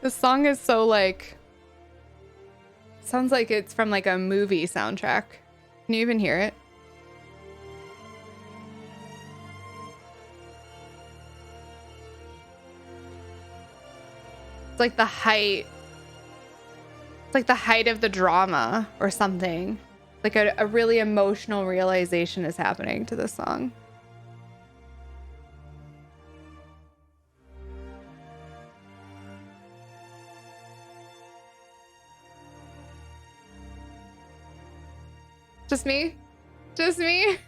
The song is so like, sounds like it's from like a movie soundtrack. Can you even hear it? It's like the height. It's like the height of the drama or something. Like a really emotional realization is happening to this song. Just me? Just me? I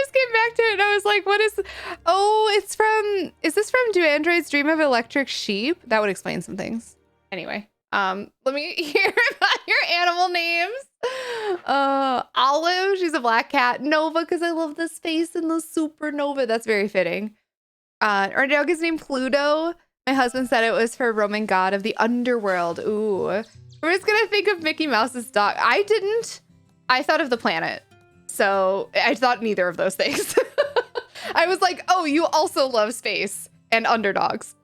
just came back to it and I was like, what is... Oh, it's from... Is this from Do Androids Dream of Electric Sheep? That would explain some things. Anyway, let me hear about your animal names. Olive, she's a black cat. Nova, because I love the space and the supernova. That's very fitting. Our dog is named Pluto. My husband said it was for a Roman god of the underworld. Ooh. We're just gonna think of Mickey Mouse's dog. I didn't. I thought of the planet. So I thought neither of those things. I was like, oh, you also love space and underdogs.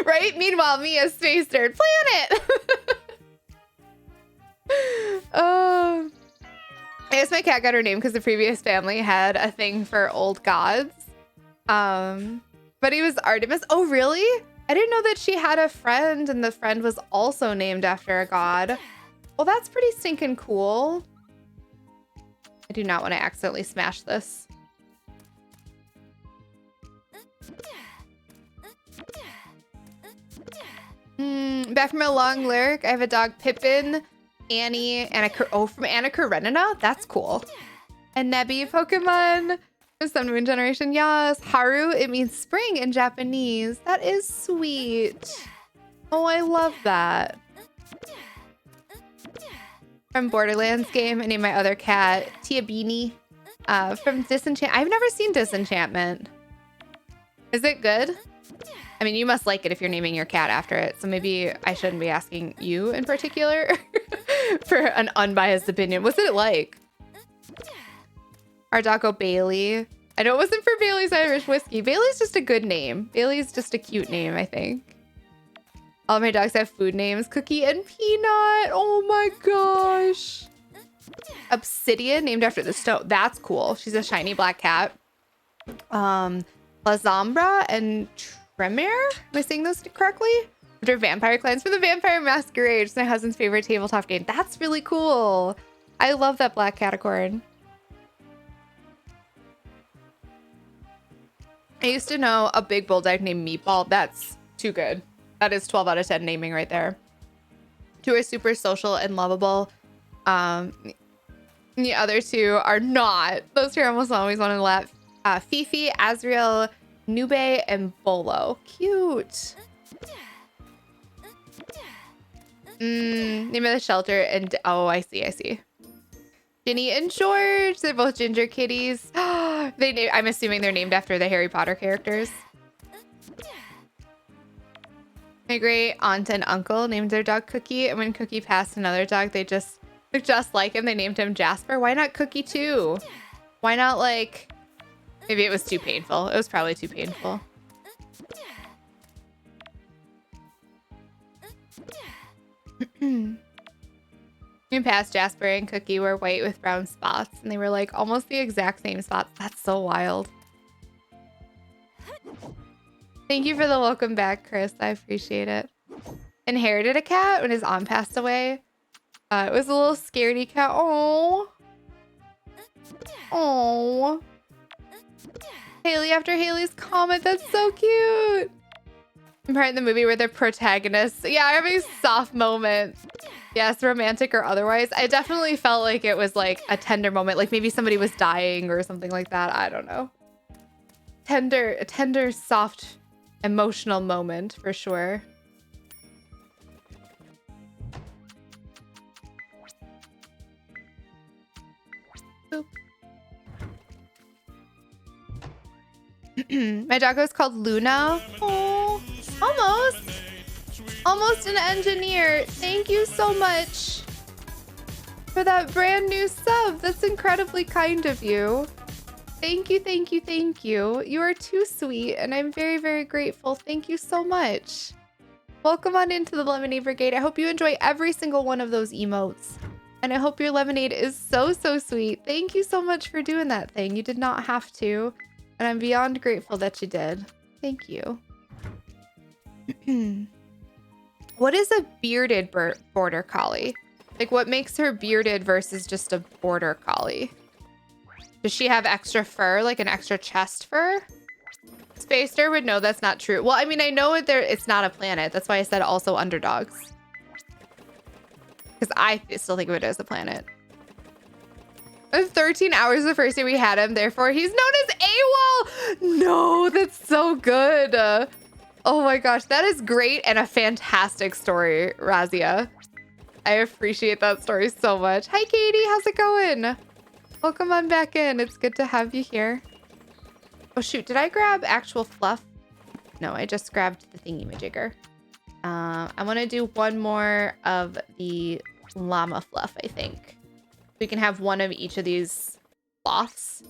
Right? Meanwhile, me a space nerd. Planet! I guess my cat got her name because the previous family had a thing for old gods. But he was Artemis. Oh, really? I didn't know that she had a friend and the friend was also named after a god. Well, that's pretty stinking cool. I do not want to accidentally smash this. Back from a long lurk, I have a dog, Pippin, Annie, and from Anna Karenina. That's cool. And Nebby Pokemon. Sun Moon Generation, yes. Haru, it means spring in Japanese. That is sweet. Oh, I love that. From Borderlands game, I named my other cat Tiabini. From Disenchant, I've never seen Disenchantment. Is it good? I mean, you must like it if you're naming your cat after it. So maybe I shouldn't be asking you in particular for an unbiased opinion. What's it like? Our doggo Bailey. I know it wasn't for Bailey's Irish Whiskey. Bailey's just a good name. Bailey's just a cute name, I think. All of my dogs have food names. Cookie and Peanut. Oh my gosh. Obsidian, named after the stone. That's cool. She's a shiny black cat. Lazambra and Tremere. Am I saying those correctly? After Vampire Clans for the Vampire Masquerade. It's my husband's favorite tabletop game. That's really cool. I love that black catacorn. I used to know a big bulldog named Meatball. That's too good. That is 12 out of 10 naming right there. Two are super social and lovable. The other two are not. Those two are almost always on the left. Fifi, Azriel, Nube, and Bolo. Cute. Name of the shelter and... Oh, I see. Ginny and George. They're both ginger kitties. I'm assuming they're named after the Harry Potter characters. My great aunt and uncle named their dog Cookie, and when Cookie passed another dog, they just looked just like him. They named him Jasper. Why not Cookie too? Why not, like... Maybe it was too painful. It was probably too painful. In past, Jasper and Cookie were white with brown spots, and they were like almost the exact same spots. That's so wild. Thank you for the welcome back, Chris. I appreciate it. Inherited a cat when his aunt passed away. It was a little scaredy cat. Oh. Oh. Haley after Haley's comment. That's so cute. I'm part of the movie where the protagonists, having soft moments. Yes, romantic or otherwise. I definitely felt like it was like a tender moment. Like maybe somebody was dying or something like that. I don't know. A tender, soft, emotional moment for sure. Boop. My doggo is called Luna. Oh, almost an engineer. Thank you so much for that brand new sub. That's incredibly kind of you. Thank you, thank you, thank you. You are too sweet, and I'm very, very grateful. Thank you so much. Welcome on into the Lemonade Brigade. I hope you enjoy every single one of those emotes. And I hope your lemonade is so, so sweet. Thank you so much for doing that thing. You did not have to. And I'm beyond grateful that you did. Thank you. What is a bearded border collie? Like, what makes her bearded versus just a border collie? Does she have extra fur, like an extra chest fur? Spacer would know that's not true. Well, I mean, I know it's not a planet. That's why I said also underdogs. Because I still think of it as a planet. 13 hours the first day we had him. Therefore, he's known as AWOL. No, that's so good. Oh my gosh, that is great and a fantastic story, Razia. I appreciate that story so much. Hi, Katie. How's it going? Welcome on back in. It's good to have you here. Oh, shoot. Did I grab actual fluff? No, I just grabbed the thingy-majigger. I want to do one more of the llama fluff, I think. We can have one of each of these cloths.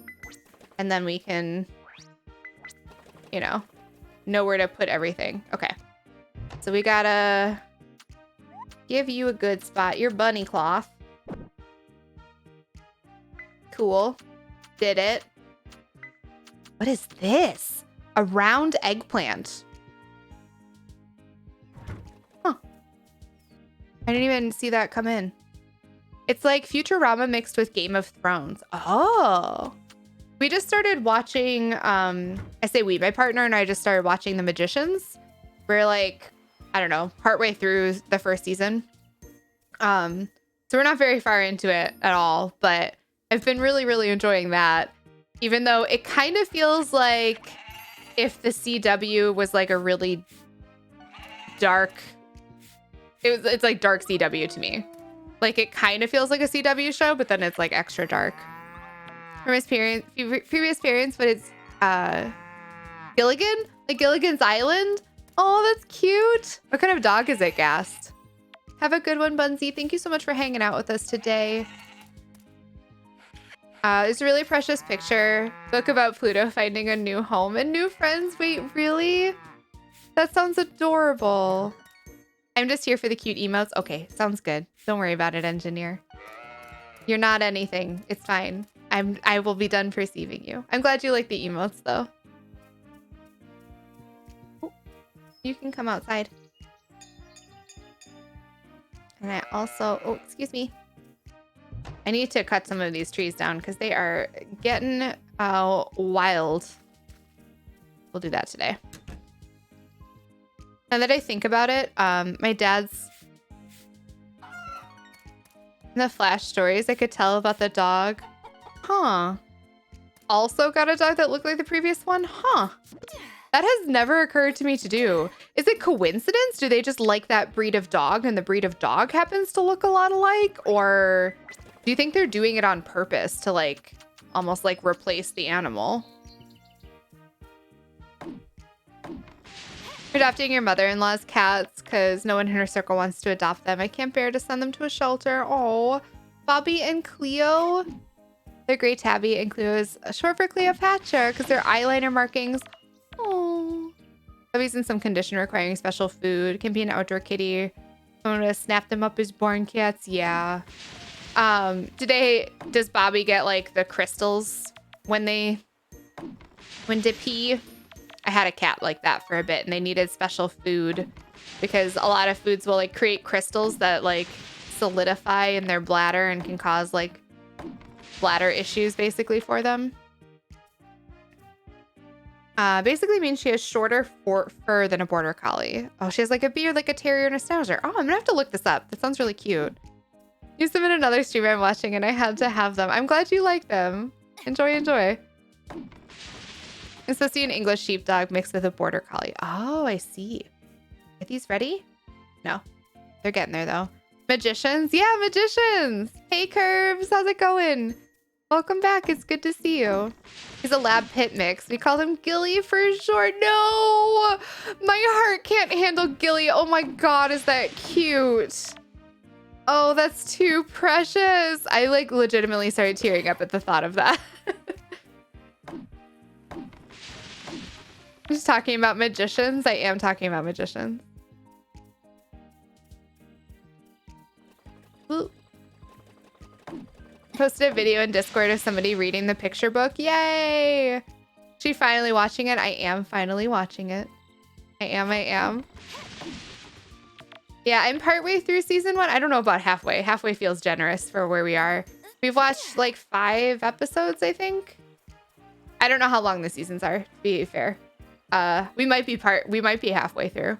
And then we can, you know where to put everything. Okay. So we gotta give you a good spot. Your bunny cloth. Cool. Did it. What is this? A round eggplant. Huh. I didn't even see that come in. It's like Futurama mixed with Game of Thrones. Oh. We just started watching, I say we, my partner and I just started watching The Magicians. We're like, I don't know, partway through the first season. So we're not very far into it at all, but I've been really, really enjoying that. Even though it kind of feels like if the CW was like a really dark, it's like dark CW to me. Like it kind of feels like a CW show, but then it's like extra dark. From his previous parents, but it's Gilligan? Like Gilligan's Island? Oh, that's cute. What kind of dog is it, Gast? Have a good one, Bunsy. Thank you so much for hanging out with us today. It's a really precious picture. Book about Pluto finding a new home and new friends. Wait, really? That sounds adorable. I'm just here for the cute emotes. Okay, sounds good. Don't worry about it, engineer. You're not anything. It's fine. I will be done perceiving you. I'm glad you like the emotes, though. Oh, you can come outside. And I also... Oh, excuse me. I need to cut some of these trees down because they are getting wild. We'll do that today. Now that I think about it, my dad's... In the Flash stories, I could tell about the dog. Huh. Also got a dog that looked like the previous one? Huh. That has never occurred to me to do. Is it coincidence? Do they just like that breed of dog and the breed of dog happens to look a lot alike? Or do you think they're doing it on purpose to like almost like replace the animal? Adopting your mother-in-law's cats because no one in her circle wants to adopt them. I can't bear to send them to a shelter. Oh, Bobby and Cleo. They're great. Tabby and Cleo is short for Cleopatra because they're eyeliner markings. Oh, Bobby's in some condition requiring special food. Can be an outdoor kitty. I'm gonna snap them up as born cats. Yeah. Does Bobby get like the crystals when they pee? I had a cat like that for a bit and they needed special food because a lot of foods will like create crystals that like solidify in their bladder and can cause like bladder issues basically for them. Basically means she has shorter fur than a border collie. Oh, she has like a beard like a terrier and a schnauzer. Oh, I'm gonna have to look this up. That sounds really cute. Use them in another stream I'm watching and I had to have them. I'm glad you like them. Enjoy, enjoy. It's supposed to be an English sheepdog mixed with a border collie. Oh, I see. Are these ready? No. They're getting there, though. Magicians? Yeah, magicians! Hey, Curbs! How's it going? Welcome back. It's good to see you. He's a lab pit mix. We call him Gilly for short. No! My heart can't handle Gilly. Oh my god, is that cute? Oh, that's too precious. I, like, legitimately started tearing up at the thought of that. I'm just talking about magicians. I am talking about magicians. Ooh. Posted a video in Discord of somebody reading the picture book. Yay! She finally watching it. I am finally watching it. I am. Yeah, I'm partway through season 1. I don't know about halfway. Halfway feels generous for where we are. We've watched like 5 episodes, I think. I don't know how long the seasons are, to be fair. We might be halfway through.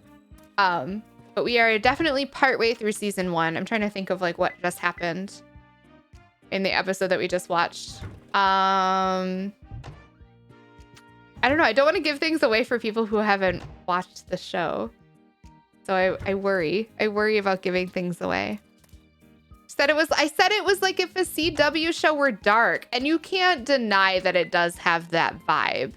But we are definitely partway through season 1. I'm trying to think of like what just happened in the episode that we just watched. I don't know. I don't want to give things away for people who haven't watched the show. So I worry. I worry about giving things away. I said it was like if a CW show were dark, and you can't deny that it does have that vibe.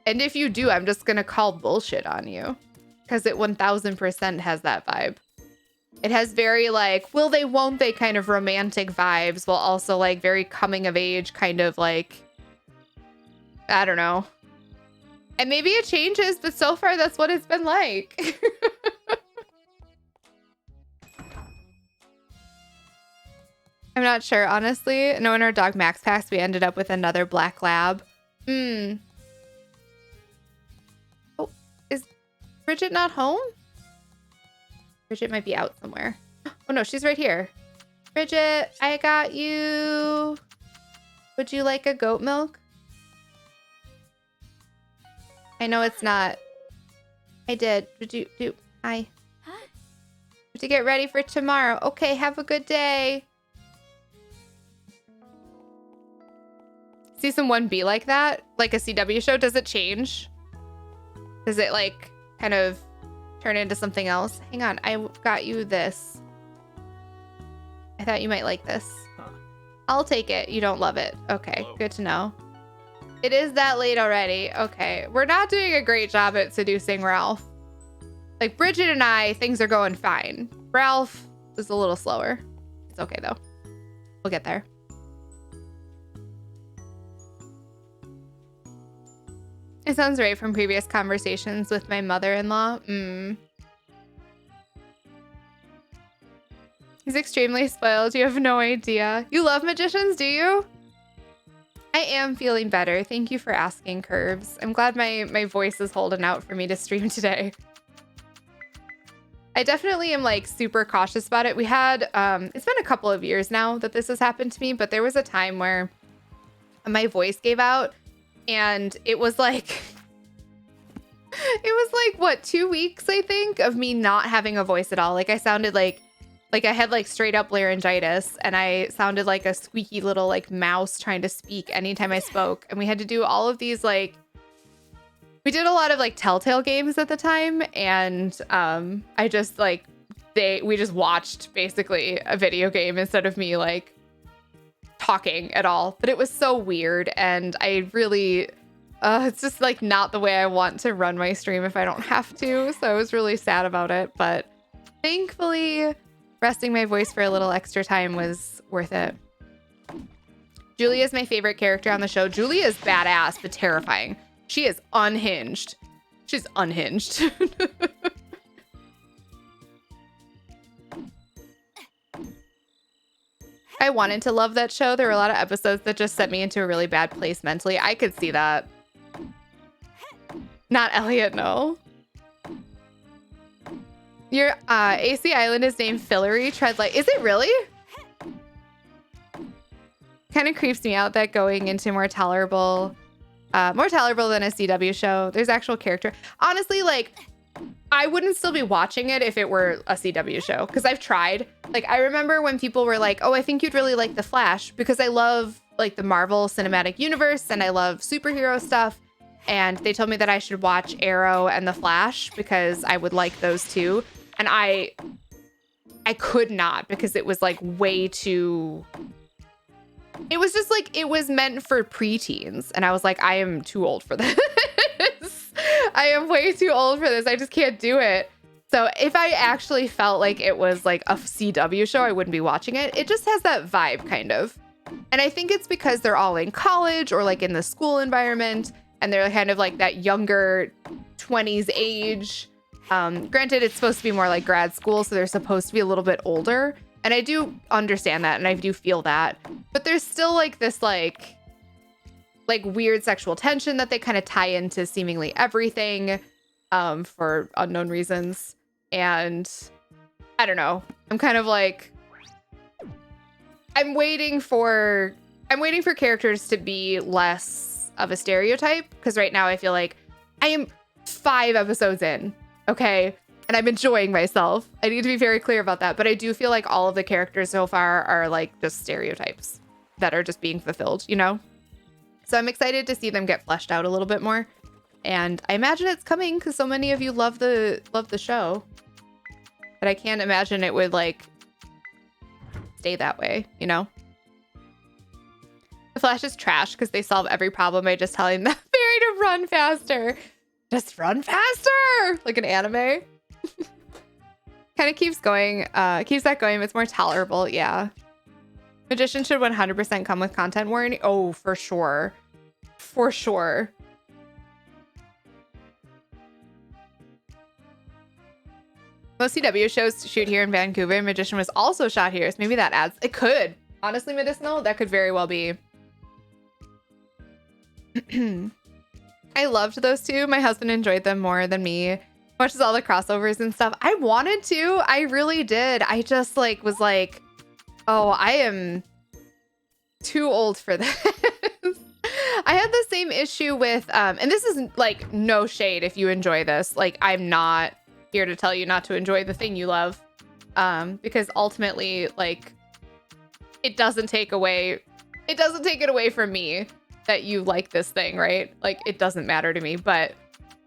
And if you do, I'm just going to call bullshit on you, because it 1000% has that vibe. It has very like, will they, won't they kind of romantic vibes, while also like very coming of age kind of like, I don't know. And maybe it changes, but so far that's what it's been like. I'm not sure, honestly. Knowing our dog Max Pax, we ended up with another black lab. Oh, is Bridget not home? Bridget might be out somewhere. Oh no, she's right here. Bridget, I got you. Would you like a goat milk? I know it's not. I did. Would you do? Hi. To get ready for tomorrow. Okay, have a good day. Season 1 be like that? Like a CW show? Does it change? Does it like kind of turn into something else? Hang on, I got you this. I thought you might like this. Huh. I'll take it. You don't love it. Okay, hello. Good to know. It is that late already. Okay, we're not doing a great job at seducing Ralph. Like Bridget and I, things are going fine. Ralph is a little slower. It's okay though. We'll get there. It sounds right from previous conversations with my mother-in-law. He's extremely spoiled. You have no idea. You love magicians, do you? I am feeling better. Thank you for asking, Curves. I'm glad my voice is holding out for me to stream today. I definitely am like super cautious about it. We had, it's been a couple of years now that this has happened to me, but there was a time where my voice gave out. And it was like, what, 2 weeks, I think, of me not having a voice at all. Like I sounded like I had like straight up laryngitis, and I sounded like a squeaky little like mouse trying to speak anytime I spoke. And we had to do all of these like, we did a lot of like Telltale games at the time. And I just like, we just watched basically a video game instead of me like talking at all. But it was so weird, and I really it's just like not the way I want to run my stream if I don't have to, so I was really sad about it. But thankfully resting my voice for a little extra time was worth it. Julia is my favorite character on the show. Julia is badass but terrifying. She is unhinged. She's unhinged. I wanted to love that show. There were a lot of episodes that just sent me into a really bad place mentally. I could see that. Not Elliot, no. Your AC Island is named Fillery Treadlight. Is it really? Kind of creeps me out that going into more tolerable than a CW show. There's actual character. Honestly, like, I wouldn't still be watching it if it were a CW show, because I've tried. Like, I remember when people were like, oh, I think you'd really like The Flash, because I love like the Marvel Cinematic Universe and I love superhero stuff. And they told me that I should watch Arrow and The Flash because I would like those too. And I could not, because it was like way too... It was just like, it was meant for preteens. And I was like, I am too old for this. I am way too old for this. I just can't do it. So if I actually felt like it was like a CW show, I wouldn't be watching it. It just has that vibe kind of. And I think it's because they're all in college or like in the school environment. and they're kind of like that younger 20s age. Granted, it's supposed to be more like grad school, so they're supposed to be a little bit older. And I do understand that, and I do feel that. But there's still like this like weird sexual tension that they kind of tie into seemingly everything for unknown reasons. And I don't know. I'm kind of like, I'm waiting for characters to be less of a stereotype, because right now I feel like I am 5 episodes in, okay? And I'm enjoying myself. I need to be very clear about that. But I do feel like all of the characters so far are like just stereotypes that are just being fulfilled, you know? So I'm excited to see them get fleshed out a little bit more. And I imagine it's coming because so many of you love the show. But I can't imagine it would like stay that way, you know? The Flash is trash because they solve every problem by just telling the fairy to run faster. Just run faster! Like an anime. Kind of keeps going, keeps that going, but it's more tolerable, yeah. Magician should 100% come with content warning. Oh, for sure. For sure. Most CW shows shoot here in Vancouver. Magician was also shot here, so maybe that adds. It could. Honestly, Medicinal, that could very well be. I loved those two. My husband enjoyed them more than me. Watches all the crossovers and stuff. I wanted to. I really did. I just like was like, oh, I am too old for this. I had the same issue with, and this is like no shade if you enjoy this. Like, I'm not here to tell you not to enjoy the thing you love, because ultimately, like, it doesn't take it away from me that you like this thing, right? Like, it doesn't matter to me. But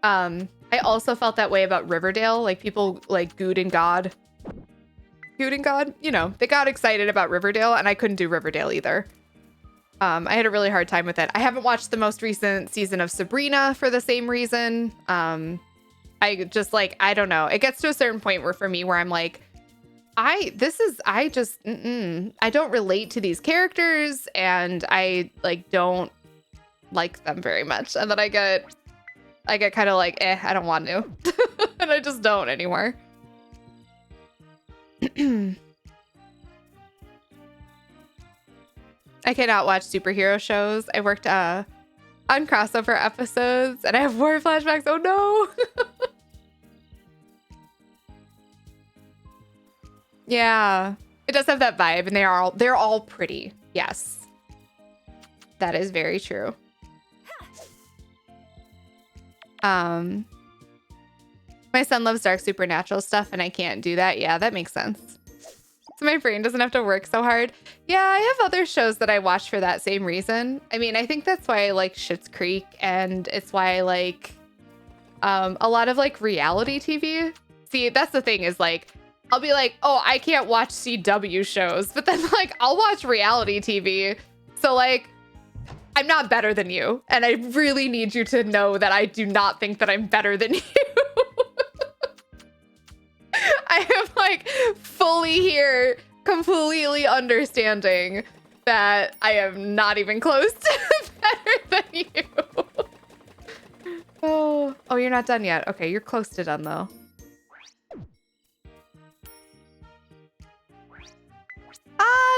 I also felt that way about Riverdale. Like, people like Good and God, you know, they got excited about Riverdale, and I couldn't do Riverdale either. I had a really hard time with it. I haven't watched the most recent season of Sabrina for the same reason. I just like, I don't know. It gets to a certain point where for me, where I'm like, I don't relate to these characters, and I like don't like them very much. And then I get kind of like, I don't want to. And I just don't anymore. I cannot watch superhero shows. I worked on crossover episodes, and I have war flashbacks. Oh no. Yeah, it does have that vibe, and they're all pretty. Yes, that is very true. My son loves dark supernatural stuff, and I can't do that. Yeah, that makes sense. So my brain doesn't have to work so hard. Yeah, I have other shows that I watch for that same reason. I mean, I think that's why I like Schitt's Creek, and it's why I like a lot of like reality TV. See, that's the thing is like, I'll be like, oh, I can't watch CW shows, but then like I'll watch reality TV. So like, I'm not better than you, and I really need you to know that I do not think that I'm better than you. I am like fully here, completely understanding that I am not even close to better than you. Oh, you're not done yet. Okay, you're close to done though.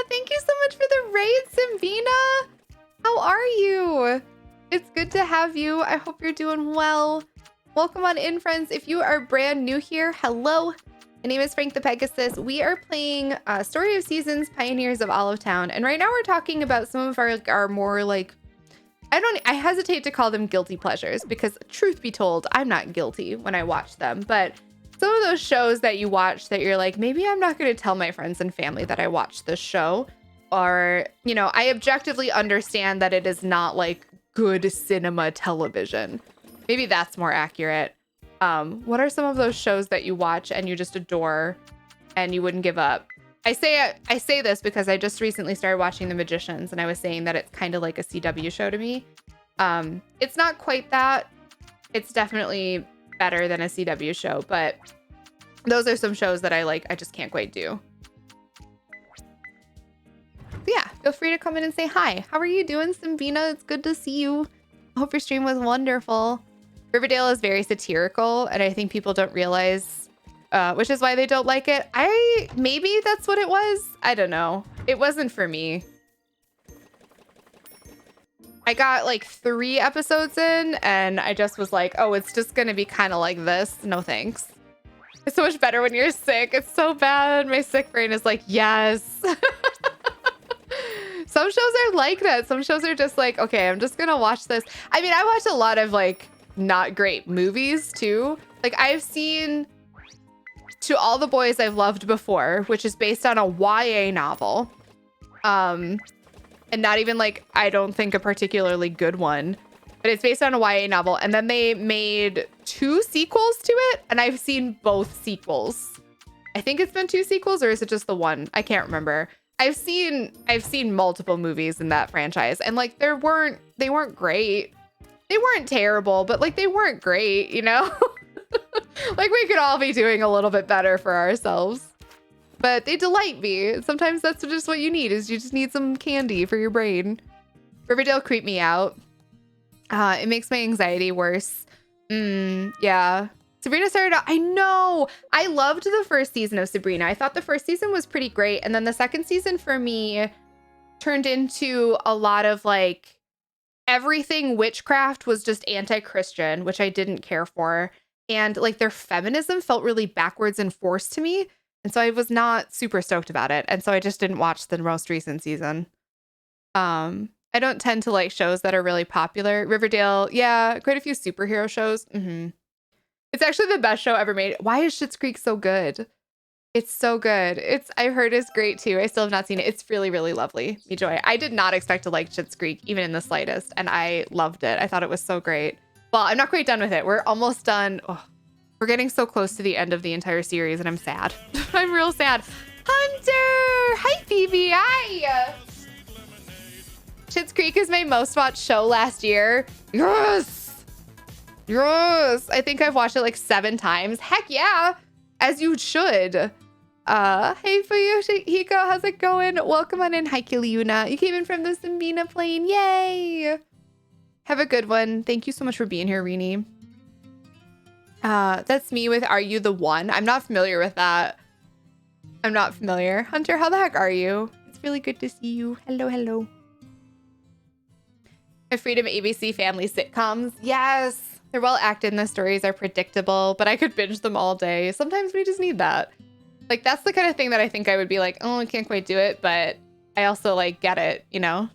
Thank you so much for the raid, Simvina. How are you? It's good to have you. I hope you're doing well. Welcome on in, friends. If you are brand new here, hello. My name is FrankthePegasus. We are playing Story of Seasons, Pioneers of Olive Town. And right now we're talking about some of our more like, I hesitate to call them guilty pleasures, because truth be told, I'm not guilty when I watch them. But some of those shows that you watch that you're like, maybe I'm not going to tell my friends and family that I watched this show. Or, you know, I objectively understand that it is not like good cinema television. Maybe that's more accurate. What are some of those shows that you watch and you just adore and you wouldn't give up? I say this because I just recently started watching The Magicians, and I was saying that it's kind of like a CW show to me. It's not quite that. It's definitely better than a CW show, but those are some shows that I just can't quite do. But yeah, feel free to come in and say hi. How are you doing, Simbina? It's good to see you. Hope your stream was wonderful. Riverdale is very satirical, and I think people don't realize, which is why they don't like it. Maybe that's what it was. I don't know. It wasn't for me. I got like 3 episodes in, and I just was like, oh, it's just gonna be kind of like this. No thanks. It's so much better when you're sick. It's so bad. My sick brain is like, yes. Some shows are like that. Some shows are just like, okay, I'm just gonna watch this. I mean, I watch a lot of like not great movies too. Like I've seen To All the Boys I've Loved Before, which is based on a YA novel. And not even like, I don't think a particularly good one, but it's based on a YA novel. And then they made 2 sequels to it, and I've seen both sequels. I think it's been 2 sequels, or is it just the one? I can't remember. I've seen multiple movies in that franchise, and like they weren't great. They weren't terrible, but like they weren't great, you know? Like we could all be doing a little bit better for ourselves. But they delight me. Sometimes that's just what you need, is you just need some candy for your brain. Riverdale creeped me out. It makes my anxiety worse. Yeah. Sabrina started out, I know. I loved the first season of Sabrina. I thought the first season was pretty great. And then the second season for me turned into a lot of like everything witchcraft was just anti-Christian, which I didn't care for. And like their feminism felt really backwards and forced to me. And so I was not super stoked about it. And so I just didn't watch the most recent season. I don't tend to like shows that are really popular. Riverdale, yeah, quite a few superhero shows. It's actually the best show ever made. Why is Schitt's Creek so good? It's so good. I heard it's great too. I still have not seen it. It's really, really lovely. Me joy. I did not expect to like Schitt's Creek even in the slightest, and I loved it. I thought it was so great. Well, I'm not quite done with it. We're almost done. Oh, we're getting so close to the end of the entire series, and I'm sad. I'm real sad. Hunter! Hi, Phoebe. Hi! Schitt's Creek is my most watched show last year. Yes! Yes! I think I've watched it like 7 times. Heck yeah! As you should. Hey, Fuyushihiko, how's it going? Welcome on in. Hi, Kiliuna. You came in from the Simbina plane. Yay! Have a good one. Thank you so much for being here, Rini. That's me with Are You the One? I'm not familiar with that. I'm not familiar. Hunter, how the heck are you? It's really good to see you. Hello, hello. My Freedom ABC family sitcoms. Yes. They're well acted and the stories are predictable, but I could binge them all day. Sometimes we just need that. Like, that's the kind of thing that I think I would be like, oh, I can't quite do it, but I also, like, get it, you know?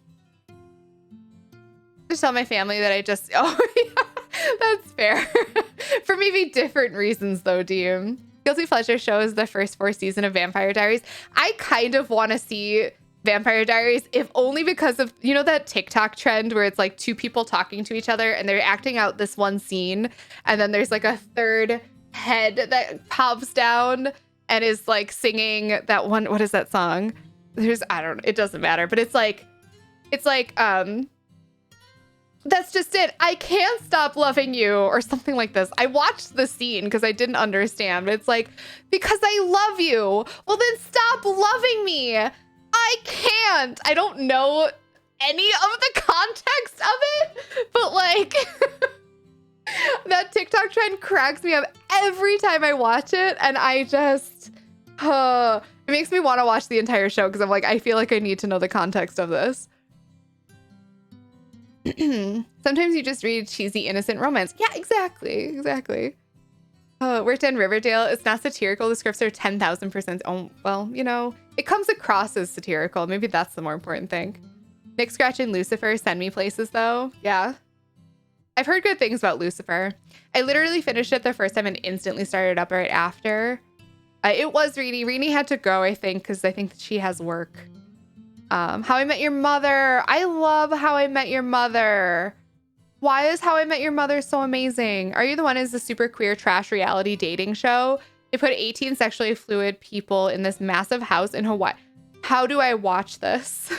Just tell my family that I just... Oh, yeah, that's fair. For maybe different reasons, though, Deem. Guilty Pleasure show is the first 4 season of Vampire Diaries. I kind of want to see Vampire Diaries, if only because of, you know, that TikTok trend where it's like 2 people talking to each other and they're acting out this one scene, and then there's like a third head that pops down and is like singing that one. What is that song? I don't know. It doesn't matter, but it's like, that's just it. I can't stop loving you, or something like this. I watched the scene because I didn't understand, but it's like, because I love you. Well, then stop loving me. I can't. I don't know any of the context of it, but like that TikTok trend cracks me up every time I watch it, and I just it makes me want to watch the entire show because I'm like, I feel like I need to know the context of this. Sometimes you just read cheesy innocent romance. Yeah, exactly. Worked in Riverdale. It's not satirical. The scripts are 10,000%. Oh, well, you know, it comes across as satirical. Maybe that's the more important thing. Nick Scratch and Lucifer send me places, though. Yeah. I've heard good things about Lucifer. I literally finished it the first time and instantly started up right after. It was Rini. Rini had to go, I think, because I think that she has work. How I Met Your Mother. I love How I Met Your Mother. Why is How I Met Your Mother so amazing? Are You the One is the super queer trash reality dating show. They put 18 sexually fluid people in this massive house in Hawaii. How do I watch this?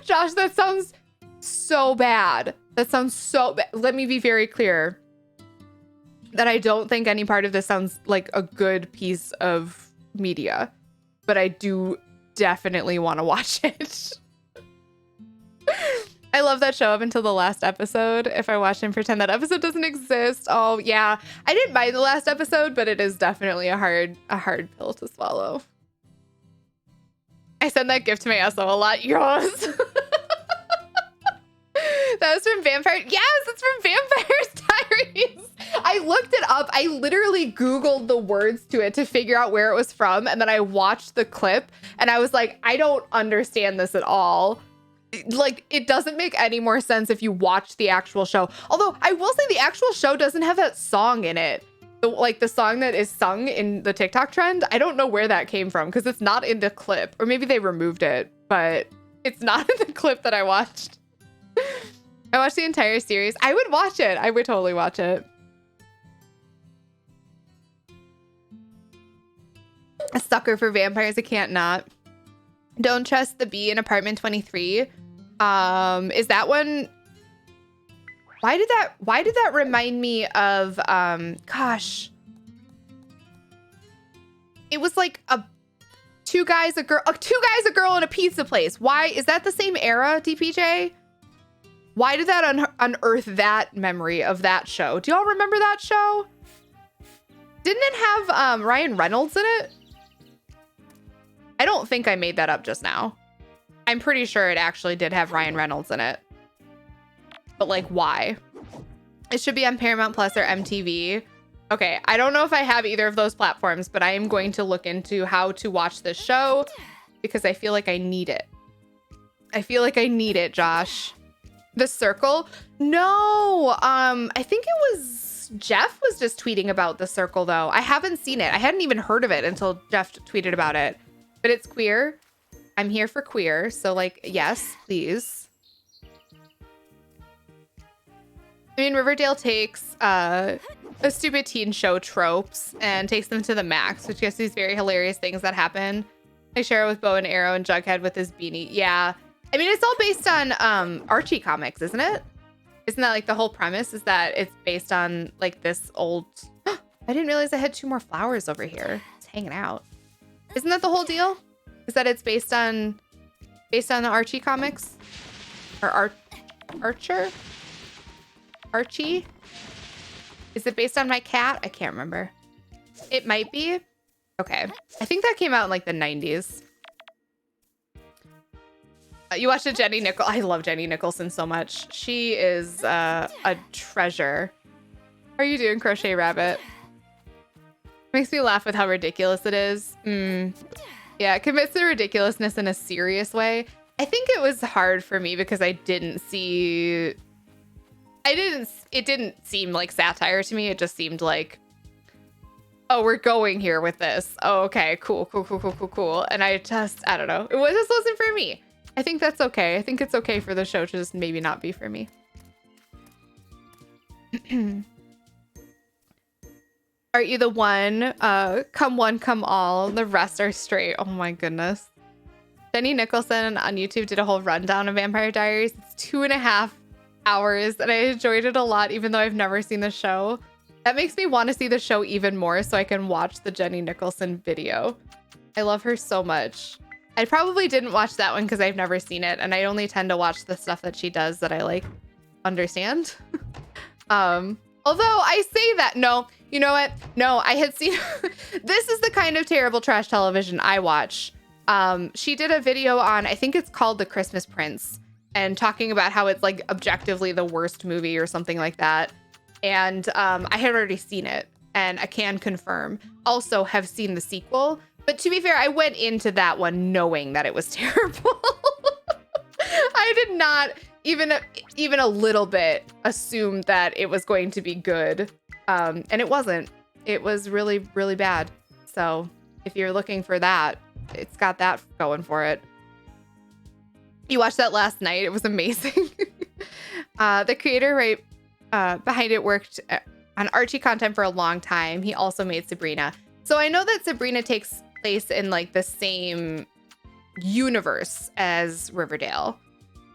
Josh, that sounds so bad. That sounds so bad. Let me be very clear that I don't think any part of this sounds like a good piece of media, but I do definitely want to watch it. I love that show up until the last episode. If I watch and pretend that episode doesn't exist. Oh yeah. I didn't mind the last episode, but it is definitely a hard pill to swallow. I send that gift to my SO a lot. Yes. That was from Vampire. Yes, it's from Vampire's Diaries. I looked it up. I literally Googled the words to it to figure out where it was from. And then I watched the clip and I was like, I don't understand this at all. Like, it doesn't make any more sense if you watch the actual show. Although I will say the actual show doesn't have that song in it. Like the song that is sung in the TikTok trend. I don't know where that came from because it's not in the clip. Or maybe they removed it, but it's not in the clip that I watched. I watched the entire series. I would watch it. I would totally watch it. A sucker for vampires. I can't not. Don't Trust the Bee in Apartment 23. Is that one? Why did that remind me of gosh. It was like two guys, a girl, and a pizza place. Why is that the same era, DPJ? Why did that unearth that memory of that show? Do y'all remember that show? Didn't it have Ryan Reynolds in it? I don't think I made that up just now. I'm pretty sure it actually did have Ryan Reynolds in it. But like, why? It should be on Paramount Plus or MTV. Okay, I don't know if I have either of those platforms, but I am going to look into how to watch this show because I feel like I need it. I feel like I need it, Josh. The Circle? No, I think it was Jeff was just tweeting about The Circle though. I haven't seen it. I hadn't even heard of it until Jeff tweeted about it. But it's queer. I'm here for queer. So like, yes, please. I mean, Riverdale takes a stupid teen show tropes and takes them to the max, which gets these very hilarious things that happen. Like Cheryl with bow and arrow and Jughead with his beanie. Yeah. I mean, it's all based on Archie comics, isn't it? Isn't that like the whole premise is that it's based on like this old... I didn't realize I had 2 more flowers over here. It's hanging out. Isn't that the whole deal? Is that it's based on the Archie comics? Or Archer? Archie? Is it based on my cat? I can't remember. It might be. Okay. I think that came out in like the 90s. You watched Jenny Nicholson. I love Jenny Nicholson so much. She is a treasure. How are you doing, Crochet Rabbit? Makes me laugh with how ridiculous it is. Yeah, it commits to ridiculousness in a serious way. I think it was hard for me because it didn't seem like satire to me. It just seemed like, oh, we're going here with this. Oh, okay, cool. And I don't know. It just wasn't for me. I think that's okay. I think it's okay for the show to just maybe not be for me. Aren't you the one? Come, come all. The rest are straight. Oh my goodness. Jenny Nicholson on YouTube did a whole rundown of Vampire Diaries. It's 2.5 hours and I enjoyed it a lot even though I've never seen the show. That makes me want to see the show even more so I can watch the Jenny Nicholson video. I love her so much. I probably didn't watch that one because I've never seen it and I only tend to watch the stuff that she does that I like understand. Although I say that, no, you know what? No, I had seen, this is the kind of terrible trash television I watch. She did a video on, I think it's called The Christmas Prince, and talking about how it's like objectively the worst movie or something like that. And I had already seen it and I can confirm. Also have seen the sequel. But to be fair, I went into that one knowing that it was terrible. I did not even a little bit assume that it was going to be good. And it wasn't. It was really, really bad. So if you're looking for that, it's got that going for it. You watched that last night. It was amazing. The creator right behind it worked on Archie content for a long time. He also made Sabrina. So I know that Sabrina takes place in like the same universe as Riverdale.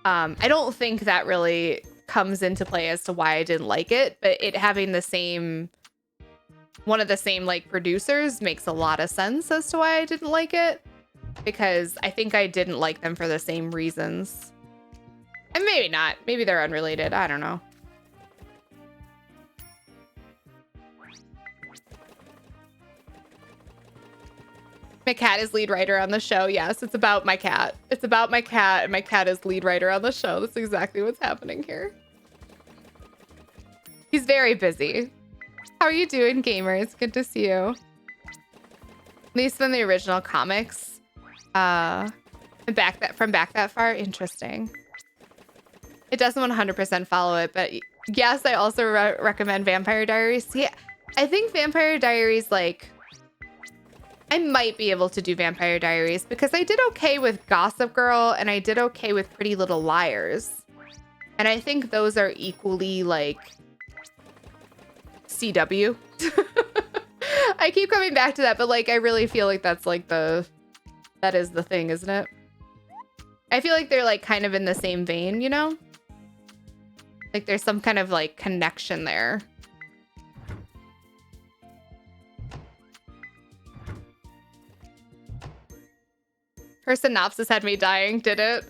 I don't think that really comes into play as to why I didn't like it, but it having one of the same like producers makes a lot of sense as to why I didn't like it, because I think I didn't like them for the same reasons. And maybe not. Maybe they're unrelated. I don't know. My cat is lead writer on the show. Yes, it's about my cat. It's about my cat, and my cat is lead writer on the show. That's exactly what's happening here. He's very busy. How are you doing, gamers? Good to see you. At least from the original comics. From back that far. Interesting. It doesn't 100% follow it, but yes, I also recommend Vampire Diaries. See, I think Vampire Diaries, like, I might be able to do Vampire Diaries because I did okay with Gossip Girl and I did okay with Pretty Little Liars. And I think those are equally, like, CW. I keep coming back to that, but, like, I really feel like that's, like, that is the thing, isn't it? I feel like they're, like, kind of in the same vein, you know? Like, there's some kind of, like, connection there. Her synopsis had me dying, did it?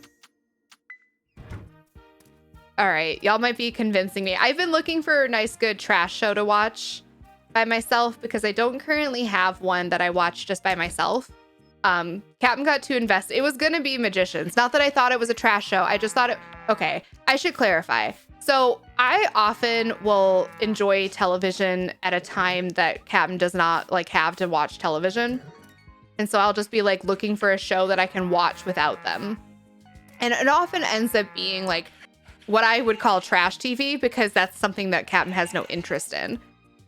All right, y'all might be convincing me. I've been looking for a nice, good trash show to watch by myself because I don't currently have one that I watch just by myself. Captain got too invested. It was gonna be Magicians. Not that I thought it was a trash show. I just thought it, okay, I should clarify. So I often will enjoy television at a time that Captain does not like have to watch television. And so I'll just be like looking for a show that I can watch without them. And it often ends up being like what I would call trash TV because that's something that Captain has no interest in.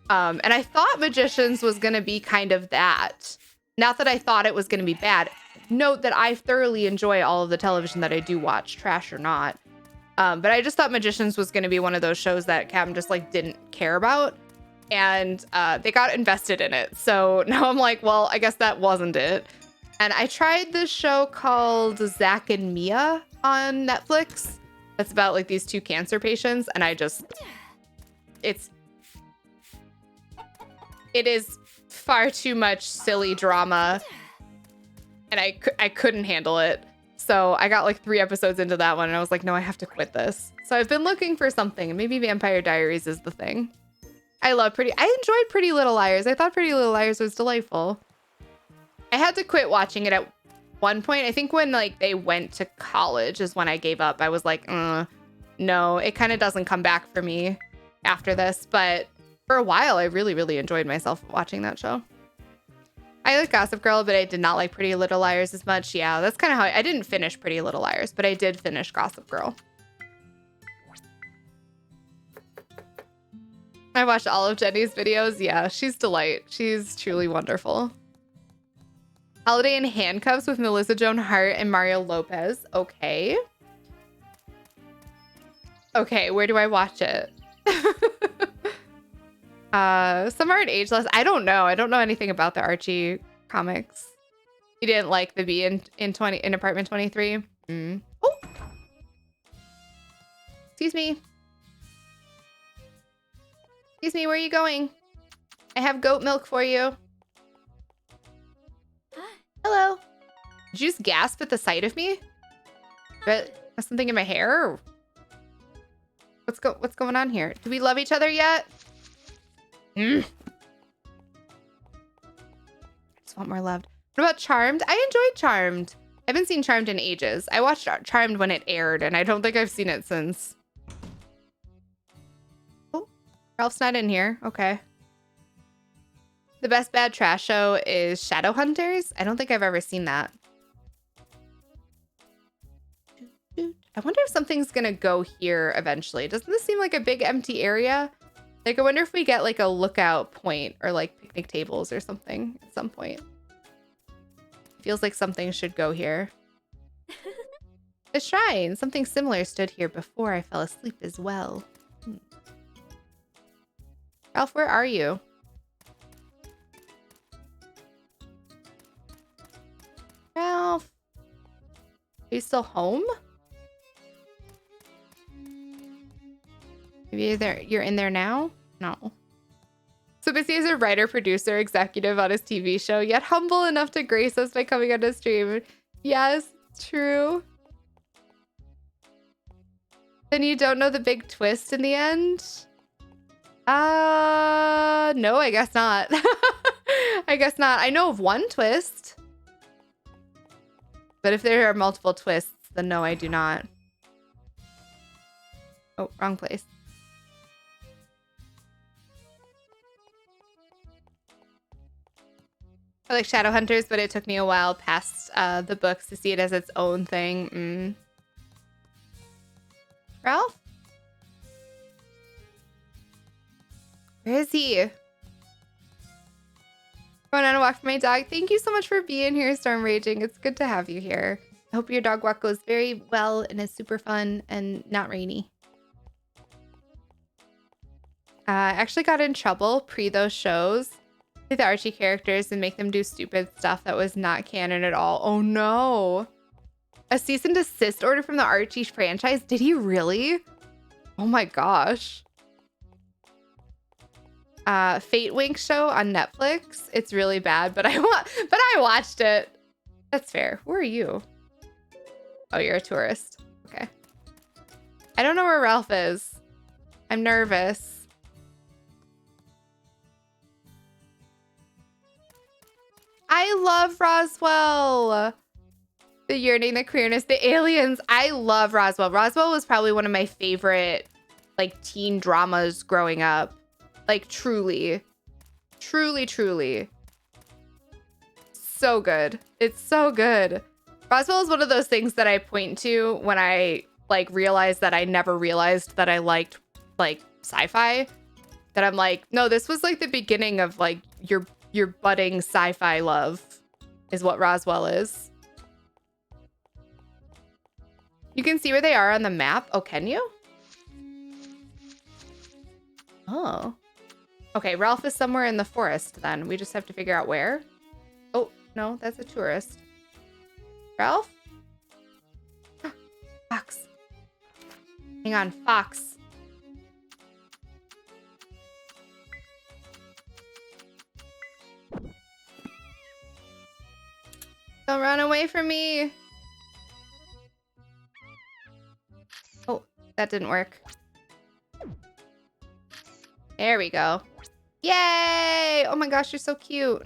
And I thought Magicians was going to be kind of that. Not that I thought it was going to be bad. Note that I thoroughly enjoy all of the television that I do watch, trash or not. But I just thought Magicians was going to be one of those shows that Captain just like didn't care about. And they got invested in it. So now I'm like, well, I guess that wasn't it. And I tried this show called Zach and Mia on Netflix. That's about like these two cancer patients. And it is far too much silly drama. And I couldn't handle it. So I got like 3 episodes into that one and I was like, no, I have to quit this. So I've been looking for something and maybe Vampire Diaries is the thing. I enjoyed Pretty Little Liars. I thought Pretty Little Liars was delightful. I had to quit watching it at one point. I think when like they went to college is when I gave up. I was like, no, it kind of doesn't come back for me after this. But for a while, I really, really enjoyed myself watching that show. I like Gossip Girl, but I did not like Pretty Little Liars as much. Yeah, that's kind of how I didn't finish Pretty Little Liars, but I did finish Gossip Girl. I watched all of Jenny's videos. Yeah, she's delight. She's truly wonderful. Holiday in Handcuffs with Melissa Joan Hart and Mario Lopez. Okay. Okay, where do I watch it? Some aren't ageless. I don't know. I don't know anything about the Archie comics. You didn't like the bee in Apartment 23? Oh! Excuse me. Excuse me, where are you going? I have goat milk for you. Hello. Did you just gasp at the sight of me? But has something in my hair? Or what's going on here? Do we love each other yet? I just want more loved. What about Charmed? I enjoyed Charmed. I haven't seen Charmed in ages. I watched Charmed when it aired, and I don't think I've seen it since. Oh, Ralph's not in here. Okay. The best bad trash show is Shadowhunters. I don't think I've ever seen that. I wonder if something's gonna go here eventually. Doesn't this seem like a big empty area? Like, I wonder if we get like a lookout point or like picnic tables or something at some point. Feels like something should go here. A shrine. Something similar stood here before I fell asleep as well. Ralph, where are you? Ralph. Are you still home? Maybe you're in there now? No. So busy as a writer, producer, executive on his TV show, yet humble enough to grace us by coming on his stream. Yes, true. Then you don't know the big twist in the end? No, I guess not. I guess not. I know of one twist. But if there are multiple twists, then no, I do not. Oh, wrong place. I like Shadowhunters, but it took me a while past the books to see it as its own thing. Ralph? Where is he? Going on a walk for my dog. Thank you so much for being here, Storm Raging. It's good to have you here. I hope your dog walk goes very well and is super fun and not rainy. I actually got in trouble pre those shows with the Archie characters and make them do stupid stuff that was not canon at all. Oh no. A cease and desist order from the Archie franchise? Did he really? Oh my gosh. Fate Wink show on Netflix. It's really bad, but I watched it. That's fair. Who are you? Oh, you're a tourist. Okay. I don't know where Ralph is. I'm nervous. I love Roswell. The yearning, the queerness, the aliens. I love Roswell. Roswell was probably one of my favorite like teen dramas growing up. Like truly. Truly. So good. It's so good. Roswell is one of those things that I point to when I like realize that I never realized that I liked like sci-fi. That I'm like, no, this was like the beginning of like your budding sci-fi love is what Roswell is. You can see where they are on the map. Oh, can you? Oh. Okay, Ralph is somewhere in the forest then. We just have to figure out where. Oh, no, that's a tourist. Ralph? Fox. Hang on, Fox. Don't run away from me. Oh, that didn't work. There we go. Yay! Oh my gosh, you're so cute.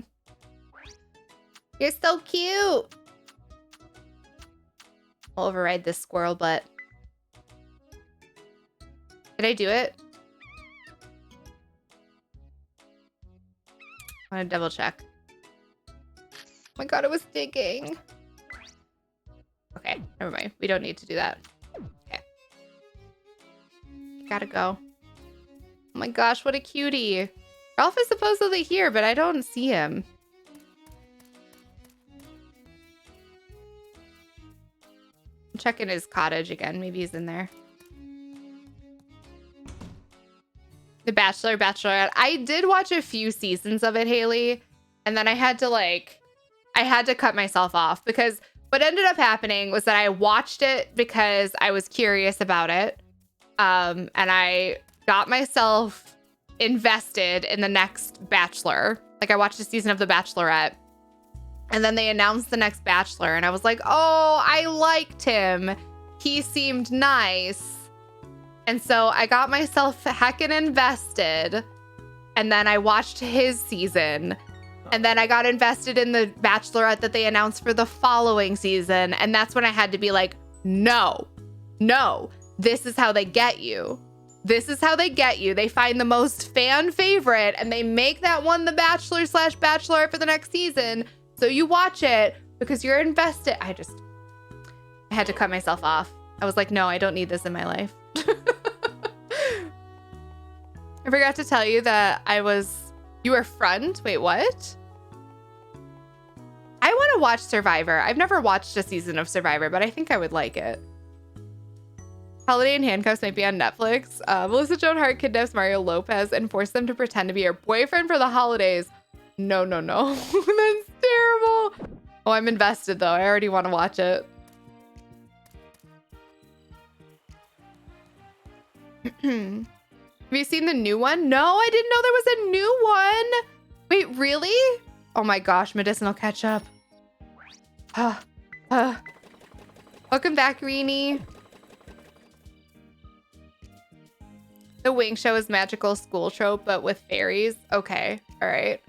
You're so cute. I'll override this squirrel butt. Did I do it? I want to double check. Oh my god, it was digging. Okay, never mind. We don't need to do that. Okay. Gotta go. Oh my gosh, what a cutie. Ralph is supposedly here, but I don't see him. I'm checking his cottage again. Maybe he's in there. The Bachelor, Bachelorette. I did watch a few seasons of it, Haley. And then I had to cut myself off because what ended up happening was that I watched it because I was curious about it. And I got myself invested in the next Bachelor. Like I watched a season of The Bachelorette. And then they announced the next Bachelor. And I was like, oh, I liked him. He seemed nice. And so I got myself heckin' invested. And then I watched his season. And then I got invested in the Bachelorette that they announced for the following season. And that's when I had to be like, no, this is how they get you. This is how they get you. They find the most fan favorite and they make that one the Bachelor / Bachelorette for the next season. So you watch it because you're invested. I had to cut myself off. I was like, no, I don't need this in my life. I forgot to tell you that you were front. Wait, what? I want to watch Survivor. I've never watched a season of Survivor, but I think I would like it. Holiday in Handcuffs might be on Netflix. Melissa Joan Hart kidnaps Mario Lopez and forces them to pretend to be her boyfriend for the holidays. No. That's terrible. Oh, I'm invested though. I already want to watch it. Have you seen the new one? No, I didn't know there was a new one. Wait, really? Oh my gosh, medicinal ketchup. Welcome back, Rini. The Wing Show is magical school trope, but with fairies. Okay. All right.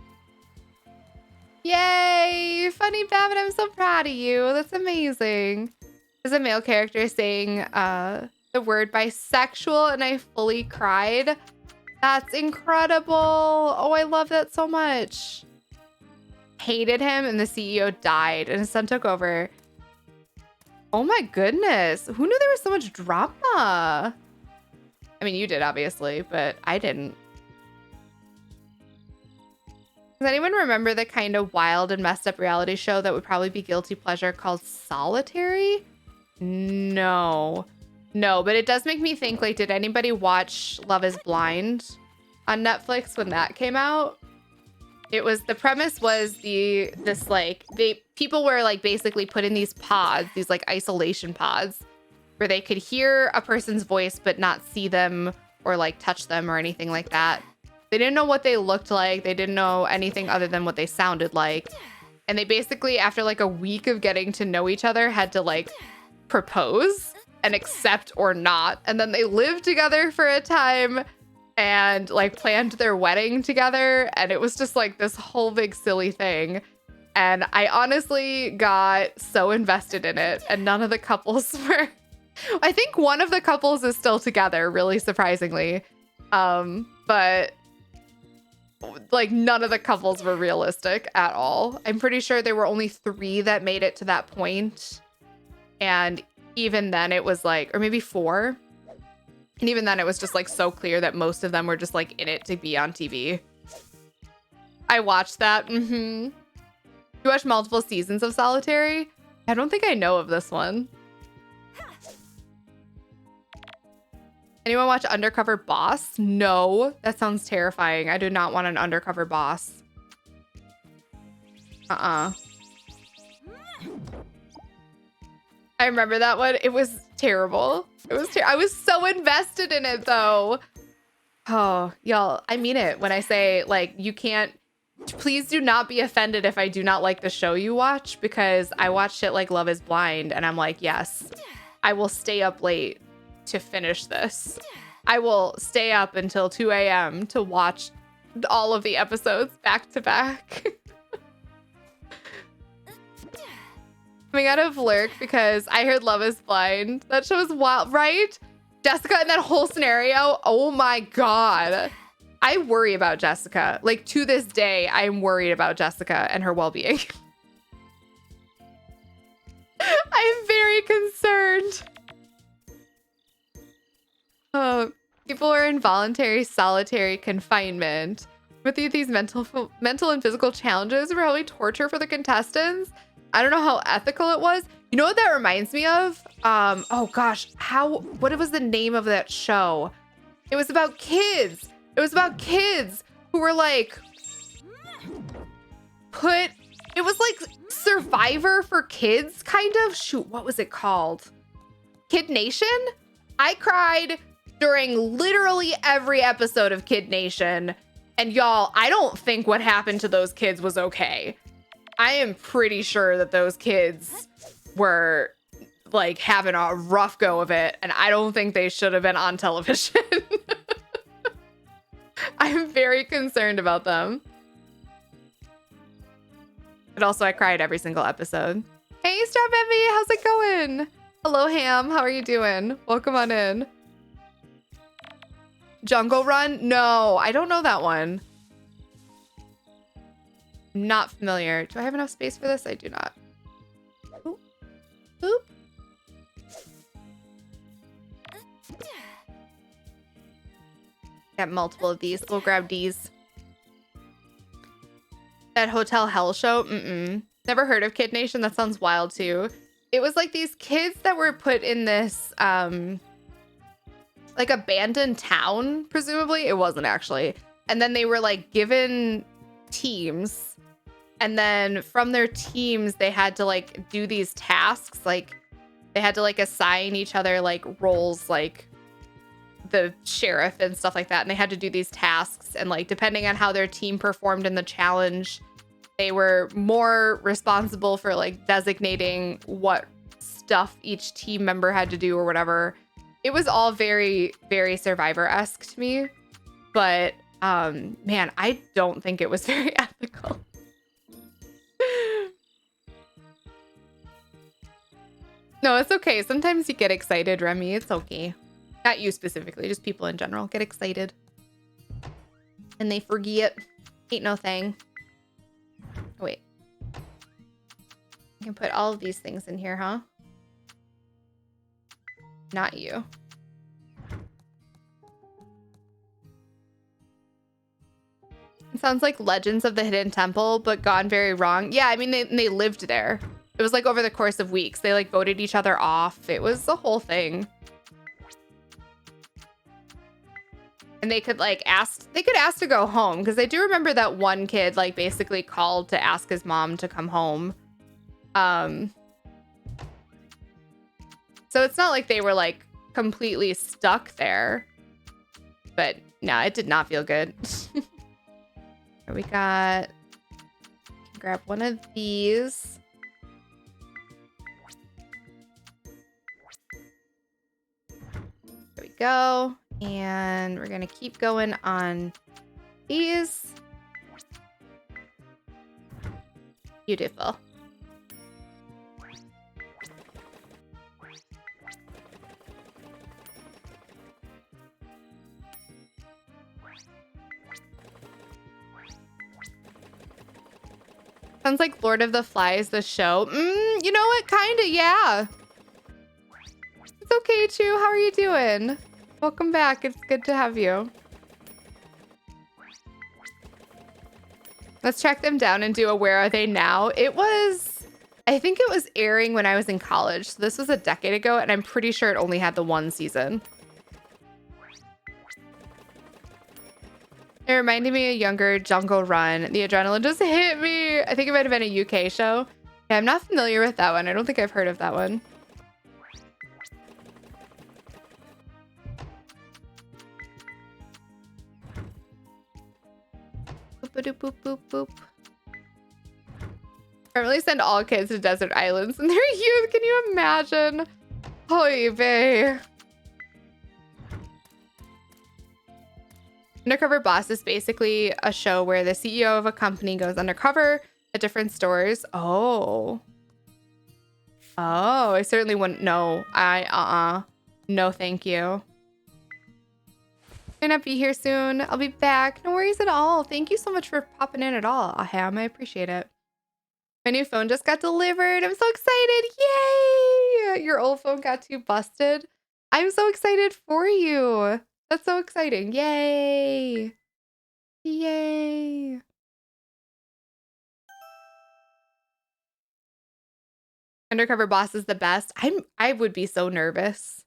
Yay! Funny Babbitt, I'm so proud of you. That's amazing. There's a male character saying the word bisexual, and I fully cried. That's incredible. Oh, I love that so much. Hated him, and the CEO died, and his son took over. Oh my goodness. Who knew there was so much drama? I mean, you did, obviously, but I didn't. Does anyone remember the kind of wild and messed up reality show that would probably be guilty pleasure called Solitary? No. No, but it does make me think, like, did anybody watch Love is Blind on Netflix when that came out? It was, the premise was people were like basically put in these pods, these like isolation pods, where they could hear a person's voice but not see them or like touch them or anything like that. They didn't know what they looked like. They didn't know anything other than what they sounded like. And they basically, after like a week of getting to know each other, had to like propose and accept or not. And then they lived together for a time and like planned their wedding together. And it was just like this whole big silly thing. And I honestly got so invested in it. And none of the couples were, I think one of the couples is still together, really surprisingly. But like none of the couples were realistic at all. I'm pretty sure there were only 3 that made it to that point. And even then it was like, or maybe 4. And even then it was just like so clear that most of them were just like in it to be on TV. I watched that. You watched multiple seasons of Solitary? I don't think I know of this one. Anyone watch Undercover Boss? No, that sounds terrifying. I do not want an undercover boss. I remember that one. It was terrible. It was I was so invested in it though. Oh, y'all, I mean it when I say like you can't, please do not be offended if I do not like the show you watch, because I watch shit like Love is Blind and I'm like, yes, I will stay up late to finish this. I will stay up until 2 a.m. to watch all of the episodes back to back. Coming out of Lurk because I heard Love is Blind. That show is wild, right? Jessica in that whole scenario. Oh my God. I worry about Jessica. Like to this day, I'm worried about Jessica and her well-being. I'm very concerned. Oh, people are in voluntary solitary confinement. With these mental and physical challenges, were probably torture for the contestants. I don't know how ethical it was. You know what that reminds me of? Oh gosh, what was the name of that show? It was about kids. It was about kids who were like it was like Survivor for kids, kind of. Shoot, what was it called? Kid Nation? I cried during literally every episode of Kid Nation. And y'all, I don't think what happened to those kids was okay. I am pretty sure that those kids were like having a rough go of it. And I don't think they should have been on television. I'm very concerned about them. But also I cried every single episode. Hey, Strap Envy, how's it going? Hello, Ham, how are you doing? Welcome on in. Jungle Run? No, I don't know that one. Not familiar. Do I have enough space for this? I do not. Oop. Oop. Got multiple of these. We'll grab these. That Hotel Hell show? Never heard of Kid Nation. That sounds wild too. It was like these kids that were put in this like abandoned town, presumably. It wasn't actually. And then they were like given teams. And then from their teams, they had to like do these tasks. Like they had to like assign each other like roles, like the sheriff and stuff like that. And they had to do these tasks. And like, depending on how their team performed in the challenge, they were more responsible for like designating what stuff each team member had to do or whatever. it was all very, very Survivor-esque to me. But, man, I don't think it was very ethical. No, it's okay. Sometimes you get excited, Remy. It's okay. Not you specifically, just people in general get excited. And they forget. Ain't no thing. Oh, wait. I can put all of these things in here, huh? Not you. It sounds like Legends of the Hidden Temple, but gone very wrong. Yeah, I mean, they lived there. It was like over the course of weeks. They like voted each other off. It was the whole thing. And they could like ask to go home, because I do remember that one kid like basically called to ask his mom to come home. So it's not like they were like completely stuck there. But no, it did not feel good. Here we got, grab one of these. There we go. And we're going to keep going on these. Beautiful. Sounds like Lord of the Flies, the show. You know what? Kinda, yeah. It's okay, Chu. How are you doing? Welcome back. It's good to have you. Let's track them down and do a Where Are They Now? I think it was airing when I was in college. So this was a decade ago, and I'm pretty sure it only had the one season. It reminded me of younger Jungle Run. The adrenaline just hit me. I think it might have been a UK show. Yeah, I'm not familiar with that one. I don't think I've heard of that one. Boop, boop, boop, boop. I really send all kids to desert islands in their youth. Can you imagine? Holy bae. Undercover Boss is basically a show where the CEO of a company goes undercover at different stores. Oh, I certainly wouldn't know. No, thank you. Gonna be here soon. I'll be back. No worries at all. Thank you so much for popping in at all, Aham. I appreciate it. My new phone just got delivered. I'm so excited. Yay! Your old phone got too busted. I'm so excited for you. That's so exciting. Yay. Yay. Undercover Boss is the best. I would be so nervous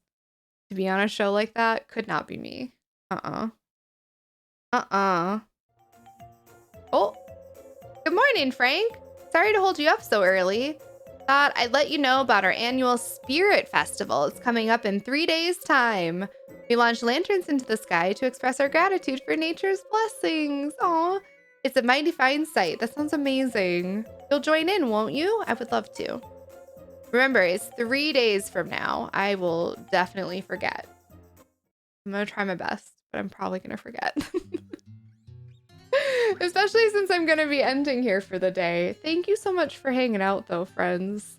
to be on a show like that. Could not be me. Oh, good morning, Frank. Sorry to hold you up so early. Thought I'd let you know about our annual Spirit Festival. It's coming up in 3 days' time. We launched lanterns into the sky to express our gratitude for nature's blessings. Aw, it's a mighty fine sight. That sounds amazing. You'll join in, won't you? I would love to. Remember, it's 3 days from now. I will definitely forget. I'm going to try my best, but I'm probably going to forget. Especially since I'm going to be ending here for the day. Thank you so much for hanging out, though, friends.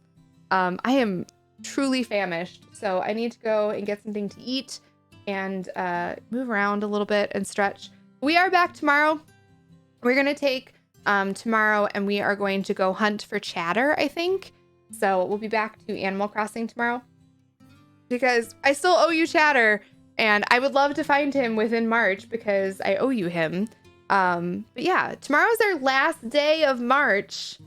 I am truly famished, so I need to go and get something to eat and move around a little bit and stretch. We are back tomorrow. We're going to take tomorrow, and we are going to go hunt for chatter, I think. So we'll be back to Animal Crossing tomorrow, because I still owe you chatter, and I would love to find him within March because I owe you him. But yeah, tomorrow's our last day of March,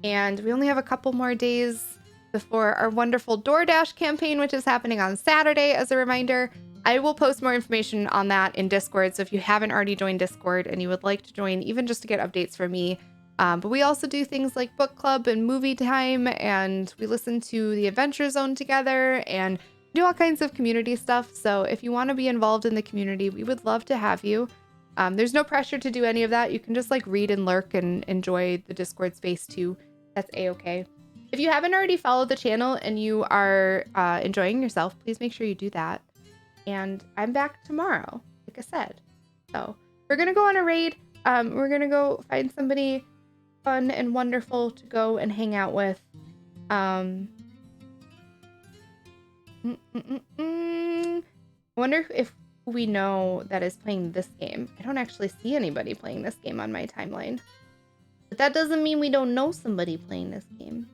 and we only have a couple more days before our wonderful DoorDash campaign, which is happening on Saturday. As a reminder, I will post more information on that in Discord. So if you haven't already joined Discord and you would like to join, even just to get updates from me, but we also do things like book club and movie time, and we listen to the Adventure Zone together and do all kinds of community stuff. So if you want to be involved in the community, we would love to have you. There's no pressure to do any of that. You can just like read and lurk and enjoy the Discord space too. That's a-okay. If you haven't already followed the channel and you are enjoying yourself, please make sure you do that. and I'm back tomorrow, like I said. So we're gonna go on a raid. We're gonna go find somebody fun and wonderful to go and hang out with. I wonder if we know that is playing this game. I don't actually see anybody playing this game on my timeline. But that doesn't mean we don't know somebody playing this game.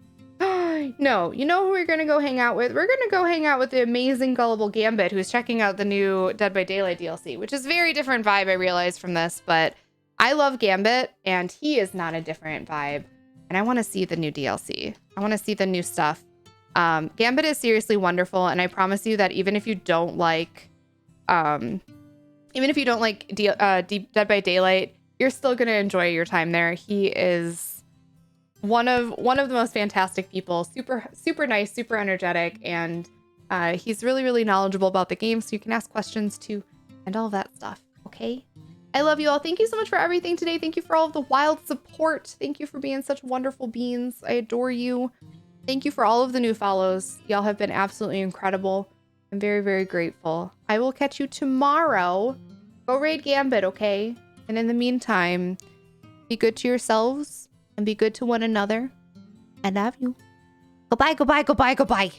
No, you know who we're gonna go hang out with? We're gonna go hang out with the amazing Gullible Gambit, who's checking out the new Dead by Daylight DLC, which is a very different vibe, I realized from this, but I love Gambit, and he is not a different vibe. And I want to see the new DLC. I want to see the new stuff. Gambit is seriously wonderful, and I promise you that even if you don't like, Dead by Daylight, you're still gonna enjoy your time there. He is one of the most fantastic people. Super nice, super energetic, and he's really knowledgeable about the game, so you can ask questions too, and all of that stuff. Okay. I love you all. Thank you so much for everything today. Thank you for all of the wild support. Thank you for being such wonderful beans. I adore you. Thank you for all of the new follows. Y'all have been absolutely incredible. I'm very grateful. I will catch you tomorrow. Go raid Gambit, okay? And in the meantime, be good to yourselves and be good to one another. I love you. Goodbye.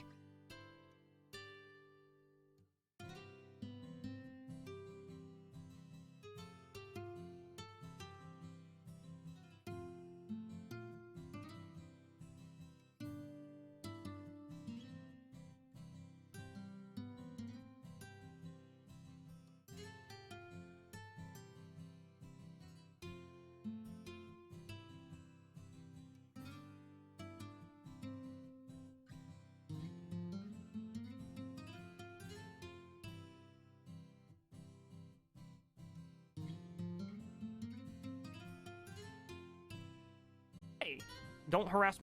Hey, don't harass